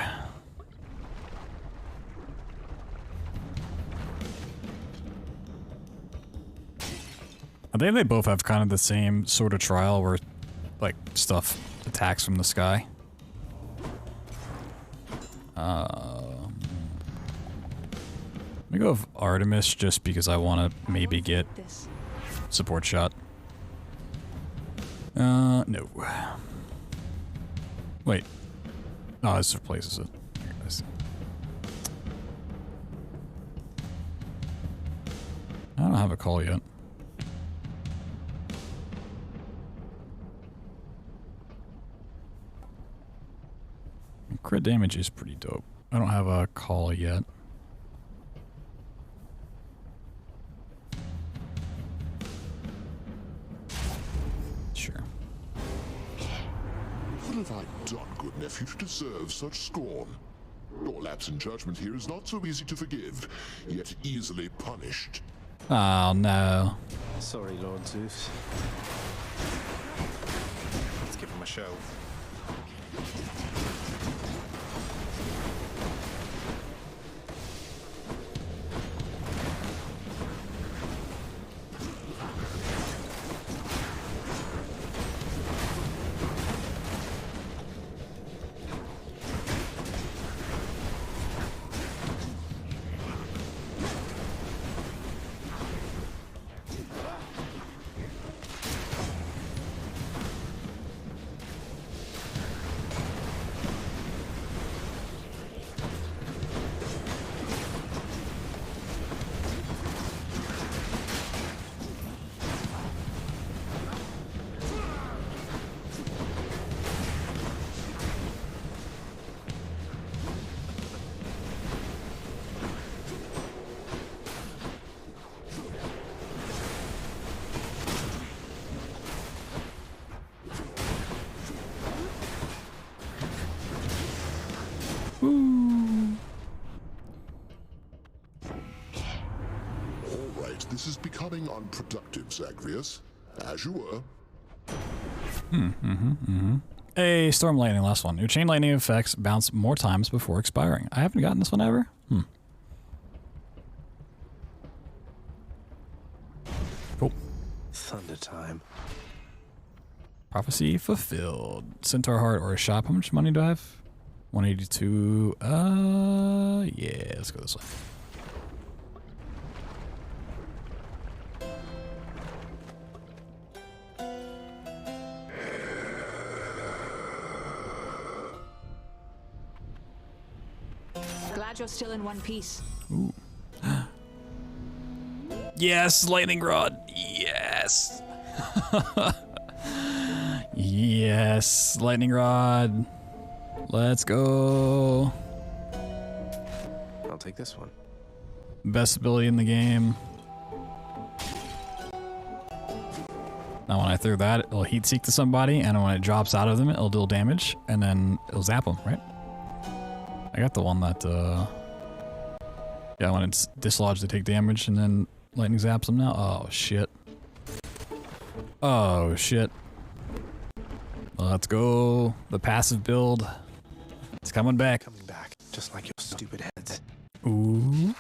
I think they both have kind of the same sort of trial where, like, stuff attacks from the sky. me go with Artemis just because I want to maybe get support shot. No. Wait. Oh, this replaces it. I see. I don't have a call yet. Crit damage is pretty dope. I don't have a call yet. Sure. What have I done, good nephew, to deserve such scorn? Your lapse in judgment here is not so easy to forgive, yet easily punished. Oh no. Sorry, Lord Zeus. Let's give him a show. This is becoming unproductive, Zagreus. As you were. Hey, Storm Lightning, last one. Your chain lightning effects bounce more times before expiring. I haven't gotten this one ever. Cool. Thunder time. Prophecy fulfilled. Centaur heart or a shop. How much money do I have? 182. Yeah, let's go this way. Glad you're still in one piece. Ooh. Yes, lightning rod. Yes. Yes, lightning rod. Let's go. I'll take this one. Best ability in the game. Now when I throw that, it'll heat seek to somebody, and when it drops out of them, it'll deal damage, and then it'll zap them, right? I got the one that, yeah, when it's dislodged, they take damage, and then lightning zaps them now. Oh, shit. Oh, shit. Let's go. The passive build. It's coming back. Coming back, just like your stupid heads. Ooh.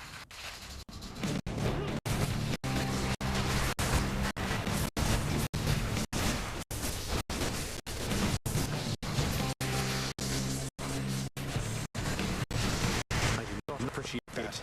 I do not appreciate that.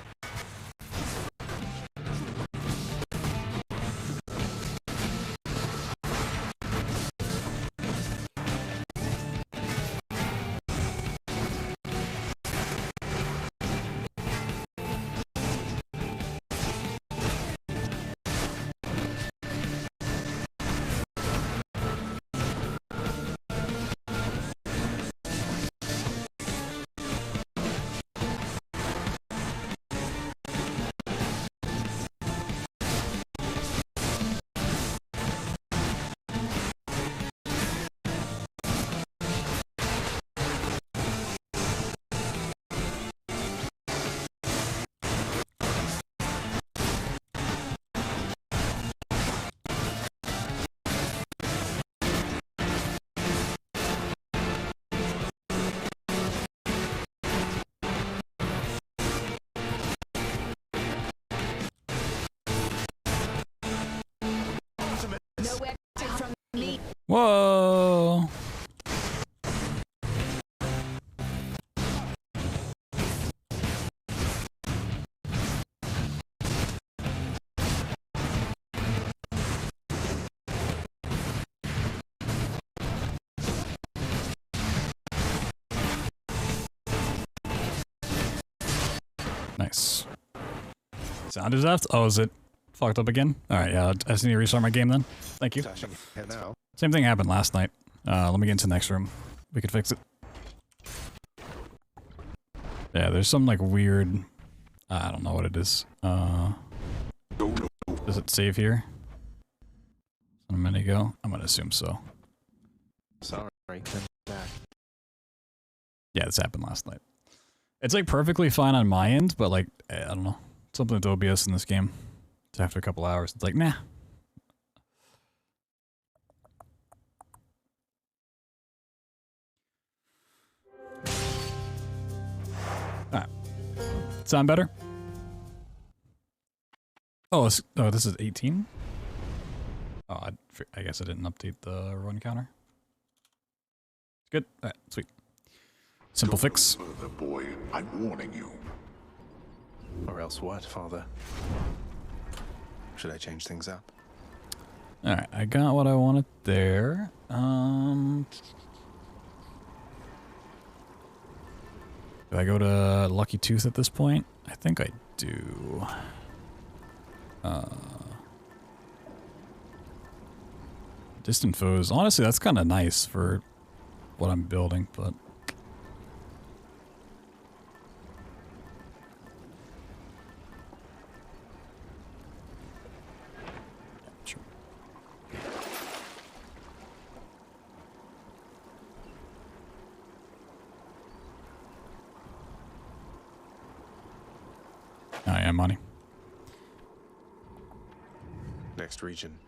Nice. Sound is left. Oh, is it fucked up again? Alright, yeah, I just need to restart my game then. Thank you. Now. Same thing happened last night. Let me get into the next room. We could fix it. Yeah, there's some like weird... I don't know what it is. Does it save here? A minute ago? I'm gonna assume so. Sorry, come back. Yeah, this happened last night. It's like perfectly fine on my end, but like, I don't know. Something with OBS in this game. It's after a couple hours. It's like, nah. Alright. Sound better? Oh, this is 18? Oh, I guess I didn't update the run counter. Good. Alright, sweet. Simple fix. Further, boy. I'm warning you. Or else what, Father? Should I change things up? Alright, I got what I wanted there. Do I go to Lucky Tooth at this point? I think I do. Distant foes. Honestly, that's kind of nice for what I'm building, but... Sure. Oh yeah, money. Next region.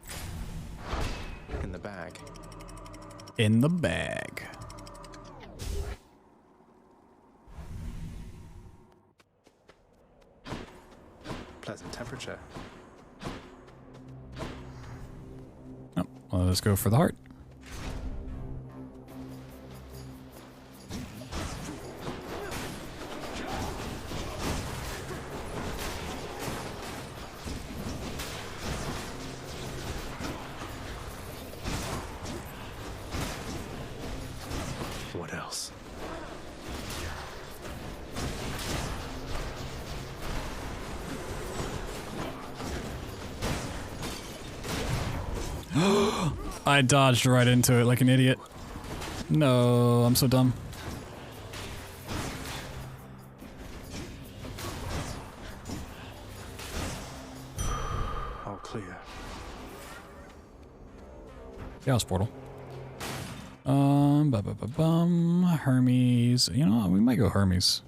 In the bag. In the bag. Pleasant temperature. Oh, well, let's go for the heart. What else? I dodged right into it like an idiot. No, I'm so dumb. All clear. Chaos portal. Hermes. You know what? We might go Hermes.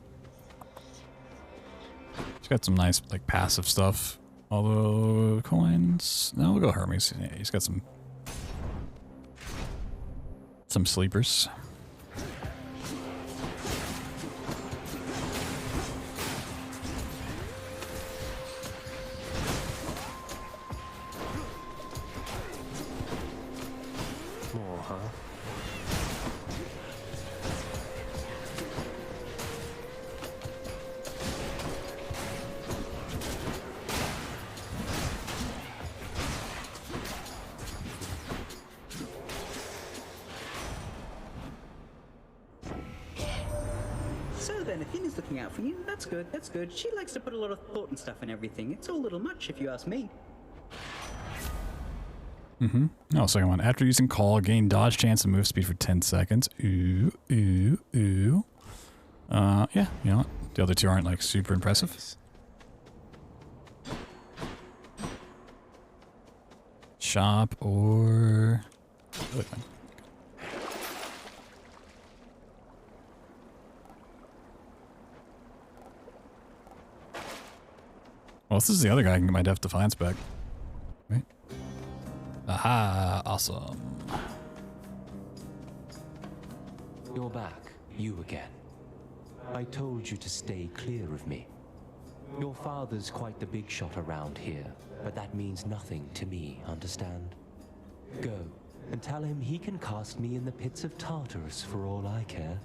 He's got some nice, like, passive stuff. Although, coins... No, we'll go Hermes. Yeah, he's got some sleepers. More, huh? So then, Athena's looking out for you. That's good, that's good. She likes to put a lot of thought and stuff in everything. It's all a little much, if you ask me. Mm-hmm. Oh, second one. After using call, gain dodge chance and move speed for 10 seconds. Ooh, ooh, ooh. Yeah, you know what? The other two aren't, like, super impressive. Shop or... Really fine. Well, this is the other guy I can get my Def Defiance back. Right? Aha, awesome. You're back. You again. I told you to stay clear of me. Your father's quite the big shot around here, but that means nothing to me, understand? Go, and tell him he can cast me in the pits of Tartarus for all I care.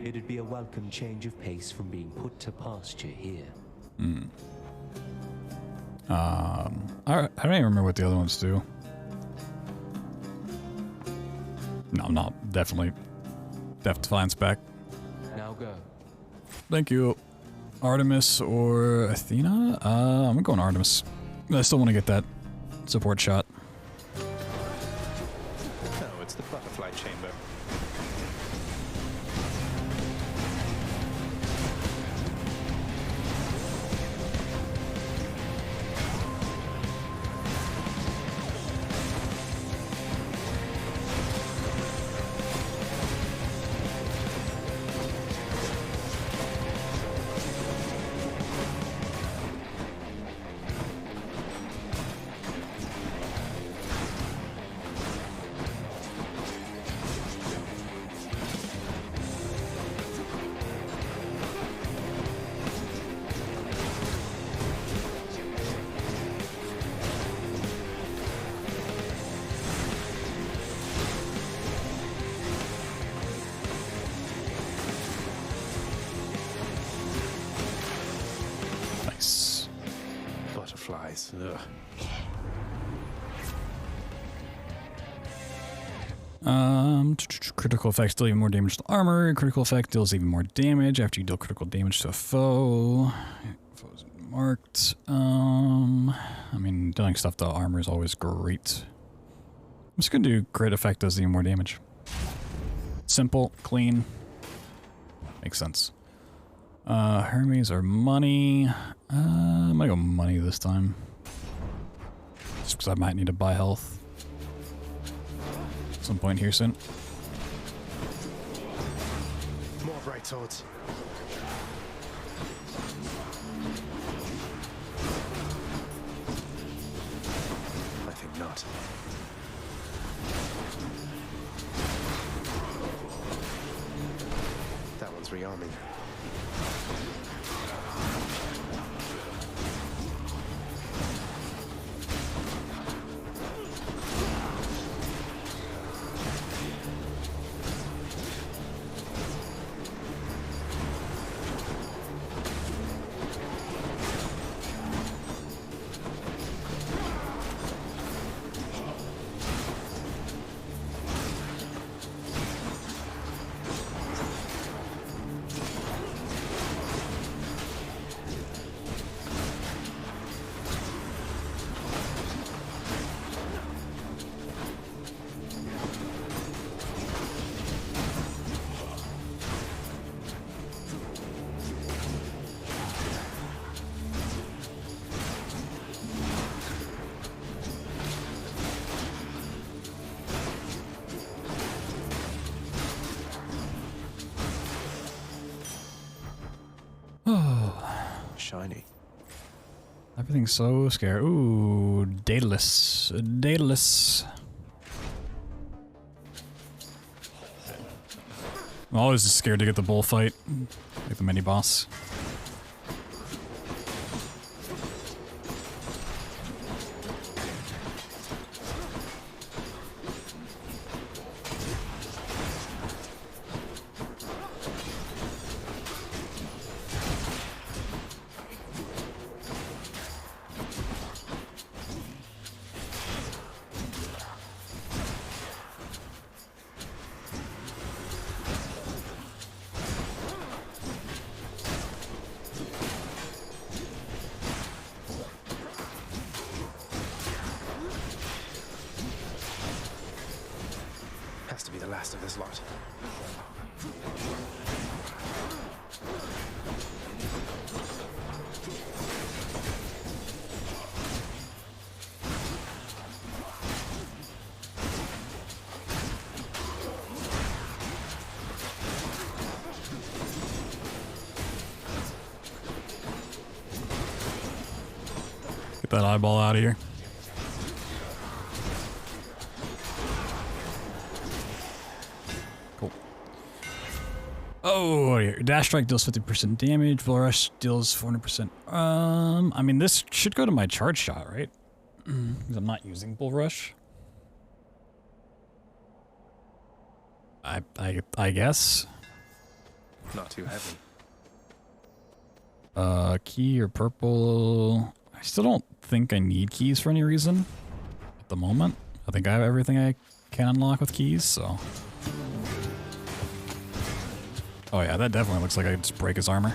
It'd be a welcome change of pace from being put to pasture here. Hmm. I don't even remember what the other ones do. No, I'm not. Definitely Def Defiance back. Now go. Thank you. Artemis or Athena? I'm going Artemis. I still want to get that support shot. No, it's the butterfly chamber. Butterflies. Ugh. Critical effects deal even more damage to armor. Critical effect deals even more damage after you deal critical damage to a foe. Foes marked. I mean, dealing stuff to armor is always great. I'm just gonna do crit effect does even more damage. Simple, clean. Makes sense. Hermes or money. I might go money this time. Just because I might need to buy health. At some point here soon. More bright swords. I think not. That one's rearming. Shiny. Everything's so scary. Ooh, Daedalus. Daedalus. I'm always just scared to get the bullfight. Like the mini boss. Has to be the last of this lot. Get that eyeball out of here. Oh, here. Dash strike deals 50% damage. Bull rush deals 400%. I mean, this should go to my charge shot, right? Because I'm not using bull rush. I guess. Not too heavy. Key or purple. I still don't think I need keys for any reason at the moment. I think I have everything I can unlock with keys, so. Oh yeah, that definitely looks like I could just break his armor.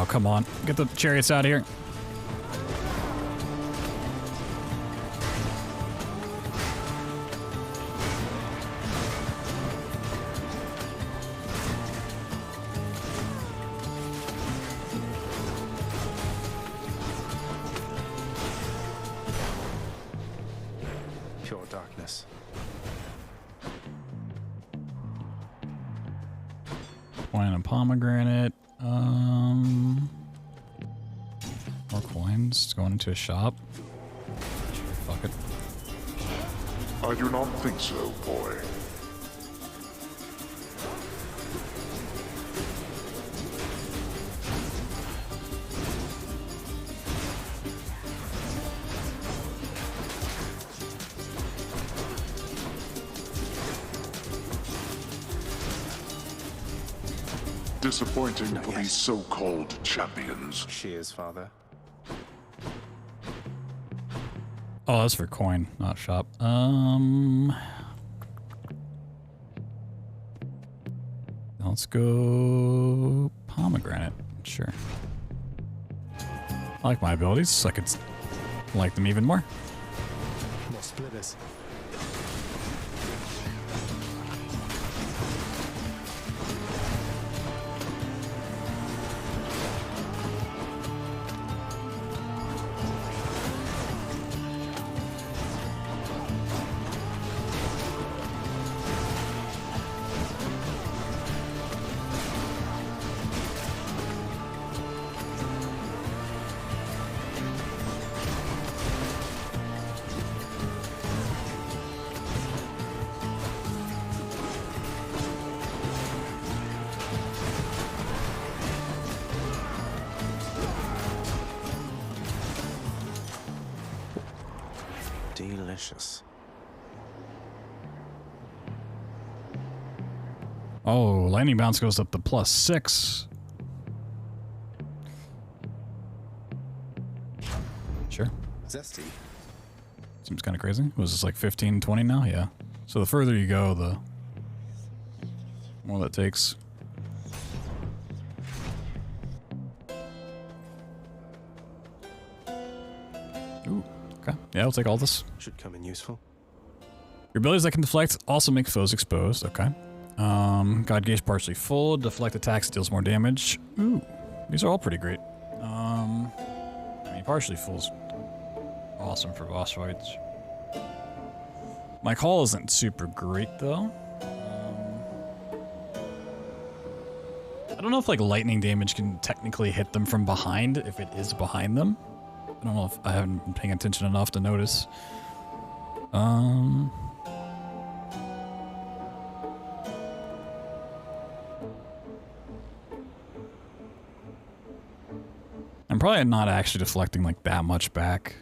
come on. Get the chariots out of here. Pure darkness. Coin and pomegranate. More coins going into a shop. Fuck it. I do not think so, boy. Disappointing for these so-called champions. Cheers, father. Oh, that's for coin, not shop. Let's go pomegranate. Sure. I like my abilities, so I could like them even more. More splitters. Delicious. Oh, lightning bounce goes up to +6. Sure. Zesty. Seems kind of crazy. Was this like 15, 20 now? Yeah. So the further you go, the more that takes. Ooh, okay. Yeah, I'll take all this. Should come in useful. Your abilities that can deflect also make foes exposed. Okay. God Gauge partially full. Deflect attacks deals more damage. Ooh, these are all pretty great. I mean, partially full's awesome for boss fights. My call isn't super great though. I don't know if like lightning damage can technically hit them from behind if it is behind them. I don't know if I haven't been paying attention enough to notice. I'm probably not actually deflecting like that much back.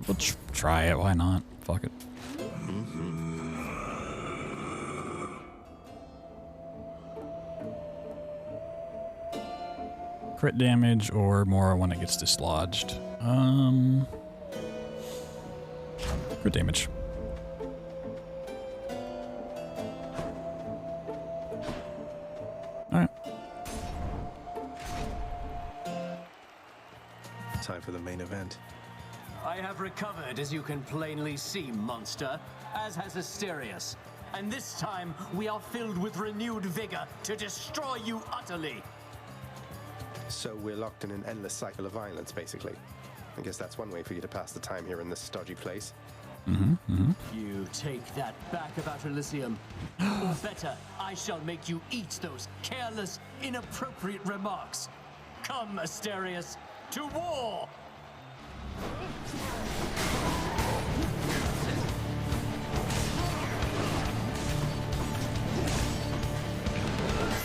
We'll try it. Why not? Fuck it. Crit damage or more when it gets dislodged. Crit damage. Alright. Time for the main event. I have recovered, as you can plainly see, monster, as has Asterius. And this time, we are filled with renewed vigor to destroy you utterly. So we're locked in an endless cycle of violence, basically. I guess that's one way for you to pass the time here in this stodgy place. You take that back about Elysium. Or better, I shall make you eat those careless, inappropriate remarks. Come, Asterius, to war!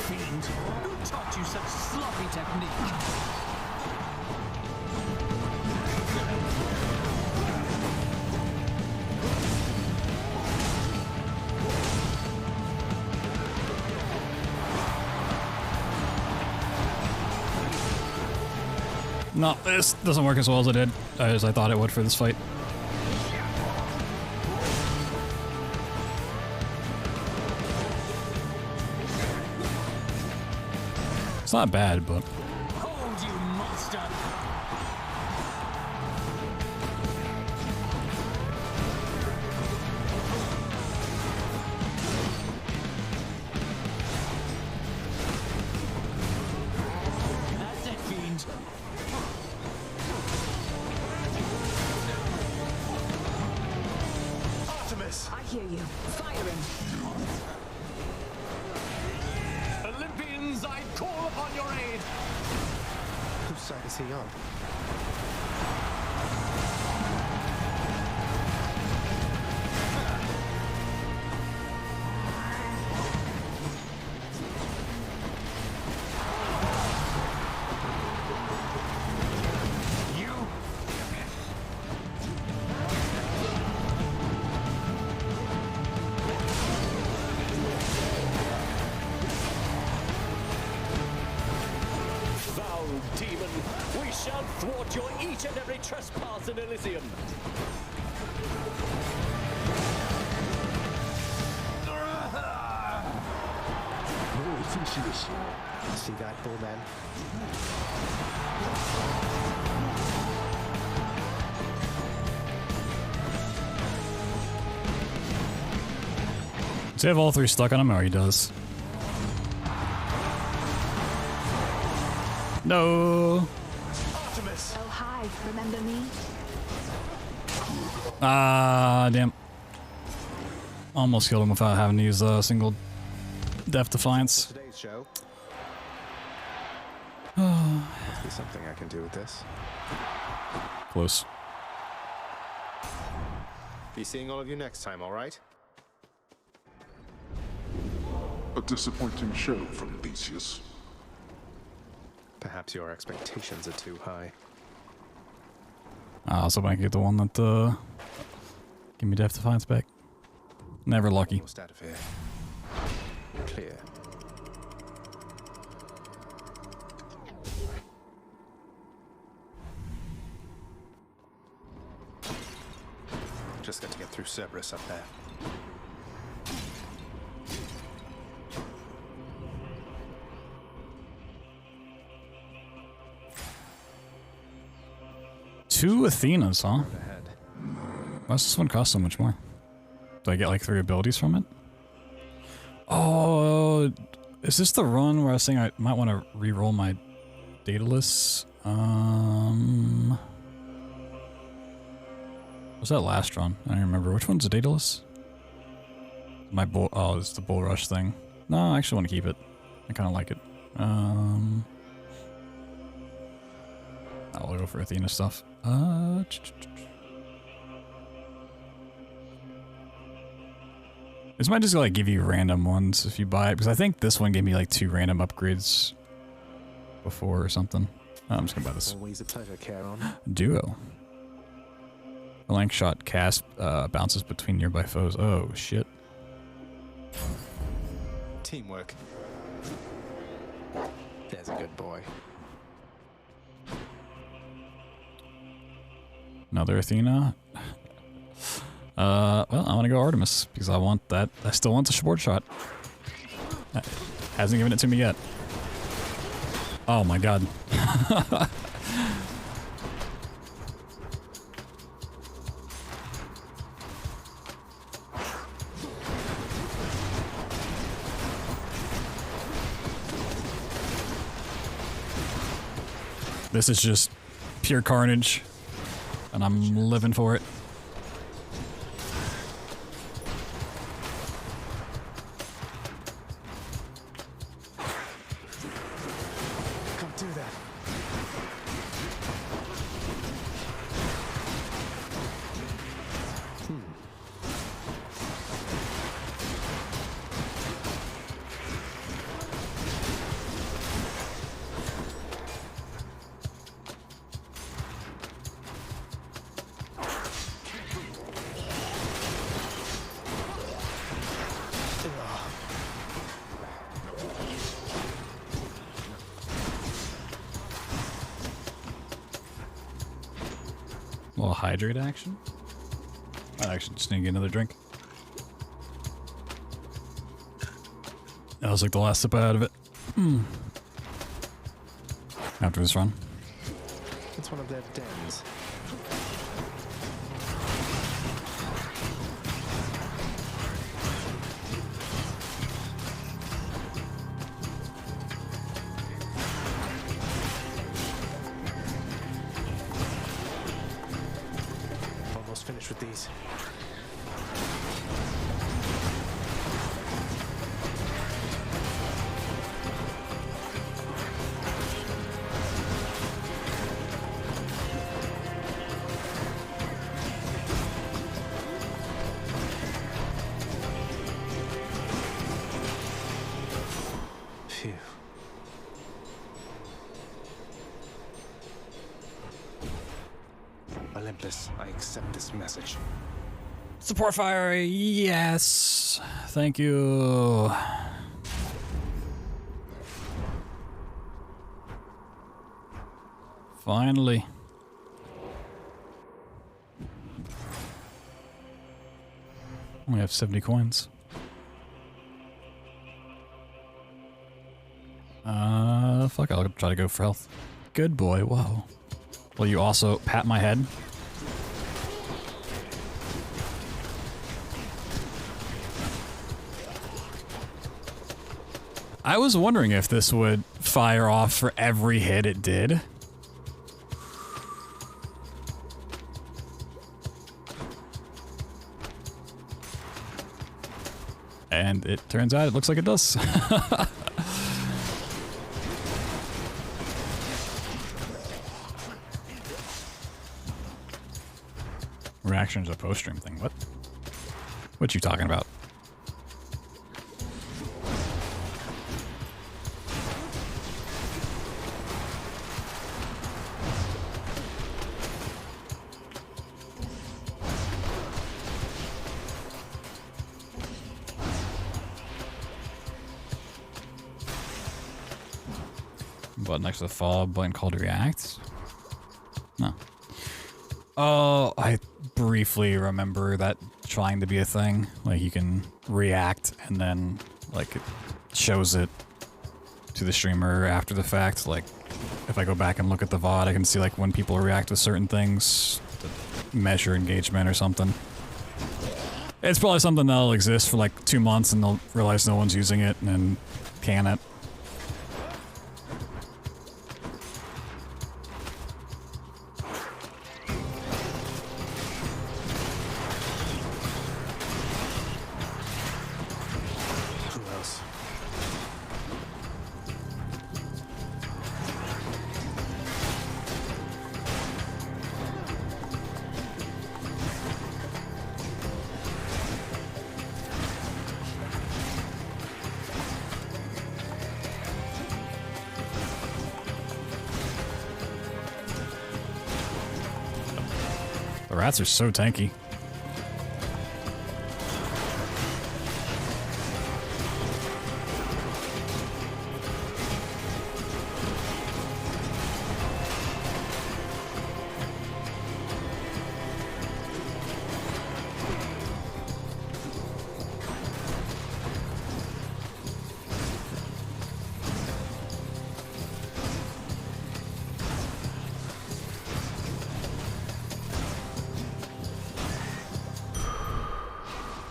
Fiend, who taught you such sloppy technique? No, this doesn't work as well as I thought it would for this fight. It's not bad, but Hold, you monster! That's it, fiend. Artemis! I hear you. Firing. Olympians, I call upon your aid! Whose side is he on? Foul demon, we shall thwart your each and every trespass in Elysium. See that, Bullman? does he have all three stuck on him? Or he does. No. Artemis! Oh, hi. Remember me? Ah, damn. Almost killed him without having to use a single Death Defiance. Today's show. Must be something I can do with this. Close. Be seeing all of you next time, all right? A disappointing show from Theseus. Perhaps your expectations are too high. I also might get the one that give me Death Defiance back. Never lucky. Almost out of here. Clear. Just got to get through Cerberus up there. Two Athenas, huh? Why does this one cost so much more? Do I get like 3 abilities from it? Oh, is this the run where I was saying I might want to re-roll my Daedalus? What's that last run? I don't remember. Which one's the Daedalus? My bull. Oh, it's the Bull Rush thing. No, I actually want to keep it. I kind of like it. I'll go for Athena stuff. This might just like give you random ones if you buy it, because I think this one gave me like 2 random upgrades before or something. I'm just gonna buy this. Always a pleasure, Charon. Duo. A length shot cast bounces between nearby foes. Oh shit. Teamwork. There's a good boy. Another Athena. Well, I want to go Artemis because I want that. I still want the sport shot. Hasn't given it to me yet. Oh my god. This is just pure carnage, and I'm living for it. Can't do that. A little hydrate action. I actually just need to get another drink. That was like the last sip I had of it. After this run. It's one of their dens. Almost finished with these. Phew. Olympus, I accept this message. Support fire, yes. Thank you. Finally. Only have 70 coins. Fuck, I'll try to go for health. Good boy, whoa. Will you also pat my head? I was wondering if this would fire off for every hit it did. And it turns out it looks like it does. Reaction to a post-stream thing. What? What you talking about? Button next to the follow button called react? No. Oh, I briefly remember that trying to be a thing. Like you can react and then like it shows it to the streamer after the fact. Like if I go back and look at the VOD, I can see like when people react to certain things to measure engagement or something. It's probably something that'll exist for like 2 months and they'll realize no one's using it and then can it. The rats are so tanky.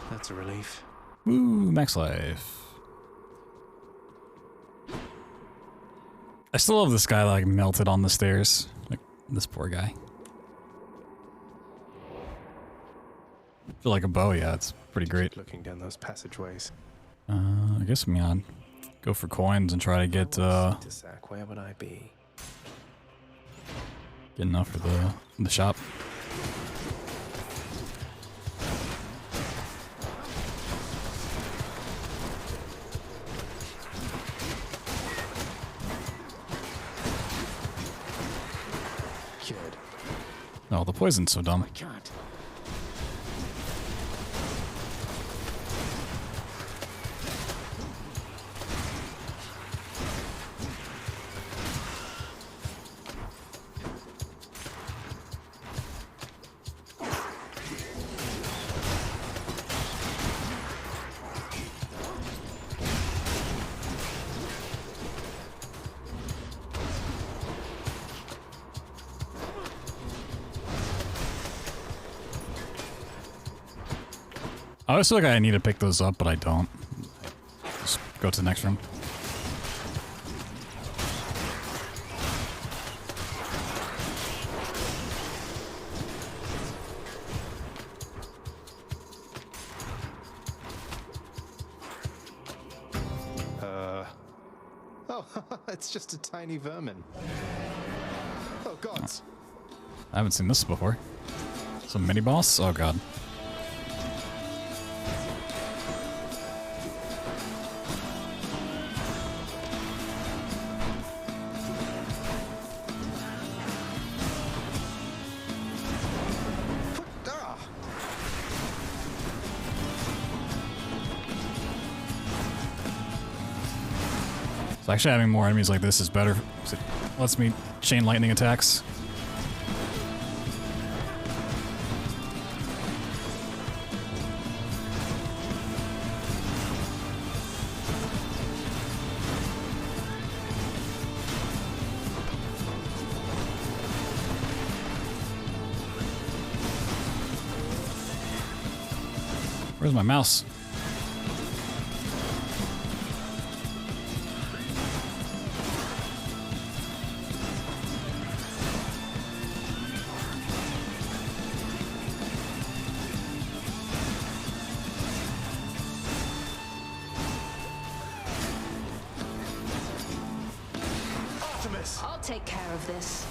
That's a relief. Woo, max life. I still love this guy like melted on the stairs. Like this poor guy. Feel like a bow, yeah, it's pretty great. Looking down those passageways. I guess I'm gonna go for coins and try to get Sack, where would I be? get enough for the shop. Cured. Oh, the poison's so dumb. I can't. I always feel like I need to pick those up, but I don't. Just go to the next room. Oh, it's just a tiny vermin. Oh, gods. I haven't seen this before. Some mini boss? Oh god. So actually having more enemies like this is better. It lets me chain lightning attacks. Where's my mouse? I'll take care of this.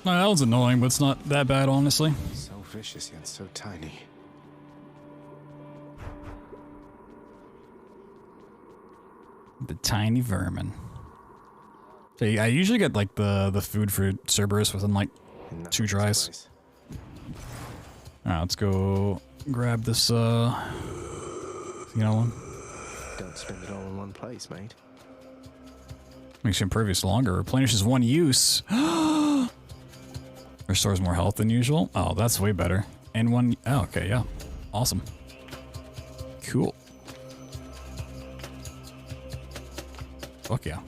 No, that was annoying, but it's not that bad, honestly. So vicious yet so tiny. The tiny vermin. So I usually get like the food for Cerberus within like 2 tries. Alright, let's go grab this one. Don't spend it all in one place, mate. Makes your impervious longer. Replenishes 1 use. Restores more health than usual. Oh, that's way better. And 1... Oh, okay, yeah. Awesome. Cool. Fuck yeah.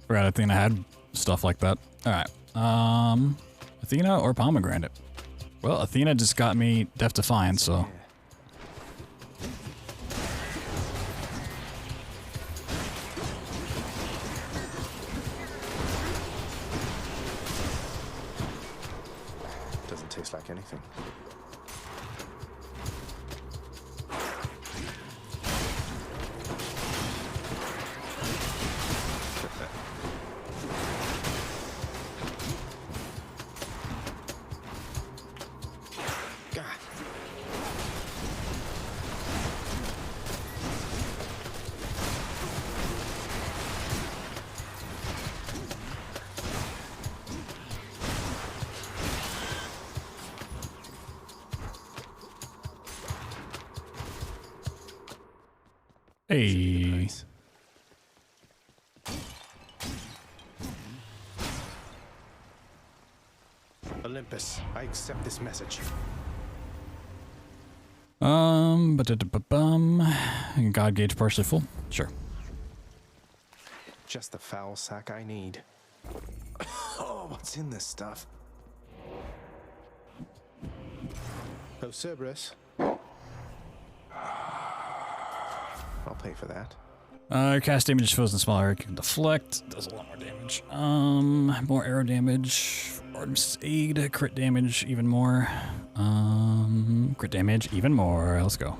Forgot Athena had stuff like that. Alright. Athena or Pomegranate? Well, Athena just got me Death Defiance, so... Doesn't taste like anything. Hey. Olympus, I accept this message. God gauge partially full. Sure. Just the foul sack I need. Oh, what's in this stuff? Oh, Cerberus. I'll pay for that. Cast damage fills in small area, can deflect, does a lot more damage. More arrow damage, Artemis' aid, crit damage, even more. Crit damage, even more. Let's go.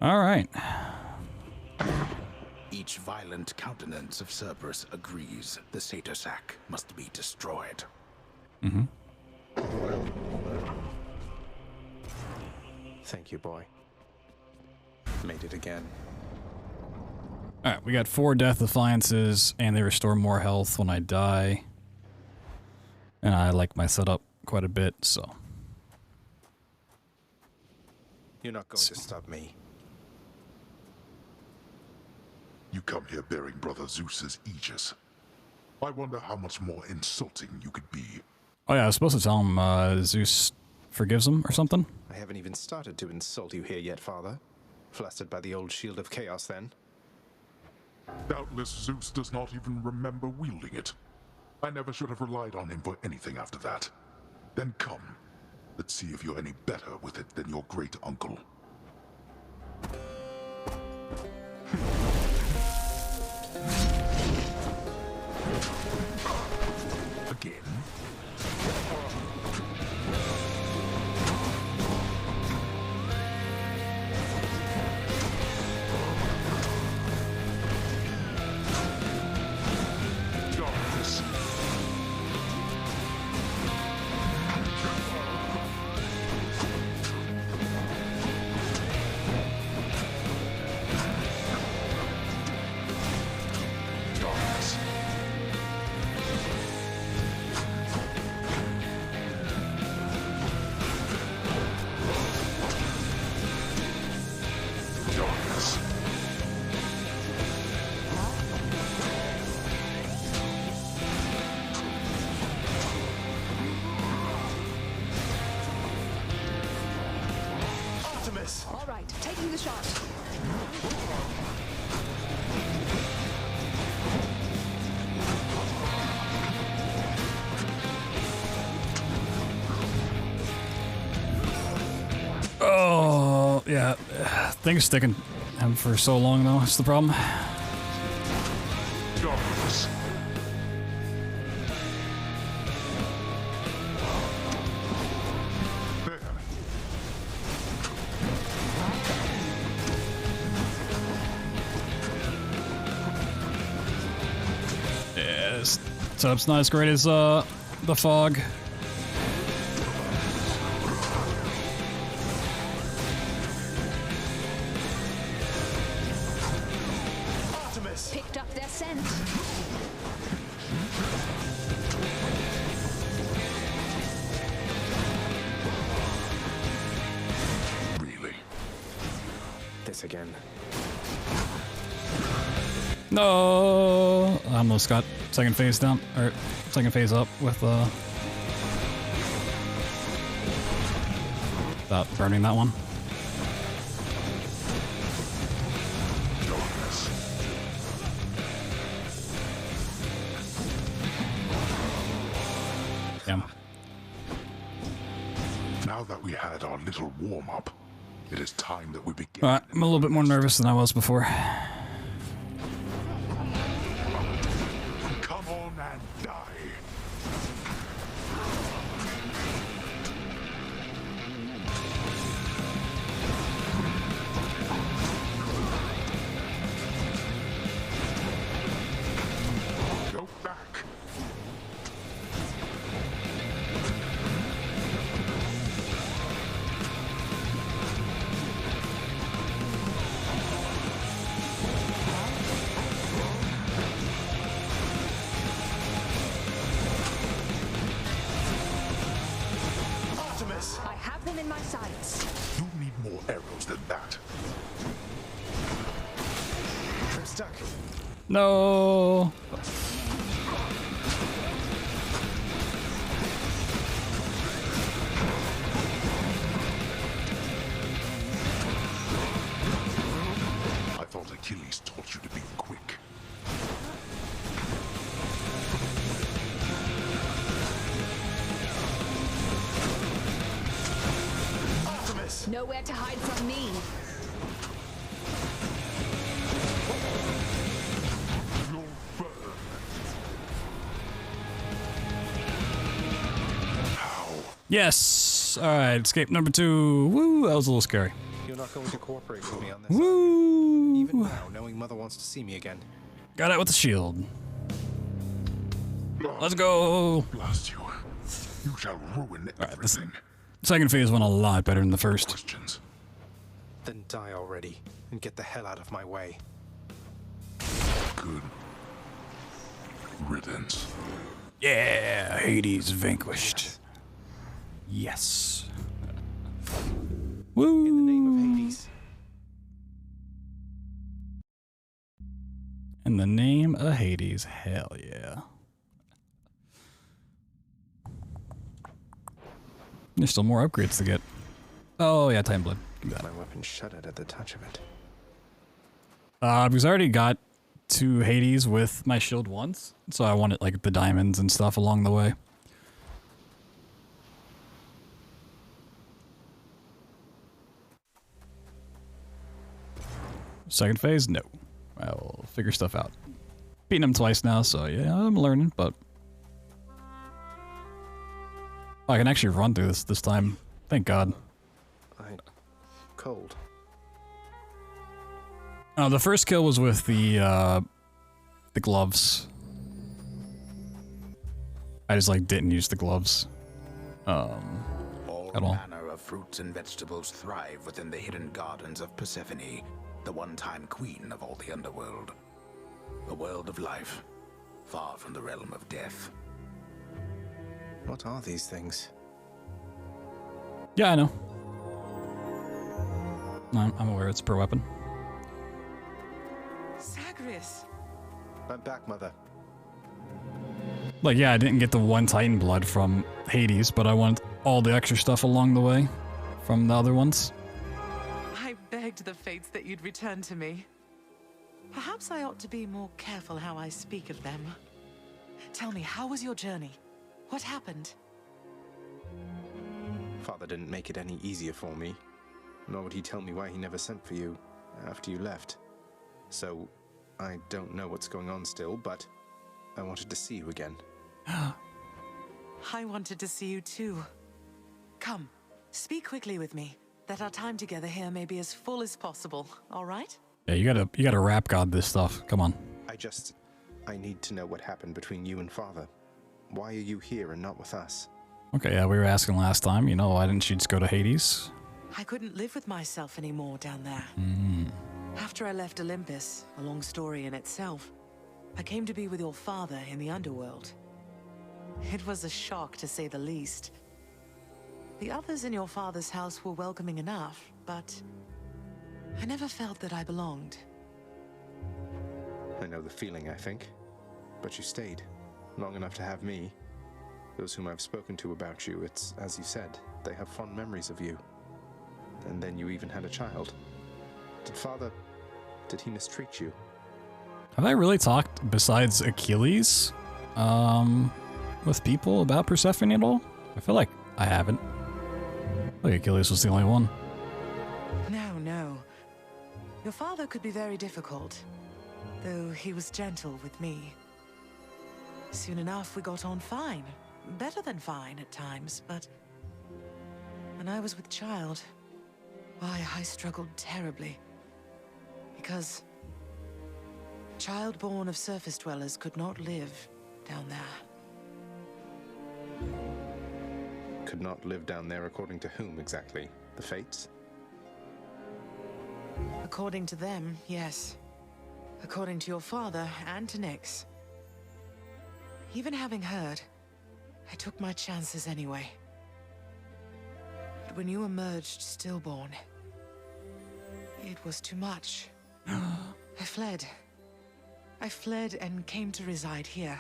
All right. Each violent countenance of Cerberus agrees the satyr sack must be destroyed. Mm-hmm. Thank you, boy. Made it again. Alright, we got 4 Death Defiances, and they restore more health when I die. And I like my setup quite a bit, so. You're not going to stop me. You come here bearing Brother Zeus's aegis. I wonder how much more insulting you could be. Oh yeah, I was supposed to tell him Zeus forgives him or something. I haven't even started to insult you here yet, Father. Flustered by the old shield of chaos, then? Doubtless Zeus does not even remember wielding it. I never should have relied on him for anything after that. Then come. Let's see if you're any better with it than your great uncle. Again? Darkness. Darkness. Darkness. Optimus! All right, taking the shot. Oh, yeah. Things sticking him for so long, though. That's the problem. Darkness. There. Yeah, this setup's not as great as the fog. Optimus! Picked up their scent. Really? This again. No, I almost got second phase down, or second phase up with without burning that one. Darkness. Yeah. Now that we had our little warm-up, it is time that we begin. All right, I'm a little bit more nervous than I was before. Come on and die. Go back. Optimus! I have them in my sights. You need more arrows than that. I'm stuck. No. I thought Achilles taught you to be quick. Optimus! Nowhere to hide from me. You'll burn. How? Yes. All right, escape number 2. Woo, that was a little scary. You're not going to cooperate with me on this, are you? Woo. Even now, knowing Mother wants to see me again. Got it with the shield. Let's go. Blast you. You shall ruin everything. Second phase went a lot better than the first. Questions. Then die already, and get the hell out of my way. Good riddance. Yeah, Hades vanquished. Yes. Woo. In the name of In the name of Hades, hell yeah. There's still more upgrades to get. Oh yeah, Time Blood. Give me that. My weapon shuddered at the touch of it. Because I already got to Hades with my shield once, so I wanted like the diamonds and stuff along the way. Second phase? No. I'll figure stuff out. Beaten him twice now, so yeah, I'm learning, but... I can actually run through this time. Thank God. I'm cold. Oh, the first kill was with the gloves. I just like didn't use the gloves. All at all. manner of fruits and vegetables thrive within the hidden gardens of Persephone, the one-time queen of all the underworld. A world of life, far from the realm of death. What are these things? Yeah, I know. I'm aware it's per weapon. Zagreus! I'm back, Mother. Like, yeah, I didn't get the one Titan blood from Hades, but I want all the extra stuff along the way from the other ones. I begged the fates that you'd return to me. Perhaps I ought to be more careful how I speak of them. Tell me, how was your journey? What happened? Father didn't make it any easier for me, nor would he tell me why he never sent for you after you left. So, I don't know what's going on still, but I wanted to see you again. I wanted to see you too. Come, speak quickly with me, that our time together here may be as full as possible, all right? Yeah, you gotta rap god this stuff. Come on. I need to know what happened between you and Father. Why are you here and not with us? Okay, yeah, we were asking last time, you know, why didn't you just go to Hades? I couldn't live with myself anymore down there. After I left Olympus, a long story in itself, I came to be with your father in the underworld. It was a shock, to say the least. The others in your father's house were welcoming enough, but I never felt that I belonged. I know the feeling, I think. But you stayed long enough to have me. Those whom I've spoken to about you, it's as you said, they have fond memories of you. And then you even had a child. Did he mistreat you? Have I really talked, besides Achilles, with people about Persephone at all? I feel like I haven't. I feel like Achilles was the only one. No. Your father could be very difficult, though he was gentle with me. Soon enough, we got on fine. Better than fine at times, but when I was with child, why, I struggled terribly. Because a child born of surface dwellers could not live down there. Could not live down there according to whom exactly? The fates? According to them, yes. According to your father and to Nyx. Even having heard, I took my chances anyway. But when you emerged stillborn, it was too much. I fled. I fled and came to reside here.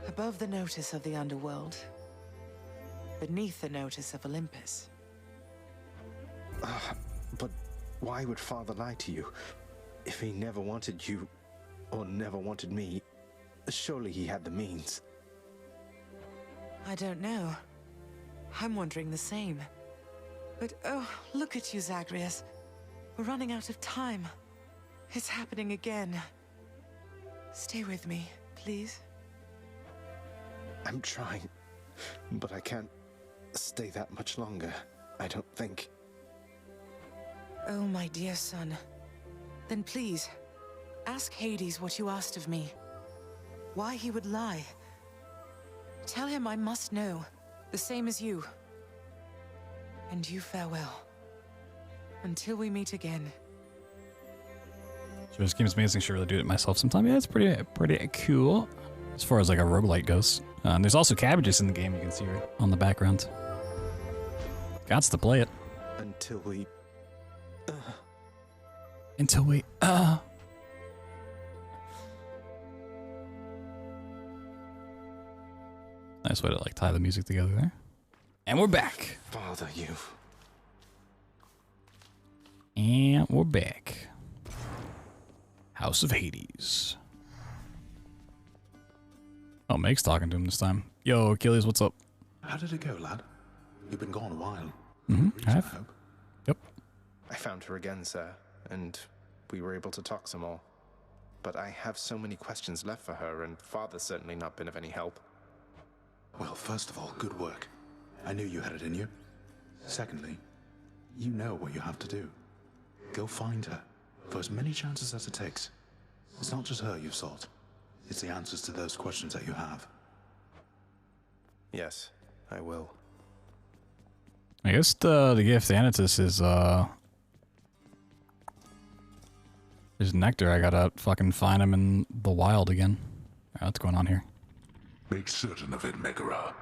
Above the notice of the underworld. Beneath the notice of Olympus. But why would Father lie to you? If he never wanted you, or never wanted me, surely he had the means. I don't know. I'm wondering the same. But oh, look at you, Zagreus. We're running out of time. It's happening again. Stay with me, please. I'm trying, but I can't stay that much longer, I don't think. Oh, my dear son. Then please, ask Hades what you asked of me. Why he would lie. Tell him I must know, the same as you. And you farewell. Until we meet again. So this game's amazing. Should really do it myself sometime. Yeah, it's pretty cool as far as like a roguelite goes. And there's also cabbages in the game. You can see right on the background. Gots to play it. Until we... Nice way to like tie the music together there. And we're back. Father, you. And we're back. House of Hades. Oh, Meg's talking to him this time. Yo, Achilles, what's up? How did it go, lad? You've been gone a while. I have. Yep. I found her again, sir, and we were able to talk some more. But I have so many questions left for her, and Father's certainly not been of any help. Well, first of all, good work. I knew you had it in you. Secondly, you know what you have to do. Go find her, for as many chances as it takes. It's not just her you've sought. It's the answers to those questions that you have. Yes, I will. I guess the gift to Anitus is nectar. I gotta fucking find him in the wild again. Alright, what's going on here? Make certain of it, Megara.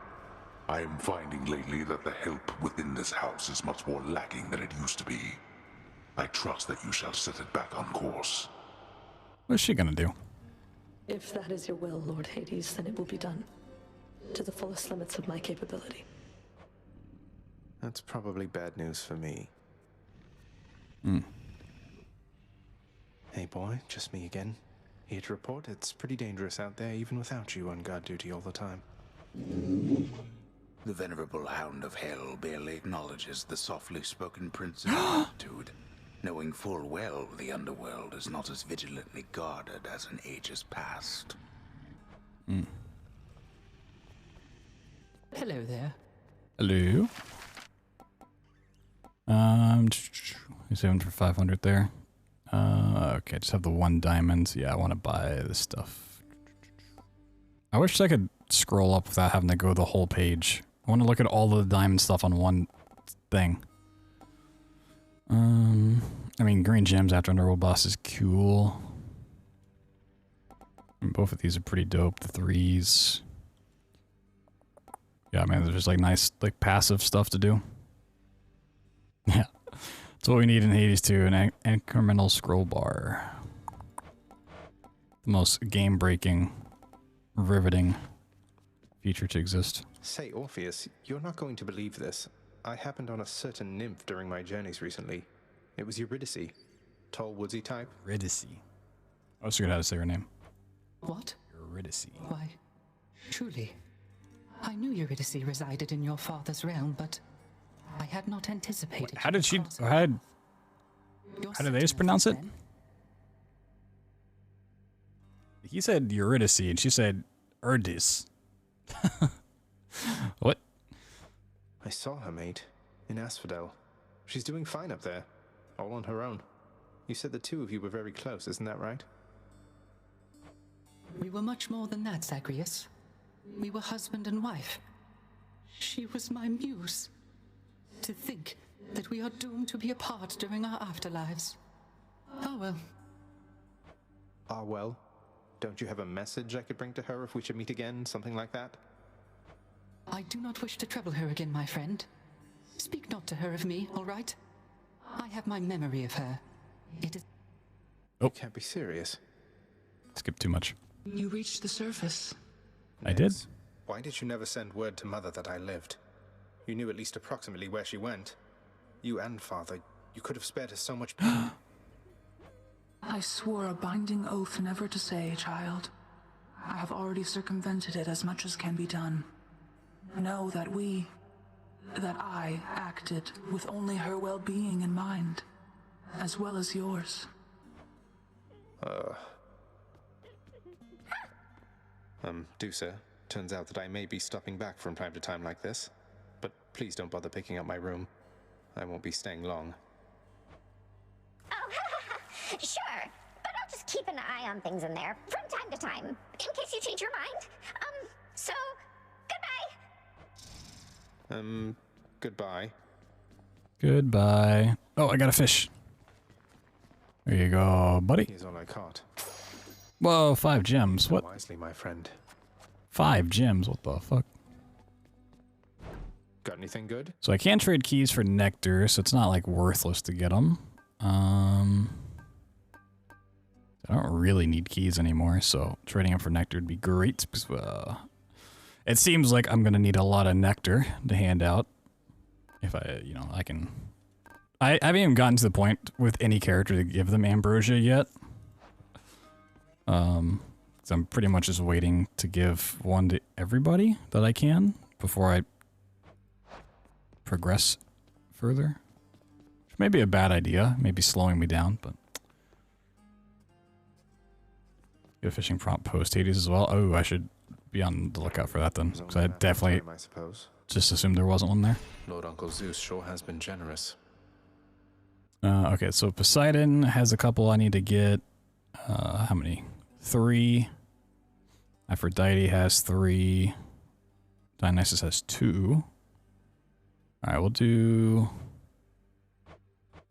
I am finding lately that the help within this house is much more lacking than it used to be. I trust that you shall set it back on course. What's she gonna do? If that is your will, Lord Hades, then it will be done. To the fullest limits of my capability. That's probably bad news for me. Hey boy, just me again. Here to report it's pretty dangerous out there even without you on guard duty all the time. The venerable Hound of Hell barely acknowledges the softly spoken prince's attitude, knowing full well the underworld is not as vigilantly guarded as in ages past. Hello there. Hello. He's aiming for 500 there. Okay, just have the 1 diamond. Yeah, I want to buy this stuff. I wish I could scroll up without having to go the whole page. I want to look at all the diamond stuff on one thing. I mean, green gems after underworld boss is cool. And both of these are pretty dope. The 3s. Yeah, man, there's just like nice, like passive stuff to do. Yeah. That's what we need in Hades too, an incremental scroll bar. The most game-breaking, riveting feature to exist. Say, Orpheus, you're not going to believe this. I happened on a certain nymph during my journeys recently. It was Eurydice. Tall, woodsy type. Eurydice. I was figured out how to say her name. What? Eurydice. Why, truly. I knew Eurydice resided in your father's realm, but I had not anticipated. How did she? How did they just pronounce it? He said Eurydice, and she said Erdis. What? I saw her, mate, in Asphodel. She's doing fine up there, all on her own. You said the two of you were very close, isn't that right? We were much more than that, Zagreus. We were husband and wife. She was my muse. To think that we are doomed to be apart during our afterlives. Oh well. Ah well. Don't you have a message I could bring to her if we should meet again, something like that? I do not wish to trouble her again, my friend. Speak not to her of me, all right? I have my memory of her. It is... Oh. You can't be serious. Skip too much. You reached the surface. I did. Why did you never send word to Mother that I lived? You knew at least approximately where she went. You and Father, you could have spared us so much pain. I swore a binding oath never to say, child. I have already circumvented it as much as can be done. Know that I acted with only her well-being in mind, as well as yours. Dusa, turns out that I may be stopping back from time to time like this, but please don't bother picking up my room. I won't be staying long. Oh, sure, but I'll just keep an eye on things in there from time to time, in case you change your mind. So, goodbye. Goodbye. Goodbye. Oh, I got a fish. There you go, buddy. Here's all I caught. Whoa, 5 gems. What? Wisely, my friend. 5 gems. What the fuck? Got anything good? So I can't trade keys for nectar, so it's not like worthless to get them. I don't really need keys anymore, so trading them for nectar would be great. Because, It seems like I'm gonna need a lot of nectar to hand out. If I, you know, I can... I haven't even gotten to the point with any character to give them ambrosia yet. So I'm pretty much just waiting to give one to everybody that I can before I progress further. Which may be a bad idea, maybe slowing me down, but... Get a fishing prompt post Hades as well. Oh, I should be on the lookout for that then, because I definitely I suppose. just assumed there wasn't one there. Lord Uncle Zeus sure has been generous. Okay, so Poseidon has a couple I need to get. How many? 3. Aphrodite has 3. Dionysus has 2. Alright, we'll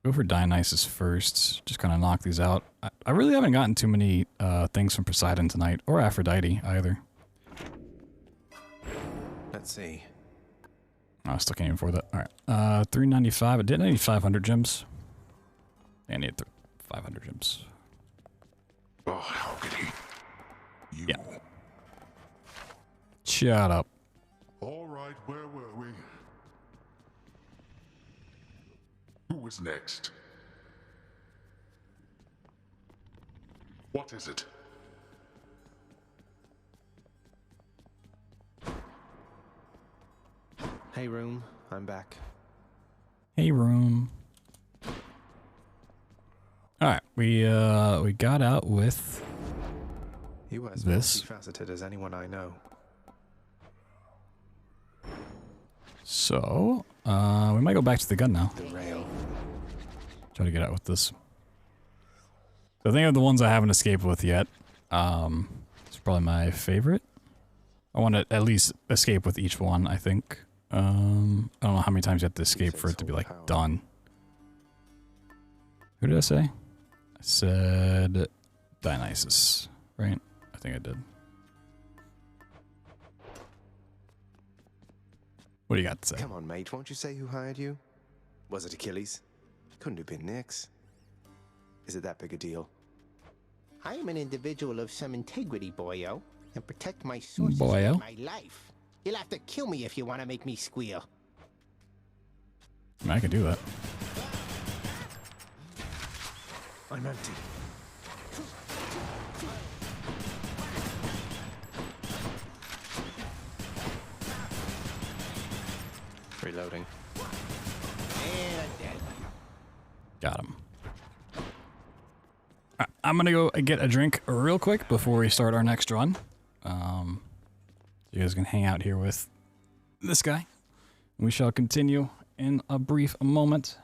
go for Dionysus first. Just kind of knock these out. I really haven't gotten too many things from Poseidon tonight, or Aphrodite either. Let's see. I still can't even afford that. Alright, 395. I didn't need 500 gems. I need 500 gems. Oh, how could he? Yeah. Shut up. All right, where were we? Who was next? What is it? Hey, room. I'm back. Hey, room. Alright, we got out with He was this. multifaceted as anyone I know. So, we might go back to the gun now. The rail. Try to get out with this. So I think of the ones I haven't escaped with yet. It's probably my favorite. I want to at least escape with each one, I think. I don't know how many times you have to escape for it to be like done. Who did I say? I said Dionysus, right? I think I did. What do you got to say? Come on, mate. Won't you say who hired you? Was it Achilles? Couldn't have been Nyx. Is it that big a deal? I am an individual of some integrity, boyo, and protect my sources Boyo? with my life. You'll have to kill me if you want to make me squeal. I mean, I can do that. I'm empty. Reloading. Got him. Alright, I'm gonna go get a drink real quick before we start our next run. You guys can hang out here with this guy. We shall continue in a brief moment.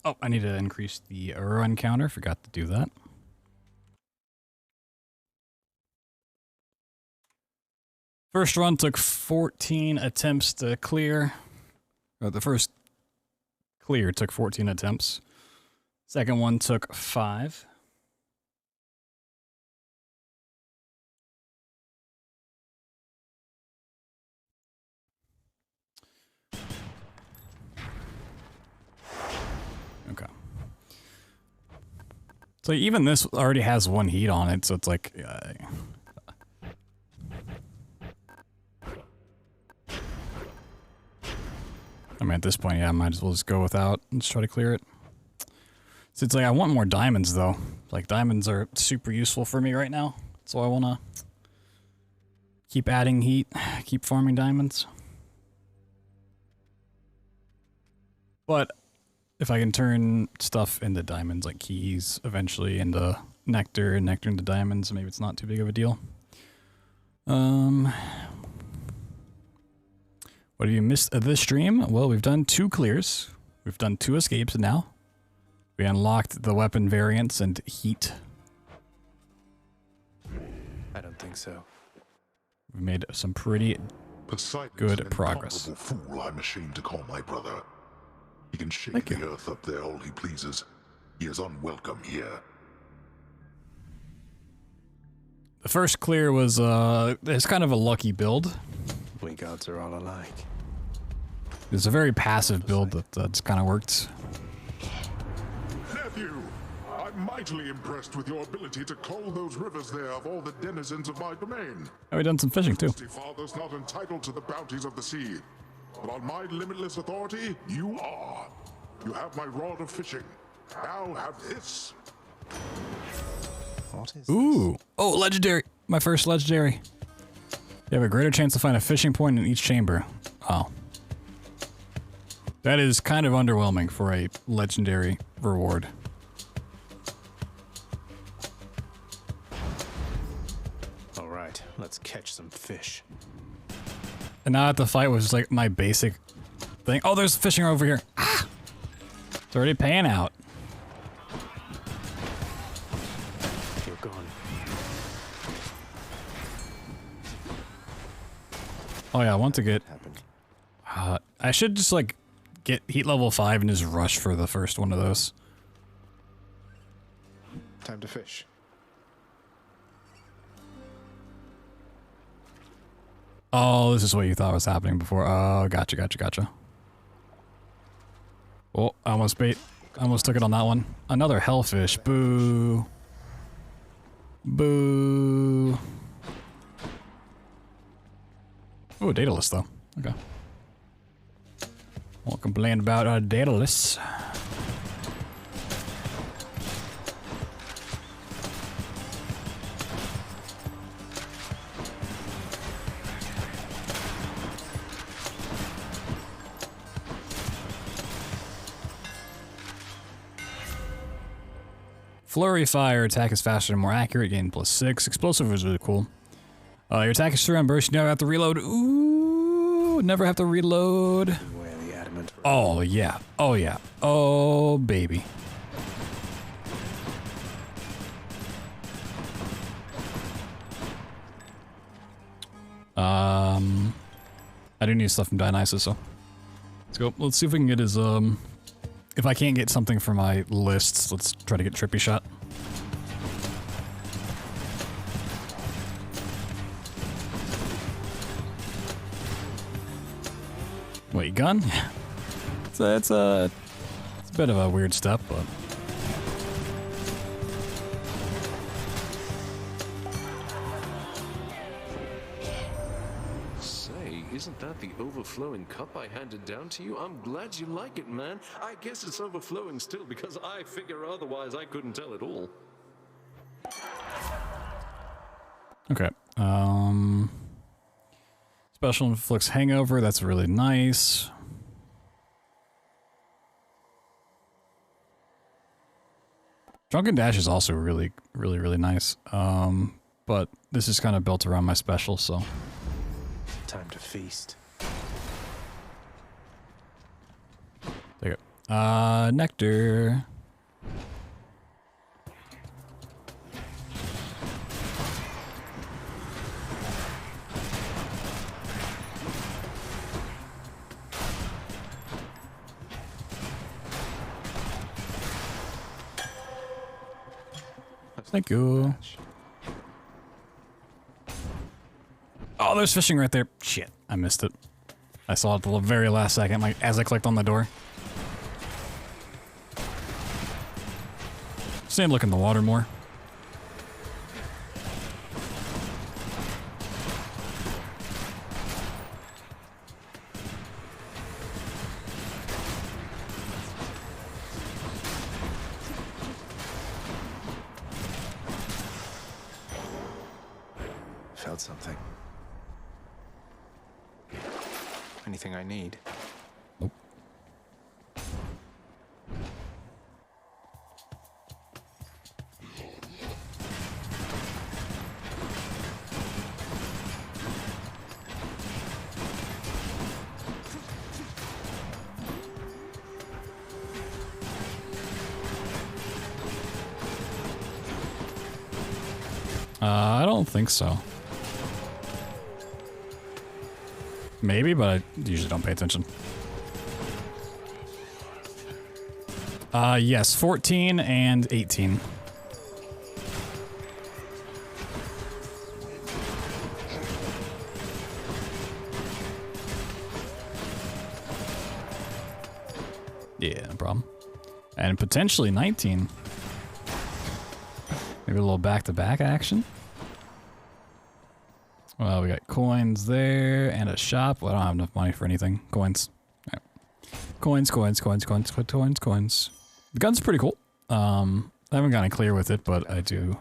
Oh, I need to increase the run counter. Forgot to do that. First run took 14 attempts to clear. Or the first clear took 14 attempts. Second one took 5. Okay. So even this already has 1 heat on it, so it's like... I mean, at this point, yeah, I might as well just go without and just try to clear it. So it's like, I want more diamonds, though. Like, diamonds are super useful for me right now. So I want to keep adding heat, keep farming diamonds. But if I can turn stuff into diamonds, like keys, eventually into nectar, and nectar into diamonds, maybe it's not too big of a deal. What have you missed this stream? Well, we've done 2 clears. We've done 2 escapes now. We unlocked the weapon variants and heat. I don't think so. We made some pretty good progress. Fool I'm ashamed to call my brother. He can shake the earth up there all he pleases. He is unwelcome here. The first clear was, it's kind of a lucky build. We gods are all alike. It's a very passive build that's kind of worked. Nephew, I'm mightily impressed with your ability to cull those rivers there of all the denizens of my domain. And we've done some fishing too. Your father's not entitled to the bounties of the sea, but on my limitless authority, you are. You have my rod of fishing. Now have this. What is Ooh. Oh, legendary. My first legendary. You have a greater chance to find a fishing point in each chamber. Oh. That is kind of underwhelming for a legendary reward. All right, let's catch some fish. And now at the fight was just like my basic thing. Oh, there's fishing over here. Ah! It's already paying out. You're gone. Oh yeah, I want to get... I should just like get heat level 5 and just rush for the first one of those. Time to fish. Oh, this is what you thought was happening before. Oh, gotcha. Oh, I almost took it on that one. Another hellfish. Boo. Boo. Oh, Daedalus though. Okay. Won't complain about Daedalus. Flurry fire, attack is faster and more accurate, gain +6. Explosive is really cool. Your attack is 3 on burst, you never have to reload. Ooh, never have to reload. Oh yeah, oh yeah, oh baby. I do need stuff from Dionysus, so let's go. Let's see if we can get his if I can't get something for my lists, let's try to get Trippy Shot. Wait, gun? It's a bit of a weird step, but... Say, isn't that the overflowing cup I handed down to you? I'm glad you like it, man. I guess it's overflowing still because I figure otherwise I couldn't tell at all. Okay, Special inflicts hangover, that's really nice. Drunken Dash is also really nice. But this is kind of built around my special, so. Time to feast. Take it. Nectar. Thank you. Oh, there's fishing right there. Shit, I missed it. I saw it at the very last second, like as I clicked on the door. Just look in the water more. Felt something. Anything I need? Nope. I don't think so. Maybe, but I usually don't pay attention. Yes, 14 and 18. Yeah, no problem. And potentially 19. Maybe a little back-to-back action. Well, we got coins there and a shop. Well, I don't have enough money for anything. Coins. All right. Coins. The gun's pretty cool. I haven't gotten clear with it, but I do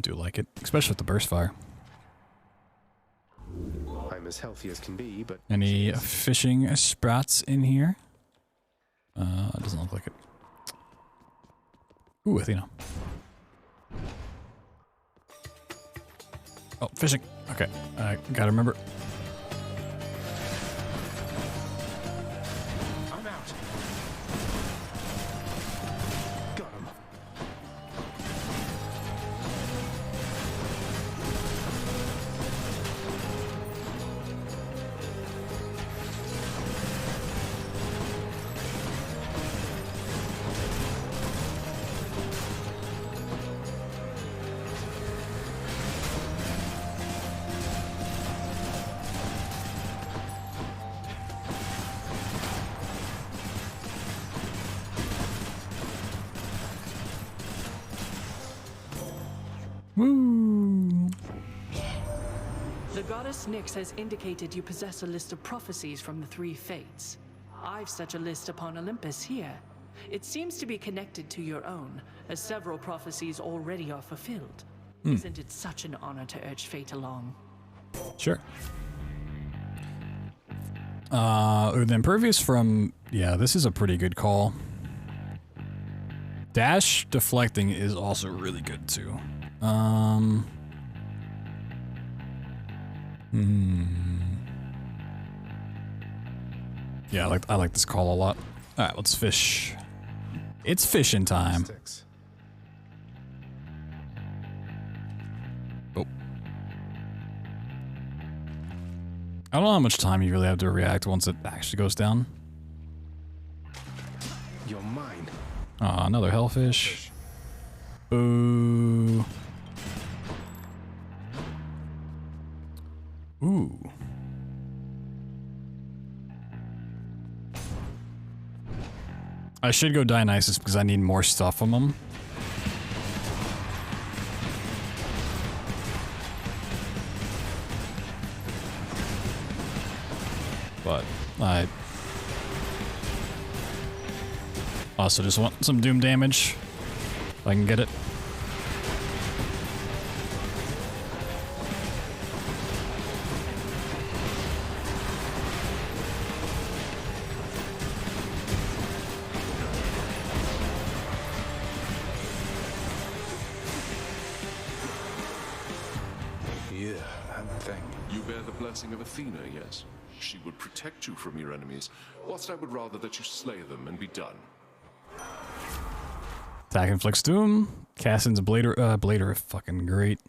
like it, especially with the burst fire. I'm as healthy as can be, but... Any fishing spots in here? It doesn't look like it. Ooh, Athena. Oh, fishing. Okay, I gotta remember. I'm out. Got him. Woo! The goddess Nyx has indicated you possess a list of prophecies from the three fates. I've such a list upon Olympus here. It seems to be connected to your own, as several prophecies already are fulfilled. Isn't it such an honor to urge fate along? Sure. The Impervious from... Yeah, this is a pretty good call. Dash deflecting is also really good too. Yeah, I like this call a lot. All right, let's fish. It's fishing time. Oh. I don't know how much time you really have to react once it actually goes down. You're mine. Another hellfish. Boo. Ooh. I should go Dionysus because I need more stuff from them. But I also just want some doom damage if I can get it. blessing of Athena, yes. She would protect you from your enemies, whilst I would rather that you slay them and be done. Attack inflicts doom. Cassin's Blader fucking great.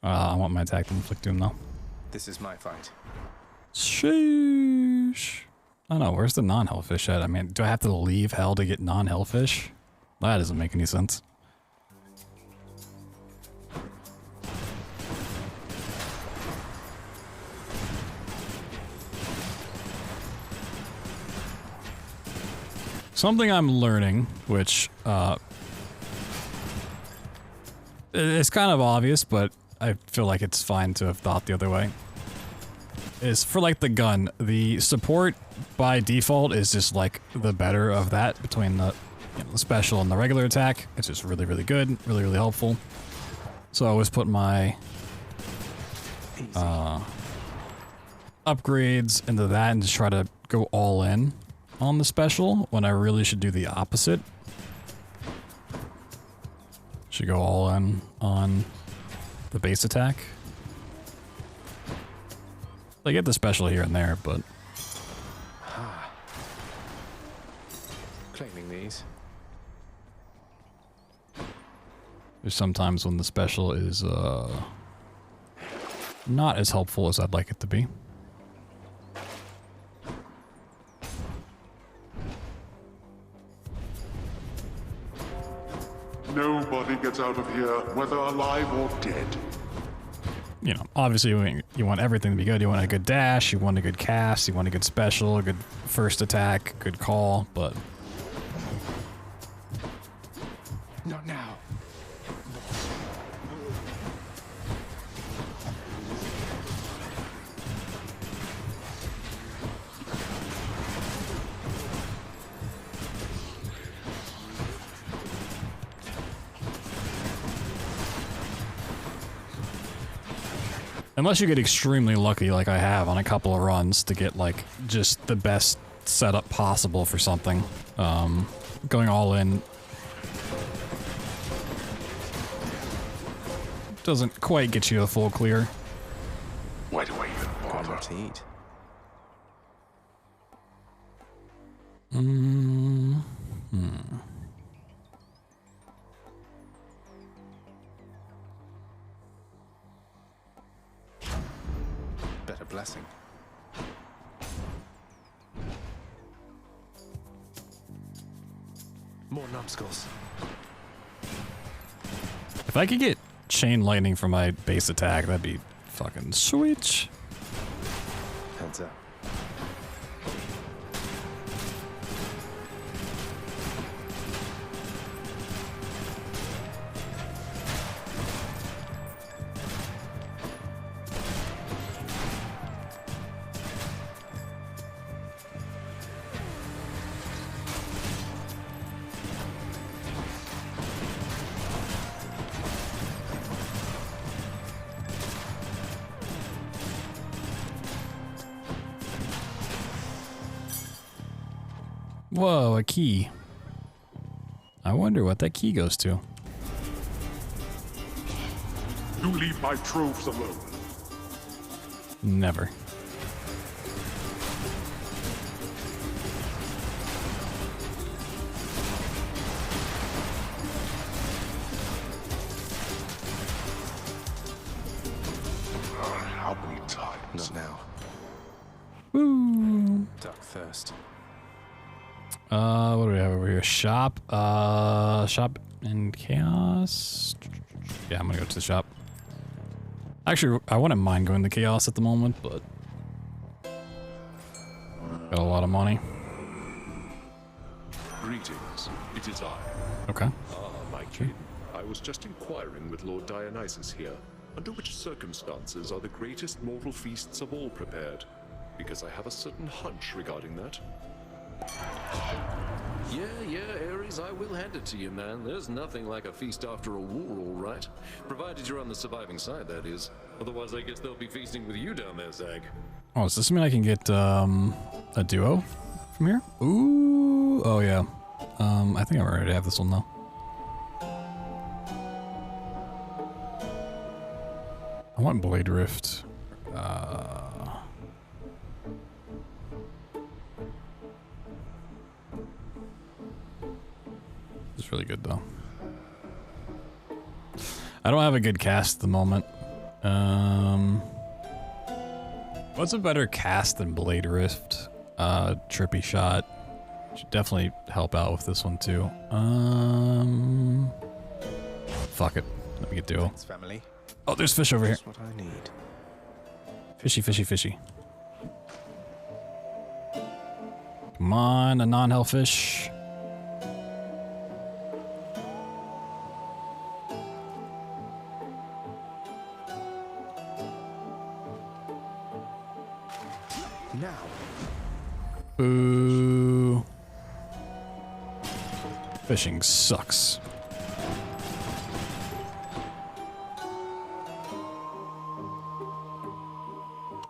I want my attack to inflict doom though. This is my fight. Sheesh. I don't know, where's the non-hellfish at? I mean, do I have to leave hell to get non-hellfish? That doesn't make any sense. Something I'm learning, which it's kind of obvious, but I feel like it's fine to have thought the other way, is for like the gun, the support by default is just like the better of that between the, the special and the regular attack. It's just really, really good, really, really helpful. So I always put my upgrades into that and just try to go all in on the special when I really should do the opposite. Should go all in on the base attack. I get the special here and there, but Claiming these. there's sometimes when the special is not as helpful as I'd like it to be. Nobody gets out of here, whether alive or dead. You know, obviously you want everything to be good. You want a good dash, you want a good cast, you want a good special, a good first attack, good call, but Not now. unless you get extremely lucky like I have on a couple of runs to get like just the best setup possible for something, going all in doesn't quite get you a full clear. Why do I even bother? To eat. Better blessing. More numbskulls. If I could get chain lightning for my base attack, that'd be fucking sweet. Heads up. Whoa, a key. I wonder what that key goes to. You leave my troves alone. Never. How many times? Not now. Woo. Dark thirst. What do we have over here? Shop. Shop and chaos. Yeah, I'm gonna go to the shop. Actually, I wouldn't mind going to chaos at the moment, but got a lot of money. Greetings. It is I. Okay. Ah, my kin. I was just inquiring with Lord Dionysus here. Under which circumstances are the greatest mortal feasts of all prepared? Because I have a certain hunch regarding that. Yeah, Ares, I will hand it to you, man. There's nothing like a feast after a war, all right. Provided you're on the surviving side, that is. Otherwise, I guess they'll be feasting with you down there, Zag. Oh, does this mean I can get a duo from here? Ooh, oh yeah. I think I'm ready to have this one though. I want Blade Rift. It's really good though. I don't have a good cast at the moment. What's a better cast than Blade Rift? Trippy Shot. Should definitely help out with this one too. Fuck it. Let me get duo. Thanks, family. Oh, there's fish over here. Just what I need. Fishy, fishy, fishy. Come on, a non-hellfish. Now. Boo. Fishing sucks.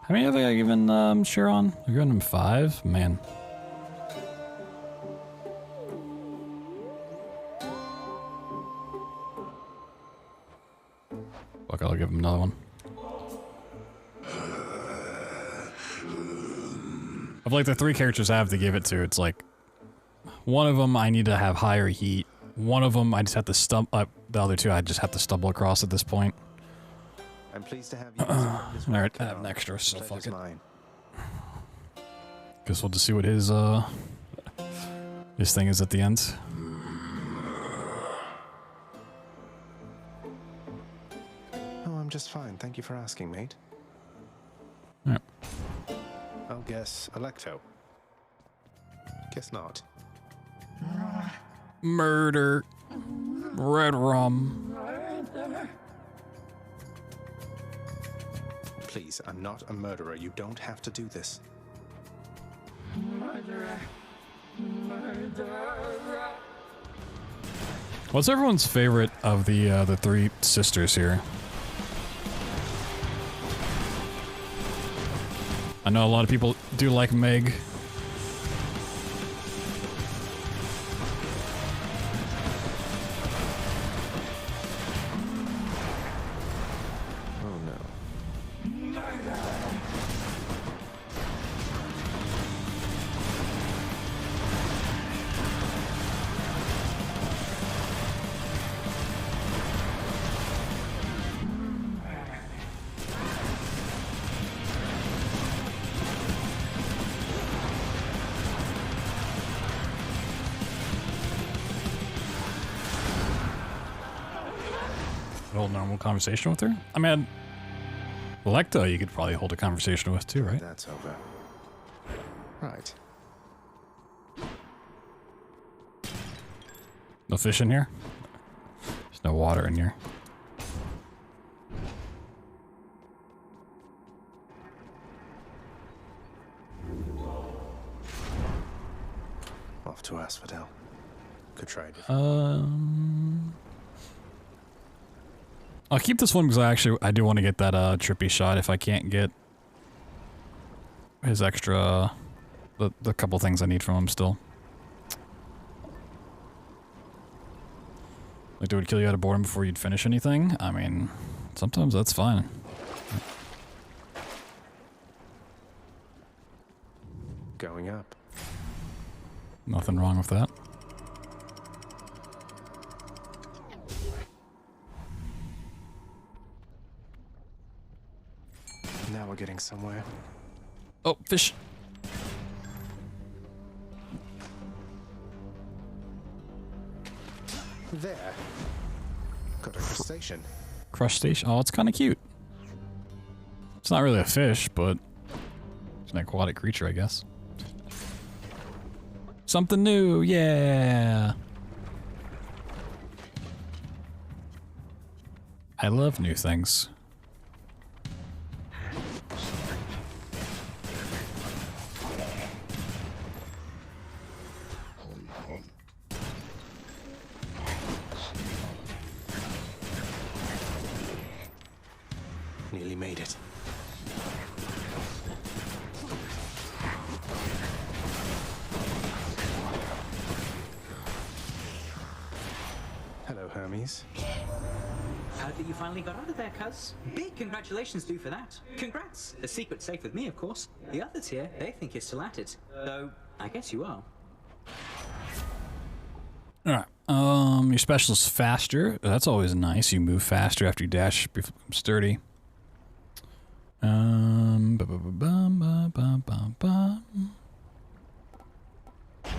How many have I given Sharon? I've given him 5? Man. Fuck, I'll give him another one. Of like the 3 characters I have to give it to, it's like one of them I need to have higher heat. One of them I just have to the other 2 I just have to stumble across at this point. I'm pleased to have you. Alright, I have an extra, so fuck it. Mine. Guess we'll just see what his thing is at the end. Oh, I'm just fine. Thank you for asking, mate. Yeah. I'll guess Electo. Guess not. Murder. Red rum. Please, I'm not a murderer. You don't have to do this. What's everyone's favorite of the 3 sisters here? I know a lot of people do like Meg. Oh no. Hold a normal conversation with her? I mean, Electa you could probably hold a conversation with too, right? That's over. Right. No fish in here? There's no water in here. Off to Asphodel. Could try it. I'll keep this one because I do want to get that trippy shot if I can't get his extra the couple things I need from him still. Like, it would kill you out of boredom before you'd finish anything? I mean, sometimes that's fine. Going up. Nothing wrong with that. Now we're getting somewhere. Oh, fish. There. Got a crustacean. Crustacean? Oh, it's kind of cute. It's not really a fish, but it's an aquatic creature, I guess. Something new, yeah! I love new things. Nearly made it. Hello, Hermes. Heard that you finally got out of there, cuz. Big congratulations due for that. Congrats. The secret's safe with me, of course. The others here, they think you're still at it. Though, I guess you are. Alright, Your special is faster. That's always nice. You move faster after you dash. Become sturdy.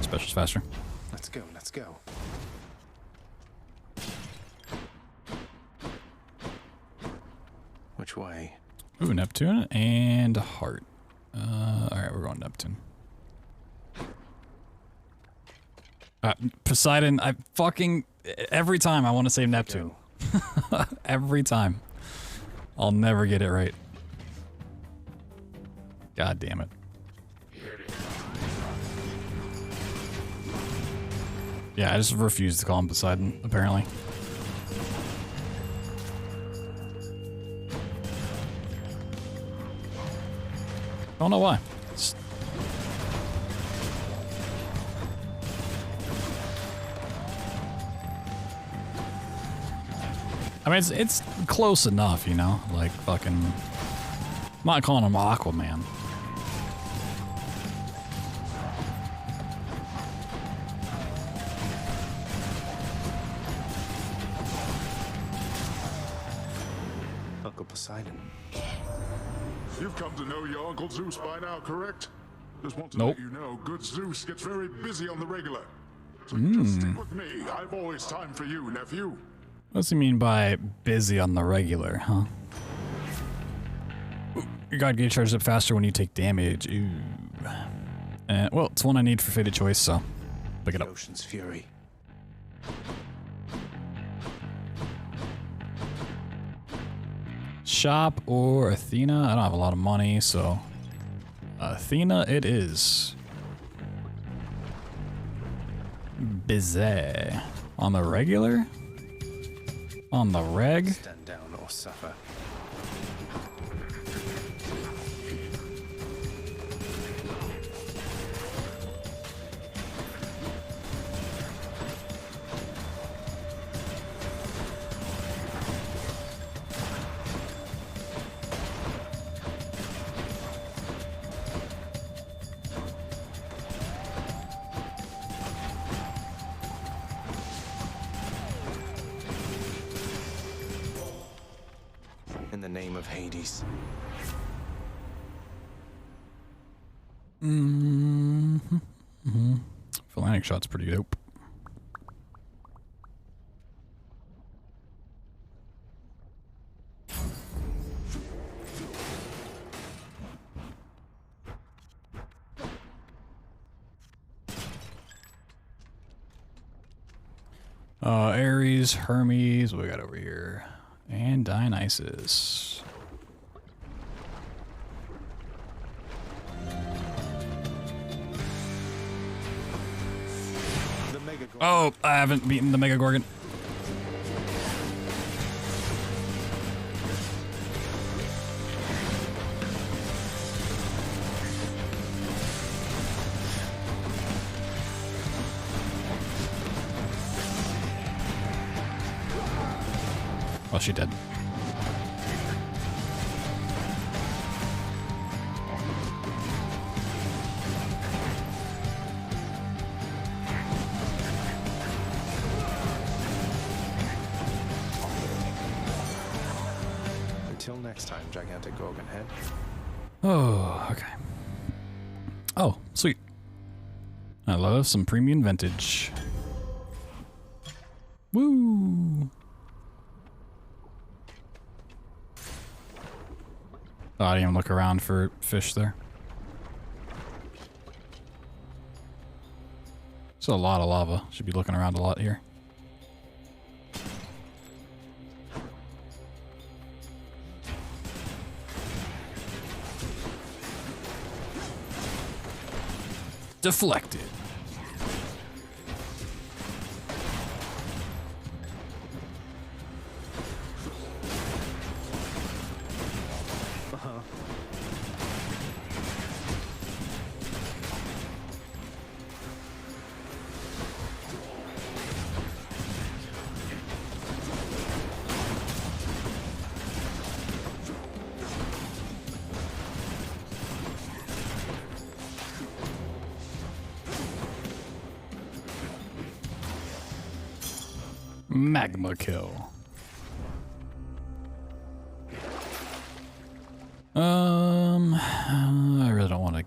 Special's faster. Let's go, let's go. Which way? Ooh, Neptune and Heart. Alright, we're going Neptune. Poseidon, I fucking... Every time I want to say Neptune. Every time. I'll never get it right. God damn it. Yeah, I just refuse to call him Poseidon, apparently. Don't know why. I mean, it's close enough, you know? Like, fucking... I'm not calling him Aquaman. Uncle Poseidon. You've come to know your Uncle Zeus by now, correct? Just want to Nope. let you know, good Zeus gets very busy on the regular. So just stick with me. I've always time for you, nephew. What's he mean by busy on the regular, huh? Ooh, your god gauge charges up faster when you take damage. Ooh. Well, it's one I need for Fated Choice, so pick it up. Ocean's Fury. Shop or Athena? I don't have a lot of money, so Athena it is. Busy. On the regular? On the reg? Stand down or suffer. In the name of Hades. Phalanx shot's pretty dope. Ares, Hermes, what we got over here? And Dionysus. Oh, I haven't beaten the Mega Gorgon. Well, she did. Until next time, gigantic Gorgon head. Oh, okay. Oh, sweet. I love some premium vintage. Woo! Oh, I didn't even look around for fish there. There's a lot of lava. Should be looking around a lot here. Deflected. Magma kill. I really don't want to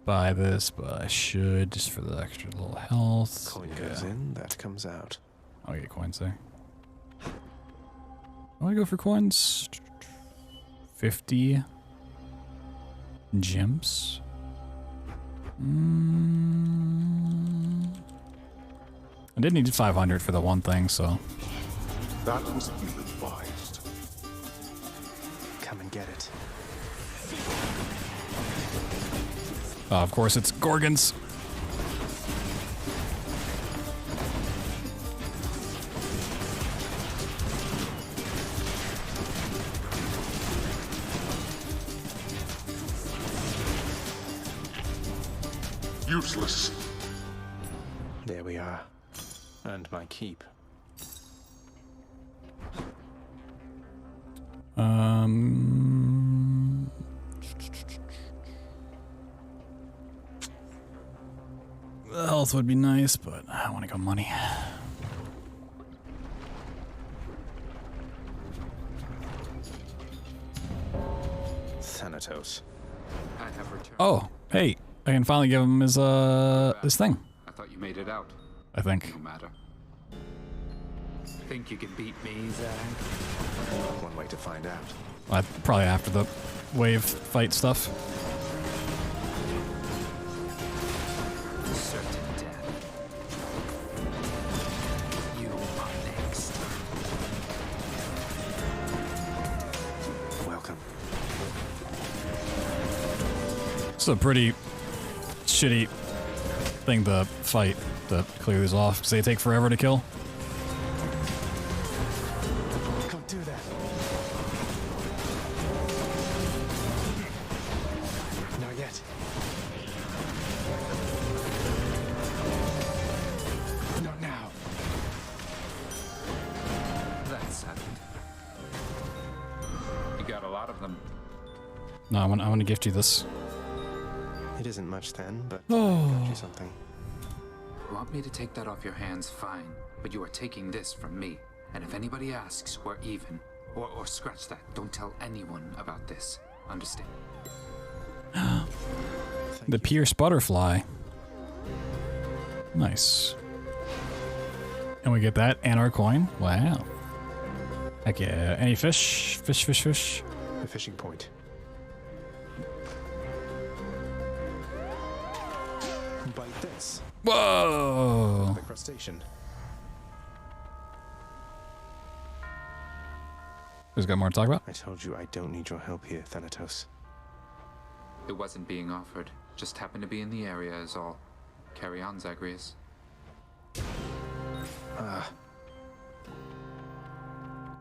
buy this, but I should just for the extra little health. Coin goes in, that comes out. I'll get coins there. I want to go for coins. 50 gems. I did need 500 for the one thing, so. That was ill-advised. Come and get it. Of course, it's Gorgons. Useless. There we are. And my keep. The health would be nice, but I want to go money. Thanatos. I have returned. Oh, hey, I can finally give him his thing. I thought you made it out. I think. No matter. Think you can beat me, Zag? One way to find out. Probably after the wave fight stuff. Certain death. You are next. Welcome. It's a pretty shitty thing to fight to clear these off, because they take forever to kill. Don't do that. Not yet. Not now. That's settled. You got a lot of them. No, I want to gift you this. It isn't much then, but Oh. I got you something. You want me to take that off your hands? Fine. But you are taking this from me. And if anybody asks, we're even. Or scratch that. Don't tell anyone about this. Understand? The pierced butterfly. Nice. And we get that and our coin. Wow. Heck yeah. Any fish? Fish. The fishing point. Bite this. Whoa. The crustacean. Who's got more to talk about? I told you I don't need your help here, Thanatos. It wasn't being offered. Just happened to be in the area is all. Carry on, Zagreus.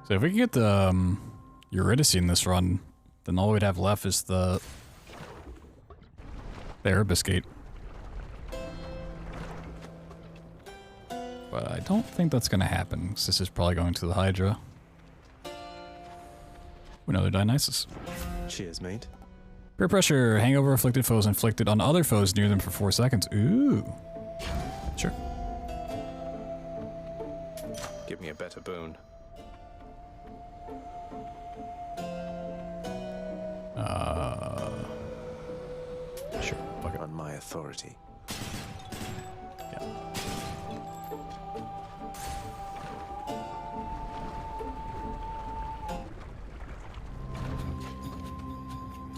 So if we can get the Eurydice in this run, then all we'd have left is the Erebus Gate. But I don't think that's going to happen, because this is probably going to the Hydra. Another Dionysus. Cheers, mate. Peer pressure. Hangover afflicted foes inflicted on other foes near them for 4 seconds. Ooh. Sure. Give me a better boon. Sure. Fuck it. On my authority. Yeah.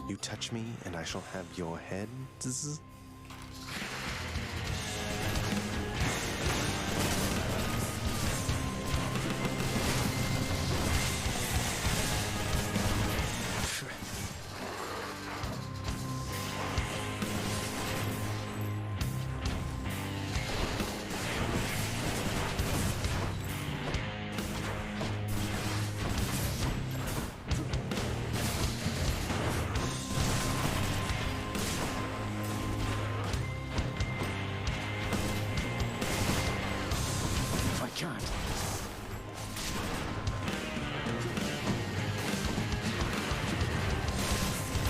You touch me, and I shall have your head.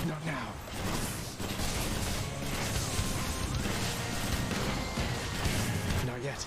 Not now. Not yet.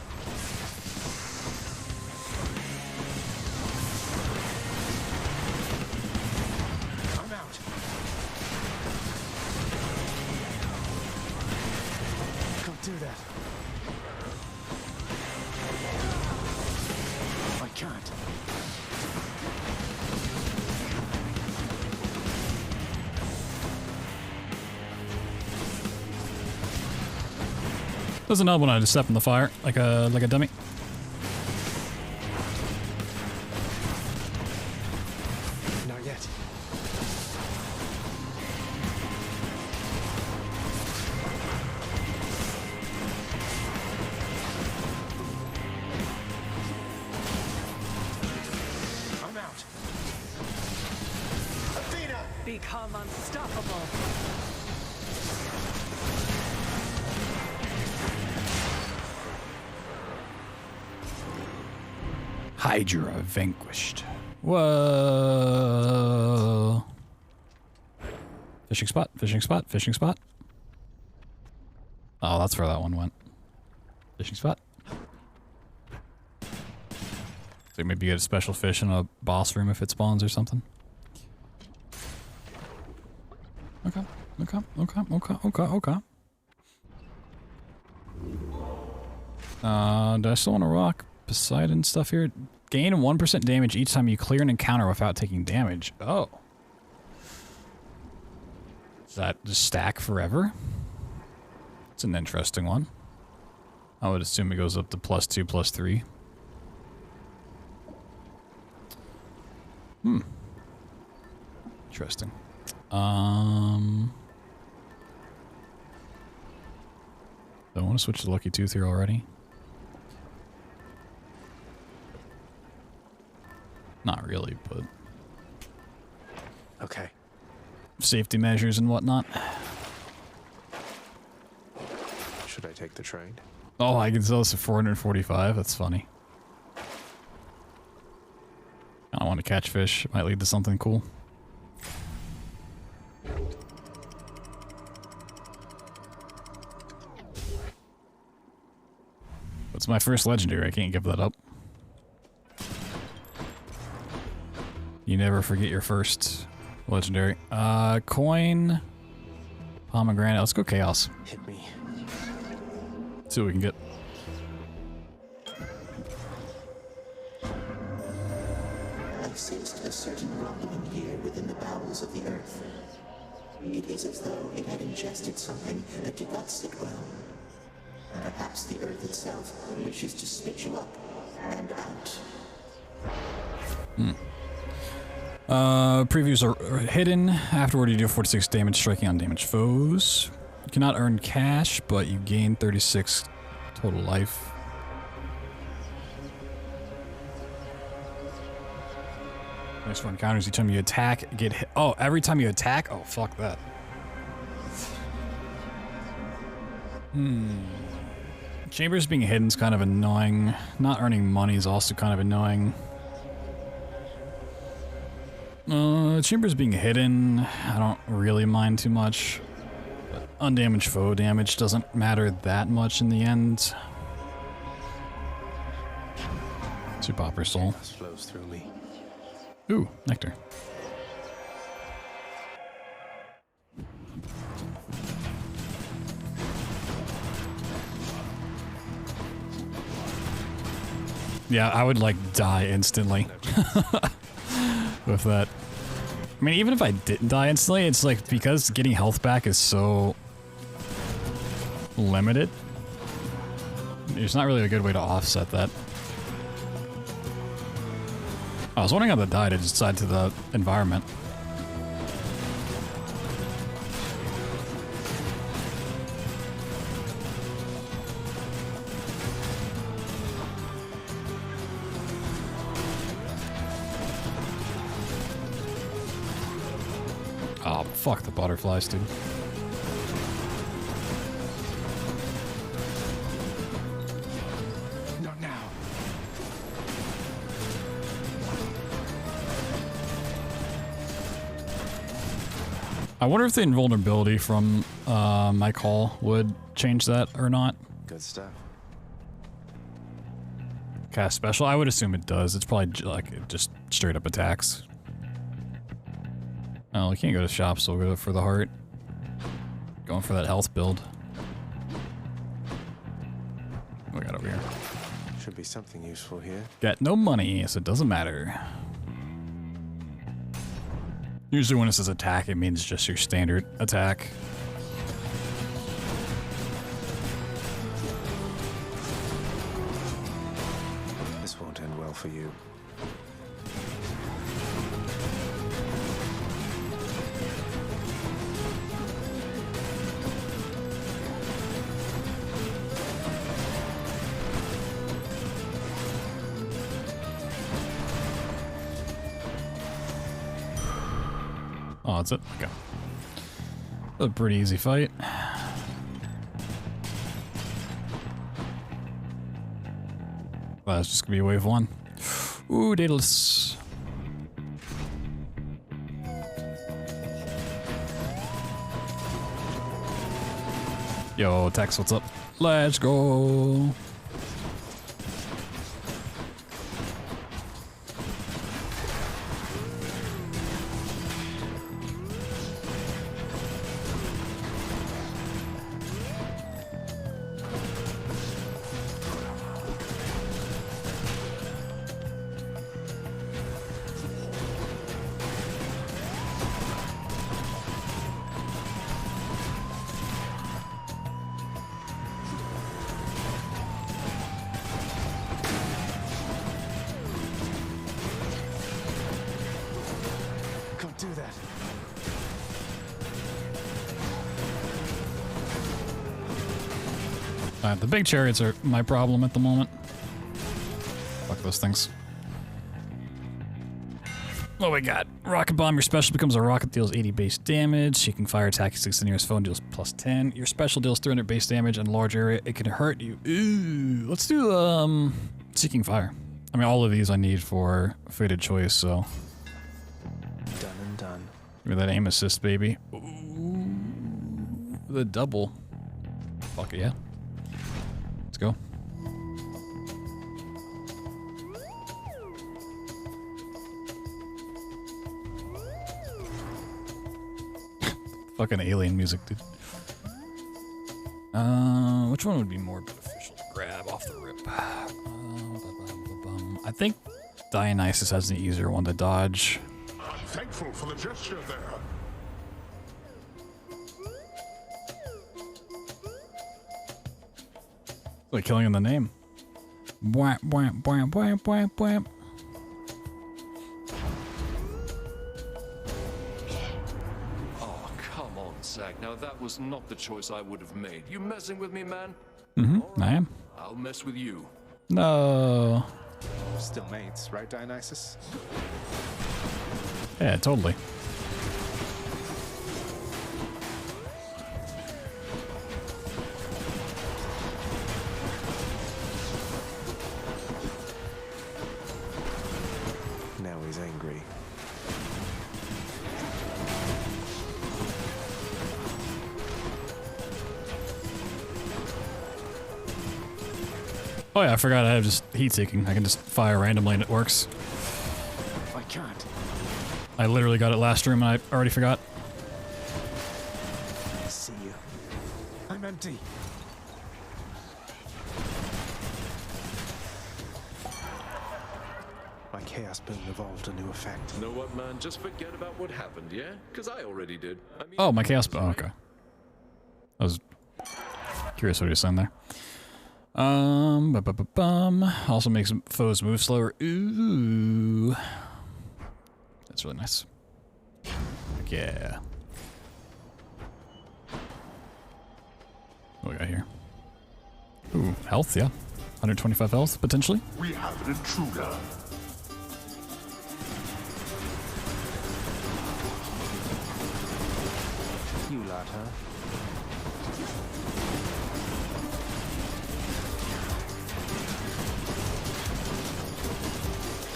Doesn't help when I just step in the fire like a dummy. Not yet. I'm out. Athena! Become unstoppable. Hydra vanquished. Whoa. Fishing spot, fishing spot, fishing spot. Oh, that's where that one went. Fishing spot. So maybe you get a special fish in a boss room if it spawns or something. Okay, okay, okay, okay, okay, okay. Do I still want to rock Poseidon stuff here? Gain 1% damage each time you clear an encounter without taking damage. Oh. Does that just stack forever? It's an interesting one. I would assume it goes up to +2, +3. Hmm. Interesting. Do I want to switch to Lucky Tooth here already? Not really, but... Okay. Safety measures and whatnot. Should I take the trade? Oh, I can sell this for 445. That's funny. I don't want to catch fish. It might lead to something cool. It's my first legendary. I can't give that up. You never forget your first legendary. Coin. Pomegranate. Let's go Chaos. Hit me. See what we can get. I sensed a certain rumbling here within the bowels of the earth. It is as though it had ingested something that did not sit well. Perhaps the earth itself wishes to spit you up and out. Previews are hidden. Afterward, you do 46 damage striking on damaged foes. You cannot earn cash, but you gain 36 total life. Nice for encounters. Each time you attack, get hit. Oh, every time you attack? Oh, fuck that. Chambers being hidden is kind of annoying. Not earning money is also kind of annoying. Chambers being hidden, I don't really mind too much. But undamaged foe damage doesn't matter that much in the end. Super Opera Soul. Flows through me. Ooh, nectar. Yeah, I would like die instantly with that. I mean, even if I didn't die instantly, it's like because getting health back is so limited. There's not really a good way to offset that. I was wondering how that died. It just died to the environment. Oh, fuck the butterflies, dude. Not now. I wonder if the invulnerability from my call would change that or not. Good stuff. Cast special? I would assume it does. It's probably like just straight up attacks. Oh, we can't go to shop, so we'll go for the heart. Going for that health build. What we got over here? Should be something useful here. Got no money, so it doesn't matter. Usually when it says attack, it means just your standard attack. This won't end well for you. Oh, that's it? Okay. A pretty easy fight. Well, that's just gonna be wave 1. Ooh, Daedalus. Yo, Tex, what's up? Let's go. Can't do that. The big chariots are my problem at the moment. Fuck those things. What we got? Rocket Bomb. Your special becomes a rocket, deals 80 base damage. You can fire attack against the nearest foe and deals plus 10. Your special deals 300 base damage and large area. It can hurt you. Ooh, let's do Seeking Fire. I mean, all of these I need for Fated Choice, so. Done and done. Give me that aim assist, baby. Ooh, the double. Fuck it, yeah. Let's go. Fucking alien music, dude. Which one would be more beneficial to grab off the rip? I think Dionysus has the easier one to dodge. I'm thankful for the gesture there. Like killing in the name. Bwamp, bwamp, bwamp, bwamp, bwamp, bwamp. Oh, come on, Zack. Now that was not the choice I would have made. You messing with me, man? Mm-hmm, I am. I'll mess with you. No. Still mates, right, Dionysus? Yeah, totally. Now he's angry. Oh yeah, I forgot I have just heat seeking. I can just fire randomly and it works. I can't. I literally got it last stream and I already forgot. I see you. I'm empty. My chaos boon evolved a new effect. You know what, man? Just forget about what happened, yeah? Because I already did. I mean, Oh, my chaos. Oh, okay. I was curious what he was saying there. Also makes foes move slower. Ooh. That's really nice. Heck yeah. What we got here? Ooh, health, yeah. 125 health, potentially. We have an intruder. You lot, huh?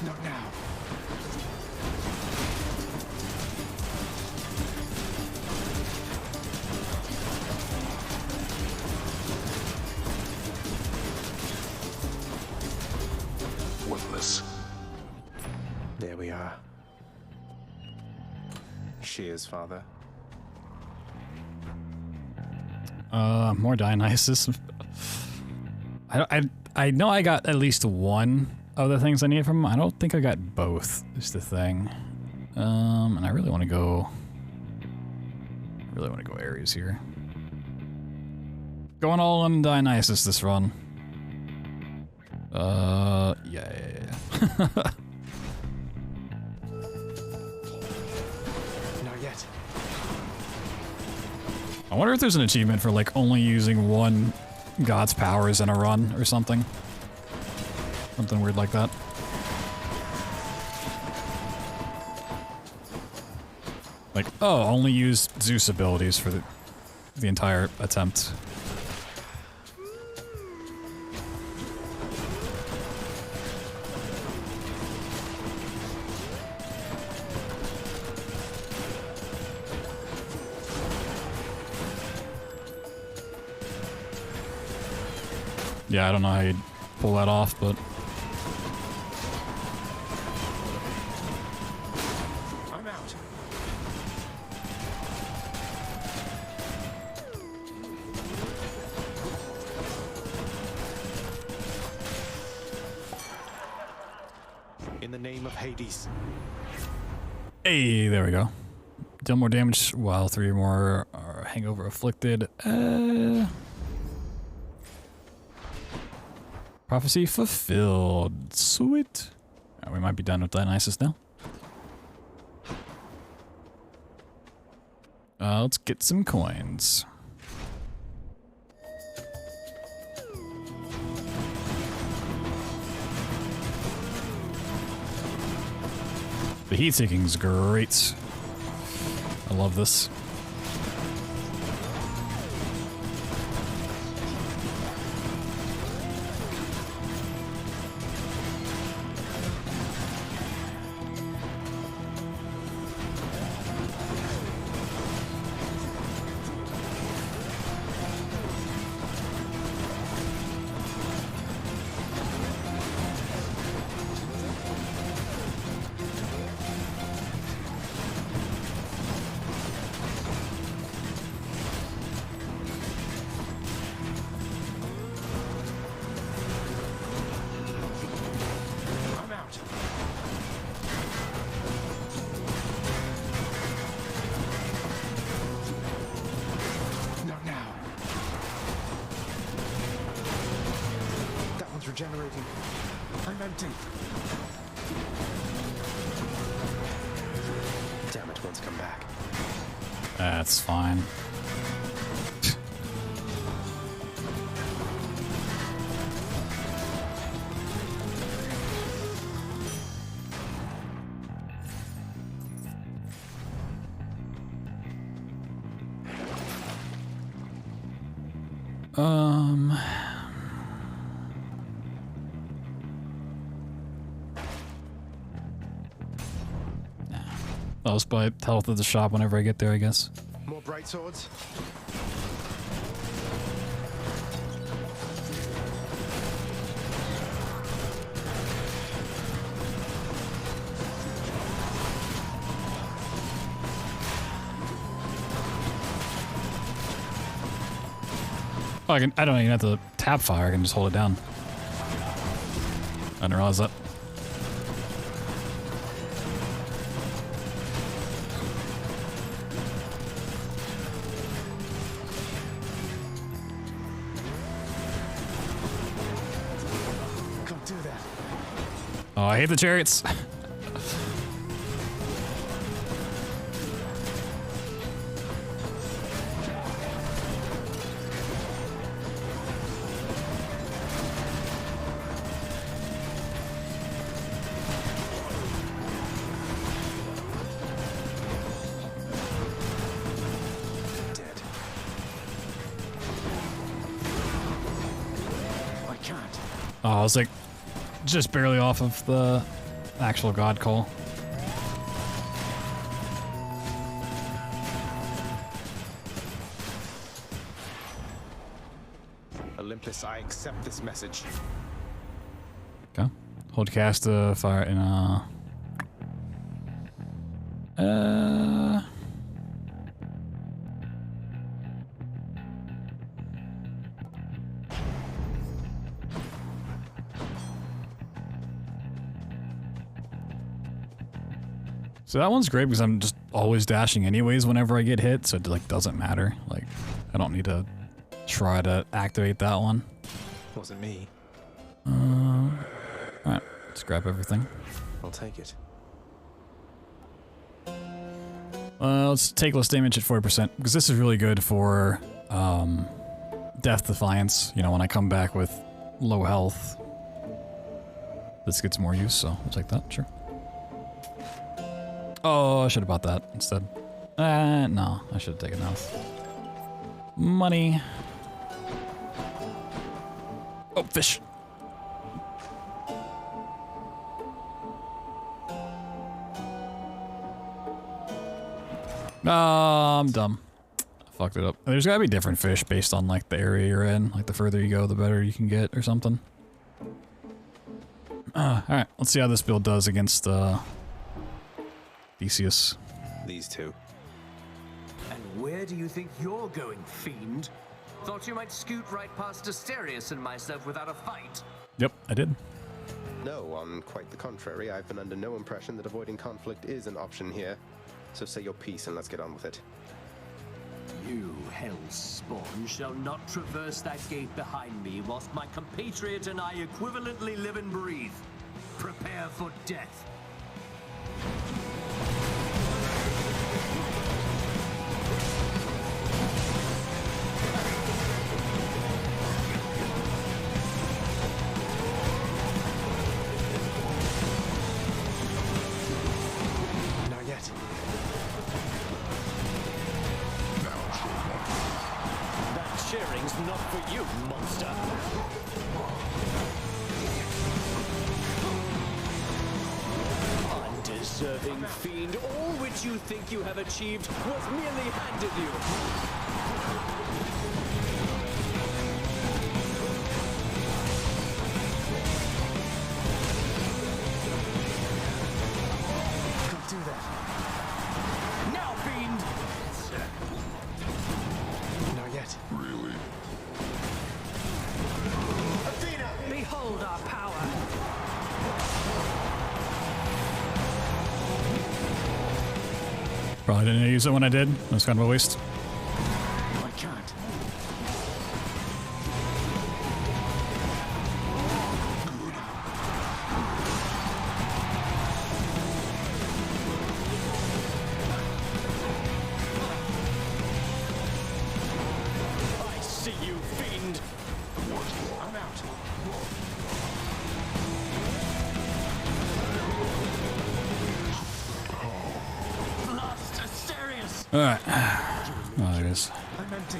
Not now. Worthless. There we are. Cheers, father. More Dionysus. I I know I got at least one of the things I need from him. I don't think I got both, is the thing. And I really want to go... Ares here. Going all in Dionysus this run. Yeah. Not yet. I wonder if there's an achievement for like only using one god's powers in a run or something. Something weird like that. Like, oh, only use Zeus abilities for the entire attempt. Yeah, I don't know how you'd pull that off, but... I'm out. In the name of Hades. Hey, there we go. Deal more damage while 3 or more are hangover afflicted. Prophecy fulfilled. Sweet. We might be done with Dionysus now. Let's get some coins. The heat seeking is great. I love this. Regenerating. I'm empty. Damn it, one's come back. That's fine. I'll just buy health at the shop whenever I get there, I guess. More bright swords. Oh, I don't even have to tap fire, I can just hold it down. I didn't realize that. Oh, I hate the chariots. Oh, I was like just barely off of the actual god call. Olympus, I accept this message. Okay. Hold cast fire in So that one's great because I'm just always dashing anyways whenever I get hit, so it like doesn't matter. Like, I don't need to try to activate that one. Wasn't me. Alright, let's grab everything. I'll take it. Let's take less damage at 40%, because this is really good for Death Defiance. You know, when I come back with low health, this gets more use, so we'll take that, sure. Oh, I should have bought that instead. No, I should have taken health. Money. Oh, fish. I'm dumb. I fucked it up. There's gotta be different fish based on like the area you're in. Like the further you go, the better you can get or something. Alright, let's see how this build does against Theseus. These two. And where do you think you're going, fiend? Thought you might scoot right past Asterius and myself without a fight? Yep, I did. No, on quite the contrary. I've been under no impression that avoiding conflict is an option here. So say your piece and let's get on with it. You, hell's spawn, shall not traverse that gate behind me whilst my compatriot and I equivalently live and breathe. Prepare for death. Not yet. That cheering's not for you, monster. Undeserving fiend, all which you think you have achieved was merely handed you. Don't do that. Now, fiend! Not yet. Really? Athena! Behold our power! Probably didn't use it when I did. It was kind of a waste. I can't. I see you, fiend. I'm out. Blast Asterius! Alright. Oh, there it is. I'm empty.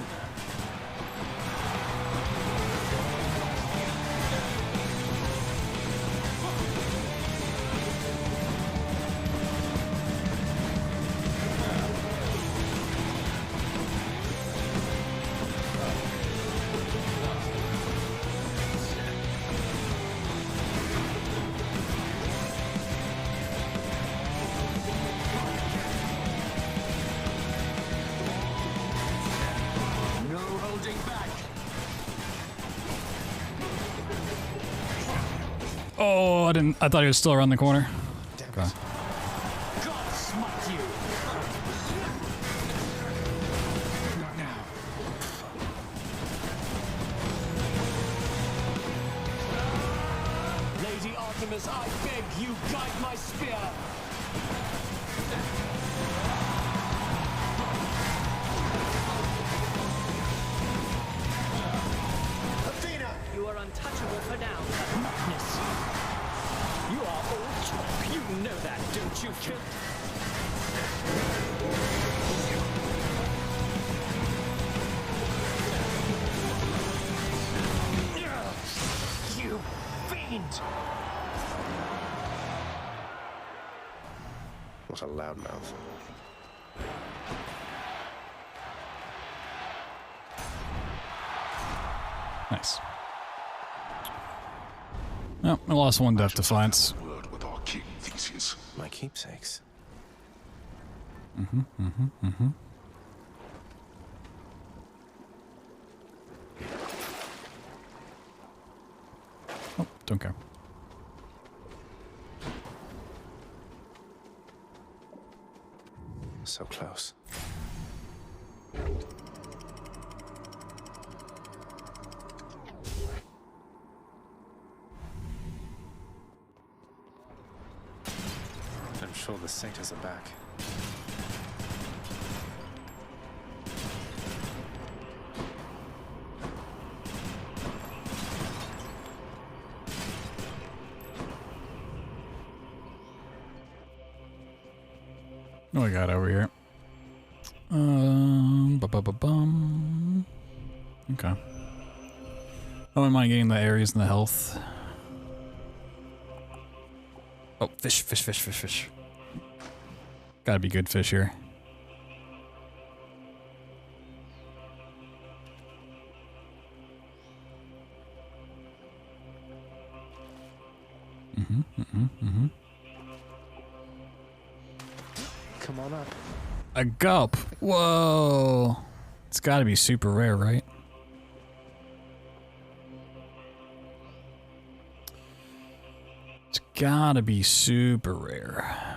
No holding back! Oh, I thought he was still around the corner. Okay. God smite you! Not now. Lady Artemis, I beg you, guide my spear. Athena! You are untouchable for now. Madness! You are all talk. You know that, don't you, kid? You fiend! What a loudmouth. Nice. Well, I lost one Death Defiance. Word with our king, Theseus. My keepsakes. Oh, don't care. So close. I'm sure the satyrs are back. What we got over here? Ba-ba-ba-bum. Okay. I wouldn't mind getting the Aries and the health. Oh, fish, fish, fish, fish, fish. Gotta be good fish here. Come on up. A gulp. Whoa. It's gotta be super rare, right? It's gotta be super rare.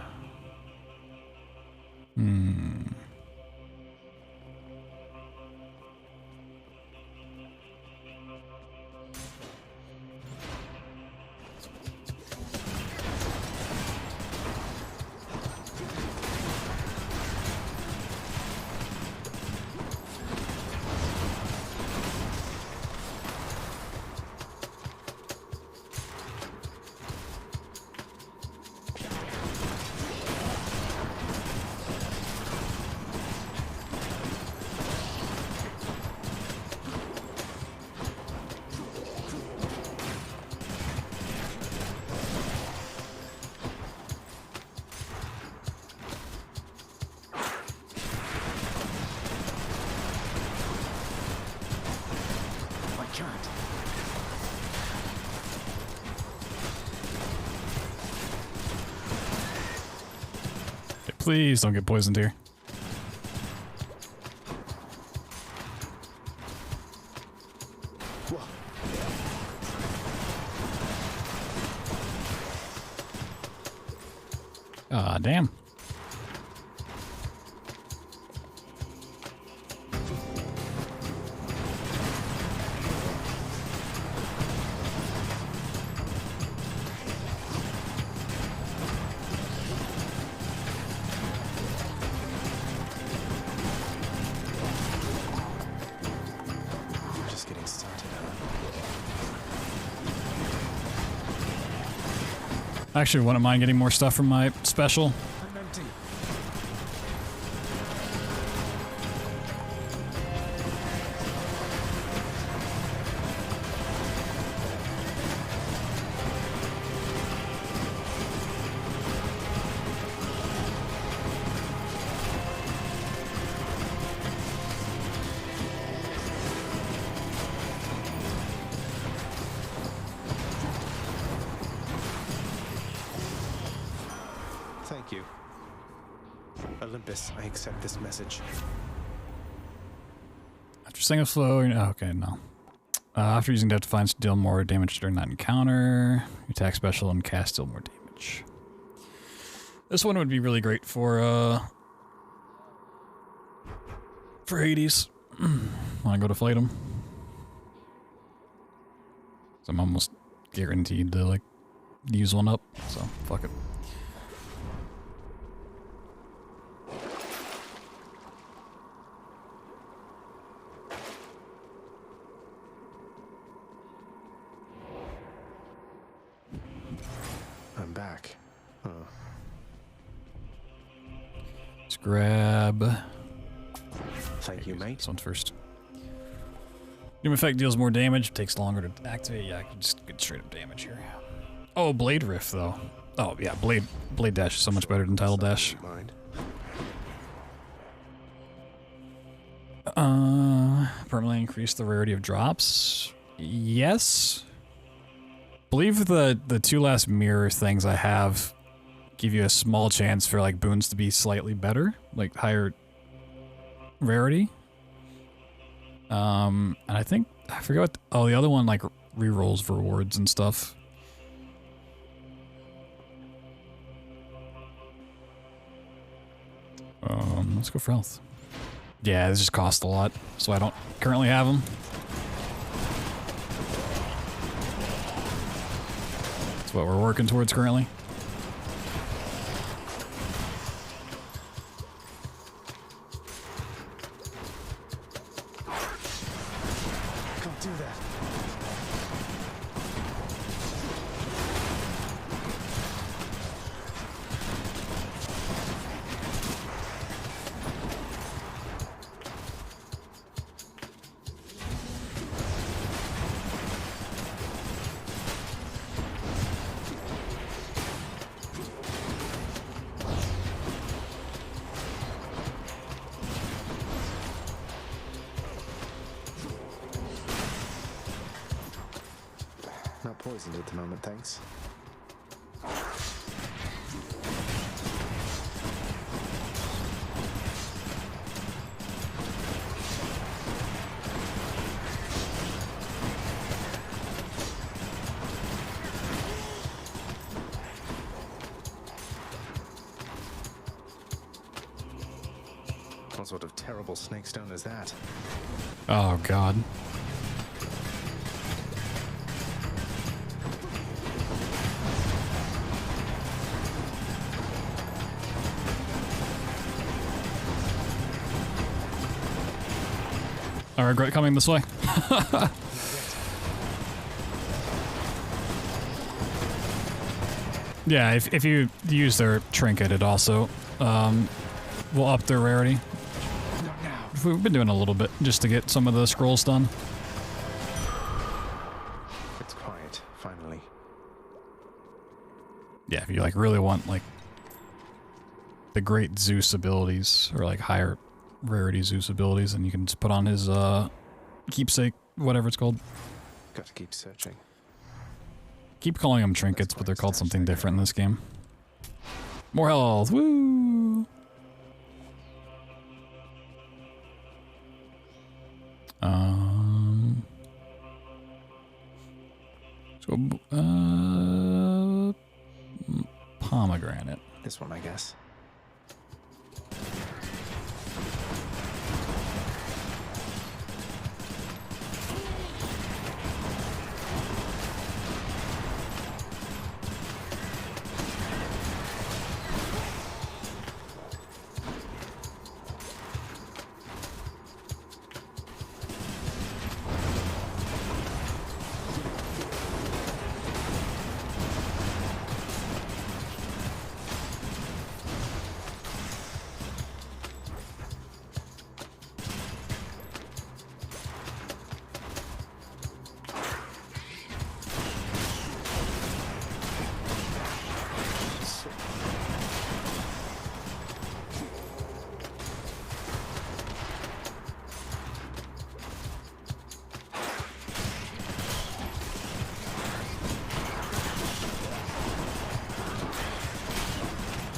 Please don't get poisoned here. Ah, damn. Just getting started, Actually, wouldn't mind getting more stuff from my special. I'm empty. Thank you. Olympus, I accept this message. After single flow, okay, no. After using Death Defiance to deal more damage during that encounter, attack special and cast deal more damage. This one would be really great for Hades. When I go to fight him. So I'm almost guaranteed to like use one up, so fuck it. I'm back. Huh. Let's grab. Thank you, mate. This one's first. Doom effect deals more damage, takes longer to activate. Yeah, I can just get straight up damage here. Oh, Blade Rift though. Oh yeah, Blade Dash is so much better than Tidal Dash. Permanently increase the rarity of drops. Yes. Believe the two last mirror things I have give you a small chance for like boons to be slightly better, like higher rarity. And I think I forget what. Oh, the other one like rerolls rewards and stuff. Let's go for health. Yeah, this just cost a lot, so I don't currently have them. That's what we're working towards currently. Can't do that. Not poisoned at the moment, thanks. What sort of terrible snake stone is that? Oh, God. I regret coming this way. Yeah, if you use their trinket, it also will up their rarity. We've been doing a little bit just to get some of the scrolls done. It's quiet, finally. Yeah, if you like really want like the great Zeus abilities or like higher rarity Zeus abilities, and you can just put on his keepsake, whatever it's called. Got to keep searching. Keep calling them trinkets, but they're called something different in this game. More health, woo! So, pomegranate. This one, I guess.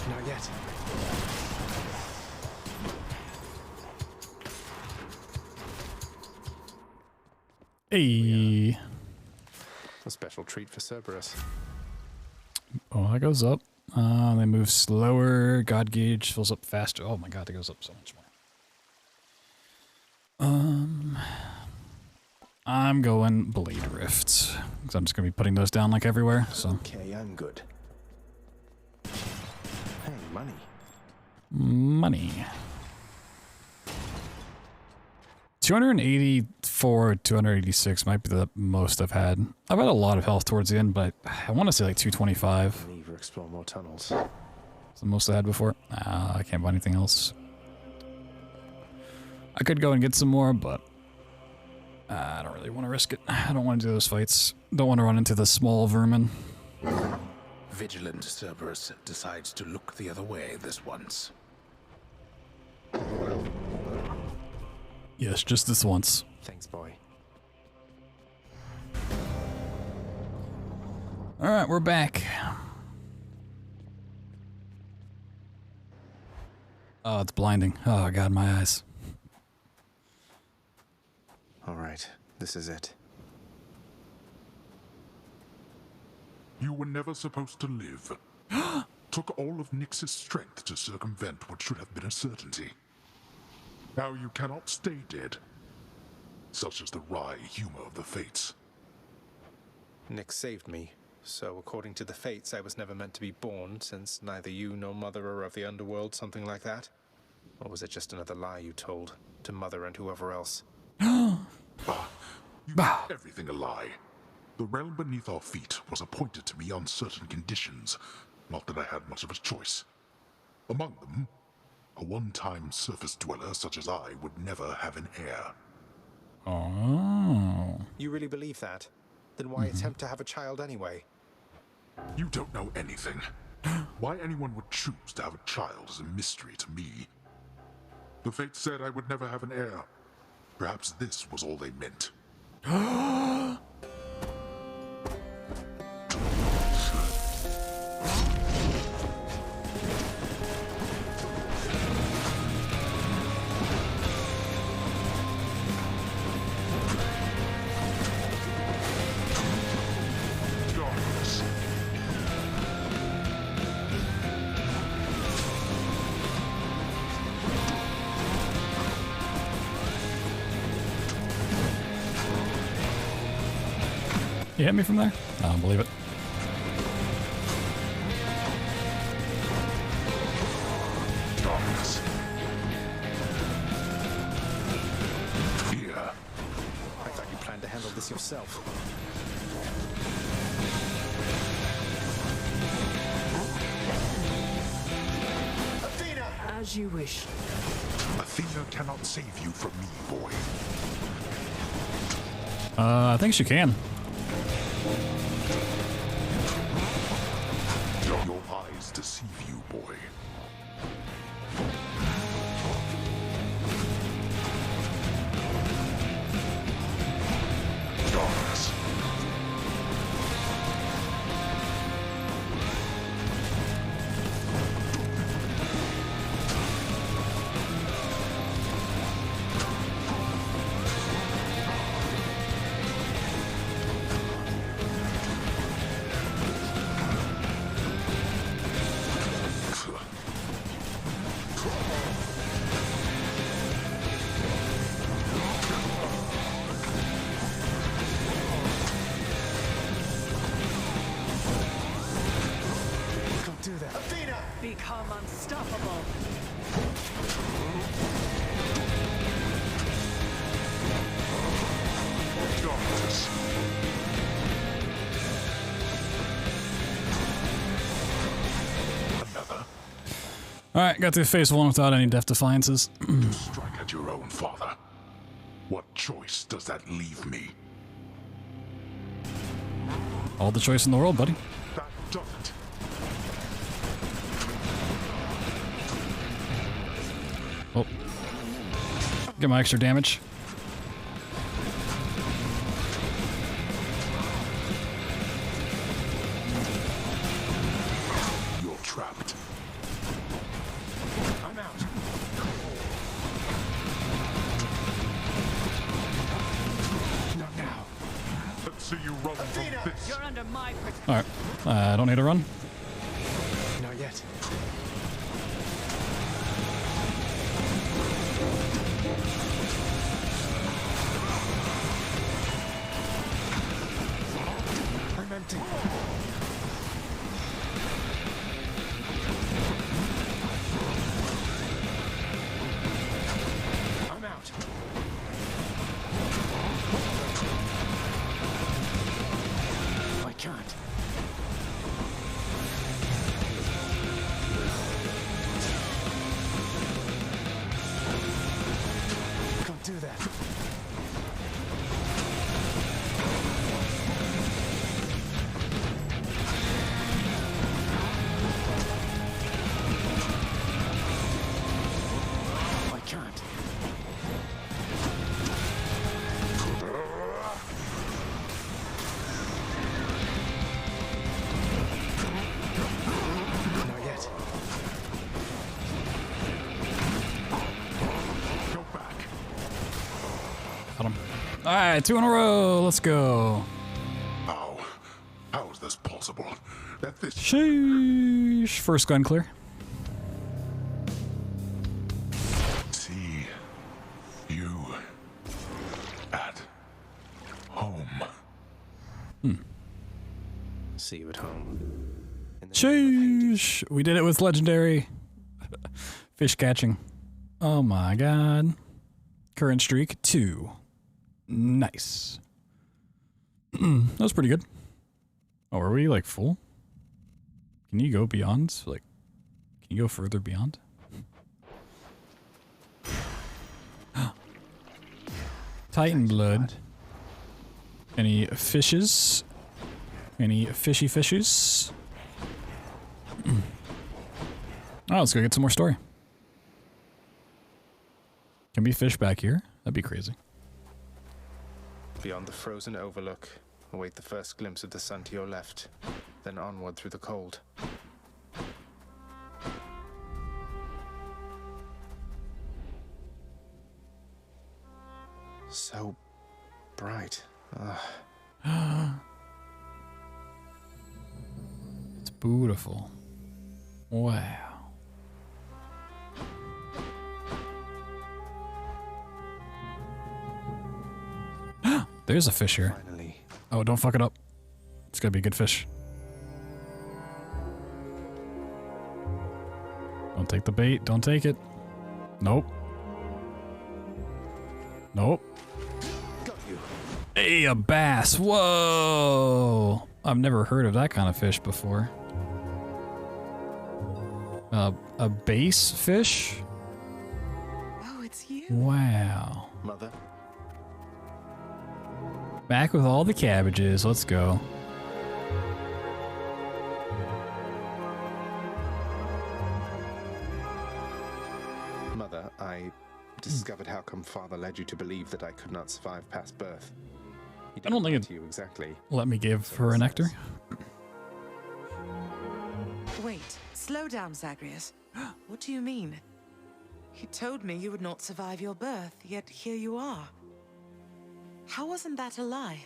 Not yet. Hey. A special treat for Cerberus. Oh, that goes up. They move slower. God gauge fills up faster. Oh my god, that goes up so much more. I'm going Blade Rifts. Because I'm just going to be putting those down like everywhere, so. Okay, I'm good. Hey, money. Money. 284, 286 might be the most I've had. I've had a lot of health towards the end, but I want to say like 225. Never explore more tunnels. It's the most I had before. I can't buy anything else. I could go and get some more, but I don't really want to risk it. I don't want to do those fights. Don't want to run into the small vermin. Vigilant Cerberus decides to look the other way this once. Yes, just this once. Thanks, boy. Alright, we're back. Oh, it's blinding. Oh god, my eyes. All right, this is it. You were never supposed to live. took all of Nyx's strength to circumvent what should have been a certainty. Now you cannot stay dead. Such is the wry humor of the fates. Nyx saved me, so according to the fates, I was never meant to be born, since neither you nor Mother are of the underworld, something like that? Or was it just another lie you told to Mother and whoever else? You made everything a lie. The realm beneath our feet was appointed to me on certain conditions, not that I had much of a choice. Among them, a one-time surface dweller such as I would never have an heir. Oh. You really believe that? Then why attempt to have a child anyway? You don't know anything. Why anyone would choose to have a child is a mystery to me. The fates said I would never have an heir. Perhaps this was all they meant. You hit me from there? I don't believe it. Darkness. Fear. I thought you planned to handle this yourself. Athena! As you wish. Athena cannot save you from me, boy. I think she can. Your eyes deceive you, boy. Darkness. Become unstoppable. Darkness. Another. Alright, got through phase 1 without any death defiances. To strike at your own father. What choice does that leave me? All the choice in the world, buddy. That doesn't. Oh. Get my extra damage. You're trapped. I'm out. Not now. Let's see you run from this. You're under my protection. Alright. I don't need to run. Not yet. I'm empty. I'm out. I can't. Can't do that. I can't. Not yet. Go back. Got him. Alright, 2 in a row. Let's go. How? How is this possible? That this... Sheesh. Sheesh. First gun clear. See you at home. See you at home. Sheesh. We did it with legendary fish catching. Oh my god. Current streak 2. Nice. That was pretty good. Oh, are we like full? Can you go beyond? Like, can you go further beyond? Titan blood. Any fishes? Any fishy fishes? Oh, let's go get some more story. Can we fish back here? That'd be crazy. Beyond the frozen overlook, await the first glimpse of the sun to your left, then onward through the cold. So bright. It's beautiful. Wow. There's a fish here. Finally. Oh, don't fuck it up. It's gotta be a good fish. Don't take the bait. Don't take it. Nope. Nope. Got you. Hey, a bass. Whoa. I've never heard of that kind of fish before. A bass fish? Oh, it's you. Wow. Mother? Back with all the cabbages. Let's go. Mother, I discovered how come Father led you to believe that I could not survive past birth. He I don't think to you exactly. Let me give her a nectar. Wait, slow down, Zagreus. What do you mean? He told me you would not survive your birth, yet here you are. How wasn't that a lie?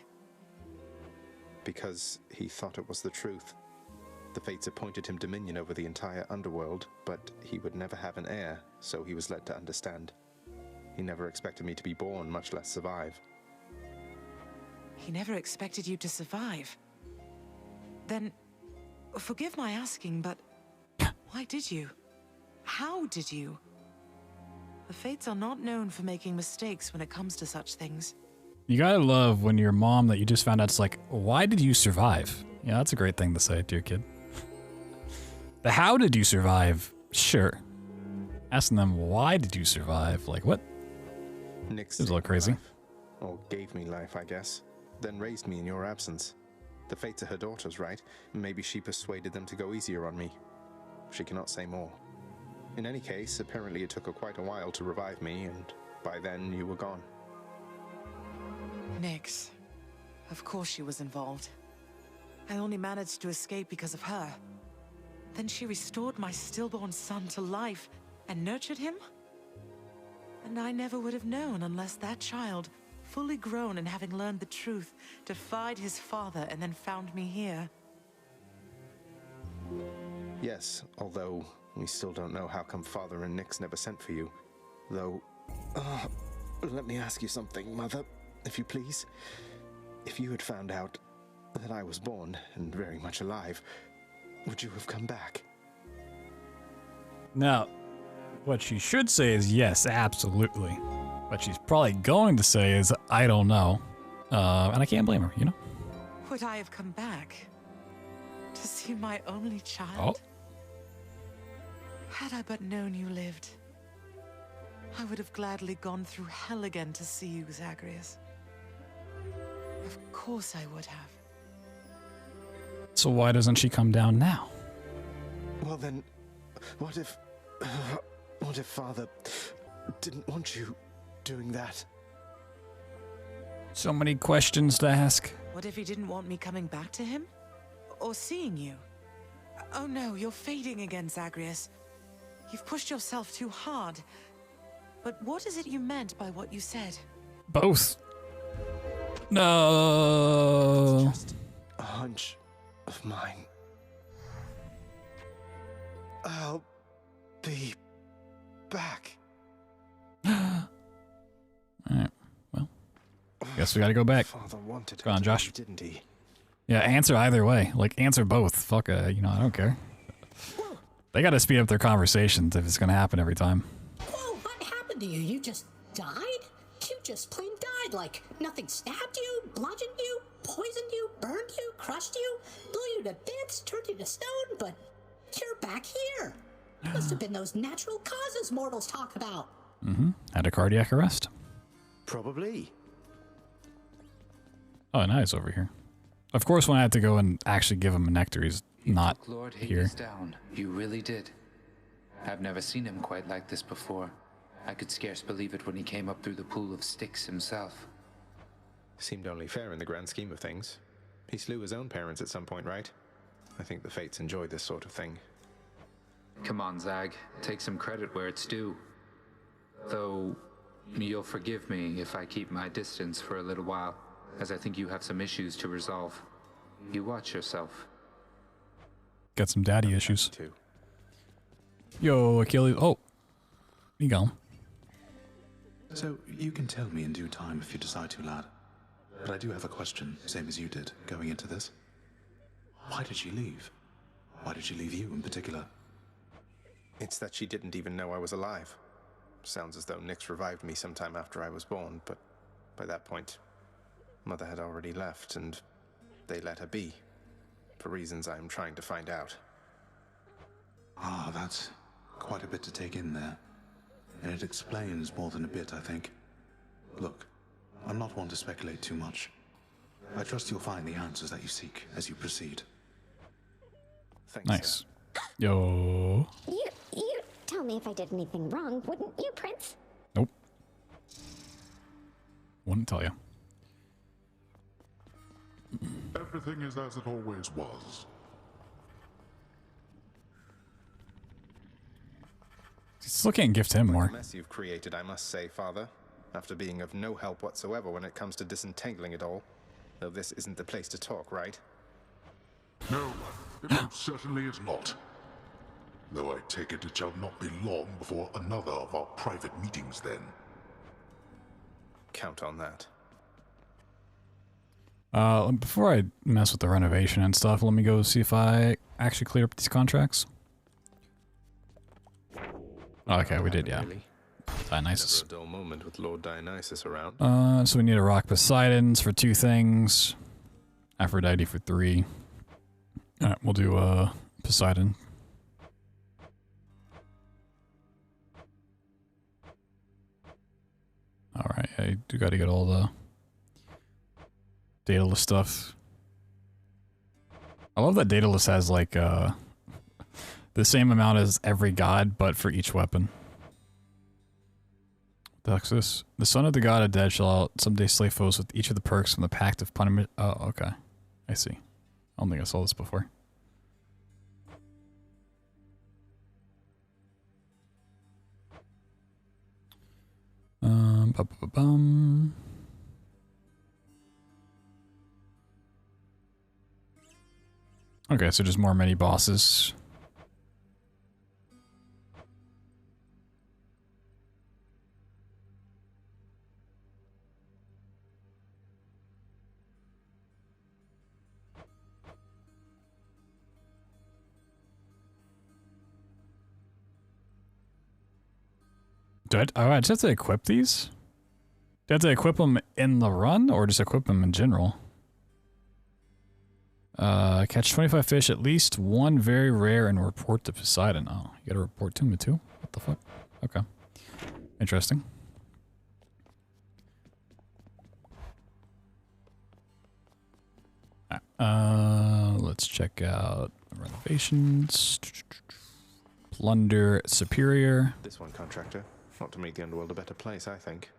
Because he thought it was the truth. The fates appointed him dominion over the entire underworld, but he would never have an heir, so he was led to understand. He never expected me to be born, much less survive. He never expected you to survive. Then, forgive my asking, but why did you? How did you? The fates are not known for making mistakes when it comes to such things. You gotta love when your mom that you just found out's like, why did you survive? Yeah, that's a great thing to say to your kid. The how did you survive? Sure. Asking them, why did you survive? Like, what? Nick It was a little crazy. life, or gave me life, I guess. Then raised me in your absence. The fates are her daughters, right? Maybe she persuaded them to go easier on me. She cannot say more. In any case, apparently it took her quite a while to revive me, and by then you were gone. Nyx. Of course she was involved. I only managed to escape because of her. Then she restored my stillborn son to life and nurtured him? And I never would have known unless that child, fully grown and having learned the truth, defied his father and then found me here. Yes, although we still don't know how come Father and Nyx never sent for you. Though, let me ask you something, Mother, if you please. If you had found out that I was born and very much alive, would you have come back? Now, what she should say is yes, absolutely. What she's probably going to say is, I don't know. And I can't blame her, you know? Would I have come back? To see my only child? Oh. Had I but known you lived, I would have gladly gone through hell again to see you, Zagreus. Of course I would have. So why doesn't she come down now? Well then, what if Father didn't want you doing that? So many questions to ask. What if he didn't want me coming back to him? Or seeing you? Oh no, you're fading again, Zagreus. You've pushed yourself too hard. But what is it you meant by what you said? Both. No. A hunch of mine. I'll be back. Alright, well. Guess we gotta go back. Father wanted Go on, Josh. didn't he? Yeah, answer either way. Like, answer both. Fuck, you know, I don't care. They gotta speed up their conversations if it's gonna happen every time. Whoa, what happened to you? You just died? You just plain died, like nothing stabbed you, bludgeoned you, poisoned you, burned you, crushed you, blew you to bits, turned you to stone, but you're back here. Must have been those natural causes mortals talk about. Mm-hmm. Had a cardiac arrest. Probably. Oh, now he's over here. Of course, when I had to go and actually give him a nectar, he's not Took Lord here. Hades down. You really did. I've never seen him quite like this before. I could scarce believe it when he came up through the pool of sticks himself. Seemed only fair in the grand scheme of things. He slew his own parents at some point, right? I think the fates enjoy this sort of thing. Come on, Zag. Take some credit where it's due. Though, you'll forgive me if I keep my distance for a little while, as I think you have some issues to resolve. You watch yourself. Got some daddy issues. Yo, Achilles. Oh. You go. So, you can tell me in due time if you decide to, lad. But I do have a question, same as you did, going into this. Why did she leave? Why did she leave you in particular? It's that she didn't even know I was alive. Sounds as though Nyx revived me sometime after I was born, but by that point, Mother had already left, and they let her be. For reasons I'm trying to find out. Ah, that's quite a bit to take in there. And it explains more than a bit, I think. Look, I'm not one to speculate too much. I trust you'll find the answers that you seek as you proceed. Thanks, nice. Yo. You tell me if I did anything wrong, wouldn't you, Prince? Nope. Wouldn't tell you. Everything is as it always was. Still can't gift him more. The mess you've created, I must say, Father. After being of no help whatsoever when it comes to disentangling it all. Though this isn't the place to talk, right? No, it most certainly is not. Though I take it shall not be long before another of our private meetings then. Count on that. Before I mess with the renovation and stuff, let me go see if I actually cleared up these contracts. Oh, okay, we did, yeah. Dionysus. Never a dull moment with Lord Dionysus around. So we need a rock Poseidon's for 2 things. Aphrodite for 3. Alright, we'll do, Poseidon. Alright, I do gotta get all the Daedalus stuff. I love that Daedalus has, like, the same amount as every god, but for each weapon. Duxus. The son of the god of dead shall someday slay foes with each of the perks from the Pact of Punishment. Oh, okay. I see. I don't think I saw this before. Ba-ba-ba-bum. Okay, so just more mini bosses. Do I just have to equip these? Do I have to equip them in the run, or just equip them in general? Catch 25 fish, at least 1 very rare, and report to Poseidon. Oh, you gotta report to him too? What the fuck? Okay. Interesting. Let's check out renovations. Plunder Superior. This one, contractor. Not to make the underworld a better place, I think.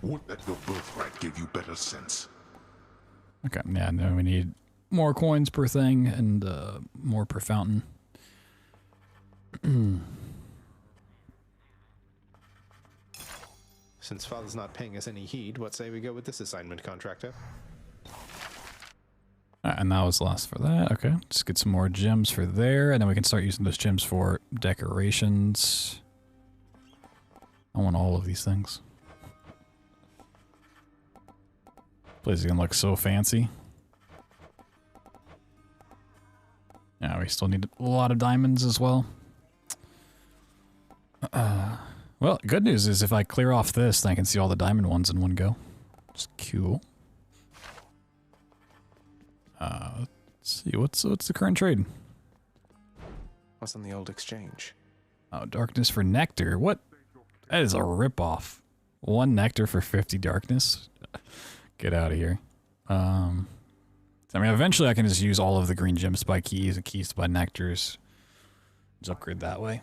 Would that your birthright give you better sense? Okay, yeah, no, we need more coins per thing and more per fountain. Since Father's not paying us any heed, what say we go with this assignment, contractor? And that was the last for that. Okay, just get some more gems for there, and then we can start using those gems for decorations. I want all of these things. Place is gonna look so fancy. Yeah, we still need a lot of diamonds as well. Well, good news is if I clear off this, then I can see all the diamond ones in one go. It's cool. Let's see, what's the current trade? What's on the old exchange? Oh, darkness for nectar. What? That is a ripoff. 1 nectar for 50 darkness. Get out of here. I mean, eventually I can just use all of the green gems to buy keys and keys to buy nectars. Just upgrade that way.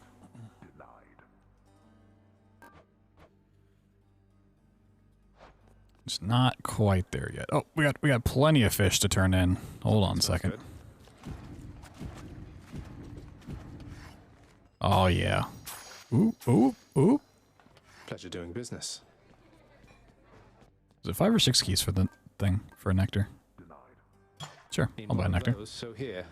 It's not quite there yet. Oh, we got plenty of fish to turn in. Hold on a second. Good. Oh yeah. Ooh, ooh, ooh. Pleasure doing business. Is it 5 or 6 keys for the thing for a nectar? Sure, I'll buy a nectar. So here.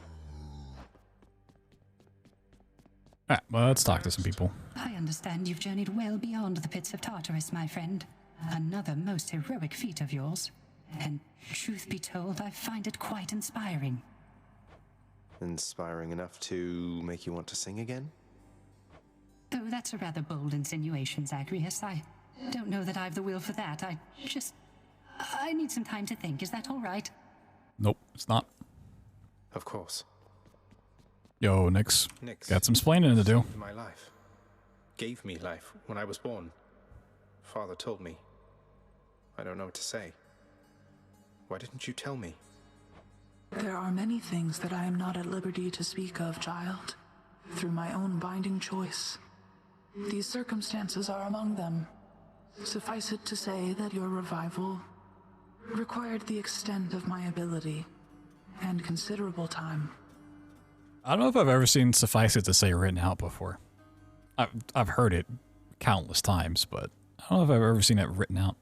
Alright, well, let's talk to some people. I understand you've journeyed well beyond the pits of Tartarus, my friend. Another most heroic feat of yours. And truth be told, I find it quite inspiring. Inspiring enough to make you want to sing again? Though that's a rather bold insinuation, Zagreus. I don't know that I've the will for that. I need some time to think. Is that all right? Nope, it's not. Of course. Yo, Nix. Got some splaining to do. My life. Gave me life when I was born. Father told me. I don't know what to say. Why didn't you tell me? There are many things that I am not at liberty to speak of, child. Through my own binding choice. These circumstances are among them. Suffice it to say that your revival required the extent of my ability and considerable time. I don't know if I've ever seen suffice it to say written out before. I've heard it countless times, but I don't know if I've ever seen it written out.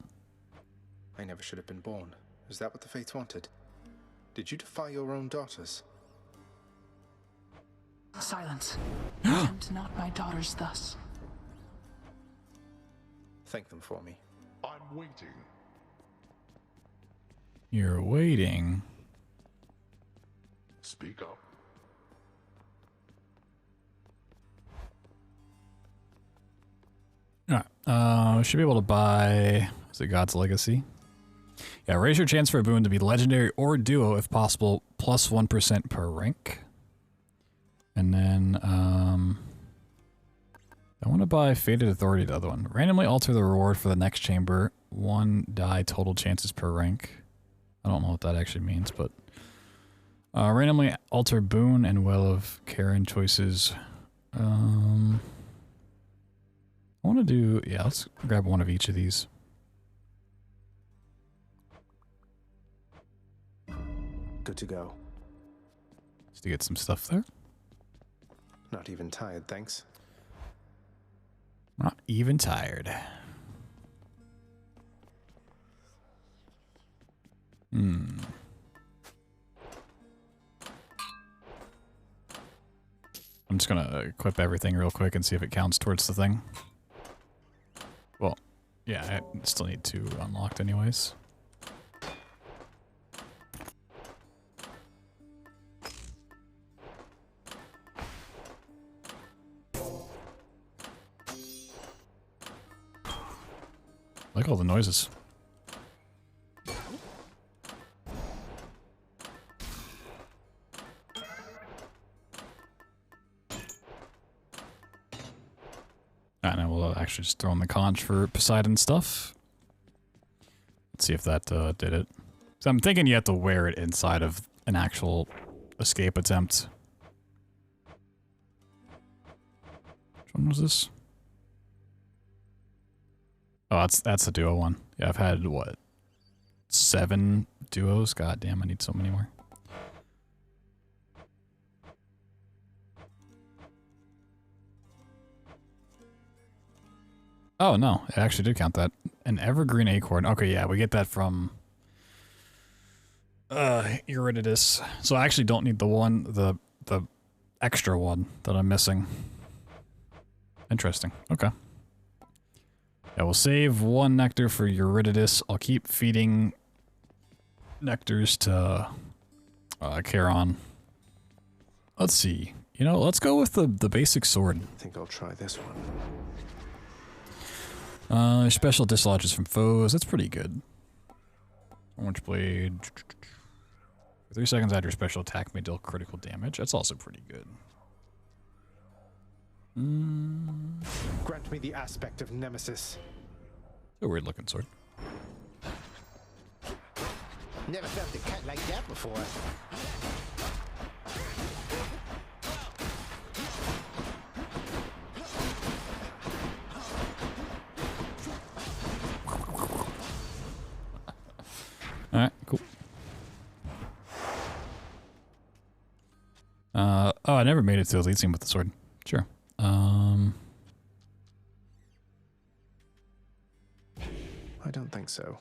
I never should have been born. Is that what the Fates wanted? Did you defy your own daughters? Silence. Tempt not my daughters thus. Thank them for me. I'm waiting. You're waiting. Speak up. Alright, should be able to buy, is it God's Legacy? Yeah, raise your chance for a boon to be legendary or duo if possible, plus 1% per rank. And then, I want to buy Fated Authority, the other one. Randomly alter the reward for the next chamber. 1 die total chances per rank. I don't know what that actually means, but... randomly alter boon and Well of Karen choices. I want to do... Yeah, let's grab one of each of these. Good to go. Just to get some stuff there. Not even tired, thanks. Not even tired. I'm just gonna equip everything real quick and see if it counts towards the thing. Well, yeah, I still need 2 unlocked anyways. I like all the noises. And I will actually just throw in the conch for Poseidon stuff. Let's see if that did it. So I'm thinking you have to wear it inside of an actual escape attempt. Which one was this? Oh, that's a duo one. Yeah, I've had, what, 7 duos? God damn, I need so many more. Oh, no, it actually did count that. An evergreen acorn. Okay, yeah, we get that from Eurydice. So I actually don't need the extra one that I'm missing. Interesting. Okay. Yeah, we'll save one nectar for Eurydice. I'll keep feeding nectars to Charon. Let's see. You know, let's go with the basic sword. I think I'll try this one. Special dislodges from foes. That's pretty good. Orange blade. For 3 seconds after special attack may deal critical damage. That's also pretty good. Grant me the aspect of Nemesis. A weird looking sword. Never felt a cut like that before. Alright, cool. Oh, I never made it to the lead scene with the sword. Sure. I don't think so.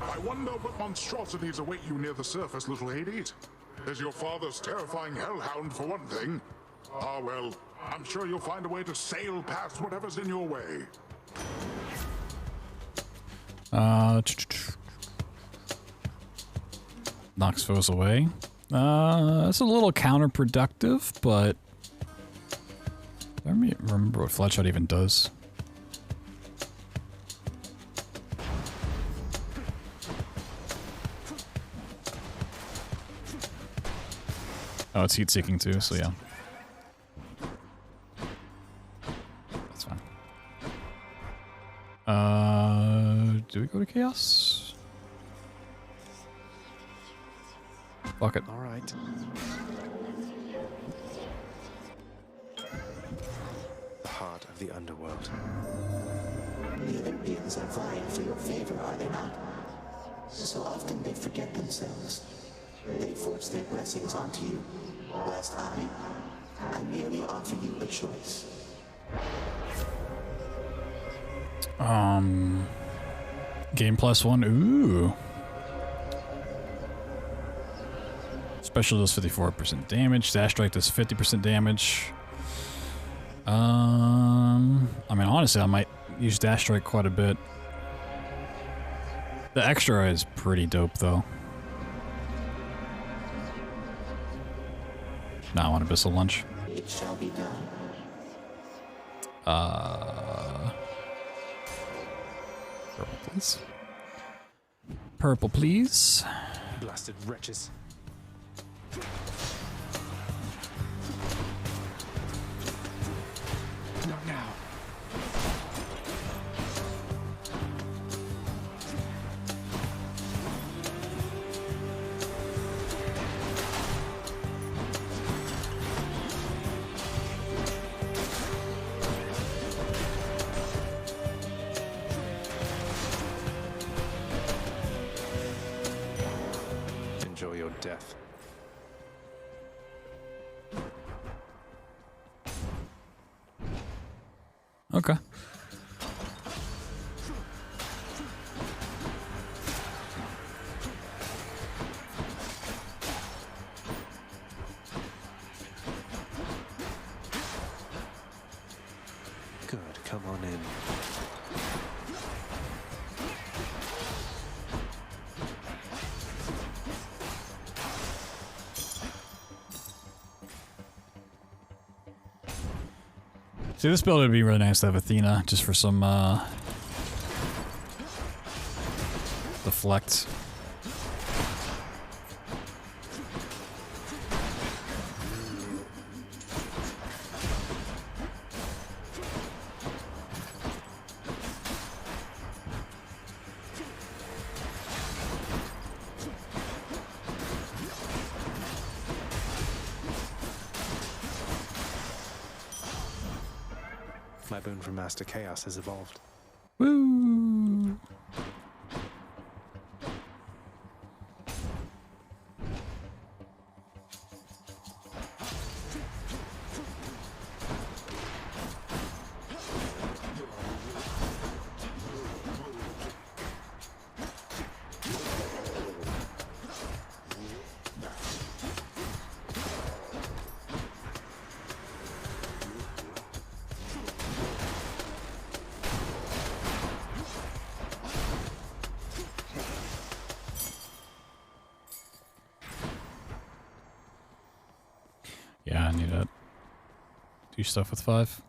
I wonder what monstrosities await you near the surface, little Hades. There's your father's terrifying hellhound, for one thing. Ah, well, I'm sure you'll find a way to sail past whatever's in your way. Knocks foes away. That's a little counterproductive, but I don't remember what Fletchshot even does. Oh, it's heat-seeking too, so yeah. That's fine. Do we go to Chaos? Fuck it. All right. Part of the underworld. The Olympians are vying for your favor, are they not? So often they forget themselves. They force their blessings onto you, whilst I merely offer you a choice. Game +1. Ooh. Special does 54% damage. Dash strike does 50% damage. I mean, honestly, I might use dash strike quite a bit. The extra is pretty dope, though. Now I want Abyssal Lunge. It shall be done. Purple, please. Purple, please. Blasted wretches. Not now. Enjoy your death. Okay. Good, come on in. See, this build would be really nice to have Athena, just for some, deflect. My boon from Master Chaos has evolved. Woo! Yeah, I need to do stuff with 5.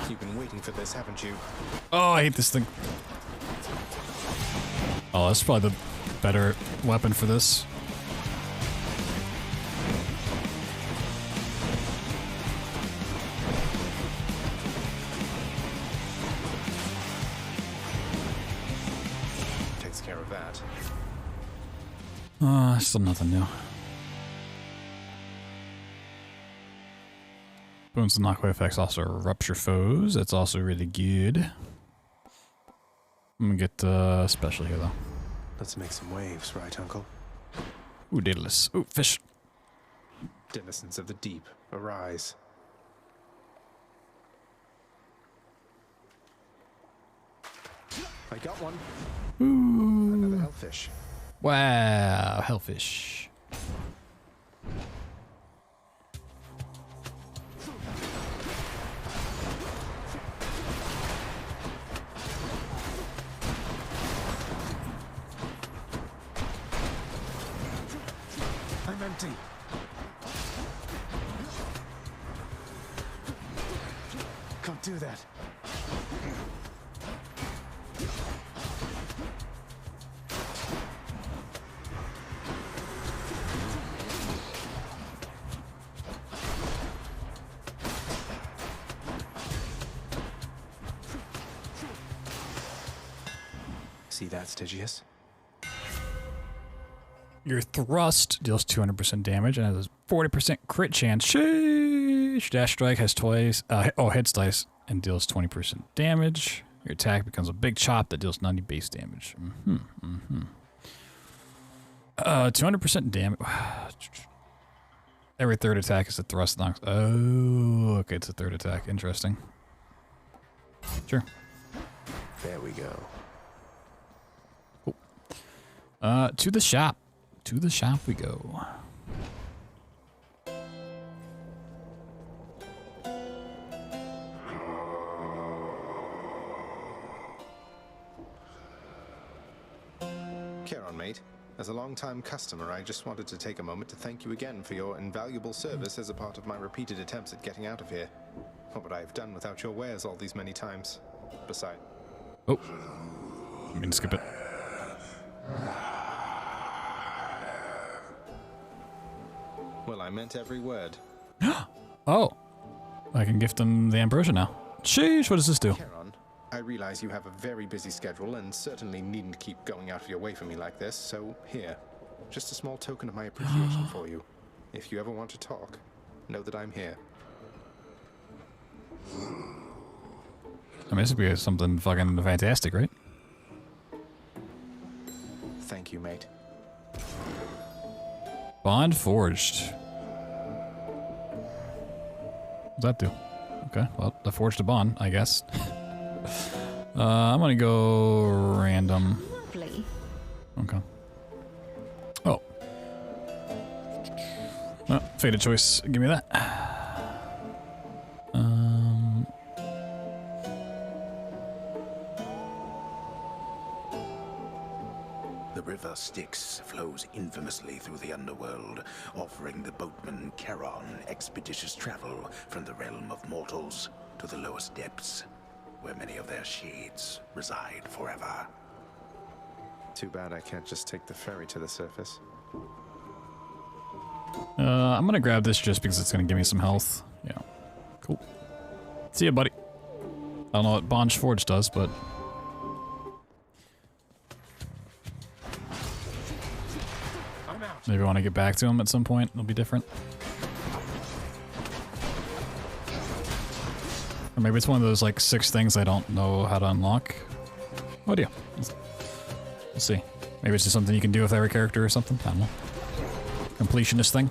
You've been waiting for this, haven't you? Oh, I hate this thing. Oh, that's probably the better weapon for this. Takes care of that. Still nothing new. Boons and knockaway effects also rupture foes. That's also really good. I'm gonna get special here though. Let's make some waves, right, Uncle? Ooh, Daedalus. Ooh, fish. Denizens of the deep, arise. I got one. Ooh. Another hellfish. Wow, hellfish. I'm empty. Can't do that. See that, Stygius? Your thrust deals 200% damage and has a 40% crit chance. Sheesh! Dash strike has twice. Hits dice and deals 20% damage. Your attack becomes a big chop that deals 90 base damage. 200% damage. Every third attack is a thrust knocks. Oh, okay, it's a third attack. Interesting. Sure. There we go. Cool. To the shop. To the shop we go. Charon, mate. As a long-time customer, I just wanted to take a moment to thank you again for your invaluable service as a part of my repeated attempts at getting out of here. What would I have done without your wares all these many times? Besides... Oh. I mean, skip it. Well, I meant every word. Oh. I can gift them the ambrosia now. Sheesh, what does this do? Charon, I realize you have a very busy schedule and certainly needn't keep going out of your way for me like this, so here. Just a small token of my appreciation for you. If you ever want to talk, know that I'm here. I mean, this would be something fucking fantastic, right? Thank you, mate. Bond forged. What's that do? Okay, well, I forged a bond, I guess. I'm gonna go random. Lovely. Okay. Oh. Faded choice. Give me that. The river Styx flows infamously through the underworld, offering the boatman Charon expeditious travel from the realm of mortals to the lowest depths, where many of their shades reside forever. Too bad I can't just take the ferry to the surface. I'm gonna grab this just because it's gonna give me some health. Yeah. Cool. See ya, buddy. I don't know what Bond Forge does, but... maybe I want to get back to him at some point. It'll be different. Or maybe it's one of those, like, 6 things I don't know how to unlock. Oh, dear. We'll see. Maybe it's just something you can do with every character or something. I don't know. Completionist thing.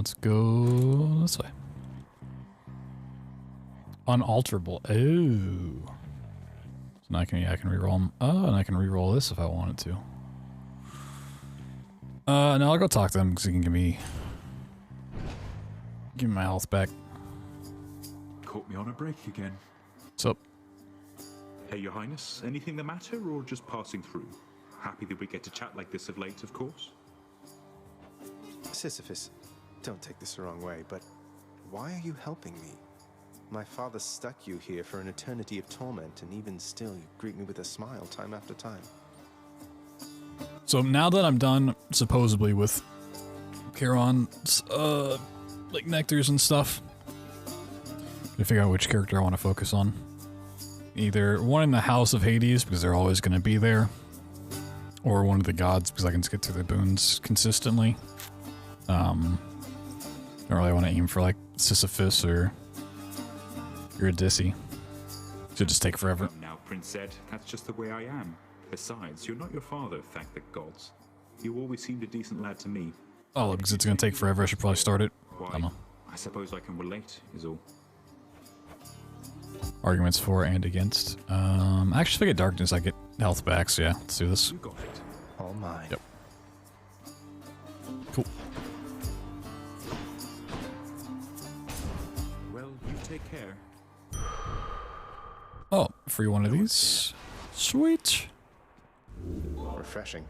Let's go this way. Unalterable. Oh. So now I can reroll them. Oh, and I can reroll this if I wanted to. No, I'll go talk to them because he can give me my health back. Caught me on a break again. What's up? Hey, Your Highness, anything the matter or just passing through? Happy that we get to chat like this of late, of course. Sisyphus, don't take this the wrong way, but why are you helping me? My father stuck you here for an eternity of torment, and even still you greet me with a smile time after time. So now that I'm done, supposedly, with Charon's, like, nectars and stuff, I figure out which character I want to focus on. Either one in the House of Hades, because they're always going to be there, or one of the gods, because I can get through the boons consistently. I don't really want to aim for, like, Sisyphus or Eurydice. Should just take forever. Now, Prince Zed, that's just the way I am. Besides, you're not your father, thank the gods. You always seemed a decent lad to me. Oh, because it's going to take forever, I should probably start it. Why? I suppose I can relate, is all. Arguments for and against. Actually, if I get darkness, I get health back, so yeah, let's do this. You got it. All mine. Yep. Cool. Well, you take care. Oh, free one of these. Sweet. Refreshing.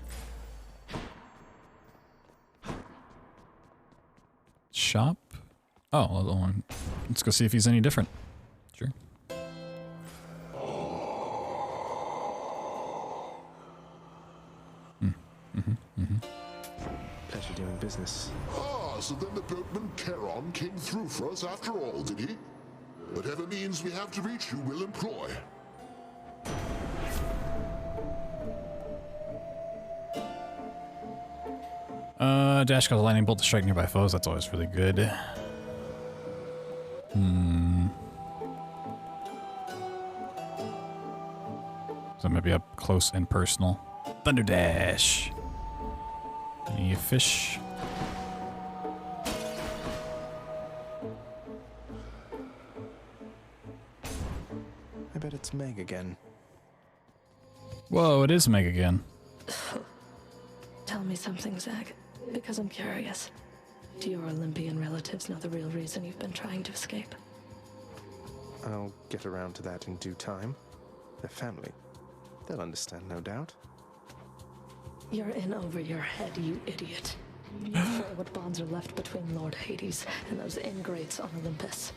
Shop. Oh, let's go see if he's any different. Sure. Pleasure doing business. Ah, so then the boatman Charon came through for us after all, did he? Whatever means we have to reach you, we'll employ. Dash causes a lightning bolt to strike nearby foes. That's always really good. So maybe up close and personal. Thunder Dash. Any fish? I bet it's Meg again. Whoa, it is Meg again. Tell me something, Zag, because I'm curious. Do your Olympian relatives know the real reason you've been trying to escape? I'll get around to that in due time. Their family. They'll understand, no doubt. You're in over your head, you idiot. You're not sure what bonds are left between Lord Hades and those ingrates on Olympus.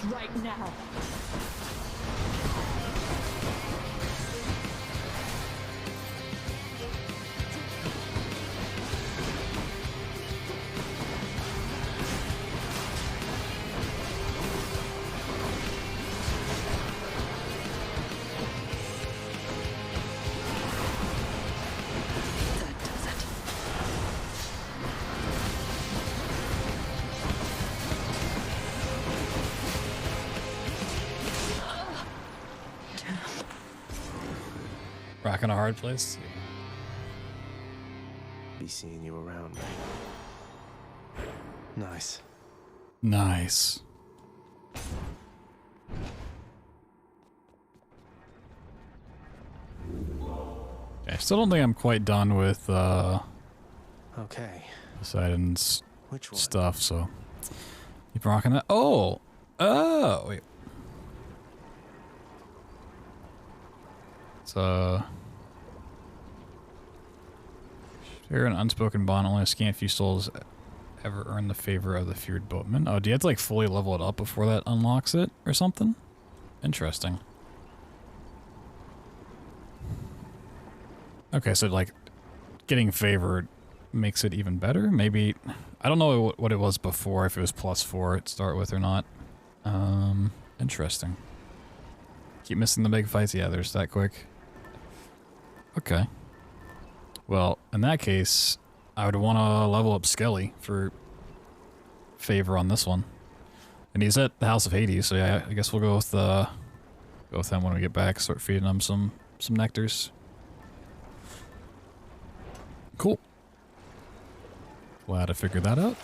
Right now. Rock in a hard place. Be seeing you around. Nice. Nice. I still don't think I'm quite done with Okay. Poseidon's Which one? stuff, so keep rocking that. Oh! Oh! Wait. It's share an unspoken bond, only a scant few souls ever earn the favor of the feared boatman. Oh, do you have to like fully level it up before that unlocks it or something? Interesting. Okay, so like getting favored makes it even better. Maybe, I don't know what it was before, if it was +4 to start with or not. Interesting. Keep missing the big fights. Yeah, there's that quick. Okay. Well, in that case, I would want to level up Skelly for favor on this one. And he's at the House of Hades, so yeah, I guess we'll go with him when we get back. Start feeding him some nectars. Cool. Glad I figured that out.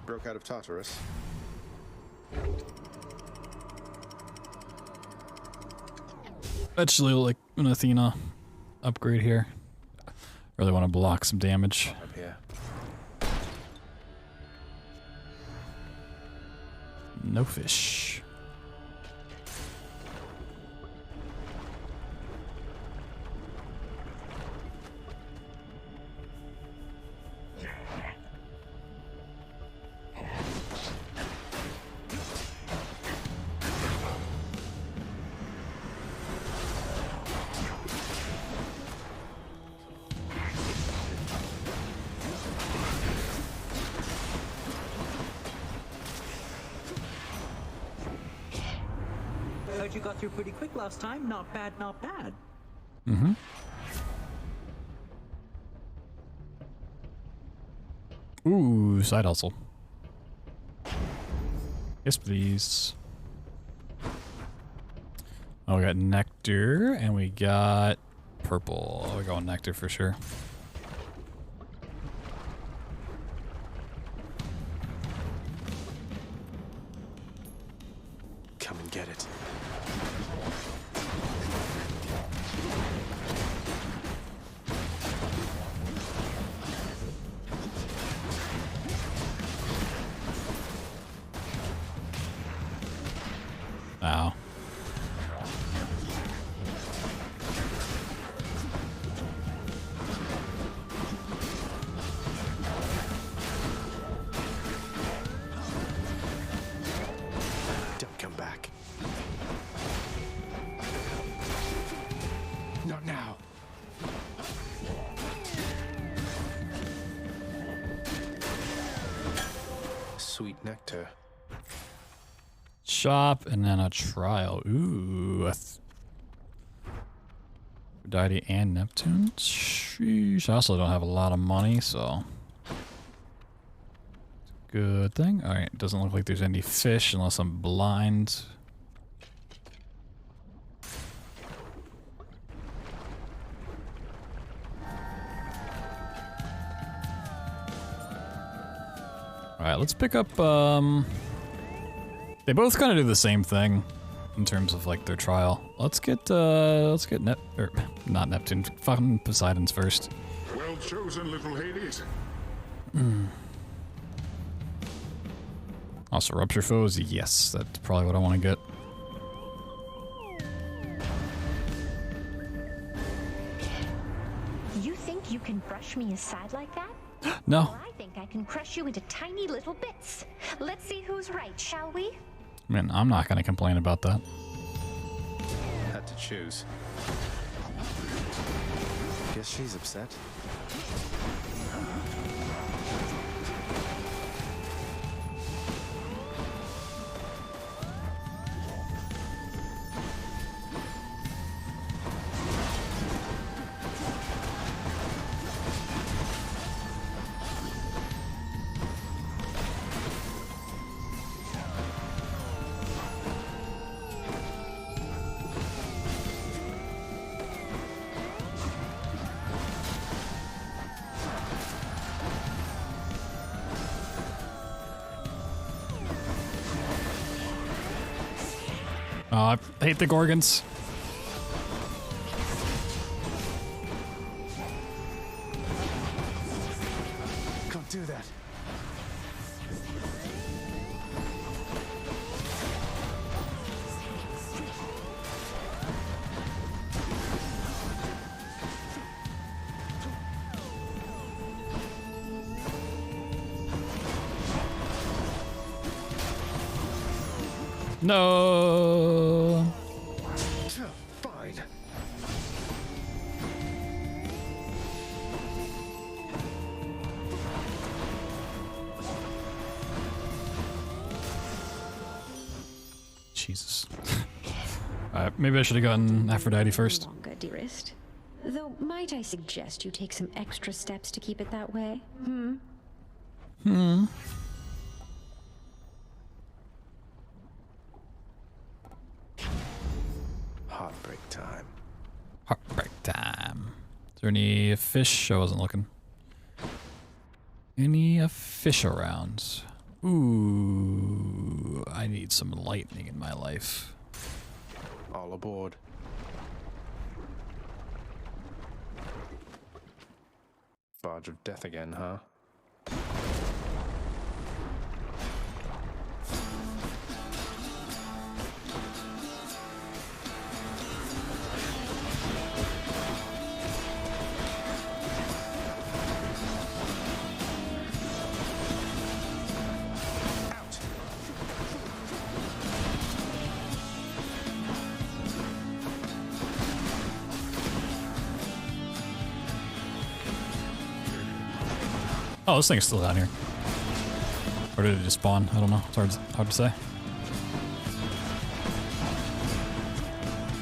Broke out of Tartarus. Actually, like an Athena upgrade here. Really want to block some damage. Up here. No fish. Heard you got through pretty quick last time. Not bad, not bad. Mm-hmm. Ooh, side hustle. Yes, please. Oh, we got nectar and we got purple. We're going nectar for sure. Come and get it. Ow. Don't come back. Not now. Sweet nectar. Shop and then a trial. Ooh. Aphrodite and Neptune. Sheesh. I also don't have a lot of money, so. Good thing. Alright, doesn't look like there's any fish unless I'm blind. Alright, let's pick up, they both kind of do the same thing in terms of like their trial. Let's get not Neptune, fucking Poseidon's first. Well chosen, little Hades. Also, rupture foes, yes, that's probably what I want to get. You think you can brush me aside like that? No. Well, I think I can crush you into tiny little bits. Let's see who's right, shall we? I mean, I'm not going to complain about that. Had to choose. Guess she's upset. I hate the Gorgons. Can't do that. No. Fine. Jesus. Maybe I should have gotten Aphrodite first. Longer, dearest. Though, might I suggest you take some extra steps to keep it that way? Heartbreak time. Heartbreak time. Is there any fish? I wasn't looking. Any fish around? Ooh, I need some lightning in my life. All aboard. Barge of death again, huh? Oh, this thing's still down here. Or did it just spawn? I don't know. It's hard to say.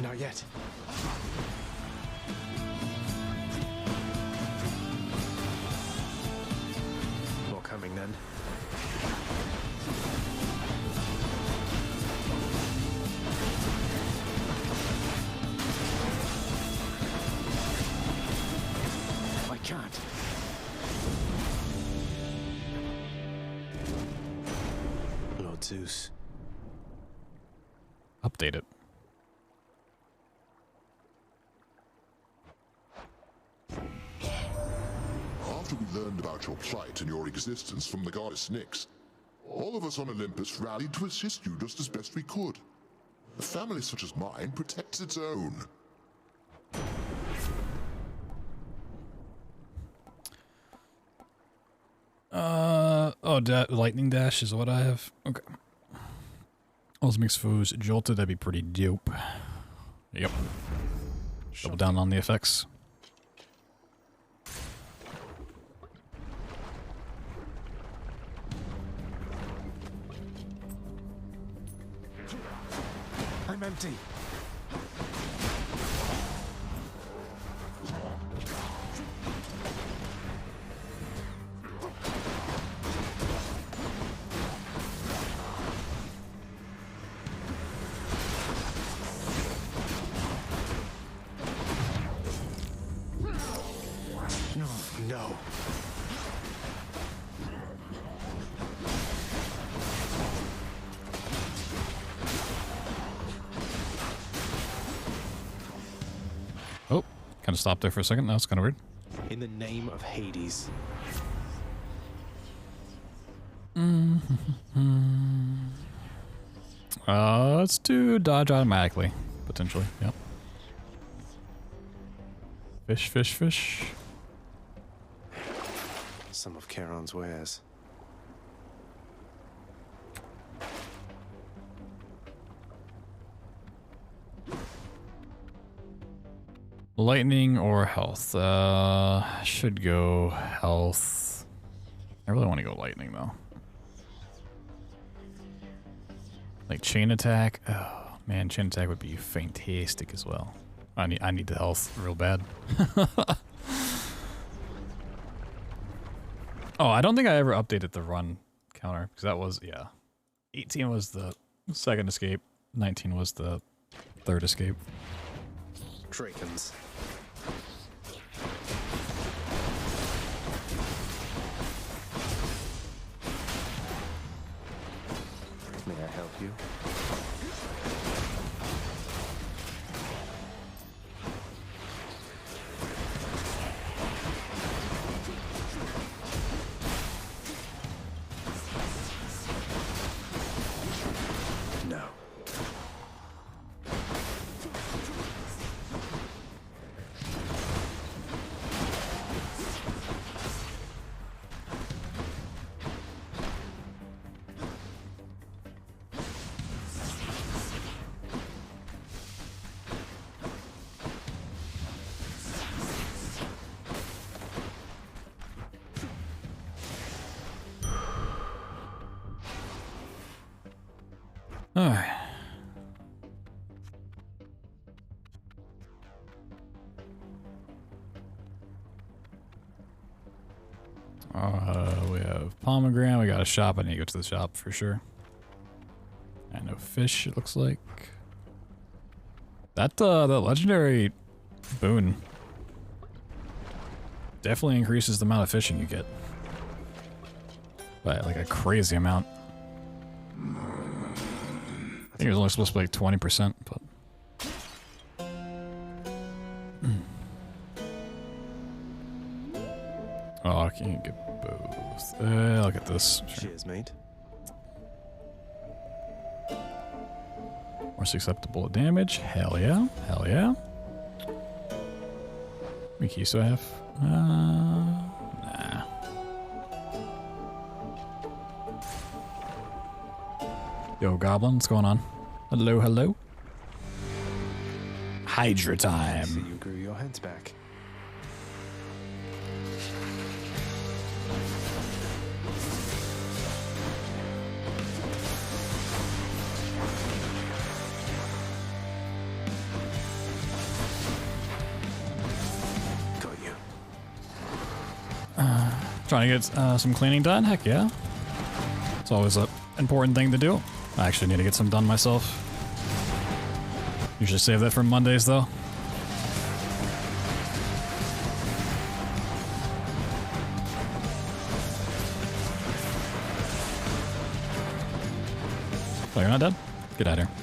Not yet. More coming then. I can't. Lord Zeus. Update it. After we learned about your plight and your existence from the goddess Nyx, all of us on Olympus rallied to assist you just as best we could. A family such as mine protects its own. Lightning dash is what I have. Okay. Those mixed foods jolted. That'd be pretty dope. Yep. Double down on the effects. I'm empty. No. Oh, kind of stopped there for a second. That was kind of weird. In the name of Hades. Let's do dodge automatically, potentially. Yep. Fish, fish, fish. Some of Charon's wares. Lightning or health? Should go health. I really want to go lightning though. Like chain attack. Oh man, chain attack would be fantastic as well. I need the health real bad. Oh, I don't think I ever updated the run counter because that was 18 was the second escape, 19 was the third escape. Drakens. May I help you? No. Alright. We have pomegranate. We got a shop. I need to go to the shop for sure. And no fish, it looks like. That legendary boon definitely increases the amount of fishing you get by like a crazy amount. I think it was only supposed to be like 20%, but oh, I can't get both. I'll get this. Sure. Cheers, mate. More susceptible to damage. Hell yeah. Hell yeah. How many keys do I have? Nah. Yo, Goblin, what's going on? Hello, hello. Hydra time. So you grew your heads back. Trying to get some cleaning done? Heck yeah. It's always an important thing to do. I actually need to get some done myself. Usually save that for Mondays though. Oh, you're not dead? Get out of here.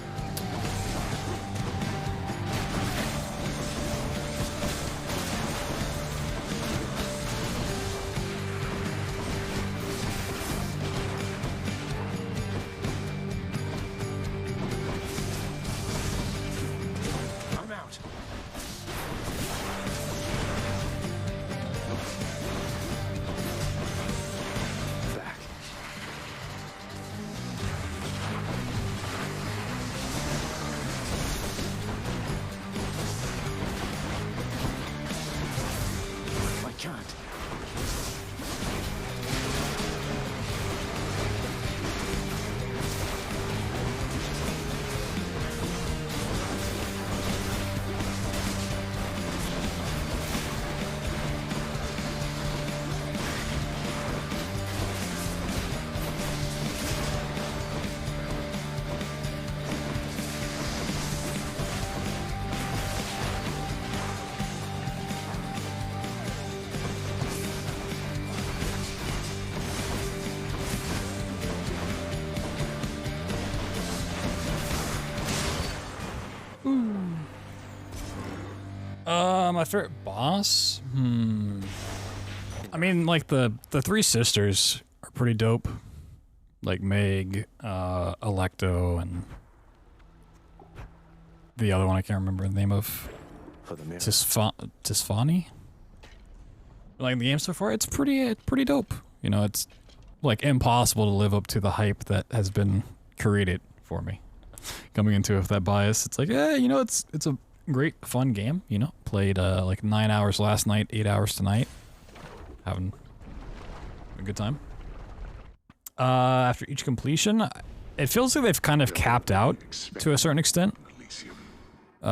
My favorite boss? I mean, like the three sisters are pretty dope. Like Meg, Electo, and the other one I can't remember the name of. Tisfani? Like the game so far, it's pretty dope. You know, it's like impossible to live up to the hype that has been created for me. Coming into it with that bias, it's like, yeah, you know, it's a great fun game, you know. Played like 9 hours last night, 8 hours tonight. Having a good time. After each completion, it feels like they've kind of capped out to a certain extent.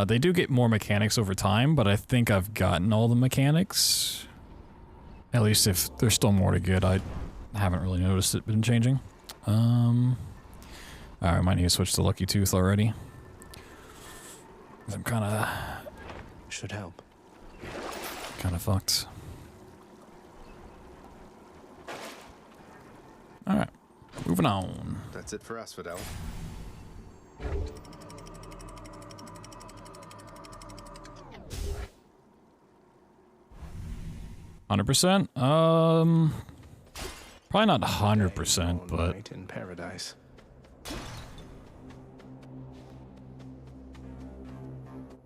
They do get more mechanics over time, but I think I've gotten all the mechanics. At least if there's still more to get, I haven't really noticed it been changing. Alright, I might need to switch to Lucky Tooth already. I'm kinda... Should help. Kinda fucked. Alright, moving on. That's it for us, Fidel. 100%? Probably not 100%, but... Night in paradise.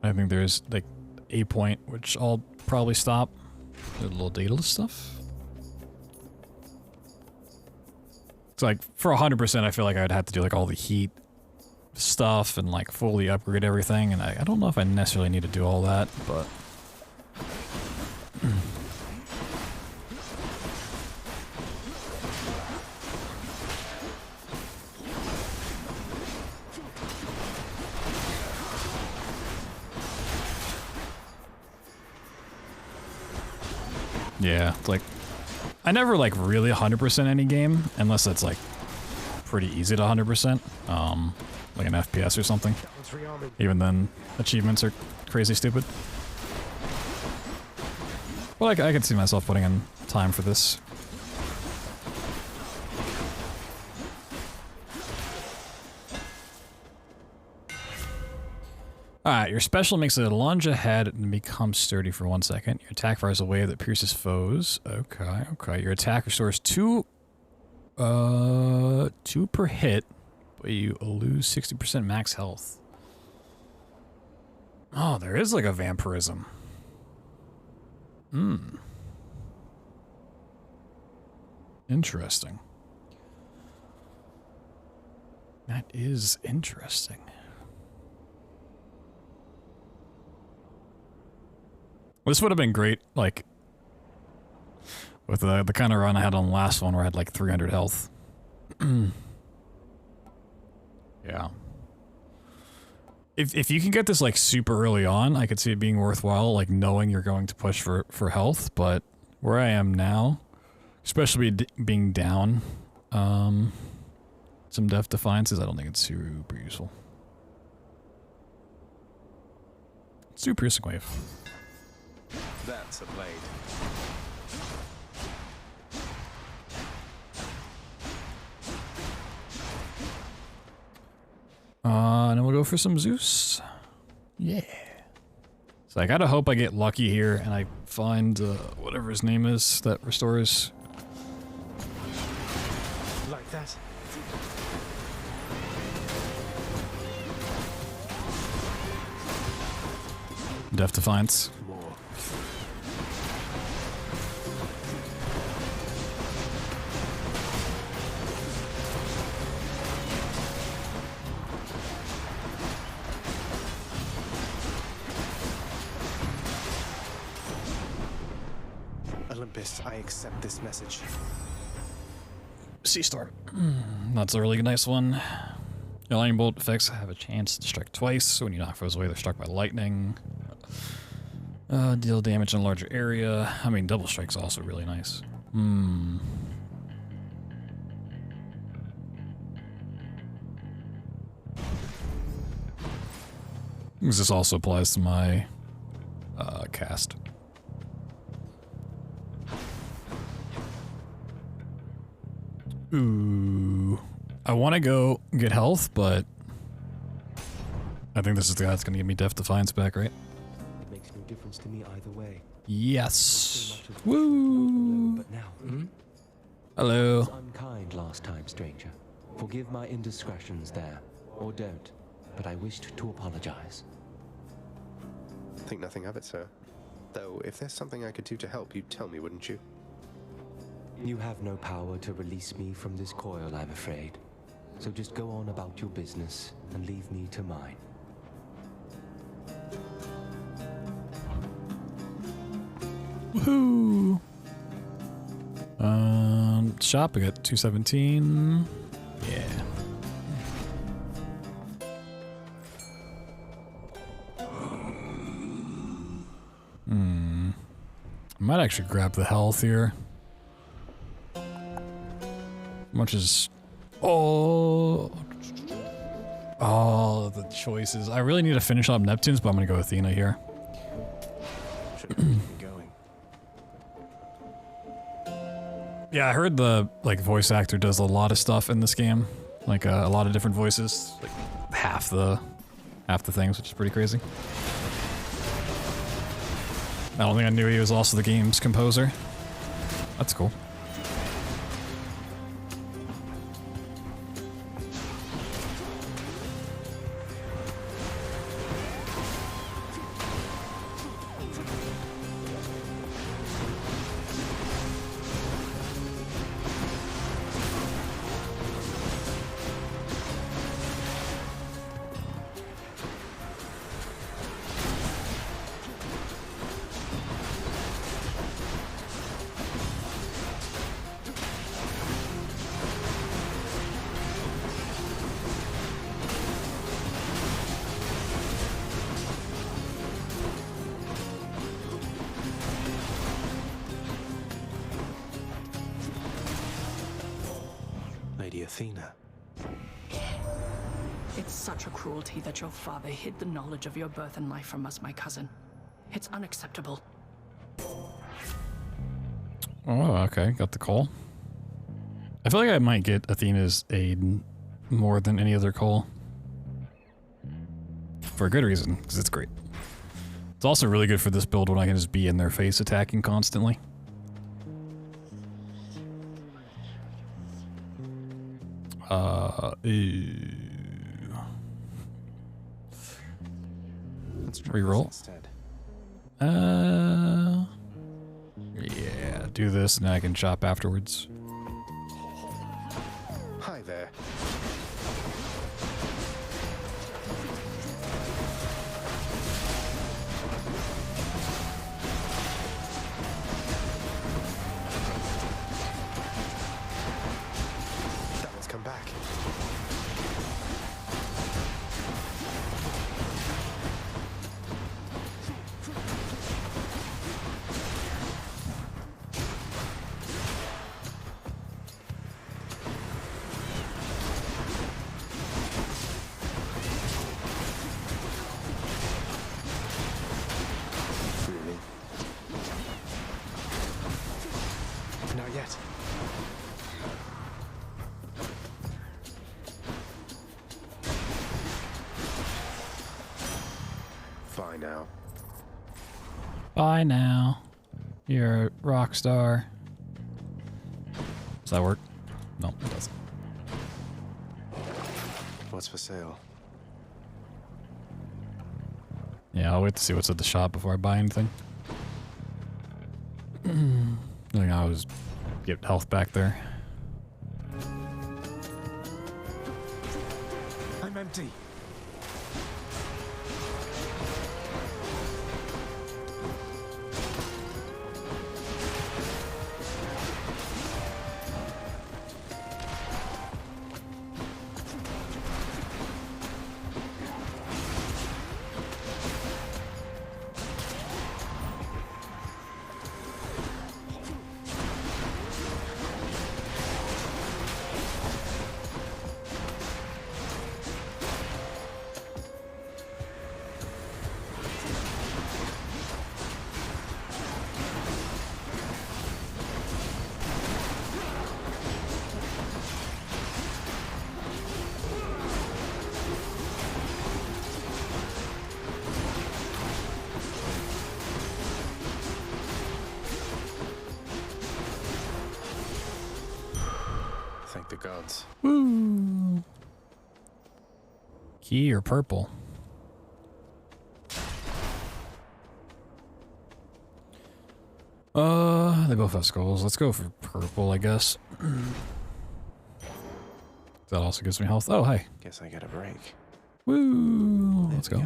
I think there's like a point which I'll probably stop. A little Daedalus stuff. It's like for 100% I feel like I'd have to do like all the heat stuff and like fully upgrade everything, and I don't know if I necessarily need to do all that, but Yeah, like I never like really 100% any game unless it's like pretty easy to 100%. Like an FPS or something. Even then, achievements are crazy stupid. Well, I could see myself putting in time for this. Alright, your special makes it lunge ahead and become sturdy for 1 second. Your attack fires a wave that pierces foes. Okay, okay. Your attack restores 2 per hit, but you lose 60% max health. Oh, there is like a vampirism. Hmm. Interesting. That is interesting. This would have been great, like, with the kind of run I had on the last one where I had like 300 health. Yeah. If you can get this like super early on, I could see it being worthwhile, like knowing you're going to push for health, but where I am now, especially being down some Death Defiances, I don't think it's super useful. Super piercing wave. That's a blade. And then we'll go for some Zeus. Yeah. So I gotta hope I get lucky here and I find whatever his name is that restores. Like that. Death Defiance. Olympus, I accept this message. Sea Storm. That's a really nice one. Your lightning bolt effects have a chance to strike twice. When you knock foes away, they're struck by lightning. Deal damage in a larger area. I mean, double strike's also really nice. This also applies to my cast. Ooh. I want to go get health, but I think this is the guy that's going to give me Death Defiance back, right? It makes no difference to me either way. Yes. Woo. But now, Hello. I was unkind last time, stranger. Forgive my indiscretions there, or don't. But I wished to apologize. Think nothing of it, sir. Though, if there's something I could do to help, you'd tell me, wouldn't you? You have no power to release me from this coil, I'm afraid. So just go on about your business and leave me to mine. Woohoo! Shop, I got 217. Yeah. I might actually grab the health here. Much as all the choices. I really need to finish up Neptune's, but I'm gonna go with Athena here. Yeah, I heard the voice actor does a lot of stuff in this game, like a lot of different voices, like half the things, which is pretty crazy. I don't think I knew he was also the game's composer. That's cool. Athena. It's such a cruelty that your father hid the knowledge of your birth and life from us, my cousin. It's unacceptable. Oh, okay. Got the call. I feel like I might get Athena's aid more than any other call. For a good reason, because it's great. It's also really good for this build when I can just be in their face attacking constantly. Let's try reroll. this instead. Yeah, do this and then I can chop afterwards. Hi there. That one's come back. Really? Not yet. Bye now. Bye now. You're a rock star. Does that work? No, it doesn't. What's for sale? Yeah, I'll wait to see what's at the shop before I buy anything. I think I always get health back there. I'm empty. Thank the gods. Woo! Key or purple? They both have skulls. Let's go for purple, I guess. That also gives me health. Oh, hi. Guess I get a break. Woo! Let's go.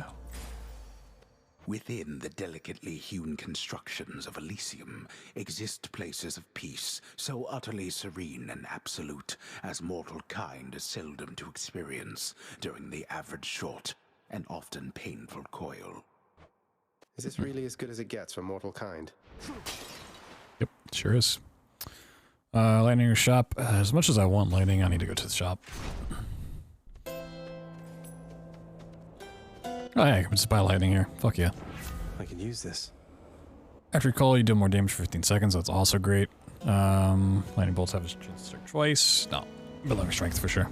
Within the delicately hewn constructions of Elysium exist places of peace so utterly serene and absolute as mortal kind is seldom to experience during the average short and often painful coil. Is this really as good as it gets for mortal kind? Yep, sure is. Lightning shop. As much as I want lightning, I need to go to the shop. Oh, hey, I can just buy lightning here. Fuck yeah. I can use this. After you call, you do more damage for 15 seconds. That's also great. Lightning bolts have a chance to strike twice. No, but lower strength for sure.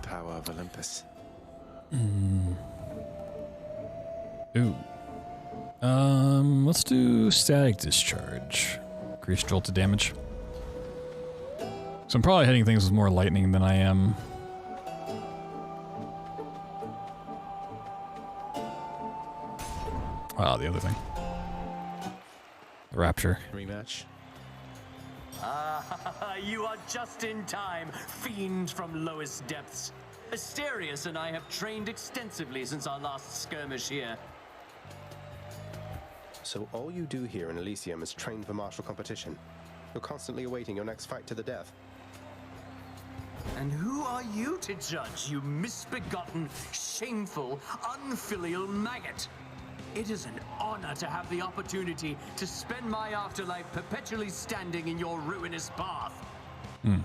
Power of Olympus. Ooh. Let's do static discharge. Increase jolted damage. So I'm probably hitting things with more lightning than I am. Wow, the other thing. The rapture. Rematch. Ah, you are just in time, fiend from lowest depths. Asterius and I have trained extensively since our last skirmish here. So all you do here in Elysium is train for martial competition. You're constantly awaiting your next fight to the death. And who are you to judge, you misbegotten, shameful, unfilial maggot? It is an honor to have the opportunity to spend my afterlife perpetually standing in your ruinous path. Stand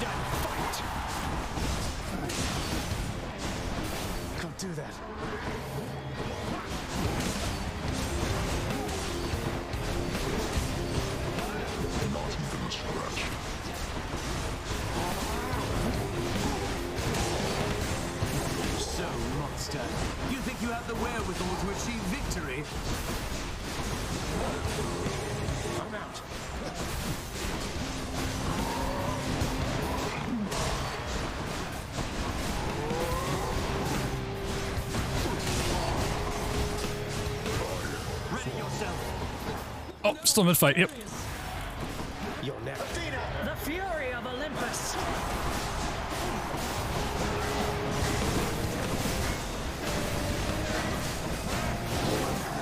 and fight! Can't do that. Not even a scratch. So, monster, you think you have the wherewithal to achieve victory? I'm out. Ready yourself. Oh, still mid-fight, yep. You're never. The fury of Olympus.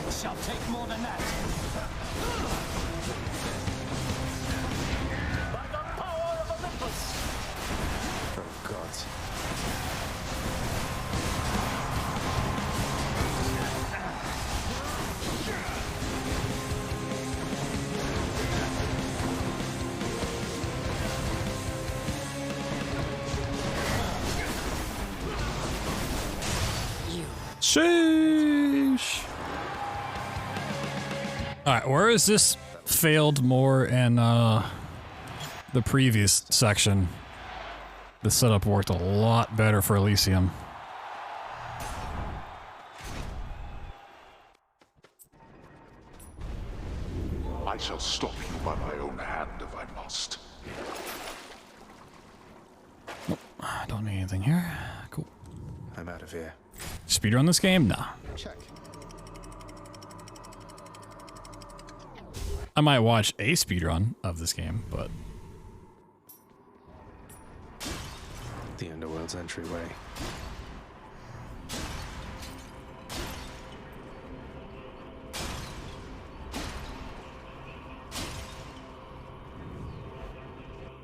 It shall take more than that. By the power of Olympus. Oh, gods. Sheesh. Alright, whereas this failed more in the previous section, the setup worked a lot better for Elysium. I shall stop you by my own hand if I must. Nope, I don't need anything here. Cool. I'm out of here. Speedrun this game? Nah. Check. I might watch a speedrun of this game, but... The Underworld's entryway.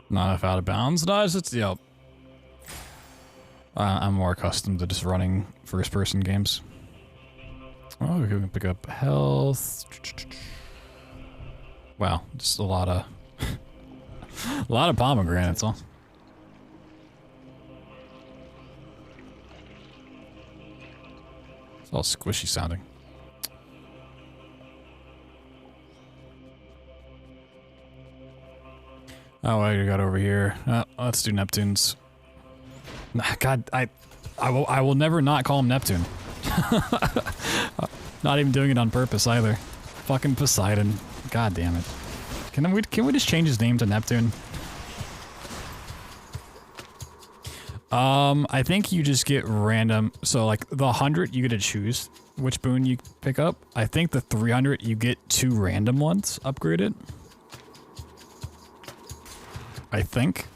Not enough out of bounds dodge. It's yep. I'm more accustomed to just running first-person games. Oh, we can pick up health. Wow, just a lot of a lot of pomegranates, huh? It's all squishy sounding. Oh, what do you got over here? Let's do Neptune's. God, I will never not call him Neptune. Not even doing it on purpose either. Fucking Poseidon. God damn it. Can we just change his name to Neptune? I think you just get random. So like the 100, you get to choose which boon you pick up. I think the 300, you get 2 random ones upgraded. I think.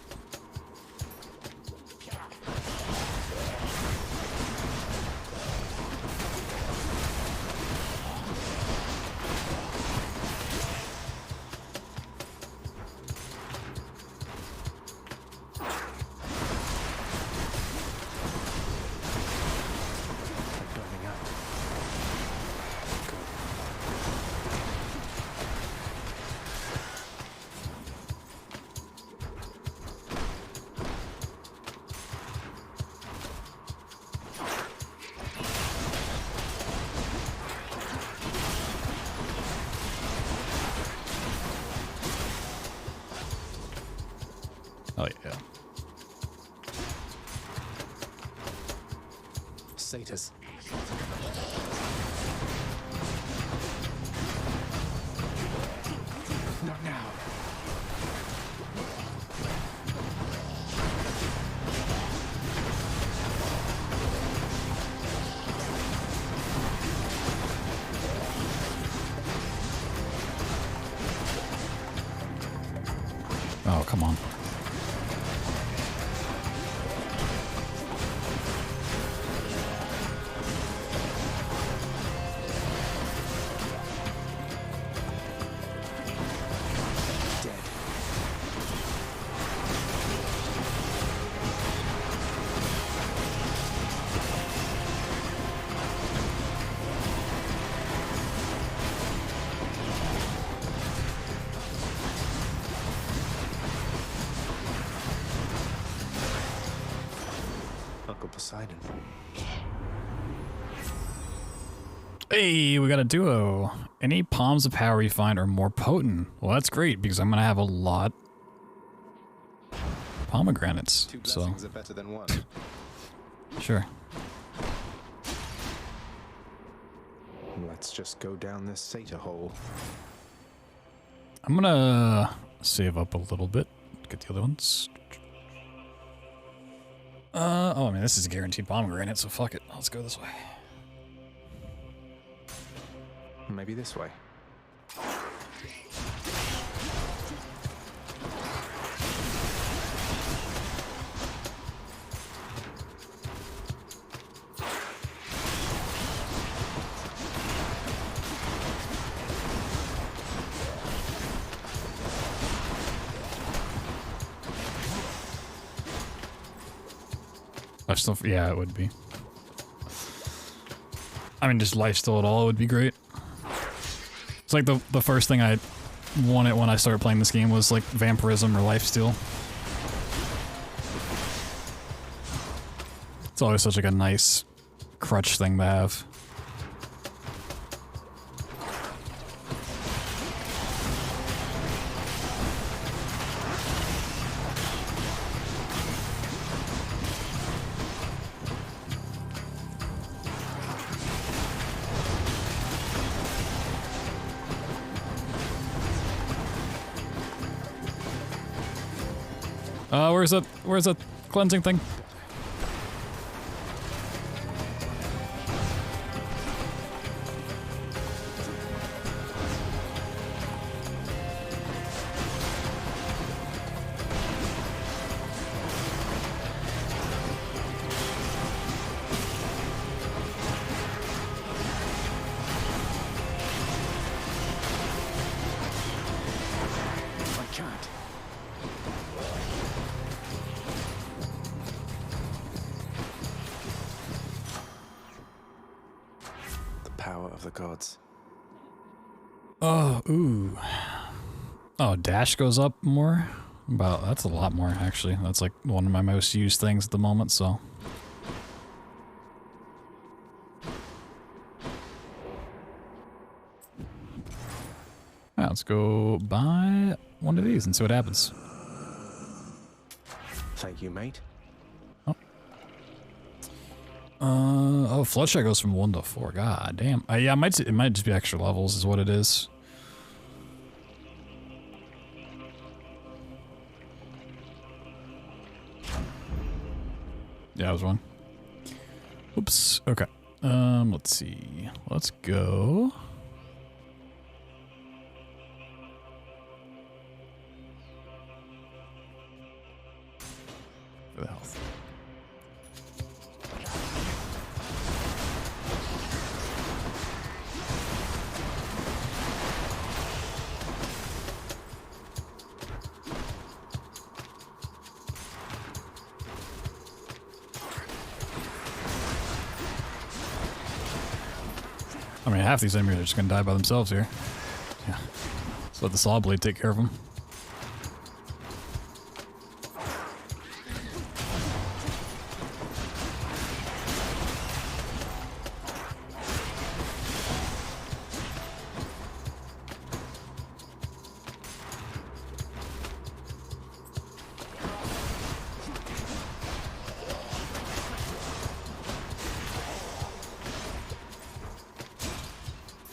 Oh yeah. Satyrs. Not now. Oh, come on. Uncle Poseidon. Hey, we got a duo. Any palms of power you find are more potent. Well, that's great because I'm gonna have a lot of pomegranates. Two blessings are better than one. Sure. Let's just go down this Sata hole. I'm gonna save up a little bit. Get the other ones. Oh, I mean, this is a guaranteed pomegranate, so fuck it. Let's go this way. Maybe this way. Yeah, it would be. I mean, just lifesteal at all would be great. It's like the first thing I wanted when I started playing this game was like vampirism or lifesteal. It's always such like a nice crutch thing to have. Where's that cleansing thing? I can't. Of the gods. Oh, ooh. Oh, dash goes up more? That's a lot more, actually. That's like one of my most used things at the moment, so. Right, let's go buy one of these and see what happens. Thank you, mate. Oh, Floodshot goes from 1 to 4. God damn. Yeah, it might just be extra levels is what it is. Yeah, I was wrong. Oops. Okay. Let's see. Let's go. For the health. I mean, half these enemies are just gonna die by themselves here. Yeah. Let's let the saw blade take care of them.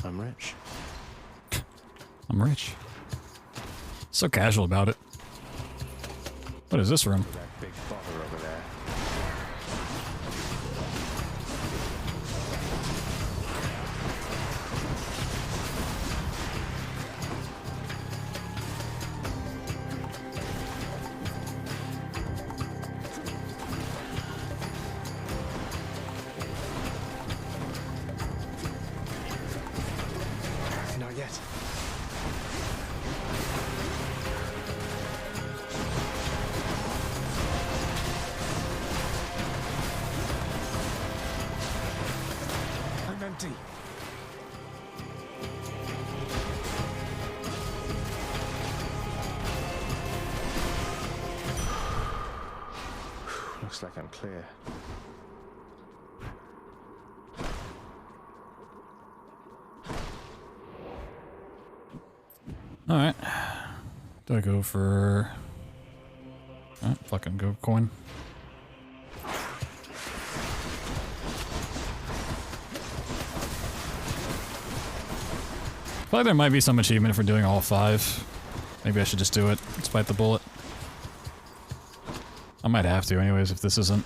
I'm rich. I'm rich. So casual about it. What is this room? That big bother over there. Not yet. I'm empty. Looks like I'm clear. Alright. Do I go for... fucking go coin. I feel like there might be some achievement for doing all 5. Maybe I should just do it, despite the bullet. I might have to anyways if this isn't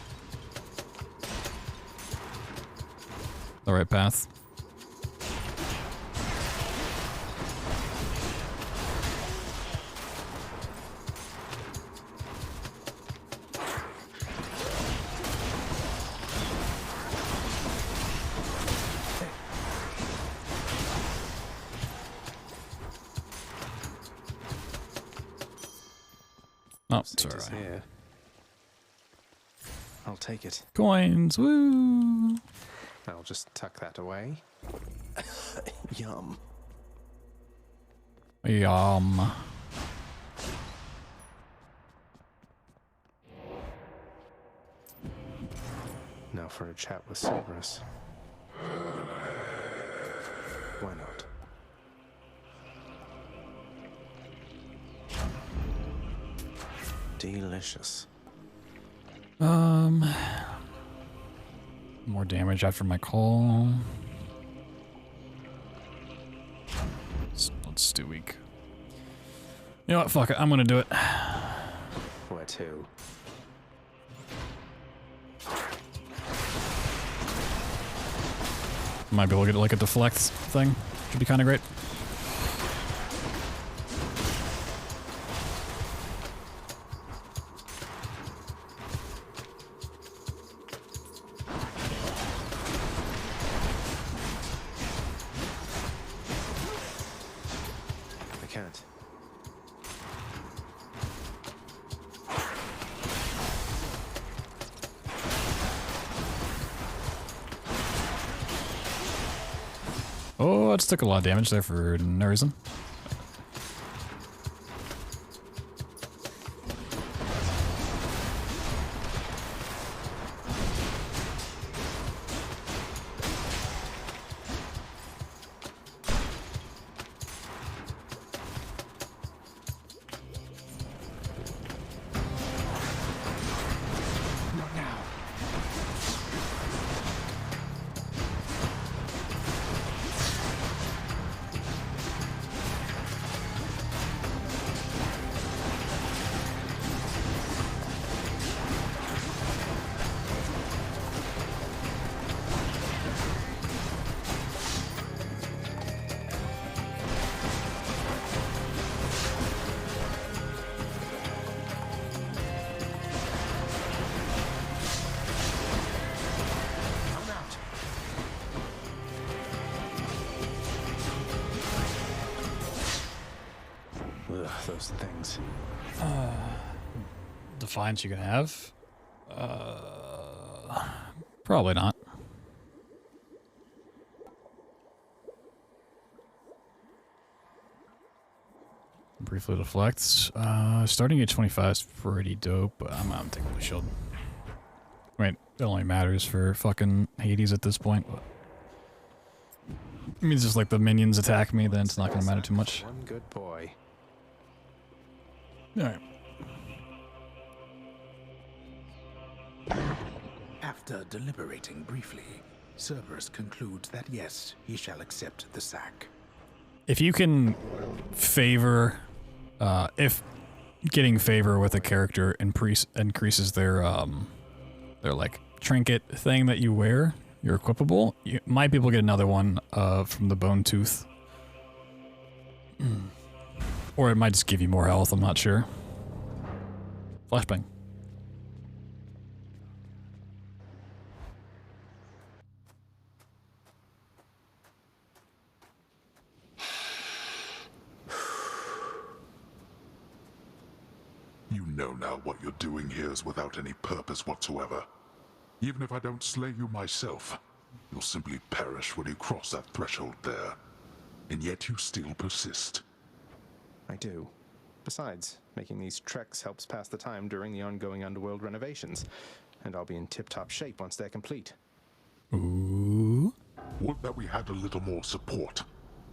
the right path. Oh, it's alright. Here. I'll take it. Coins, woo! I'll just tuck that away. Yum. Yum. Now for a chat with Cerberus. Why not? Delicious. More damage after my call. Let's do weak. You know what? Fuck it. I'm gonna do it. Where to? Might be able to get like a deflect thing. Should be kind of great. Oh, I just took a lot of damage there for no reason. Those things. Defiance you can have? Probably not. Briefly deflects. Starting at 25 is pretty dope, but I'm taking the shield. Wait, it only matters for fucking Hades at this point. But it means just like the minions attack me, then it's not gonna matter too much. One good boy. Alright. After deliberating briefly, Cerberus concludes that yes, he shall accept the sack. If you can favor, if getting favor with a character increases their like trinket thing that you wear, you're equipable, you might be able to get another one from the bone tooth. Or it might just give you more health, I'm not sure. Flashbang. You know now what you're doing here is without any purpose whatsoever. Even if I don't slay you myself, you'll simply perish when you cross that threshold there. And yet you still persist. I do. Besides, making these treks helps pass the time during the ongoing underworld renovations, and I'll be in tip-top shape once they're complete. Ooh. Would that we had a little more support.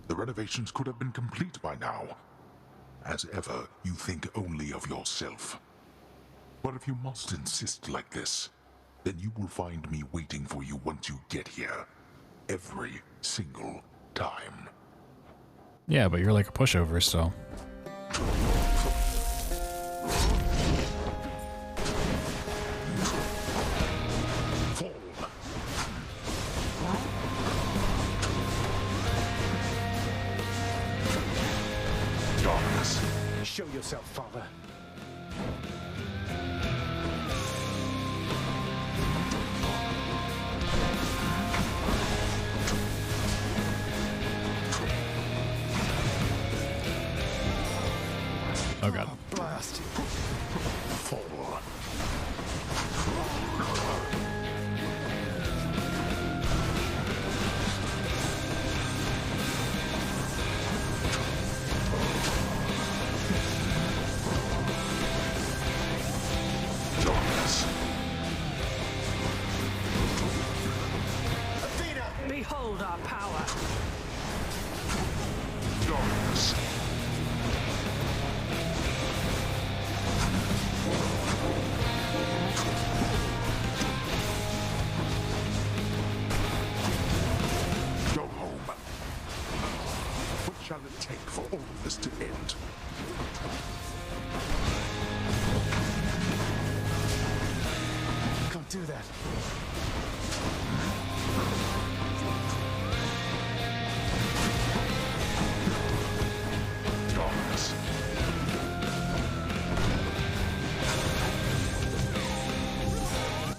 The renovations could have been complete by now. As ever, you think only of yourself. But if you must insist like this, then you will find me waiting for you once you get here. Every single time. Yeah, but you're like a pushover, so. Darkness. Show yourself, Father. Oh god. Blast. Fall. Darkness. Behold our power. Darkness. Go home. What shall it take for all of this to end? Don't do that. Darkness.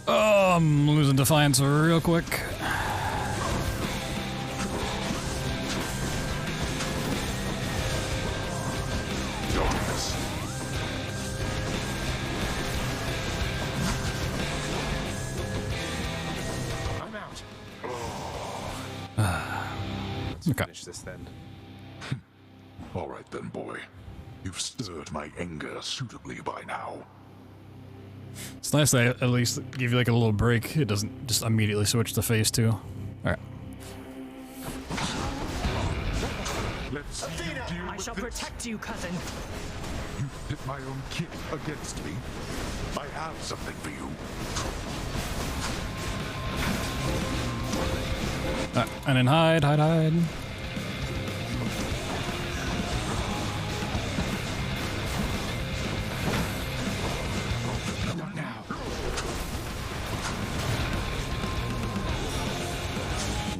Oh, I'm losing Defiance real quick. Darkness. I'm out. Let's finish this then. All right then, boy. You've stirred my anger suitably by now. It's nice they at least give you like a little break. It doesn't just immediately switch to phase 2. Alright. Let's see you deal I with shall this. protect you, cousin. You pit my own kid against me. I have something for you. And then hide. Not now.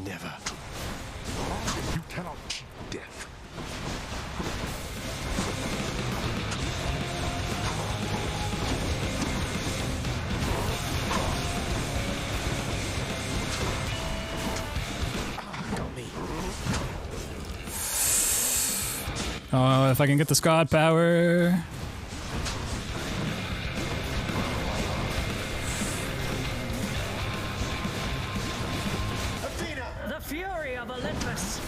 Never. You cannot cheat death. Got me. Oh, if I can get the Scott power. The fury of Olympus.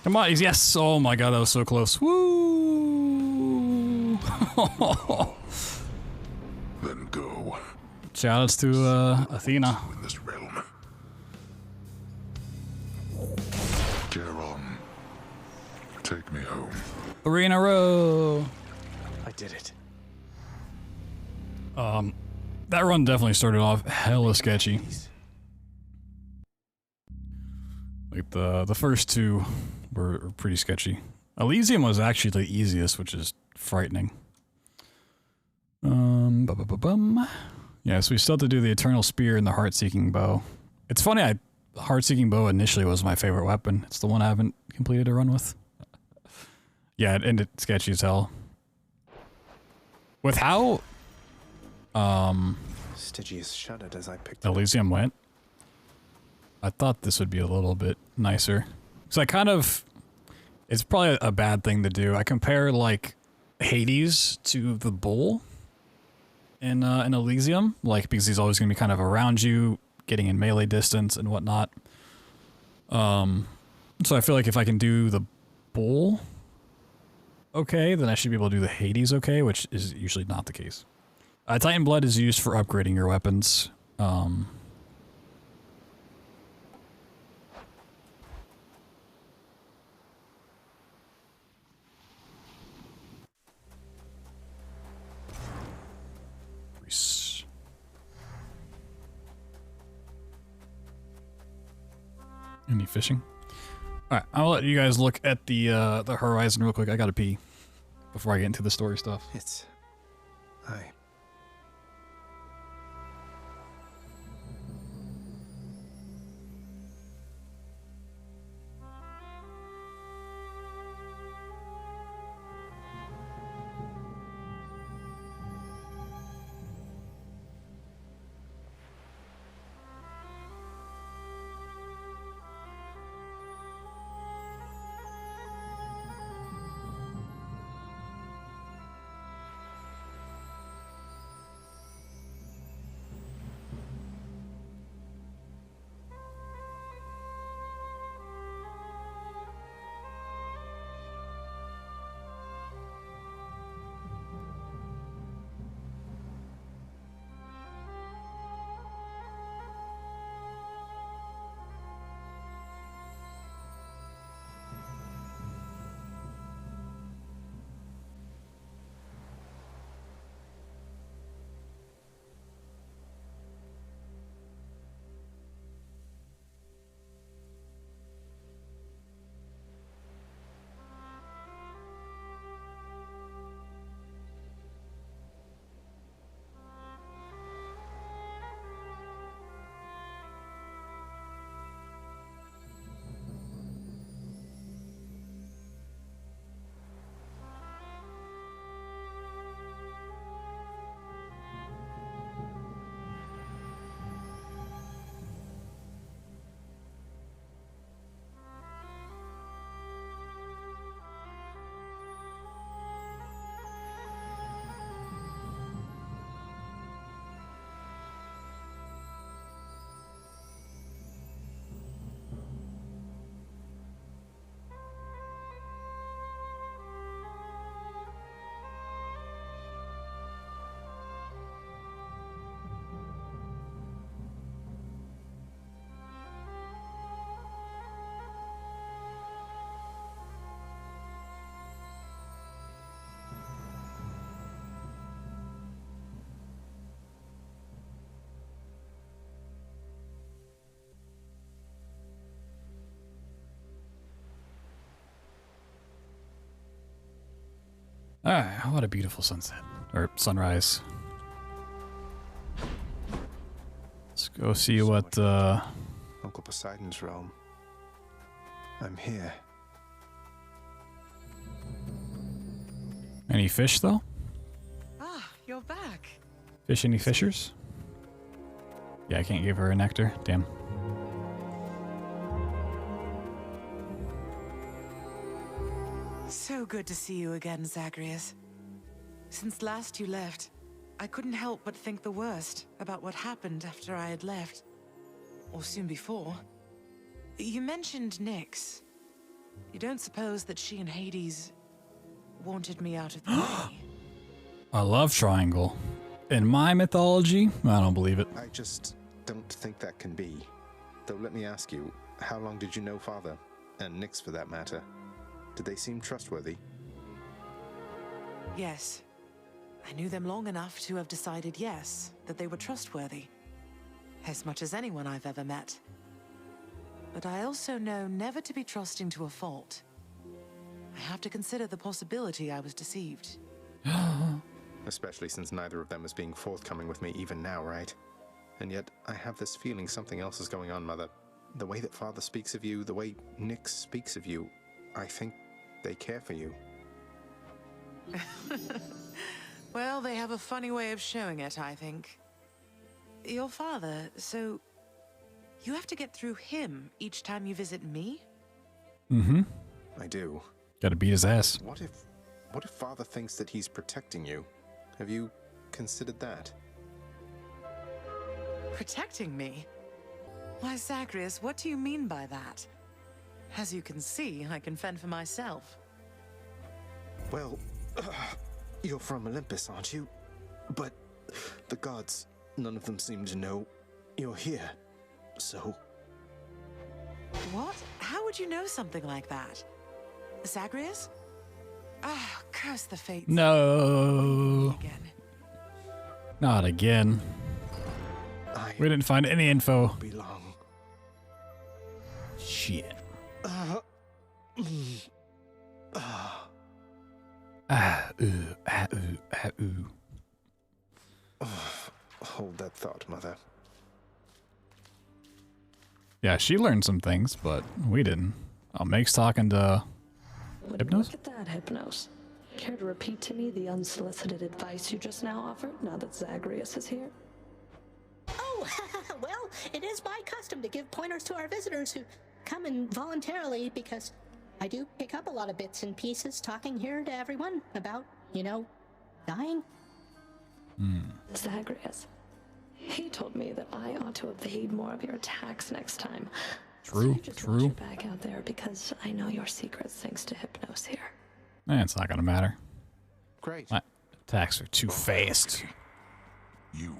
Come on, yes! Oh my god, that was so close. Woo! Then go. Shoutouts to Athena. In this realm. Charon, take me home. Arena Row! I did it. That run definitely started off hella sketchy. Like the first two were pretty sketchy. Elysium was actually the easiest, which is frightening. Yeah, so we still have to do the Eternal Spear and the Heart-Seeking Bow. It's funny, Heart-Seeking Bow initially was my favorite weapon. It's the one I haven't completed a run with. Yeah, it ended sketchy as hell. With how Stygius shuddered as I picked it. Elysium went, I thought this would be a little bit nicer. So I kind of, it's probably a bad thing to do. I compare like Hades to the bull in Elysium, like because he's always going to be kind of around you, getting in melee distance and whatnot. So I feel like if I can do the bull, okay, then I should be able to do the Hades okay, which is usually not the case. Titan Blood is used for upgrading your weapons. Any fishing? All right, I'll let you guys look at the horizon real quick. I gotta pee before I get into the story stuff. It's... Ah, what a beautiful sunset. Or sunrise. Let's go see what, Uncle Poseidon's realm. I'm here. Any fish, though? Ah, you're back. Fish any fishers? Yeah, I can't give her a nectar. Damn. So good to see you again, Zagreus. Since last you left, I couldn't help but think the worst about what happened after I had left. Or soon before. You mentioned Nyx. You don't suppose that she and Hades wanted me out of the way? I love Triangle. In my mythology, I don't believe it. I just don't think that can be. Though let me ask you, how long did you know Father? And Nyx for that matter? Did they seem trustworthy? Yes. I knew them long enough to have decided yes, that they were trustworthy. As much as anyone I've ever met. But I also know never to be trusting to a fault. I have to consider the possibility I was deceived. Especially since neither of them is being forthcoming with me even now, right? And yet, I have this feeling something else is going on, Mother. The way that Father speaks of you, the way Nyx speaks of you, I think they care for you. Well, they have a funny way of showing it, I think. Your father, so... you have to get through him each time you visit me? Mm-hmm. I do. Gotta beat his ass. What if Father thinks that he's protecting you? Have you considered that? Protecting me? Why, Zagreus, what do you mean by that? As you can see, I can fend for myself. Well, you're from Olympus, aren't you? But the gods, none of them seem to know you're here. So... What? How would you know something like that? Zagreus? Ah, curse the fates. No. Not again. We didn't find any info. Belong. Shit. Hold that thought, Mother. Yeah, she learned some things, but we didn't. Oh, Meg's talking to Hypnos? Look at that, Hypnos. Care to repeat to me the unsolicited advice you just now offered, now that Zagreus is here? Oh, well, it is my custom to give pointers to our visitors who come in voluntarily, because I do pick up a lot of bits and pieces talking here to everyone about, you know, dying. Zagreus. He told me that I ought to evade more of your attacks next time. True, So I just true. want you back out there because I know your secrets thanks to Hypnos here. It's not gonna matter. Great. My attacks are too fast. You.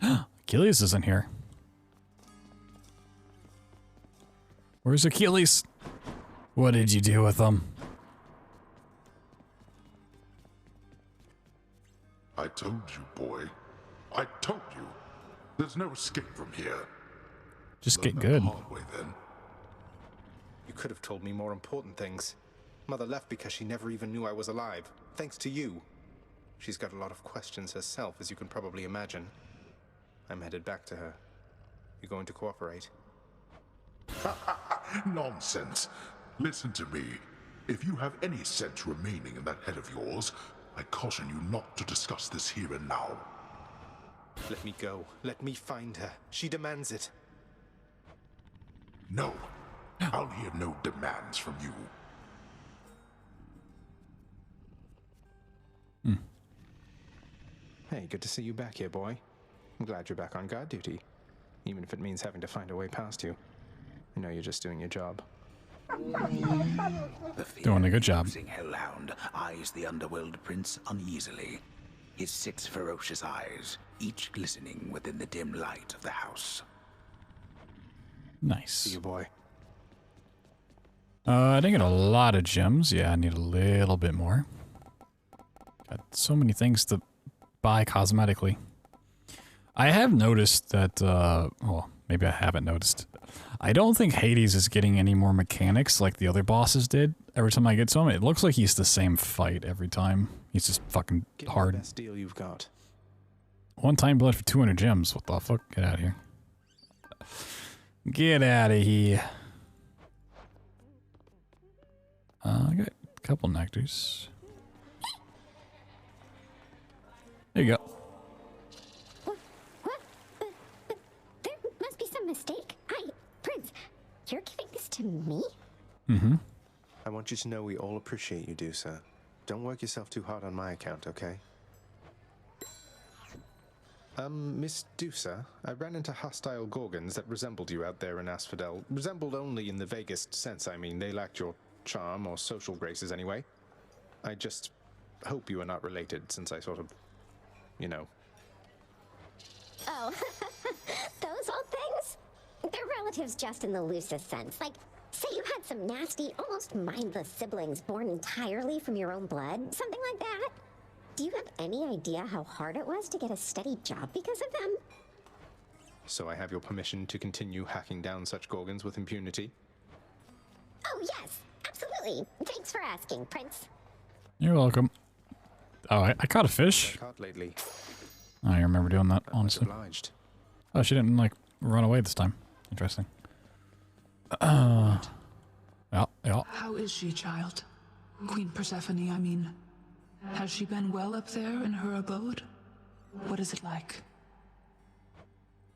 Achilles isn't here. Where's Achilles? What did you do with him? I told you, boy. I told you. There's no escape from here. Just Learn get the good. hard way, then. You could have told me more important things. Mother left because she never even knew I was alive. Thanks to you. She's got a lot of questions herself, as you can probably imagine. I'm headed back to her. You going to cooperate? Nonsense. Listen to me. If you have any sense remaining in that head of yours, I caution you not to discuss this here and now. Let me go. Let me find her. She demands it. No. I'll hear no demands from you. Hey, good to see you back here, boy. I'm glad you're back on guard duty. Even if it means having to find a way past you. I know you're just doing your job. Doing a good job. The hellhound eyes the underworld prince uneasily. His 6 ferocious eyes, each glistening within the dim light of the house. Nice. See you, boy. I didn't get a lot of gems. Yeah, I need a little bit more. Got so many things to buy cosmetically. I have noticed that, well, maybe I haven't noticed. I don't think Hades is getting any more mechanics like the other bosses did. Every time I get to him, it looks like he's the same fight every time. He's just fucking hard. The best deal you've got. One time blood for 200 gems. What the fuck? Get out of here. Get out of here. I got a couple nectars. There you go. There must be some mistake. Prince, you're giving this to me? Mm-hmm. I want you to know we all appreciate you, Dusa. Don't work yourself too hard on my account, okay? Miss Dusa, I ran into hostile Gorgons that resembled you out there in Asphodel. Resembled only in the vaguest sense, I mean. They lacked your charm or social graces anyway. I just hope you are not related, since I sort of, you know. Oh, those old things? They're relatives just in the loosest sense. Like, say you had some nasty, almost mindless siblings born entirely from your own blood, something like that. Do you have any idea how hard it was to get a steady job because of them? So I have your permission to continue hacking down such Gorgons with impunity? Oh, yes, absolutely. Thanks for asking, Prince. You're welcome. Oh, I caught a fish. Caught lately. I remember doing that, honestly. Obliged. Oh, she didn't, like, run away this time. Interesting. Yeah. How is she, child? Queen Persephone, I mean. Has she been well up there in her abode? What is it like?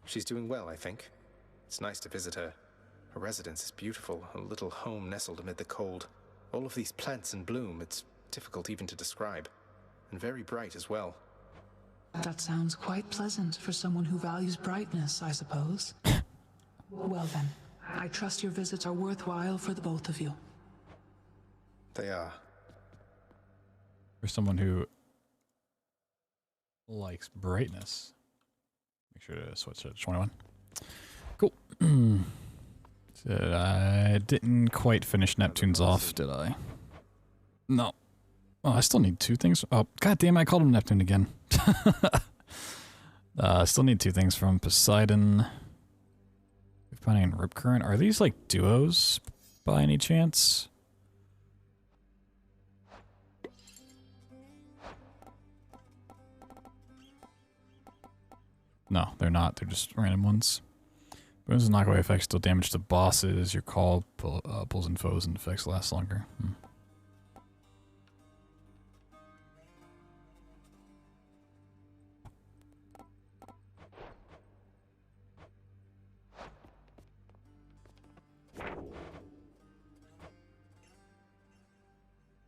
She's doing well, I think. It's nice to visit her. Her residence is beautiful, a little home nestled amid the cold. All of these plants in bloom, it's difficult even to describe. And very bright as well. That sounds quite pleasant for someone who values brightness, I suppose. Well then, I trust your visits are worthwhile for the both of you. They are. For someone who likes brightness. Make sure to switch to 21. Cool. I didn't quite finish Neptune's off, did I? No. Oh, I still need 2 things. Oh, god damn, I called him Neptune again. I still need 2 things from Poseidon. Finding and Rip Current. Are these like duos by any chance? No, they're not. They're just random ones. Boons and knockaway effects deal damage to bosses. Your call pulls in foes and effects last longer.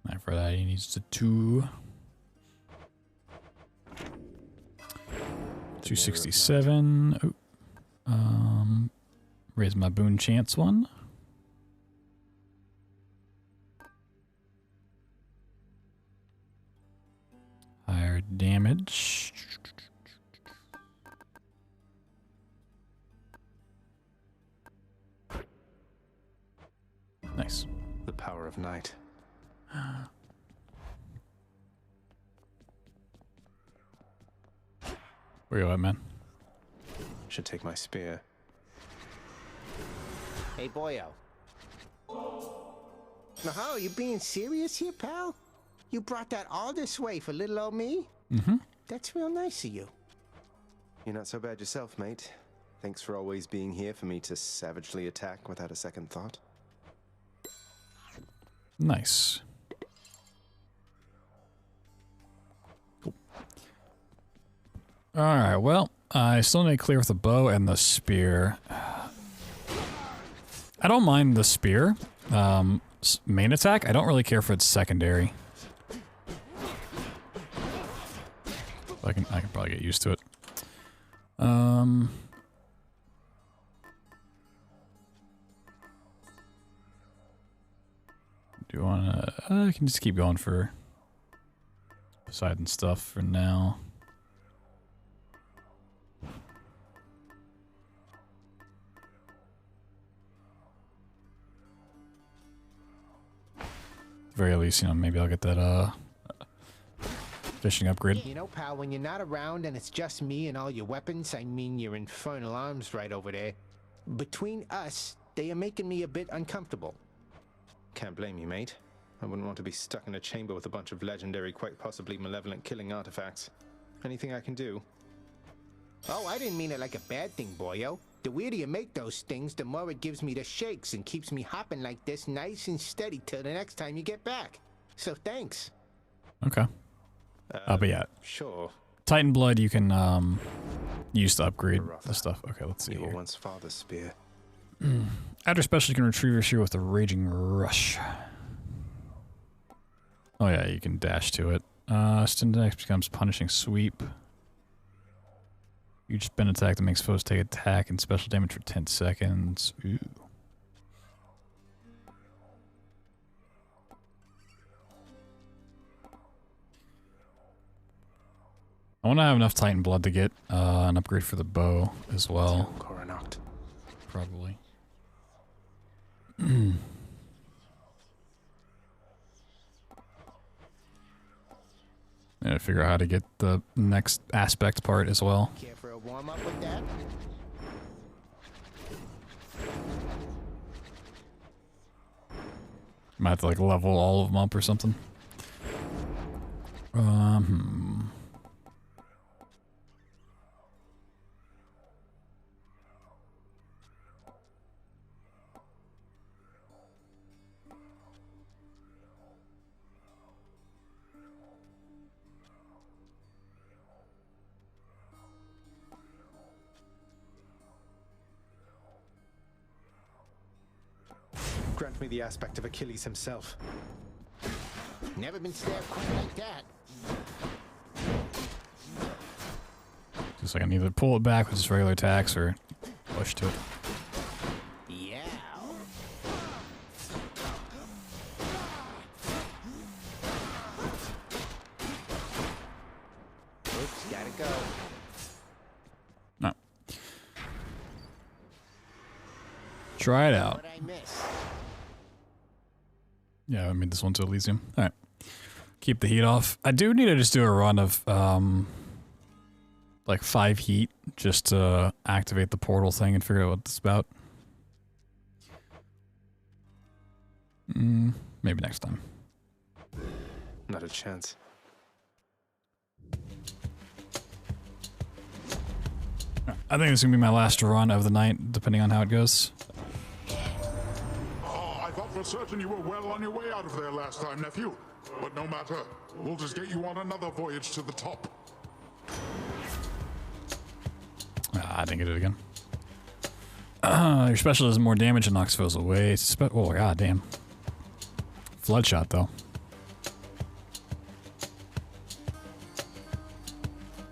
And for that, he needs to 267. Oh. Raise my boon chance one. Higher damage. Nice. The power of night. Where you at, man? Should take my spear. Hey, boyo. Now, you being serious here, pal? You brought that all this way for little old me? Mm-hmm. That's real nice of you. You're not so bad yourself, mate. Thanks for always being here for me to savagely attack without a second thought. Nice. Cool. Alright, well, I still need to clear with the bow and the spear. I don't mind the spear. Main attack, I don't really care for its secondary. I can probably get used to it. Do you wanna... I can just keep going for Poseidon stuff for now. Very least, you know, maybe I'll get that fishing upgrade. You know, pal, when you're not around and it's just me and all your weapons, I mean your infernal arms right over there, between us, they are making me a bit uncomfortable. Can't blame you, mate. I wouldn't want to be stuck in a chamber with a bunch of legendary, quite possibly malevolent killing artifacts. Anything I can do? Oh, I didn't mean it like a bad thing, boyo. The weirder you make those things, the more it gives me the shakes and keeps me hopping like this nice and steady till the next time you get back. So thanks. Okay. But yeah. Sure. Titan Blood you can use to upgrade the stuff. Okay, let's see here. Once father's spear. After special, you can retrieve your spear with a Raging Rush. Oh yeah, you can dash to it. Stun next becomes Punishing Sweep. Huge spin attack that makes foes take attack and special damage for 10 seconds. Ooh. I want to have enough Titan Blood to get an upgrade for the bow as well. Probably. And figure out how to get the next aspect part as well. Care for a warm up with that? Might have to like level all of them up or something. Grant me the aspect of Achilles himself. Never been stabbed quite like that. Just like I can either pull it back with just regular attacks or push to it. Yeah. Try it out. Yeah, I made this one to Elysium. All right. Keep the heat off. I do need to just do a run of, like 5 heat just to activate the portal thing and figure out what it's about. Maybe next time. Not a chance. I think this is going to be my last run of the night, depending on how it goes. Oh, I thought for certain you were well on your way out of there last time, nephew. But no matter. We'll just get you on another voyage to the top. I didn't get it again. Your special does more damage and knocks foes away. Oh, god damn. Flood shot, though.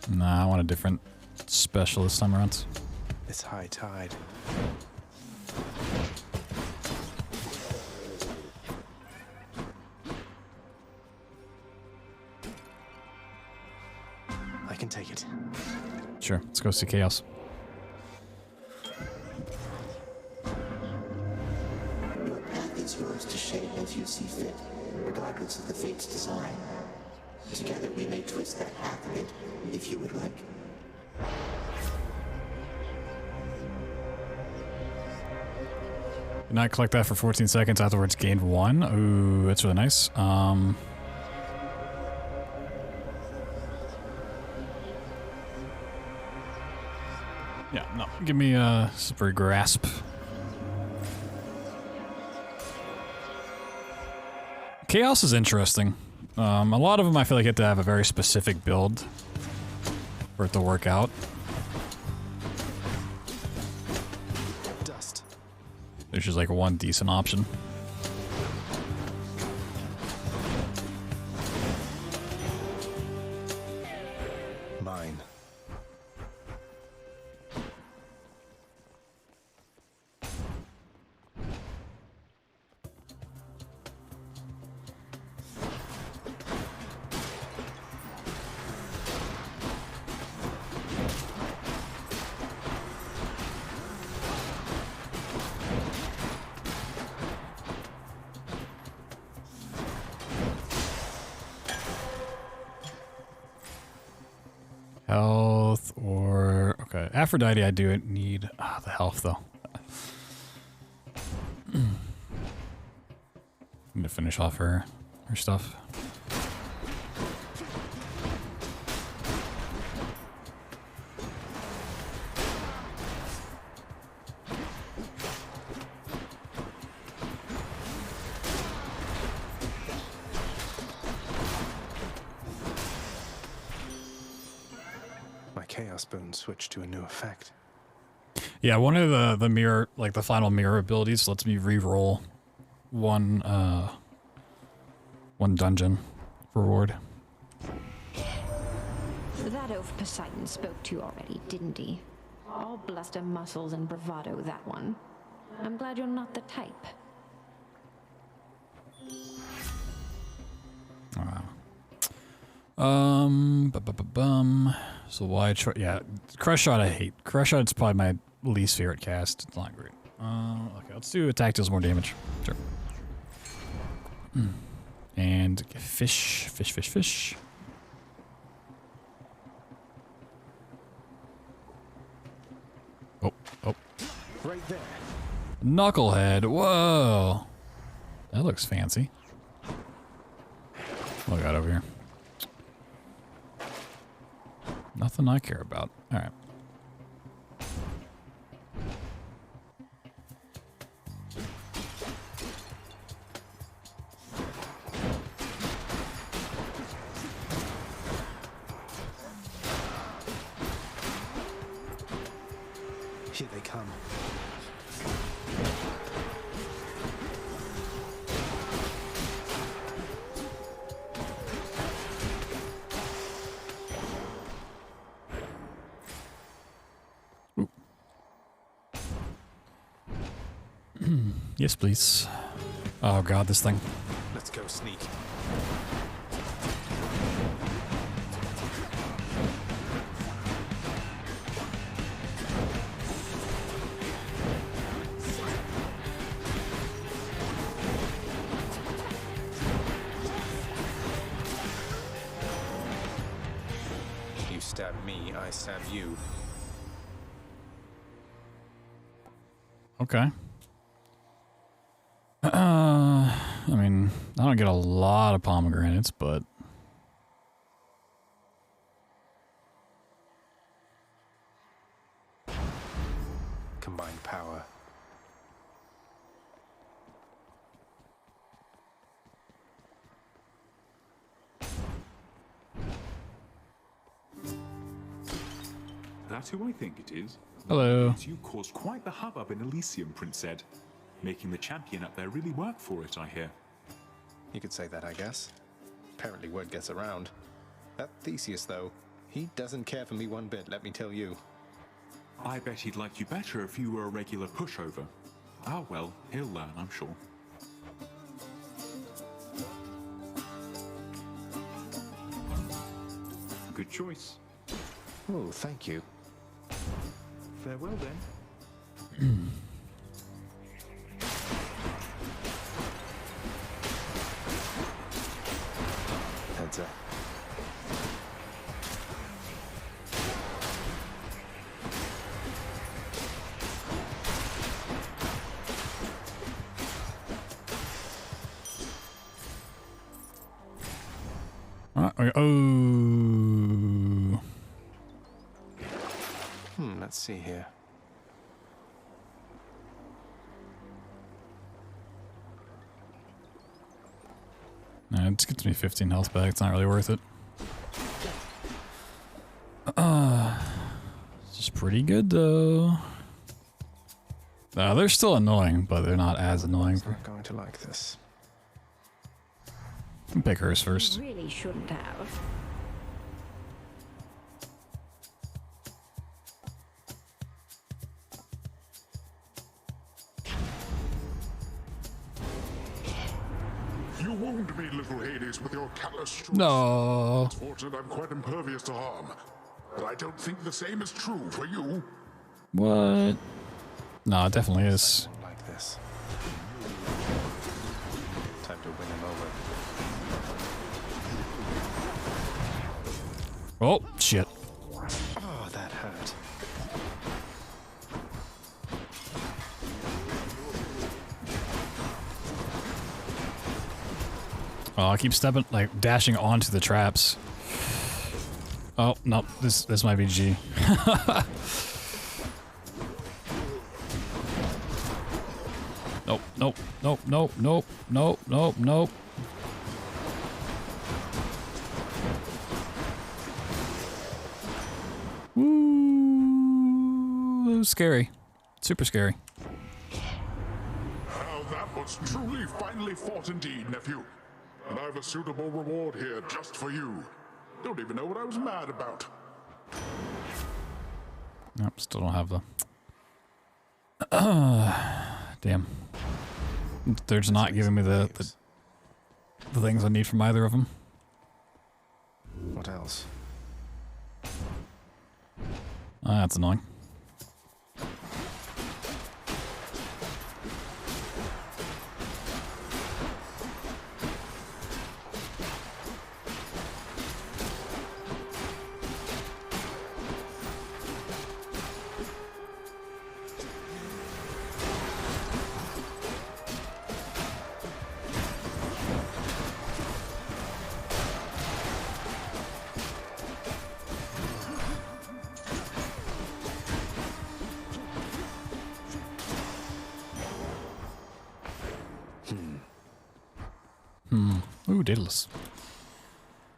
Nah, I want a different special this time around. It's high tide. I can take it. Sure, let's go see Chaos. Your path is yours to shape as you see fit, regardless of the fate's design. Together we may twist that path a bit, if you would like. Did not collect that for 14 seconds, afterwards gained 1. Ooh, that's really nice. Yeah, no. Give me a super grasp. Chaos is interesting. A lot of them I feel like you have to have a very specific build for it to work out. Dust. There's just like one decent option. Mine. Health or... Okay, Aphrodite I do need... the health, though. Need to finish off her stuff. Chaos Boon switched to a new effect. Yeah, one of the mirror, like the final mirror abilities lets me re-roll one dungeon reward. That oaf Poseidon spoke to you already, didn't he? All bluster, muscles, and bravado, that one. I'm glad you're not the type. Wow. So why try? Yeah, Crush Shot I hate. Crush Shot is probably my least favorite cast. It's not great. Okay, let's do attack does more damage. Sure. And fish. Oh. Right there. Knucklehead. Whoa. That looks fancy. What we got over here? Nothing I care about. All right. Here they come. Yes, please. Oh god, this thing. Let's go sneak. me, I stab you. Okay. I mean, I don't get a lot of pomegranates, but Combined power. That's who I think it is. Hello. You caused quite the hubbub in Elysium, Prince said. Making the champion up there really work for it, I hear. You could say that, I guess. Apparently word gets around. That Theseus, though, he doesn't care for me one bit, let me tell you. I bet he'd like you better if you were a regular pushover. Oh well, he'll learn, I'm sure. Good choice. Oh, thank you. Farewell then. Heads up. Oh. Let's see here. Nah, it just gets me 15 health back. It's not really worth it. It's just pretty good though. They're still annoying, but they're not as annoying. I'm not going to like this. You can pick hers first. You really shouldn't have. You wound me, little Hades, with your callous strokes. No. It's fortunate I'm quite impervious to harm. But I don't think the same is true for you. What? No, it definitely is. Like this. Time to win him over. Oh, shit. Oh, that hurt. Oh, I keep stepping, like, dashing onto the traps. Oh, no, this might be G. Nope, nope, nope, nope, nope, nope, nope, nope. Ooh, that was scary. Super scary. Now that was truly finely fought indeed, nephew. And I've a suitable reward here just for you. Don't even know what I was mad about. Nope, still don't have the... damn. They're just not giving me the things I need from either of them. What else? That's annoying. Ooh, Daedalus.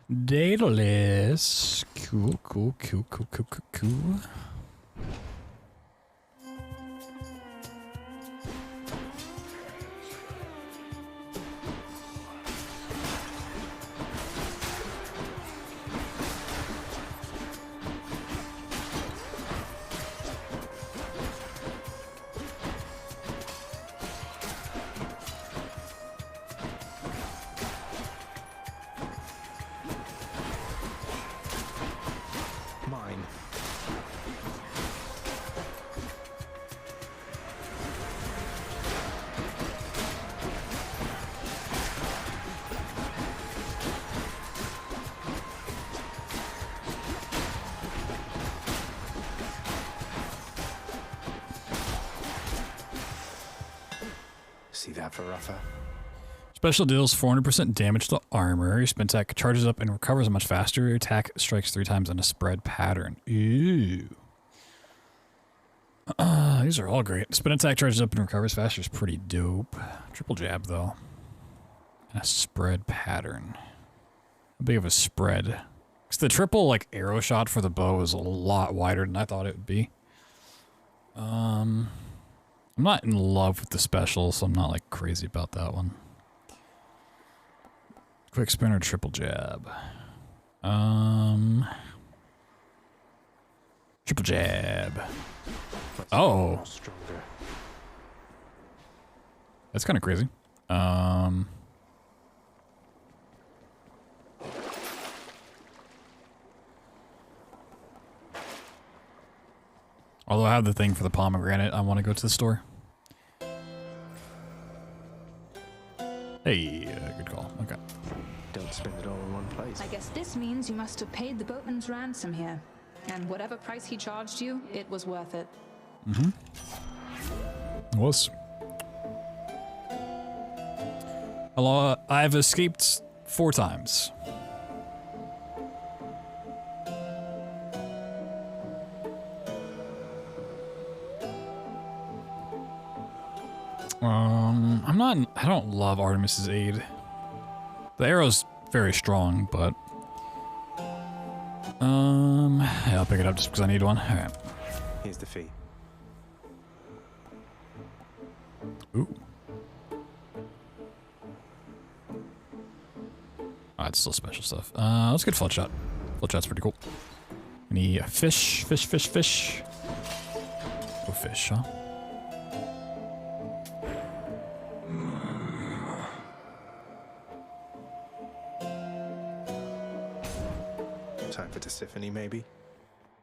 Daedalus. Cool, cool, cool, cool, cool, cool, cool. see that for rougher. Special deals 400% damage to armor. Your spin attack charges up and recovers much faster. Your attack strikes 3 times in a spread pattern. Ooh. These are all great. Spin attack charges up and recovers faster is pretty dope. Triple jab, though. And a spread pattern. How big of a spread? Because the triple, like, arrow shot for the bow is a lot wider than I thought it would be. I'm not in love with the special, so I'm not, like, crazy about that one. Quick spin or triple jab? Triple jab. Oh. That's kind of crazy. Although I have the thing for the pomegranate, I want to go to the store. Hey, good call. Okay. Don't spend it all in one place. I guess this means you must have paid the boatman's ransom here. And whatever price he charged you, it was worth it. Mm-hmm. It was. Hello, I've escaped 4 times. I don't love Artemis's aid. The arrow's very strong, but yeah, I'll pick it up just because I need one. All right. Here's the fee. Ooh. Oh, it's still special stuff. Let's get flood shot. Flood shot's pretty cool. Any fish? Oh, fish, huh? Time for Persephone, maybe?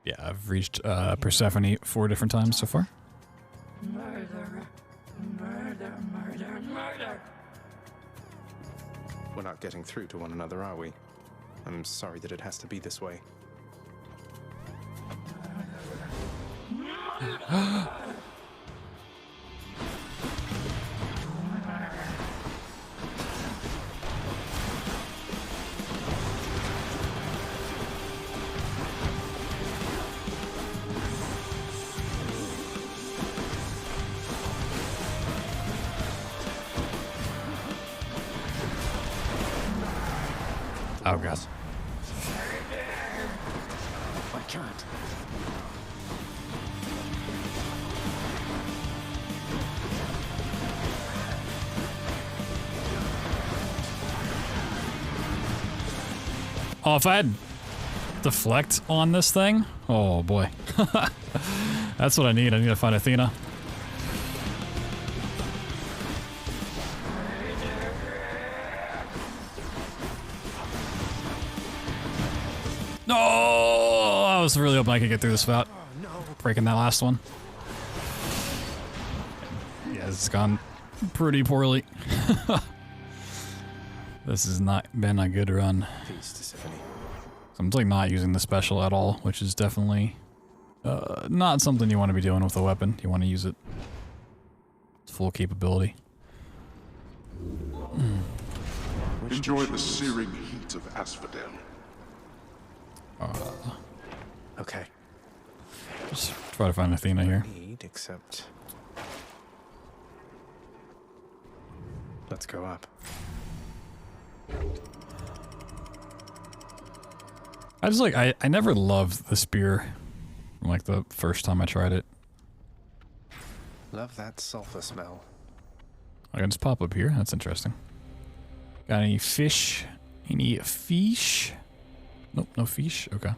Yeah, I've reached Persephone 4 different times so far. Murder. Murder, murder, murder. We're not getting through to one another, are we? I'm sorry that it has to be this way. Oh god. I can't. Oh, if I had deflect on this thing, oh boy. That's what I need. I need to find Athena. No! I was really hoping I could get through this without breaking that last one. Yeah, it's gone pretty poorly. This has not been a good run. So I'm like not using the special at all, which is definitely not something you want to be doing with a weapon. You want to use it its full capability. Enjoy the searing heat of Asphodel. Okay. Just try to find Athena here. Except... Let's go up. I just like, I never loved the spear from like the first time I tried it. Love that sulfur smell. I can just pop up here. That's interesting. Got any fish? Any fish? Nope, no fish. Okay.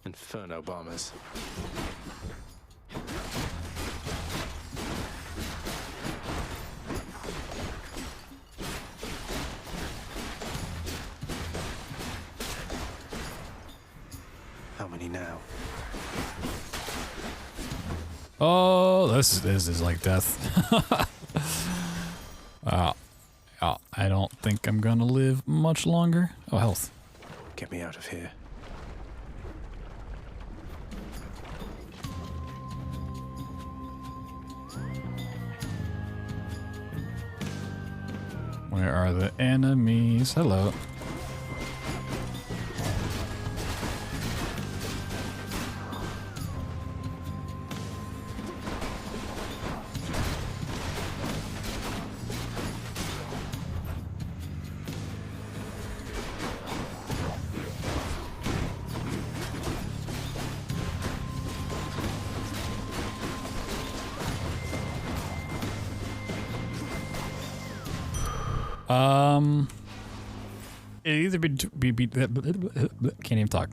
Inferno bombers. How many now? Oh, this is like death. I don't think I'm gonna live much longer. Oh, health. Get me out of here. Where are the enemies? Hello. It'd either be can't even talk.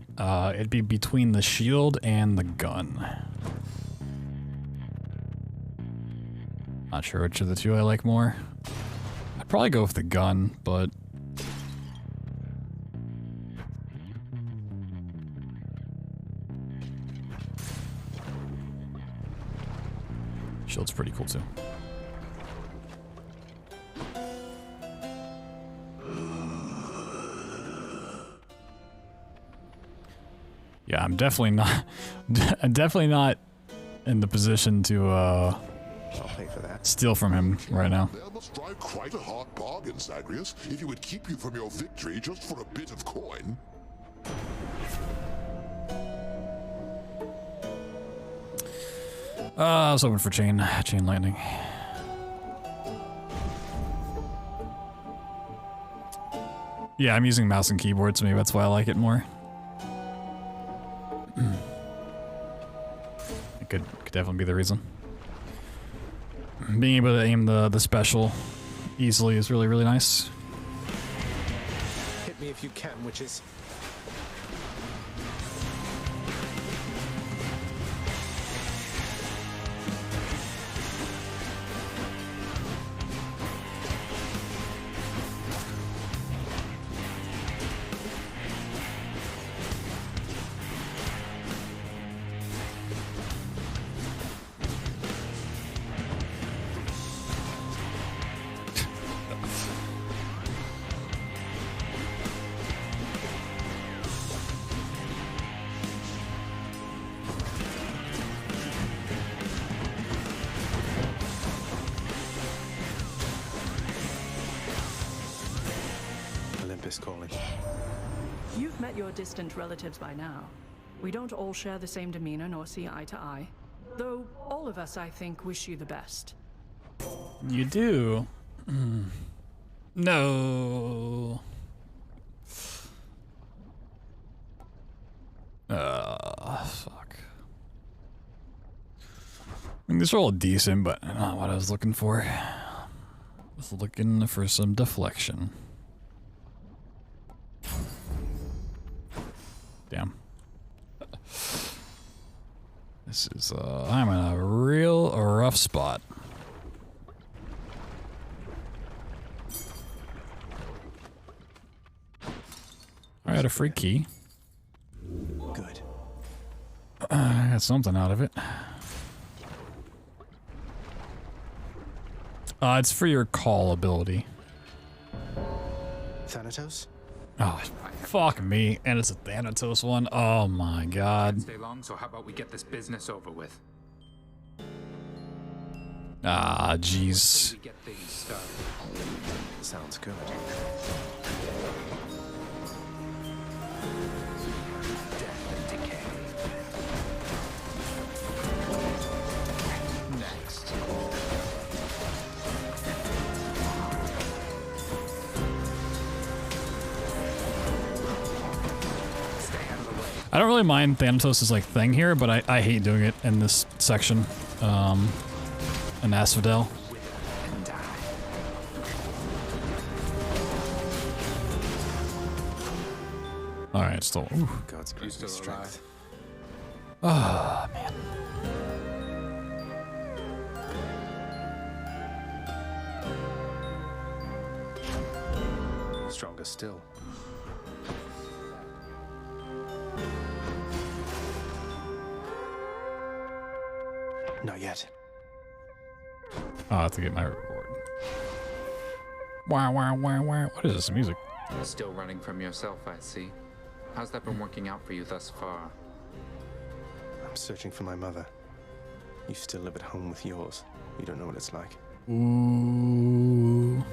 It'd be between the shield and the gun. Not sure which of the two I like more. I'd probably go with the gun, but shield's pretty cool too. Yeah, I'm definitely not in the position to I'll pay for that. Steal from him right now. There must drive quite a hard bargain, Zagreus, if he would keep you from your victory just for a bit of coin. I was hoping for chain lightning. Yeah, I'm using mouse and keyboard, so maybe that's why I like it more. It could definitely be the reason. Being able to aim the special easily is really, really nice. Hit me if you can, witches. Calling. You've met your distant relatives by now. We don't all share the same demeanor nor see eye to eye. Though all of us, I think, wish you the best. You do? No. Fuck. I mean, these are all decent, but not what I was looking for. I was looking for some deflection. Damn. This is, I'm in a real rough spot. I got a free key. Good. I got something out of it. It's for your call ability. Thanatos? Oh, fuck me. And it's a Thanatos one. Oh my god. Stay long, so how about we get this business over with? Ah, jeez. We get things started. Sounds good. Death and decay. Next. I don't really mind Thanatos' like thing here, but I hate doing it in this section. In Asphodel. Alright, still. Ooh. God's grace and strength. Oh, man. Stronger still. Not yet. I'll have to get my reward. Wow, wow, wow, wow. What is this music? Still running from yourself, I see. How's that been working out for you thus far? I'm searching for my mother. You still live at home with yours. You don't know what it's like. Ooh.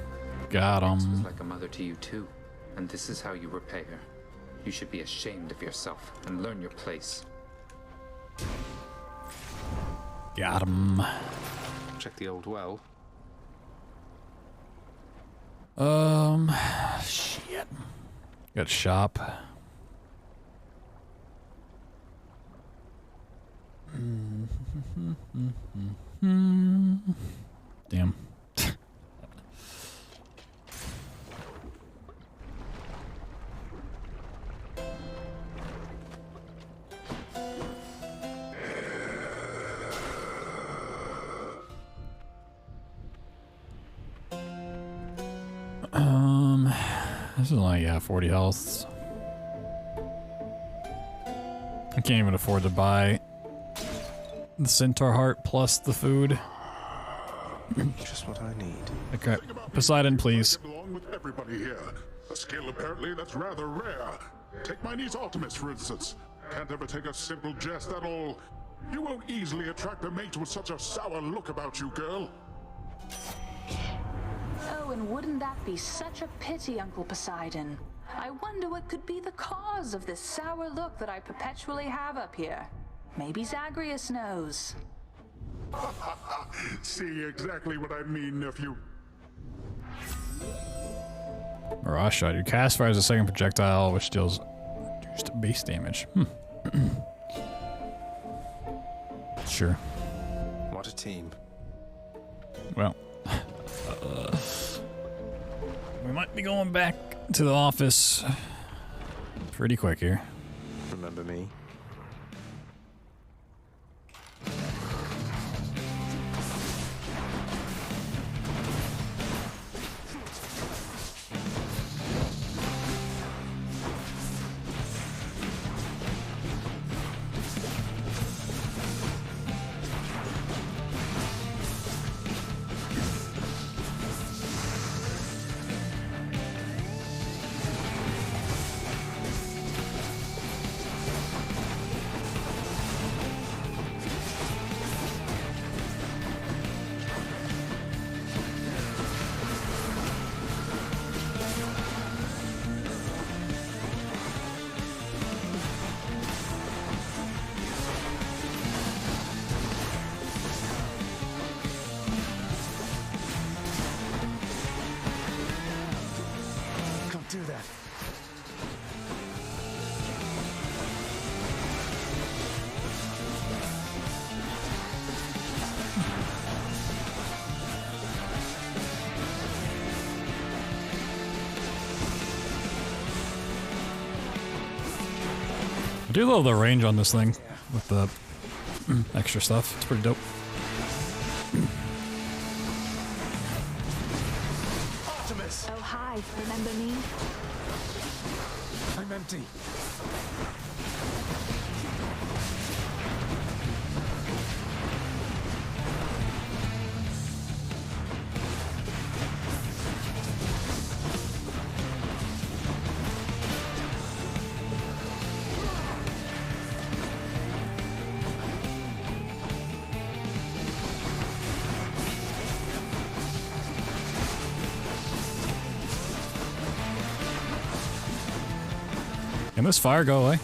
Got Nyx was him. like a mother to you too, and this is how you repay her. You should be ashamed of yourself and learn your place. Got him. Check the old well. Shit. Got a shop. Damn. This is only 40 health. I can't even afford to buy the centaur heart plus the food. Just what I need. Okay, Poseidon, please. Along with everybody here. A skill apparently that's rather rare. Take my niece Artemis, for instance. Can't ever take a simple jest at all. You won't easily attract a mate with such a sour look about you, girl. Oh, and wouldn't that be such a pity, Uncle Poseidon? I wonder what could be the cause of this sour look that I perpetually have up here. Maybe Zagreus knows. See exactly what I mean, nephew. Mirage shot. Your cast fires a second projectile, which deals reduced base damage. Sure. What a team. Well, we might be going back to the office pretty quick here. Remember me? Do that. I do love the range on this thing with the extra stuff. It's pretty dope. Artemis! Oh, hi. Remember me? I'm empty. Can this fire go away?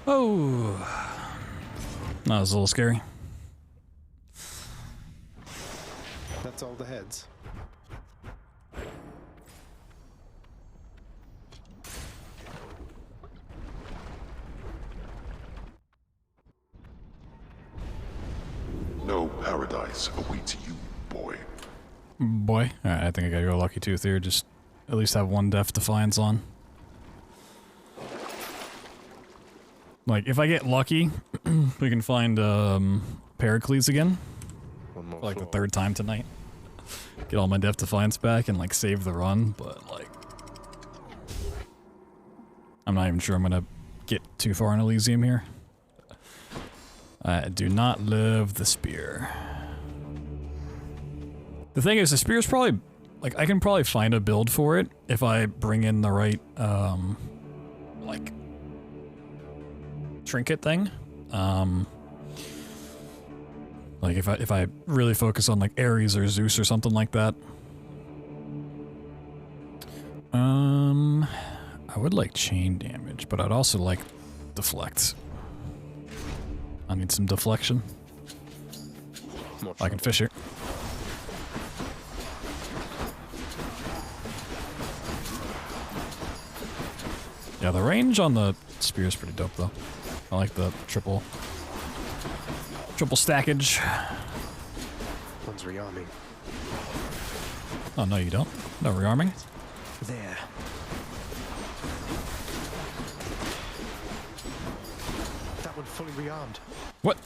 Oh, that was a little scary. That's all the heads. No paradise awaits you, boy. Boy, alright, I think I gotta go Lucky Tooth here. Just at least have one Death Defiance on. Like, if I get lucky, we can find Pericles again. One more For like floor. the third time tonight. Get all my Death Defiance back and like save the run, but like I'm not even sure I'm gonna get too far in Elysium here. I do not love the spear. The thing is, the spear's probably, like, I can probably find a build for it if I bring in the right, like, trinket thing. Like, if I really focus on, like, Ares or Zeus or something like that. I would like chain damage, but I'd also like deflect. I need some deflection. I can fish here. Yeah, the range on the spear is pretty dope, though. I like the triple stackage. One's rearming. Oh, no, you don't. No rearming. There. That one fully rearmed. What?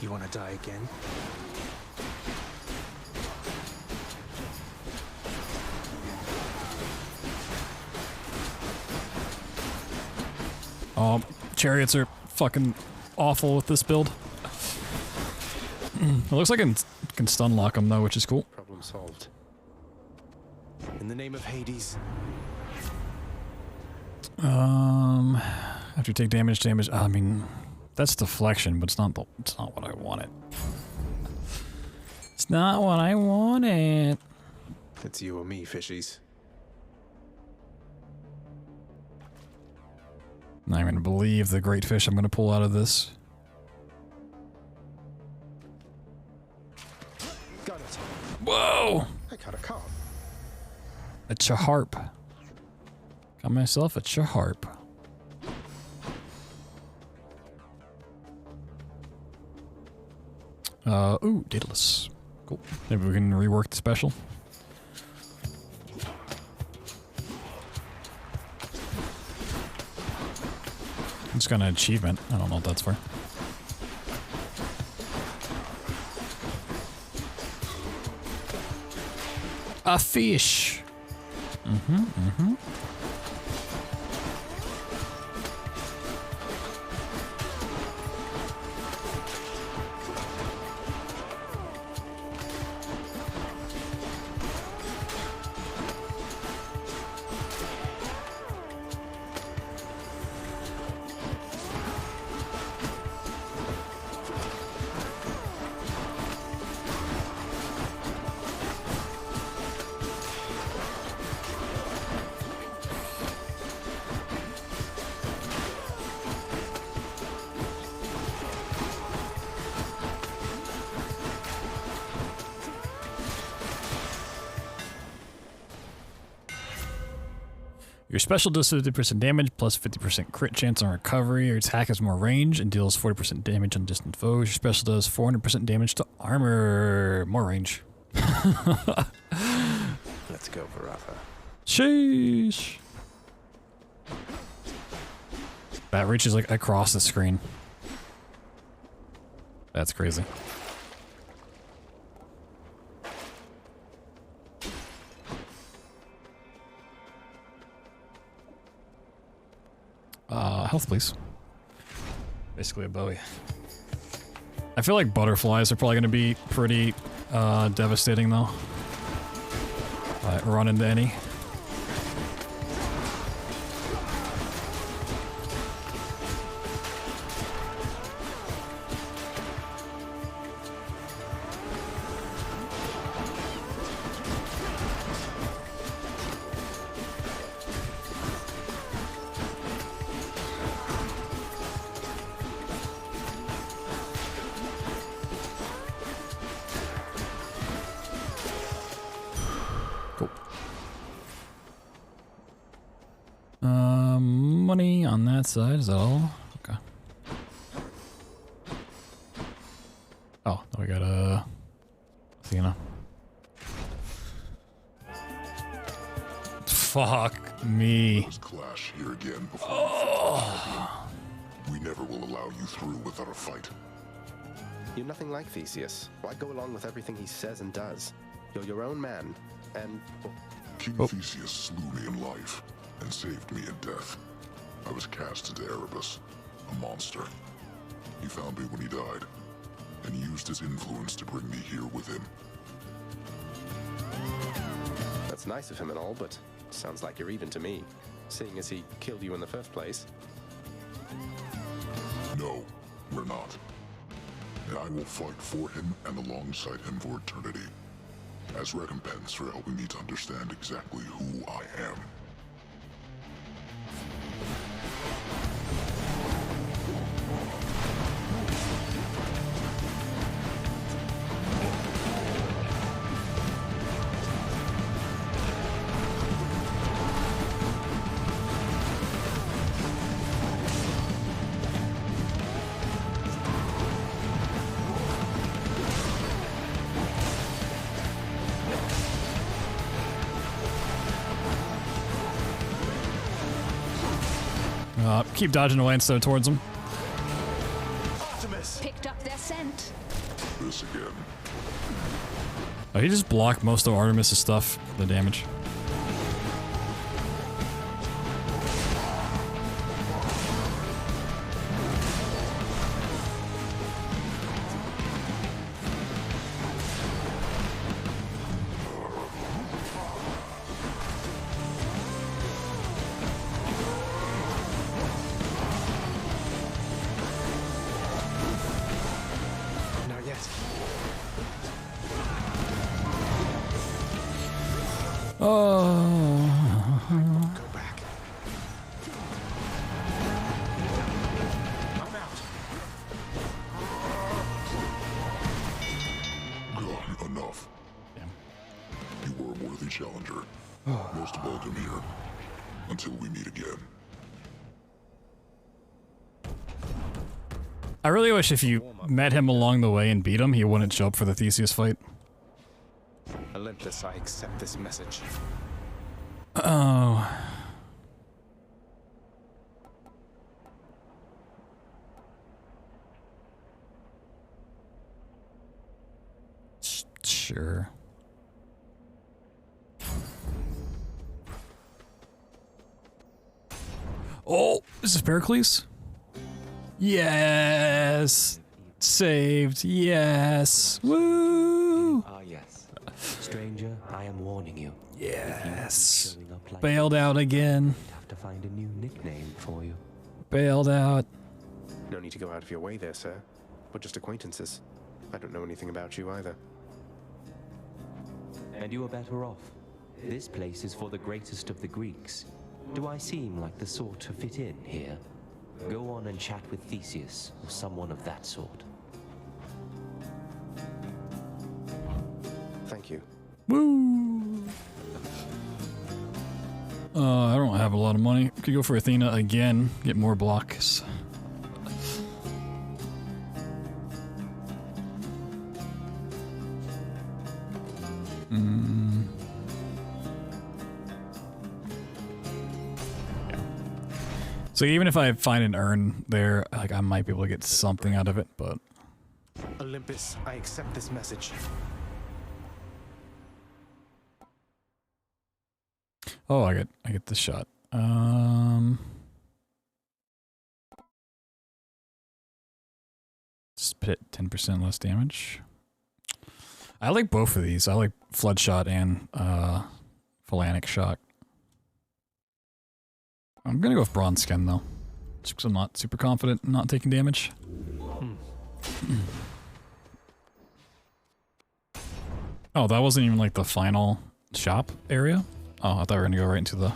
You want to die again? Oh, chariots are fucking awful with this build. It looks like I can stun lock them though, which is cool. Problem solved. In the name of Hades. After you take damage. I mean, that's deflection, but it's not what I wanted. It's not what I wanted. It's you or me, fishies. Not even gonna believe the great fish I'm gonna pull out of this. Got it. Whoa! I caught a carp. A chaharp. Got myself a chaharp. Ooh, Daedalus. Cool. Maybe we can rework the special. It's got an achievement. I don't know what that's for. A fish. Mm-hmm. Your special does 50% damage plus 50% crit chance on recovery. Your attack has more range and deals 40% damage on distant foes. Your special does 400% damage to armor. More range. Let's go, Varatha. Sheesh. That reaches like across the screen. That's crazy. Health, please. Basically a Bowie. I feel like butterflies are probably going to be pretty devastating, though. Run into any. Money on that side, is that all? Okay. Oh, now we got Athena. Fuck me. Clash here again before we never will allow you through without a fight. You're nothing like Theseus. Why go along with everything he says and does? You're your own man, and... King Theseus slew me in life and saved me in death. I was cast into Erebus, a monster. He found me when he died, and he used his influence to bring me here with him. That's nice of him and all, but sounds like you're even to me, seeing as he killed you in the first place. No, we're not. And I will fight for him and alongside him for eternity, as recompense for helping me to understand exactly who I am. Keep dodging away instead of towards him. Picked up their scent. This again. Oh, he just blocked most of Artemis's stuff, the damage. Enough. Damn. You were a worthy challenger. Most welcome here. Until we meet again. I really wish if you met him along the way and beat him, he wouldn't show up for the Theseus fight. Olympus, I accept this message. Oh. Sure. Oh, this is Pericles? Yes! Saved, yes! Woo! Ah, yes. Stranger, I am warning you. Yes. Like Bailed out again. I'd have to find a new nickname for you. Bailed out. No need to go out of your way there, sir. We're just acquaintances. I don't know anything about you either. And you are better off. This place is for the greatest of the Greeks. Do I seem like the sort to fit in here? Go on and chat with Theseus, or someone of that sort. Thank you. Woo! I don't have a lot of money. Could go for Athena again, get more blocks. So even if I find an urn there, like I might be able to get something out of it, but Olympus, I accept this message. oh, I get the shot. Spit 10% less damage. I like both of these. I like Flood Shot and Phalanic Shock. I'm gonna go with Bronze Skin though, just because I'm not super confident in not taking damage. Oh, that wasn't even like the final shop area? Oh, I thought we were gonna go right into the...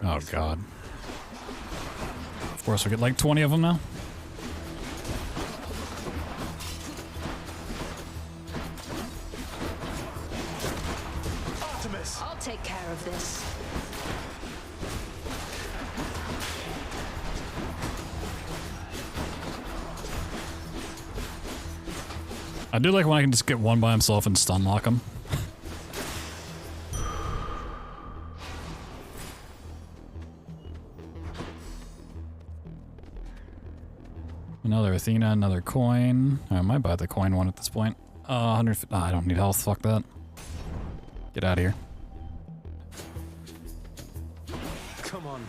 Oh god. Of course, we get like 20 of them now. this. I'll take care of this. I do like when I can just get one by himself and stun lock him. Another Athena, another coin. I might buy the coin one at this point. 100. Oh, I don't need health. Fuck that. Get out of here. Come on.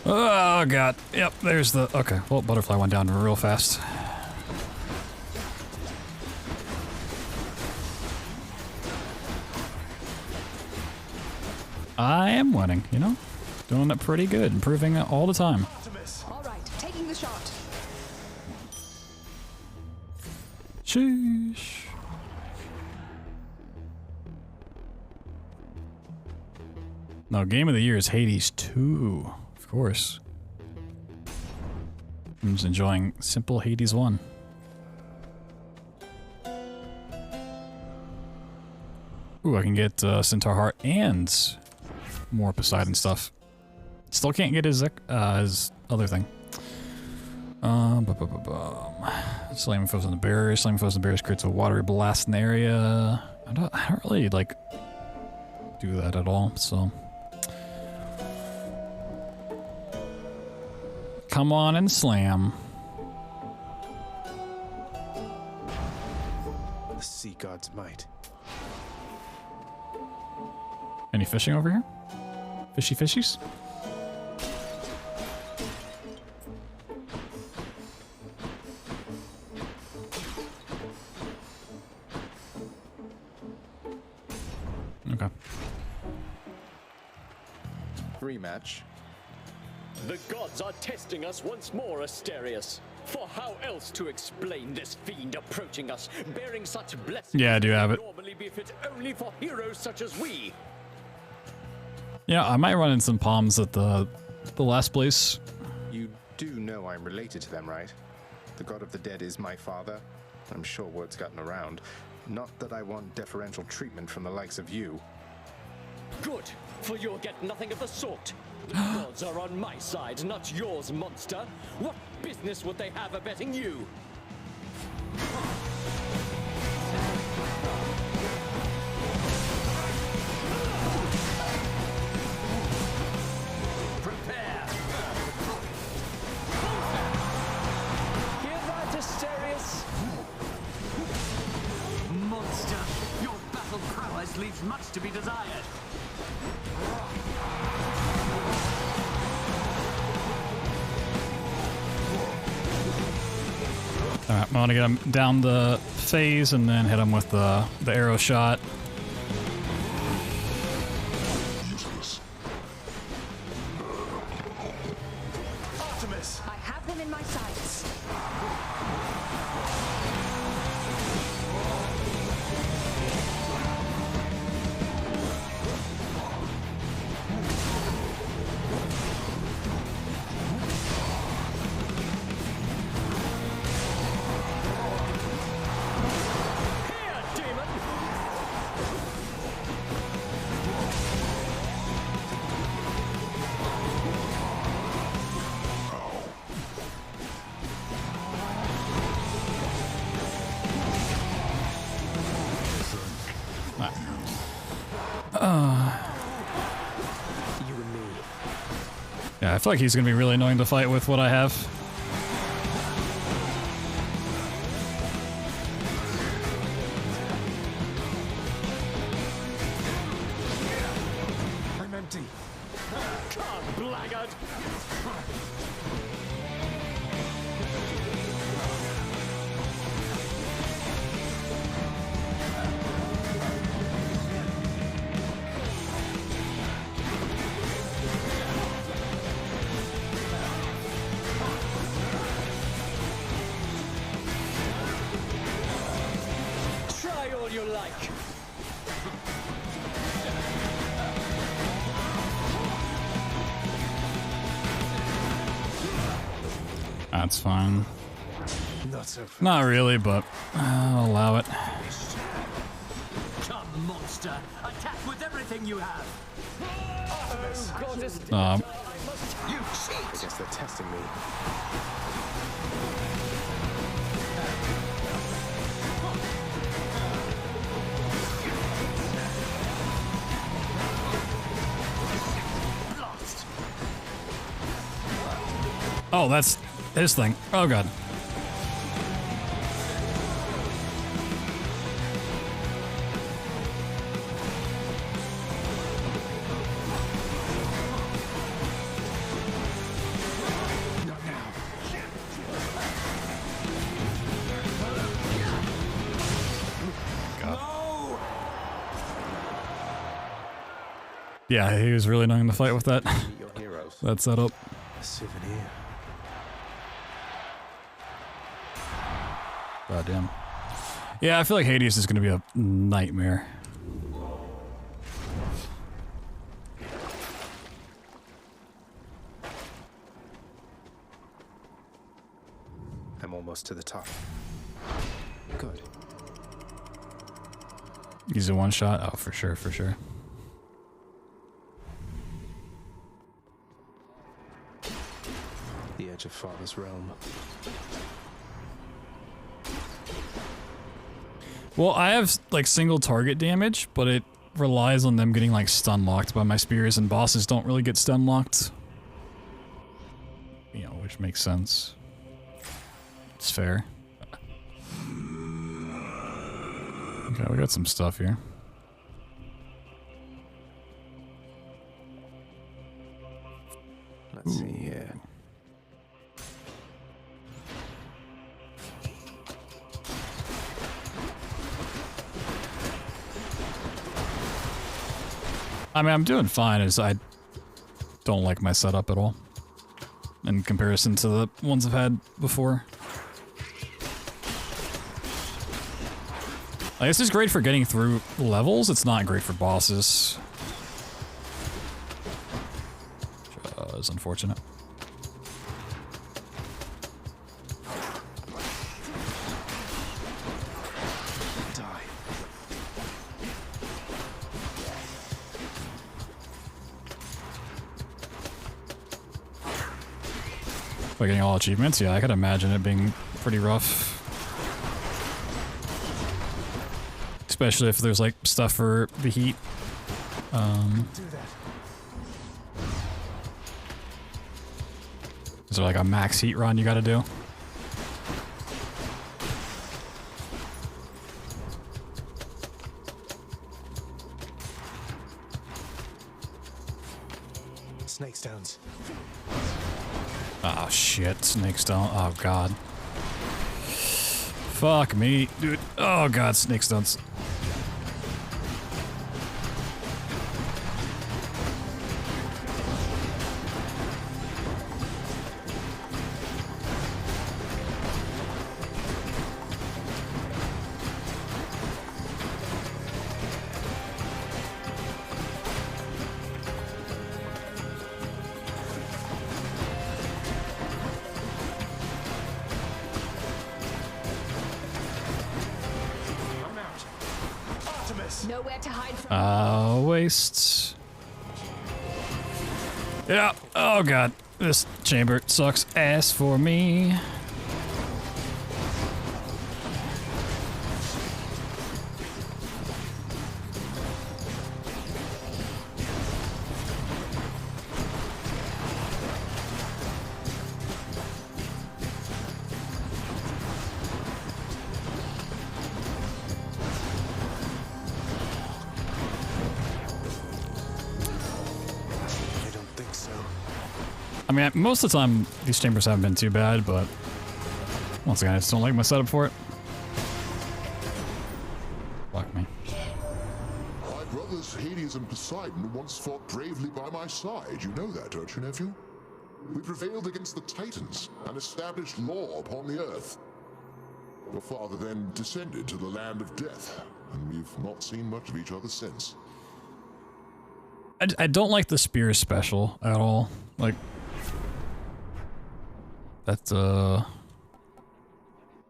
Oh god. Yep, there's the... Okay, well, butterfly went down real fast. I am winning, you know? Doing it pretty good, improving it all the time. All right, taking the shot. Sheesh. No, game of the year is Hades 2. Of course. I'm just enjoying simple Hades 1. Ooh, I can get Centaur Heart and more Poseidon stuff. Still can't get his other thing. Slamming foes on the barriers. Slamming foes on the barriers creates a watery blast in the area. I don't really like do that at all, so. Come on and slam. The sea god's might. Any fishing over here? Fishy fishies? Okay. Rematch. The gods are testing us once more, Asterius. For how else to explain this fiend approaching us, bearing such blessings? Yeah, I do have it. Normally be fit only for heroes such as we. Yeah, I might run in some palms at the last place. You do know I'm related to them, right? The god of the dead is my father. I'm sure word's gotten around. Not that I want deferential treatment from the likes of you. Good, for you'll get nothing of the sort. The gods are on my side, not yours, monster. What business would they have abetting you? Prepare! Hear that, Asterius? Monster, your battle prowess leaves much to be desired. Alright, I want to get him down the phase and then hit him with the arrow shot. Artemis! I have them in my sights. Yeah, I feel like he's gonna be really annoying to fight with what I have. I'm empty. Come, blackguard! like. That's fine. Not so fast. Not really, but I'll allow it. Come, monster! Attack with everything you have! You cheat! I guess they're testing me. Oh, that's his thing. Oh god. Yeah, he was really annoying to fight with that. Your heroes. That setup. A souvenir. God damn. Yeah, I feel like Hades is gonna be a nightmare. I'm almost to the top. Good. He's a one shot? Oh, for sure, for sure. The edge of Father's realm. Well, I have like single target damage, but it relies on them getting like stun locked by my spears, and bosses don't really get stun locked. You know, which makes sense. It's fair. Okay, we got some stuff here. Let's see here. I mean, I'm doing fine, as I don't like my setup at all in comparison to the ones I've had before. Like, this is great for getting through levels, it's not great for bosses. Which is unfortunate. By getting all achievements, yeah, I could imagine it being pretty rough. Especially if there's like stuff for the heat. Is there like a max heat run you gotta do? Snake stones. Oh shit, snake stone. Oh god. Fuck me, dude. Oh god, snake stones. Nowhere to hide from. Wastes. Yeah. Oh god. This chamber sucks ass for me. I mean, most of the time, these chambers haven't been too bad, but once again, I just don't like my setup for it. Fuck me. My brothers Hades and Poseidon once fought bravely by my side. You know that, don't you, nephew? We prevailed against the Titans and established law upon the earth. Your father then descended to the land of death, and we've not seen much of each other since. I don't like the spear special at all. Like, that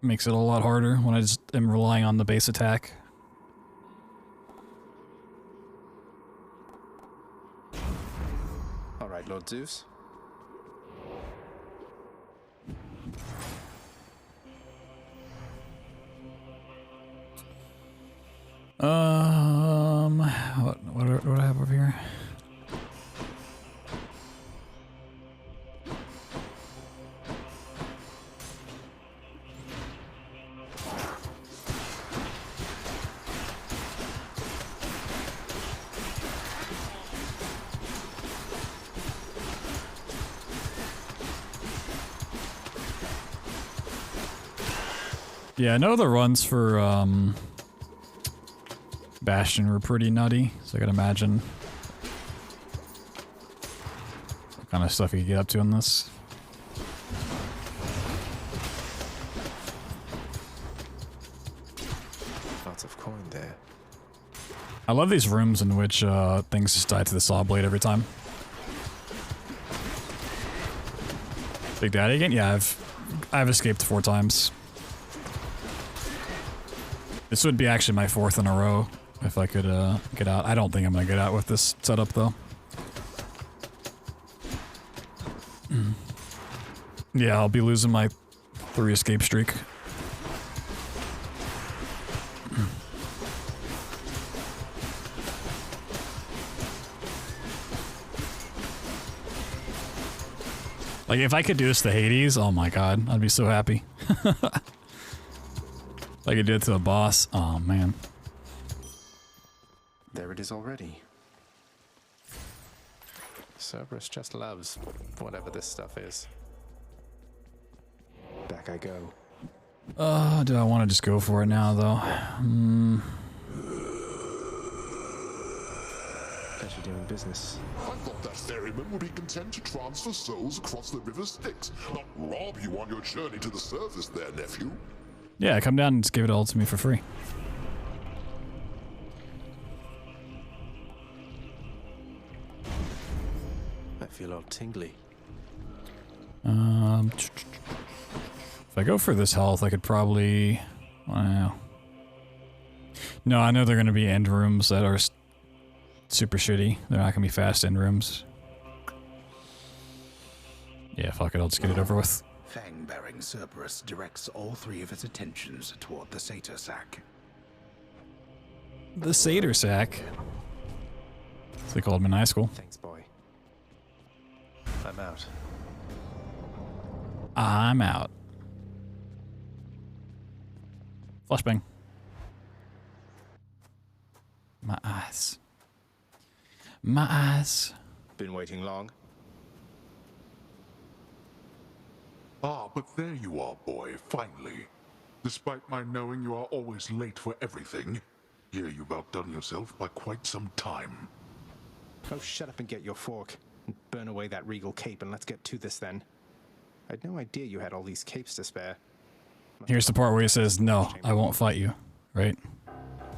makes it a lot harder when I just am relying on the base attack. All right, Lord Zeus. What do I have over here? Yeah, I know the runs for Bastion were pretty nutty, so I can imagine what kind of stuff you could get up to in this. Lots of coin there. I love these rooms in which things just die to the saw blade every time. Big Daddy again? Yeah, I've escaped 4 times. This would be actually my 4th in a row if I could get out. I don't think I'm gonna get out with this setup though. Yeah, I'll be losing my 3 escape streak. Like, if I could do this to Hades, oh my god, I'd be so happy. If I could do it to a boss, oh man. There it is already. Cerberus just loves whatever this stuff is. Back I go. Do I want to just go for it now, though? Pleasure doing business. I thought that ferryman would be content to transfer souls across the river Styx, not rob you on your journey to the surface there, nephew. Yeah, come down and just give it all to me for free. I feel all tingly. If I go for this health, I could probably... Wow. No, I know they're going to be end rooms that are super shitty. They're not going to be fast end rooms. Yeah, fuck it, I'll just get it over with. Fang-bearing Cerberus directs all 3 of his attentions toward the satyr sack. The satyr sack? That's what they called me in high school. Thanks, boy. I'm out. I'm out. Flashbang. My eyes. My eyes. Been waiting long? Ah, but there you are, boy, finally. Despite my knowing you are always late for everything, here you've outdone yourself by quite some time. Oh, shut up and get your fork. And burn away that regal cape and let's get to this then. I'd no idea you had all these capes to spare. Here's the part where he says, no, I won't fight you, right?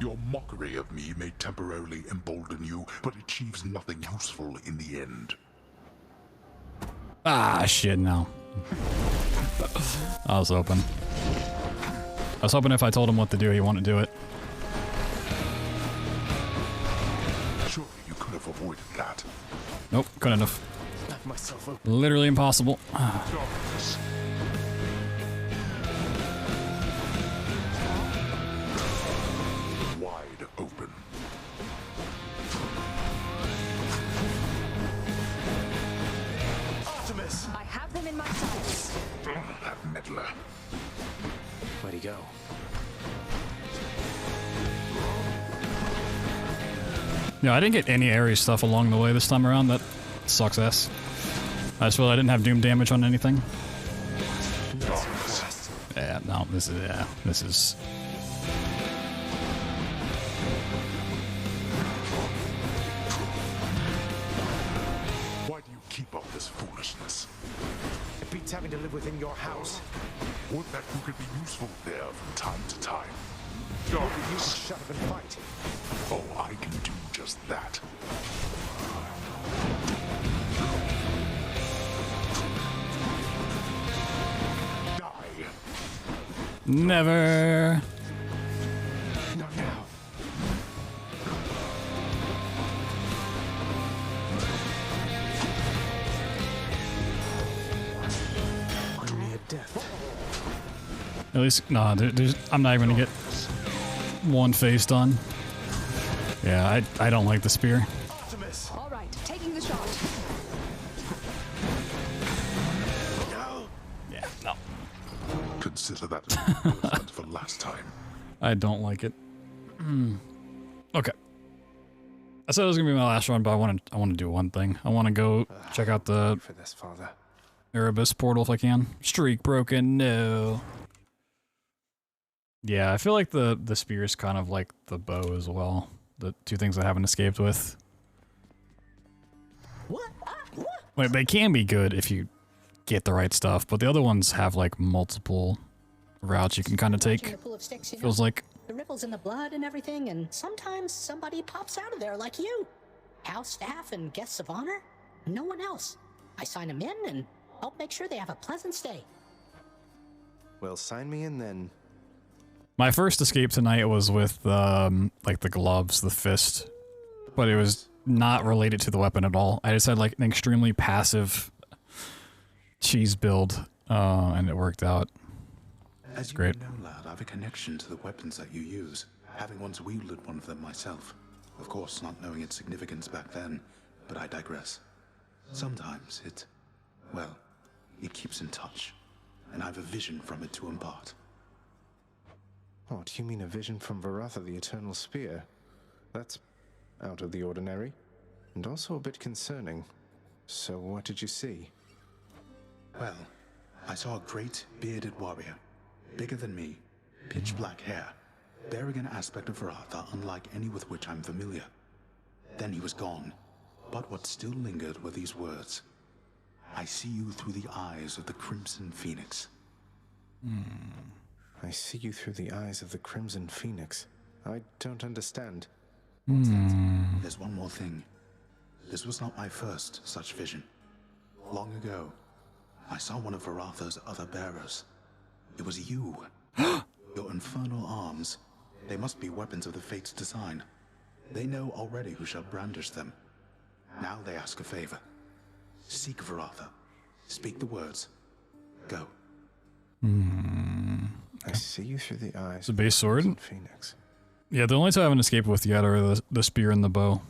Your mockery of me may temporarily embolden you, but achieves nothing useful in the end. Ah, shit, no. I was hoping. I was hoping if I told him what to do, he wouldn't do it. Surely you could have avoided that. Nope, couldn't have. Knock myself open. Literally impossible. Wide open. Artemis! I have them in my sights. That meddler. Where'd he go? Yeah, I didn't get any Ares stuff along the way this time around. That sucks ass. I just realized I didn't have doom damage on anything. Yeah, no, this is... Why do you keep up this foolishness? It beats having to live live within your house. Would that you could be useful there from time to time. Maybe you can shut up and fight. Oh, I can do just that. Die. Never. Not now. Only a death. At least, nah, I'm not even gonna get one face done. Yeah, I don't like the spear. All right, taking the shot. Yeah, no. Consider that as for last time. I don't like it. Okay. I said it was gonna be my last run, but I want to do one thing. I want to go check out the For this, Father. Erebus portal if I can. Streak broken. No. Yeah, I feel like the spear is kind of like the bow as well. The two things I haven't escaped with. Like, they can be good if you get the right stuff, but the other ones have like multiple routes you can kind of take. The pool of sticks, you know? Feels like The ripples in the blood and everything, and sometimes somebody pops out of there like you. House staff and guests of honor. No one else. I sign them in and help make sure they have a pleasant stay. Well, sign me in then. my first escape tonight was with like the gloves, the fist, but it was not related to the weapon at all. I just had like an extremely passive cheese build, and it worked out. As you great. know, lad, I have a connection to the weapons that you use, having once wielded one of them myself. Of course, not knowing its significance back then, but I digress. Sometimes it, well, it keeps in touch, and I have a vision from it to impart. Oh, do you mean a vision from Varatha, the Eternal Spear? That's out of the ordinary, and also a bit concerning. So what did you see? Well, I saw a great bearded warrior, bigger than me, pitch black hair, bearing an aspect of Varatha unlike any with which I'm familiar. Then he was gone, but what still lingered were these words. I see you through the eyes of the Crimson Phoenix. I see you through the eyes of the Crimson Phoenix. I don't understand. There's one more thing. This was not my first such vision. Long ago, I saw one of Varatha's other bearers. It was you. Your infernal arms. They must be weapons of the Fates' design. They know already who shall brandish them. Now they ask a favor. Seek Varatha. Speak the words. Go. I see you through the eyes It's a base sword? of the Phoenix. Yeah, the only two I haven't escaped with yet are the spear and the bow.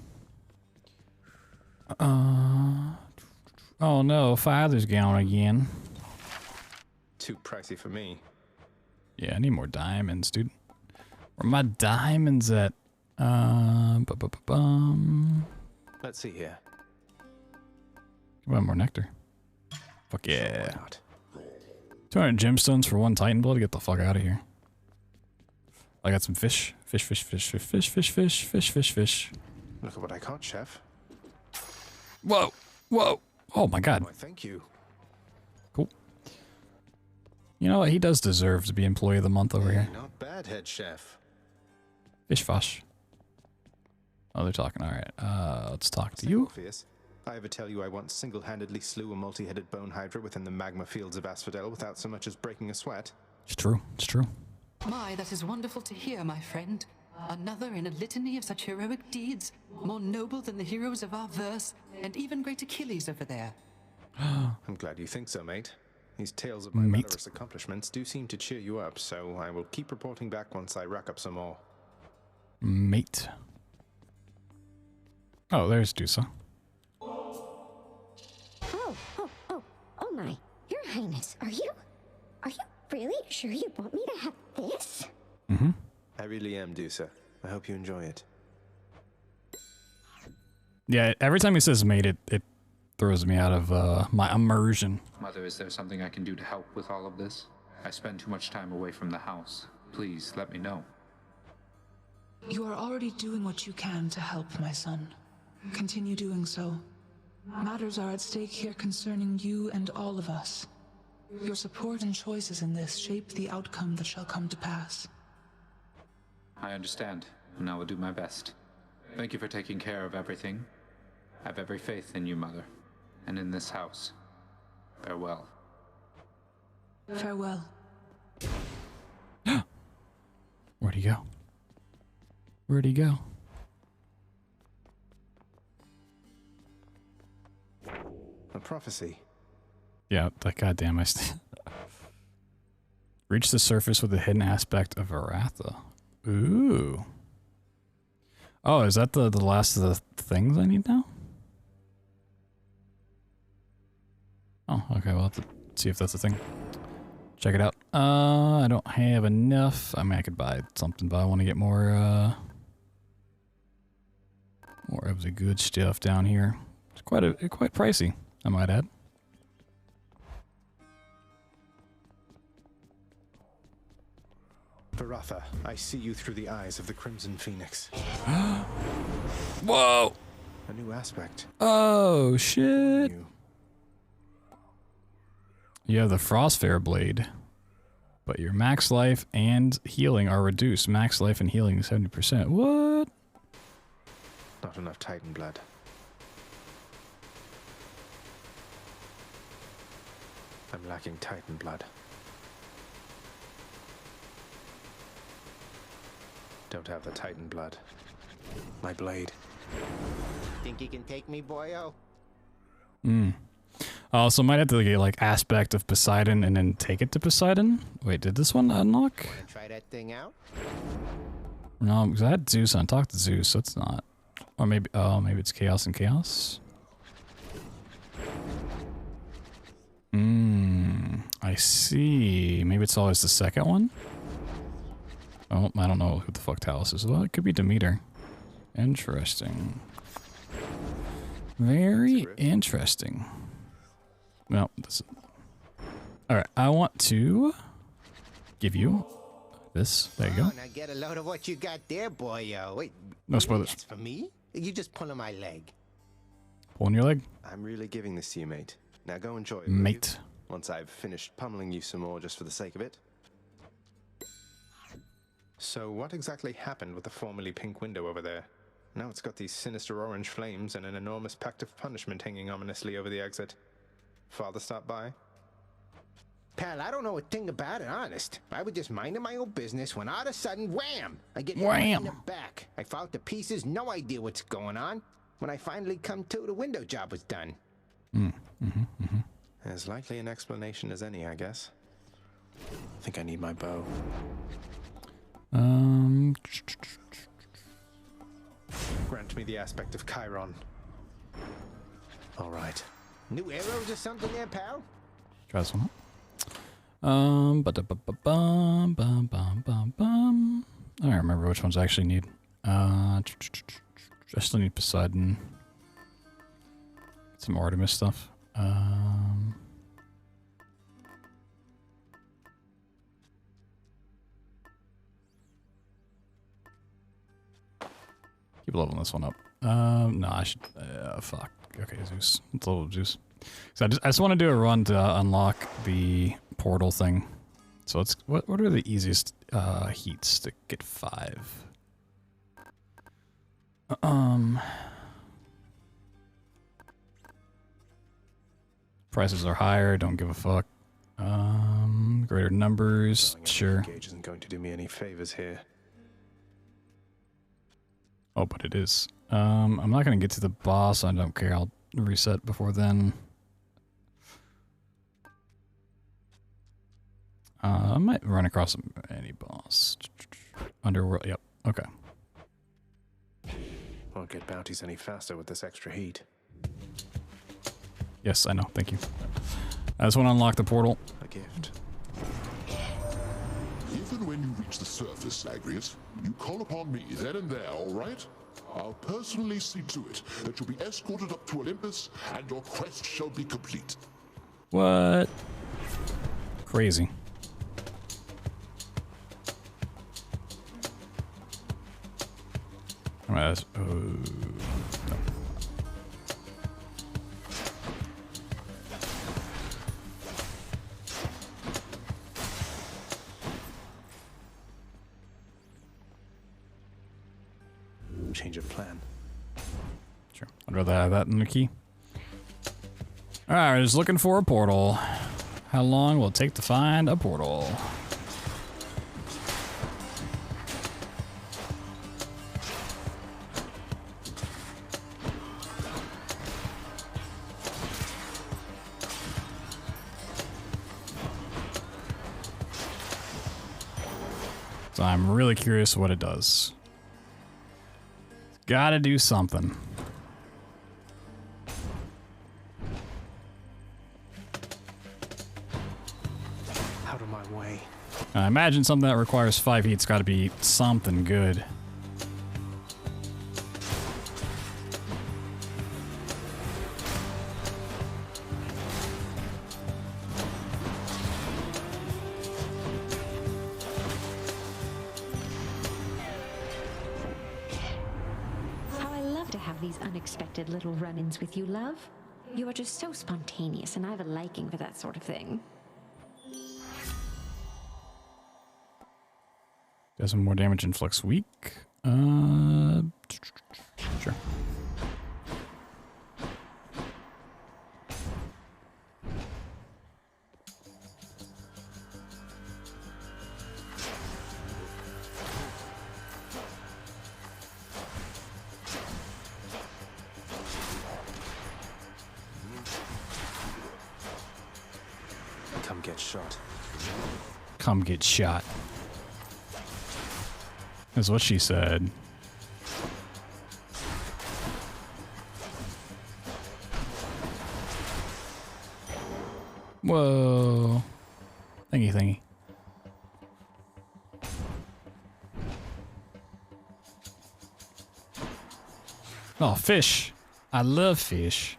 Oh no, Father's gone again. Too pricey for me. Yeah, I need more diamonds, dude. Where my diamonds at? Let's see here. More nectar. Fuck yeah. 200 gemstones for one Titan blood? Get the fuck out of here. I got some fish. Fish. Look at what I caught, Chef. Whoa. Oh my god. Why, thank you. Cool. You know what? He does deserve to be Employee of the Month over here. Not bad, head chef. Fish. Oh, they're talking. Alright. Let's talk to you. Morpheus, I ever tell you I once single-handedly slew a multi-headed bone hydra within the magma fields of Asphodel without so much as breaking a sweat? It's true. My, that is wonderful to hear, my friend. Another in a litany of such heroic deeds, more noble than the heroes of our verse, and even great Achilles over there. I'm glad you think so, mate. These tales of my valorous accomplishments do seem to cheer you up, so I will keep reporting back once I rack up some more. Mate. Oh, there's Dusa. Oh my, Your Highness, are you really sure you want me to have this? I really am, Dusa. I hope you enjoy it. Yeah, every time he says mate, it throws me out of my immersion. Mother, is there something I can do to help with all of this? I spend too much time away from the house. Please, let me know. You are already doing what you can to help, my son. Continue doing so. Matters are at stake here concerning you and all of us. Your support and choices in this shape the outcome that shall come to pass. I understand, and I will do my best. Thank you for taking care of everything. I have every faith in you, Mother, and in this house. Farewell. Farewell. Where'd he go? Where'd he go? A prophecy. Yeah, that goddamn Reach the surface with the hidden aspect of Aratha. Ooh. Oh, is that the last of the things I need now? Oh, okay, we'll have to see if that's a thing. Check it out. I don't have enough. I mean, I could buy something, but I want to get more of the good stuff down here. It's quite pricey, I might add. Baratha, I see you through the eyes of the Crimson Phoenix. Whoa! A new aspect. Oh, shit. You have the Frostfare Blade, but your max life and healing are reduced. Max life and healing is 70%. What? Not enough Titan blood. I'm lacking Titan blood. Don't have the Titan blood. My blade. Think you can take me, boyo? So might have to get like aspect of Poseidon and then take it to Poseidon. Wait, did this one unlock? Wanna try that thing out? No, because I had Zeus and I talked to Zeus, so it's not. Or maybe, oh, maybe it's Chaos and Chaos. I see. Maybe it's always the second one? Oh, I don't know who the fuck Talos is. Well, it could be Demeter. Interesting. Very interesting. Well, this. Alright, I want to give you this. There you go. Now get a load of what you got there, boyo. Wait, No spoilers. that's for me? You just pulling my leg. Pulling your leg? I'm really giving this to you, mate. Now go enjoy it. Mate. Once I've finished pummeling you some more just for the sake of it. So what exactly happened with the formerly pink window over there? Now it's got these sinister orange flames and an enormous pact of punishment hanging ominously over the exit. Father stopped by? Pal, I don't know a thing about it, honest. I was just minding my own business when all of a sudden, wham! I get hit right in the back. I fall to pieces, no idea what's going on. When I finally come to, the window job was done. As likely an explanation as any, I guess. I think I need my bow. Grant me the aspect of Chiron. All right. New arrows or something there, pal? Try this one out. I don't remember which ones I actually need. I still need Poseidon. Some Artemis stuff. Keep leveling this one up. No, I should. Fuck. Okay, Zeus. Let's level Zeus. So I just want to do a run to unlock the portal thing. So let's. What are the easiest heats to get 5? Prices are higher. Don't give a fuck. Greater numbers. Sure. Gauge isn't going to do me any favors here. Oh, but it is. I'm not gonna get to the boss. I don't care. I'll reset before then. I might run across any boss. Underworld. Yep. Okay. Won't get bounties any faster with this extra heat. Yes, I know. Thank you. I just want to unlock the portal. A gift. Even when you reach the surface, Agrius, you call upon me then and there, all right? I'll personally see to it that you'll be escorted up to Olympus and your quest shall be complete. What? Crazy. Alright, no. Change of plan. Sure. I'd rather have that than the key. Alright, just looking for a portal. How long will it take to find a portal? So I'm really curious what it does. Gotta do something. Out of my way. I imagine something that requires 5 heat's gotta be something good. Unexpected little run-ins with you, love. You are just so spontaneous, and I have a liking for that sort of thing. Does some more damage in Flux weak. Sure. Come get shot. Come get shot. That's what she said. Whoa. Thingy thingy. Oh, fish. I love fish.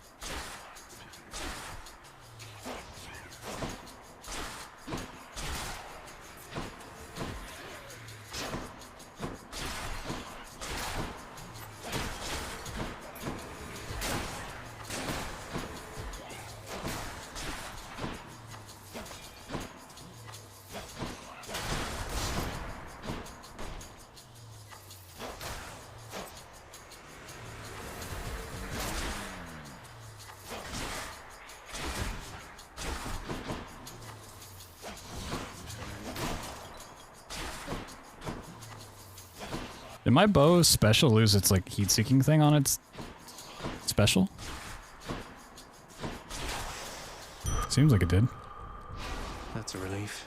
Did my bow special lose its like heat-seeking thing on its special? Seems like it did. That's a relief.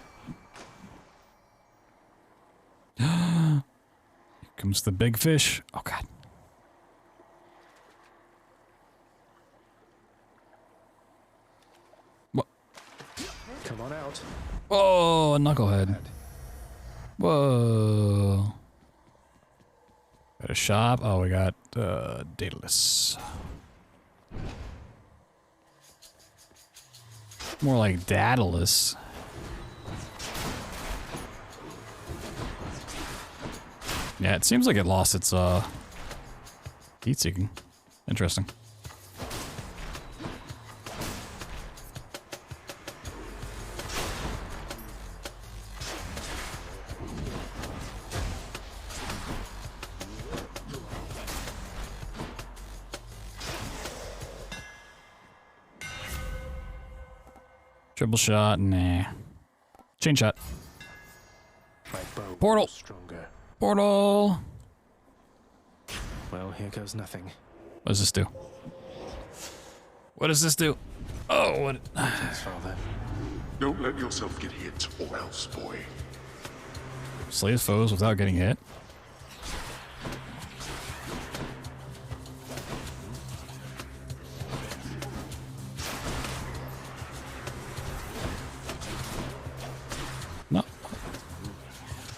Here comes the big fish. Oh god. What? Come on out. Oh, a knucklehead. Whoa. Got a shop. Oh, we got Daedalus. More like Daedalus. Yeah, it seems like it lost its heat seeking. Interesting. Triple shot, nah. Chain shot. Portal. Stronger. Portal. Well, here goes nothing. What does this do? What does this do? Oh, what? Thanks, Father. Don't let yourself get hit, or else, boy. Slay his foes without getting hit. No.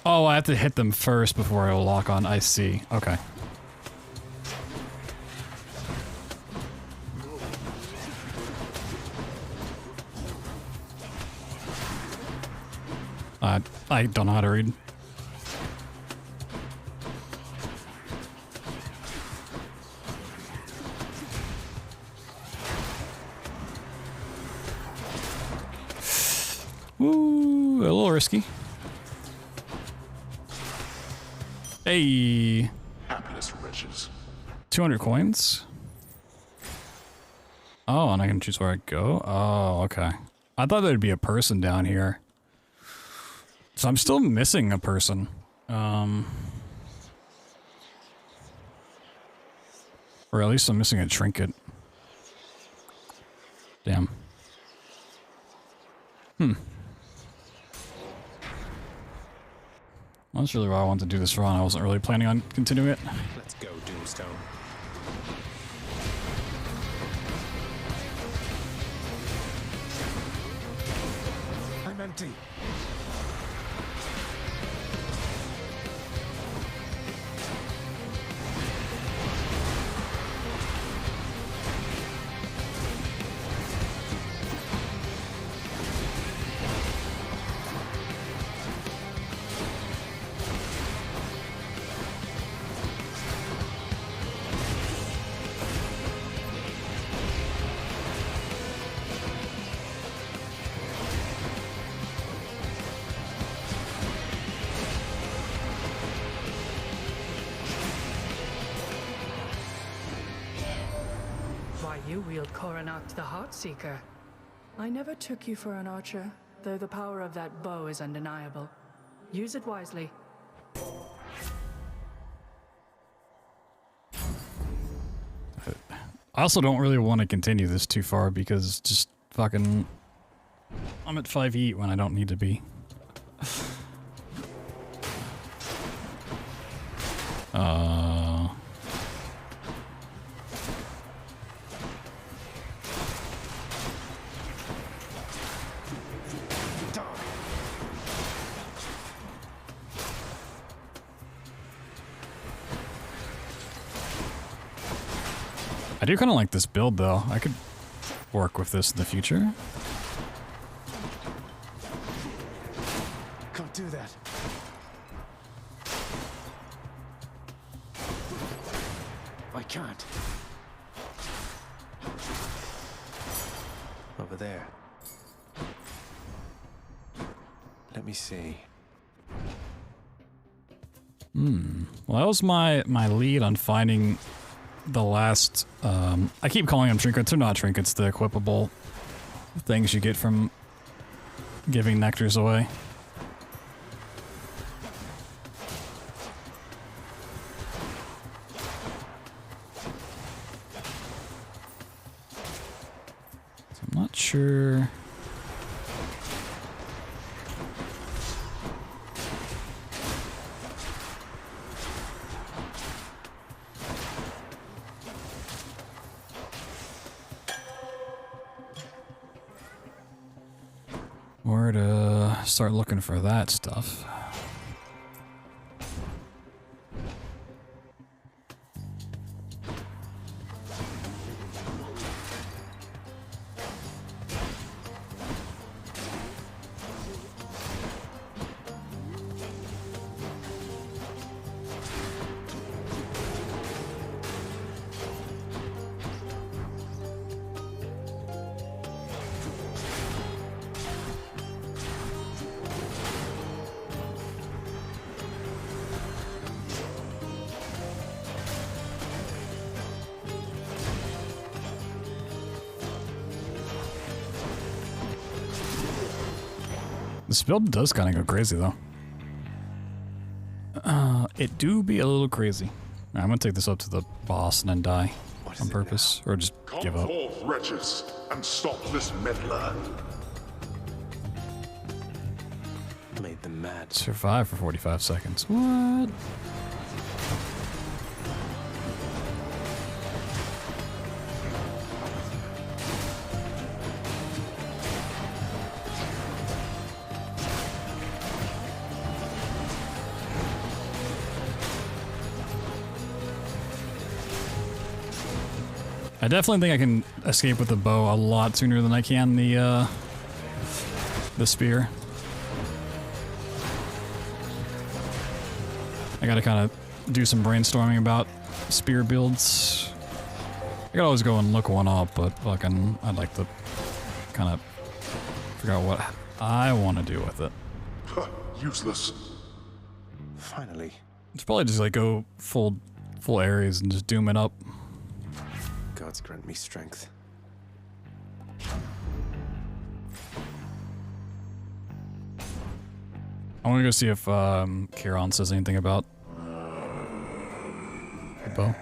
Oh, I have to hit them first before I will lock on. I see. Okay. I don't know how to read. Ooh, a little risky. Hey. Hapless wretch. wretches. 200 coins? Oh, and I can choose where I go? Oh, okay. I thought there'd be a person down here. So I'm still missing a person. Or at least I'm missing a trinket. Damn. Well, that's really why I wanted to do this run. I wasn't really planning on continuing it. Let's go, Doomstone. I'm empty. Why, you wield Coronacht the Heartseeker. I never took you for an archer, though the power of that bow is undeniable. Use it wisely. I also don't really want to continue this too far because just fucking... I'm at 5 heat when I don't need to be. I do kind of like this build though. I could work with this in the future. Can't do that. I can't. Over there. Let me see. Well, that was my lead on finding the last, I keep calling them trinkets. They're not trinkets, the equipable things you get from giving nectars away. So I'm not sure. Where to start looking for that stuff. This build does kind of go crazy, though. It do be a little crazy. I'm gonna take this up to the boss and then die on purpose, or just give up. Come forth, wretches, and stop this meddler. Made them mad. Survive for 45 seconds. What? I definitely think I can escape with the bow a lot sooner than I can the spear. I gotta kind of do some brainstorming about spear builds. I could always go and look one up, but fucking, I'd like to kind of figure out what I want to do with it. Useless. Finally. It's probably just like go full full areas and just doom it up. Gods grant me strength. I want to go see if Kieran says anything about the bow.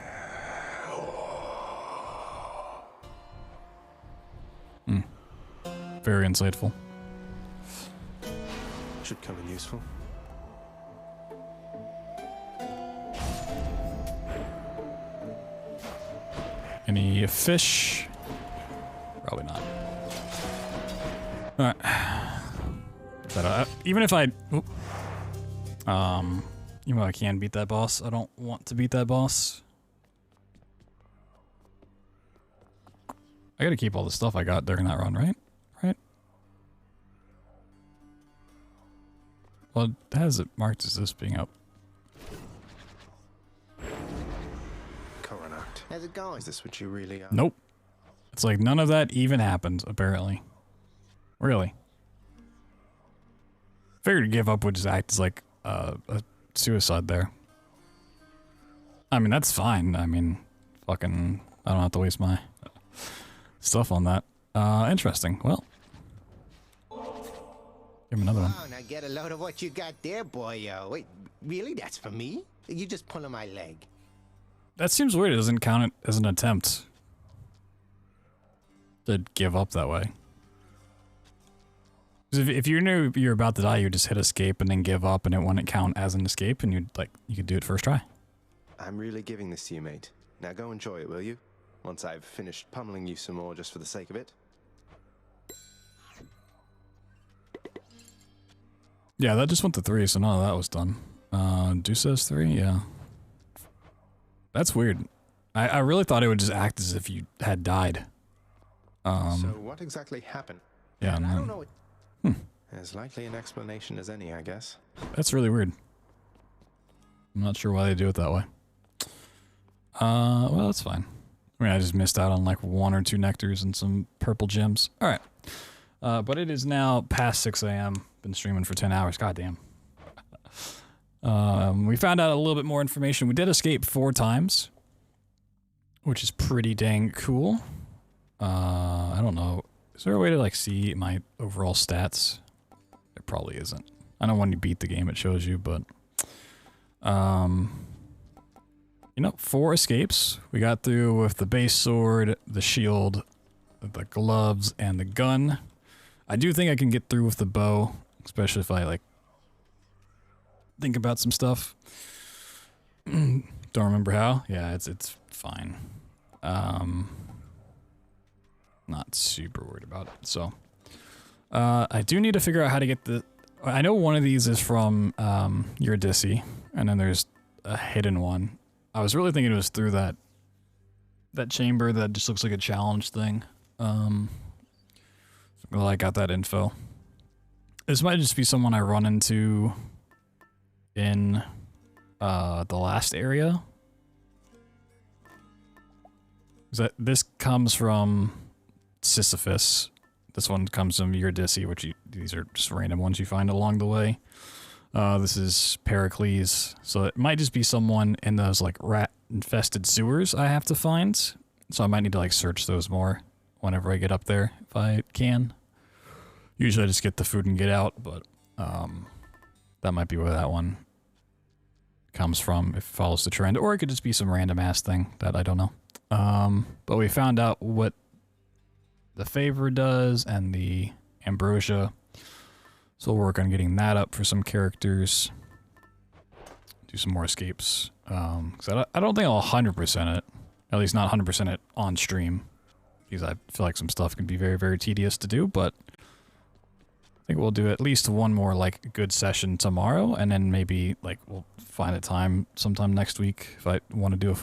Very insightful. Should come in useful. Any fish? Probably not. Alright. But, even if I... Oop. Even though I can beat that boss, I don't want to beat that boss. I gotta keep all the stuff I got during that run, right? Right? Well, it has it marked as this being up. Coronact. How's it going? Is this what you really are? Nope. It's like none of that even happened, apparently. Really. Figured to give up would just act as like a suicide there. I mean, that's fine. I mean, fucking, I don't have to waste my stuff on that. Interesting. Well, give him another one. Oh, now get a load of what you got there, boyo. Wait, really? That's for me? You just pulling my leg. That seems weird. It doesn't count it as an attempt to give up that way. If you knew you're about to die, you would just hit escape and then give up, and it wouldn't count as an escape, and you could do it first try. I'm really giving this to you, mate. Now go enjoy it, will you? Once I've finished pummeling you some more just for the sake of it. Yeah, that just went to 3, so none of that was done. Deuce says 3, yeah. That's weird. I really thought it would just act as if you had died. So what exactly happened? Yeah, I no. don't know. As likely an explanation as any, I guess. That's really weird. I'm not sure why they do it that way. Well, that's fine. I mean, I just missed out on like 1 or 2 nectars and some purple gems. All right. But it is now past 6 a.m. Been streaming for 10 hours. Goddamn. We found out a little bit more information. We did escape 4 times, which is pretty dang cool. I don't know. Is there a way to like see my overall stats? There probably isn't. I know when you beat the game it shows you, but you know, 4 escapes. We got through with the base sword, the shield, the gloves, and the gun. I do think I can get through with the bow, especially if I like think about some stuff. Don't remember how. Yeah, it's fine. Not super worried about it. So I do need to figure out how to get the... I know one of these is from Eurydice, and then there's a hidden one. I was really thinking it was through that chamber that just looks like a challenge thing. So well, I got that info. This might just be someone I run into in the last area. This comes from Sisyphus. This one comes from Eurydice, which these are just random ones you find along the way. This is Pericles, so it might just be someone in those like rat-infested sewers I have to find. So I might need to like search those more whenever I get up there, if I can. Usually I just get the food and get out, but that might be where that one comes from if it follows the trend, or it could just be some random ass thing that I don't know. But we found out what the favor does and the ambrosia, so we'll work on getting that up for some characters. Do some more escapes, because I don't think I'll 100% it, at least not 100% it on stream, because I feel like some stuff can be very, very tedious to do, but I think we'll do at least one more like good session tomorrow, and then maybe like we'll find a time sometime next week if I want to do a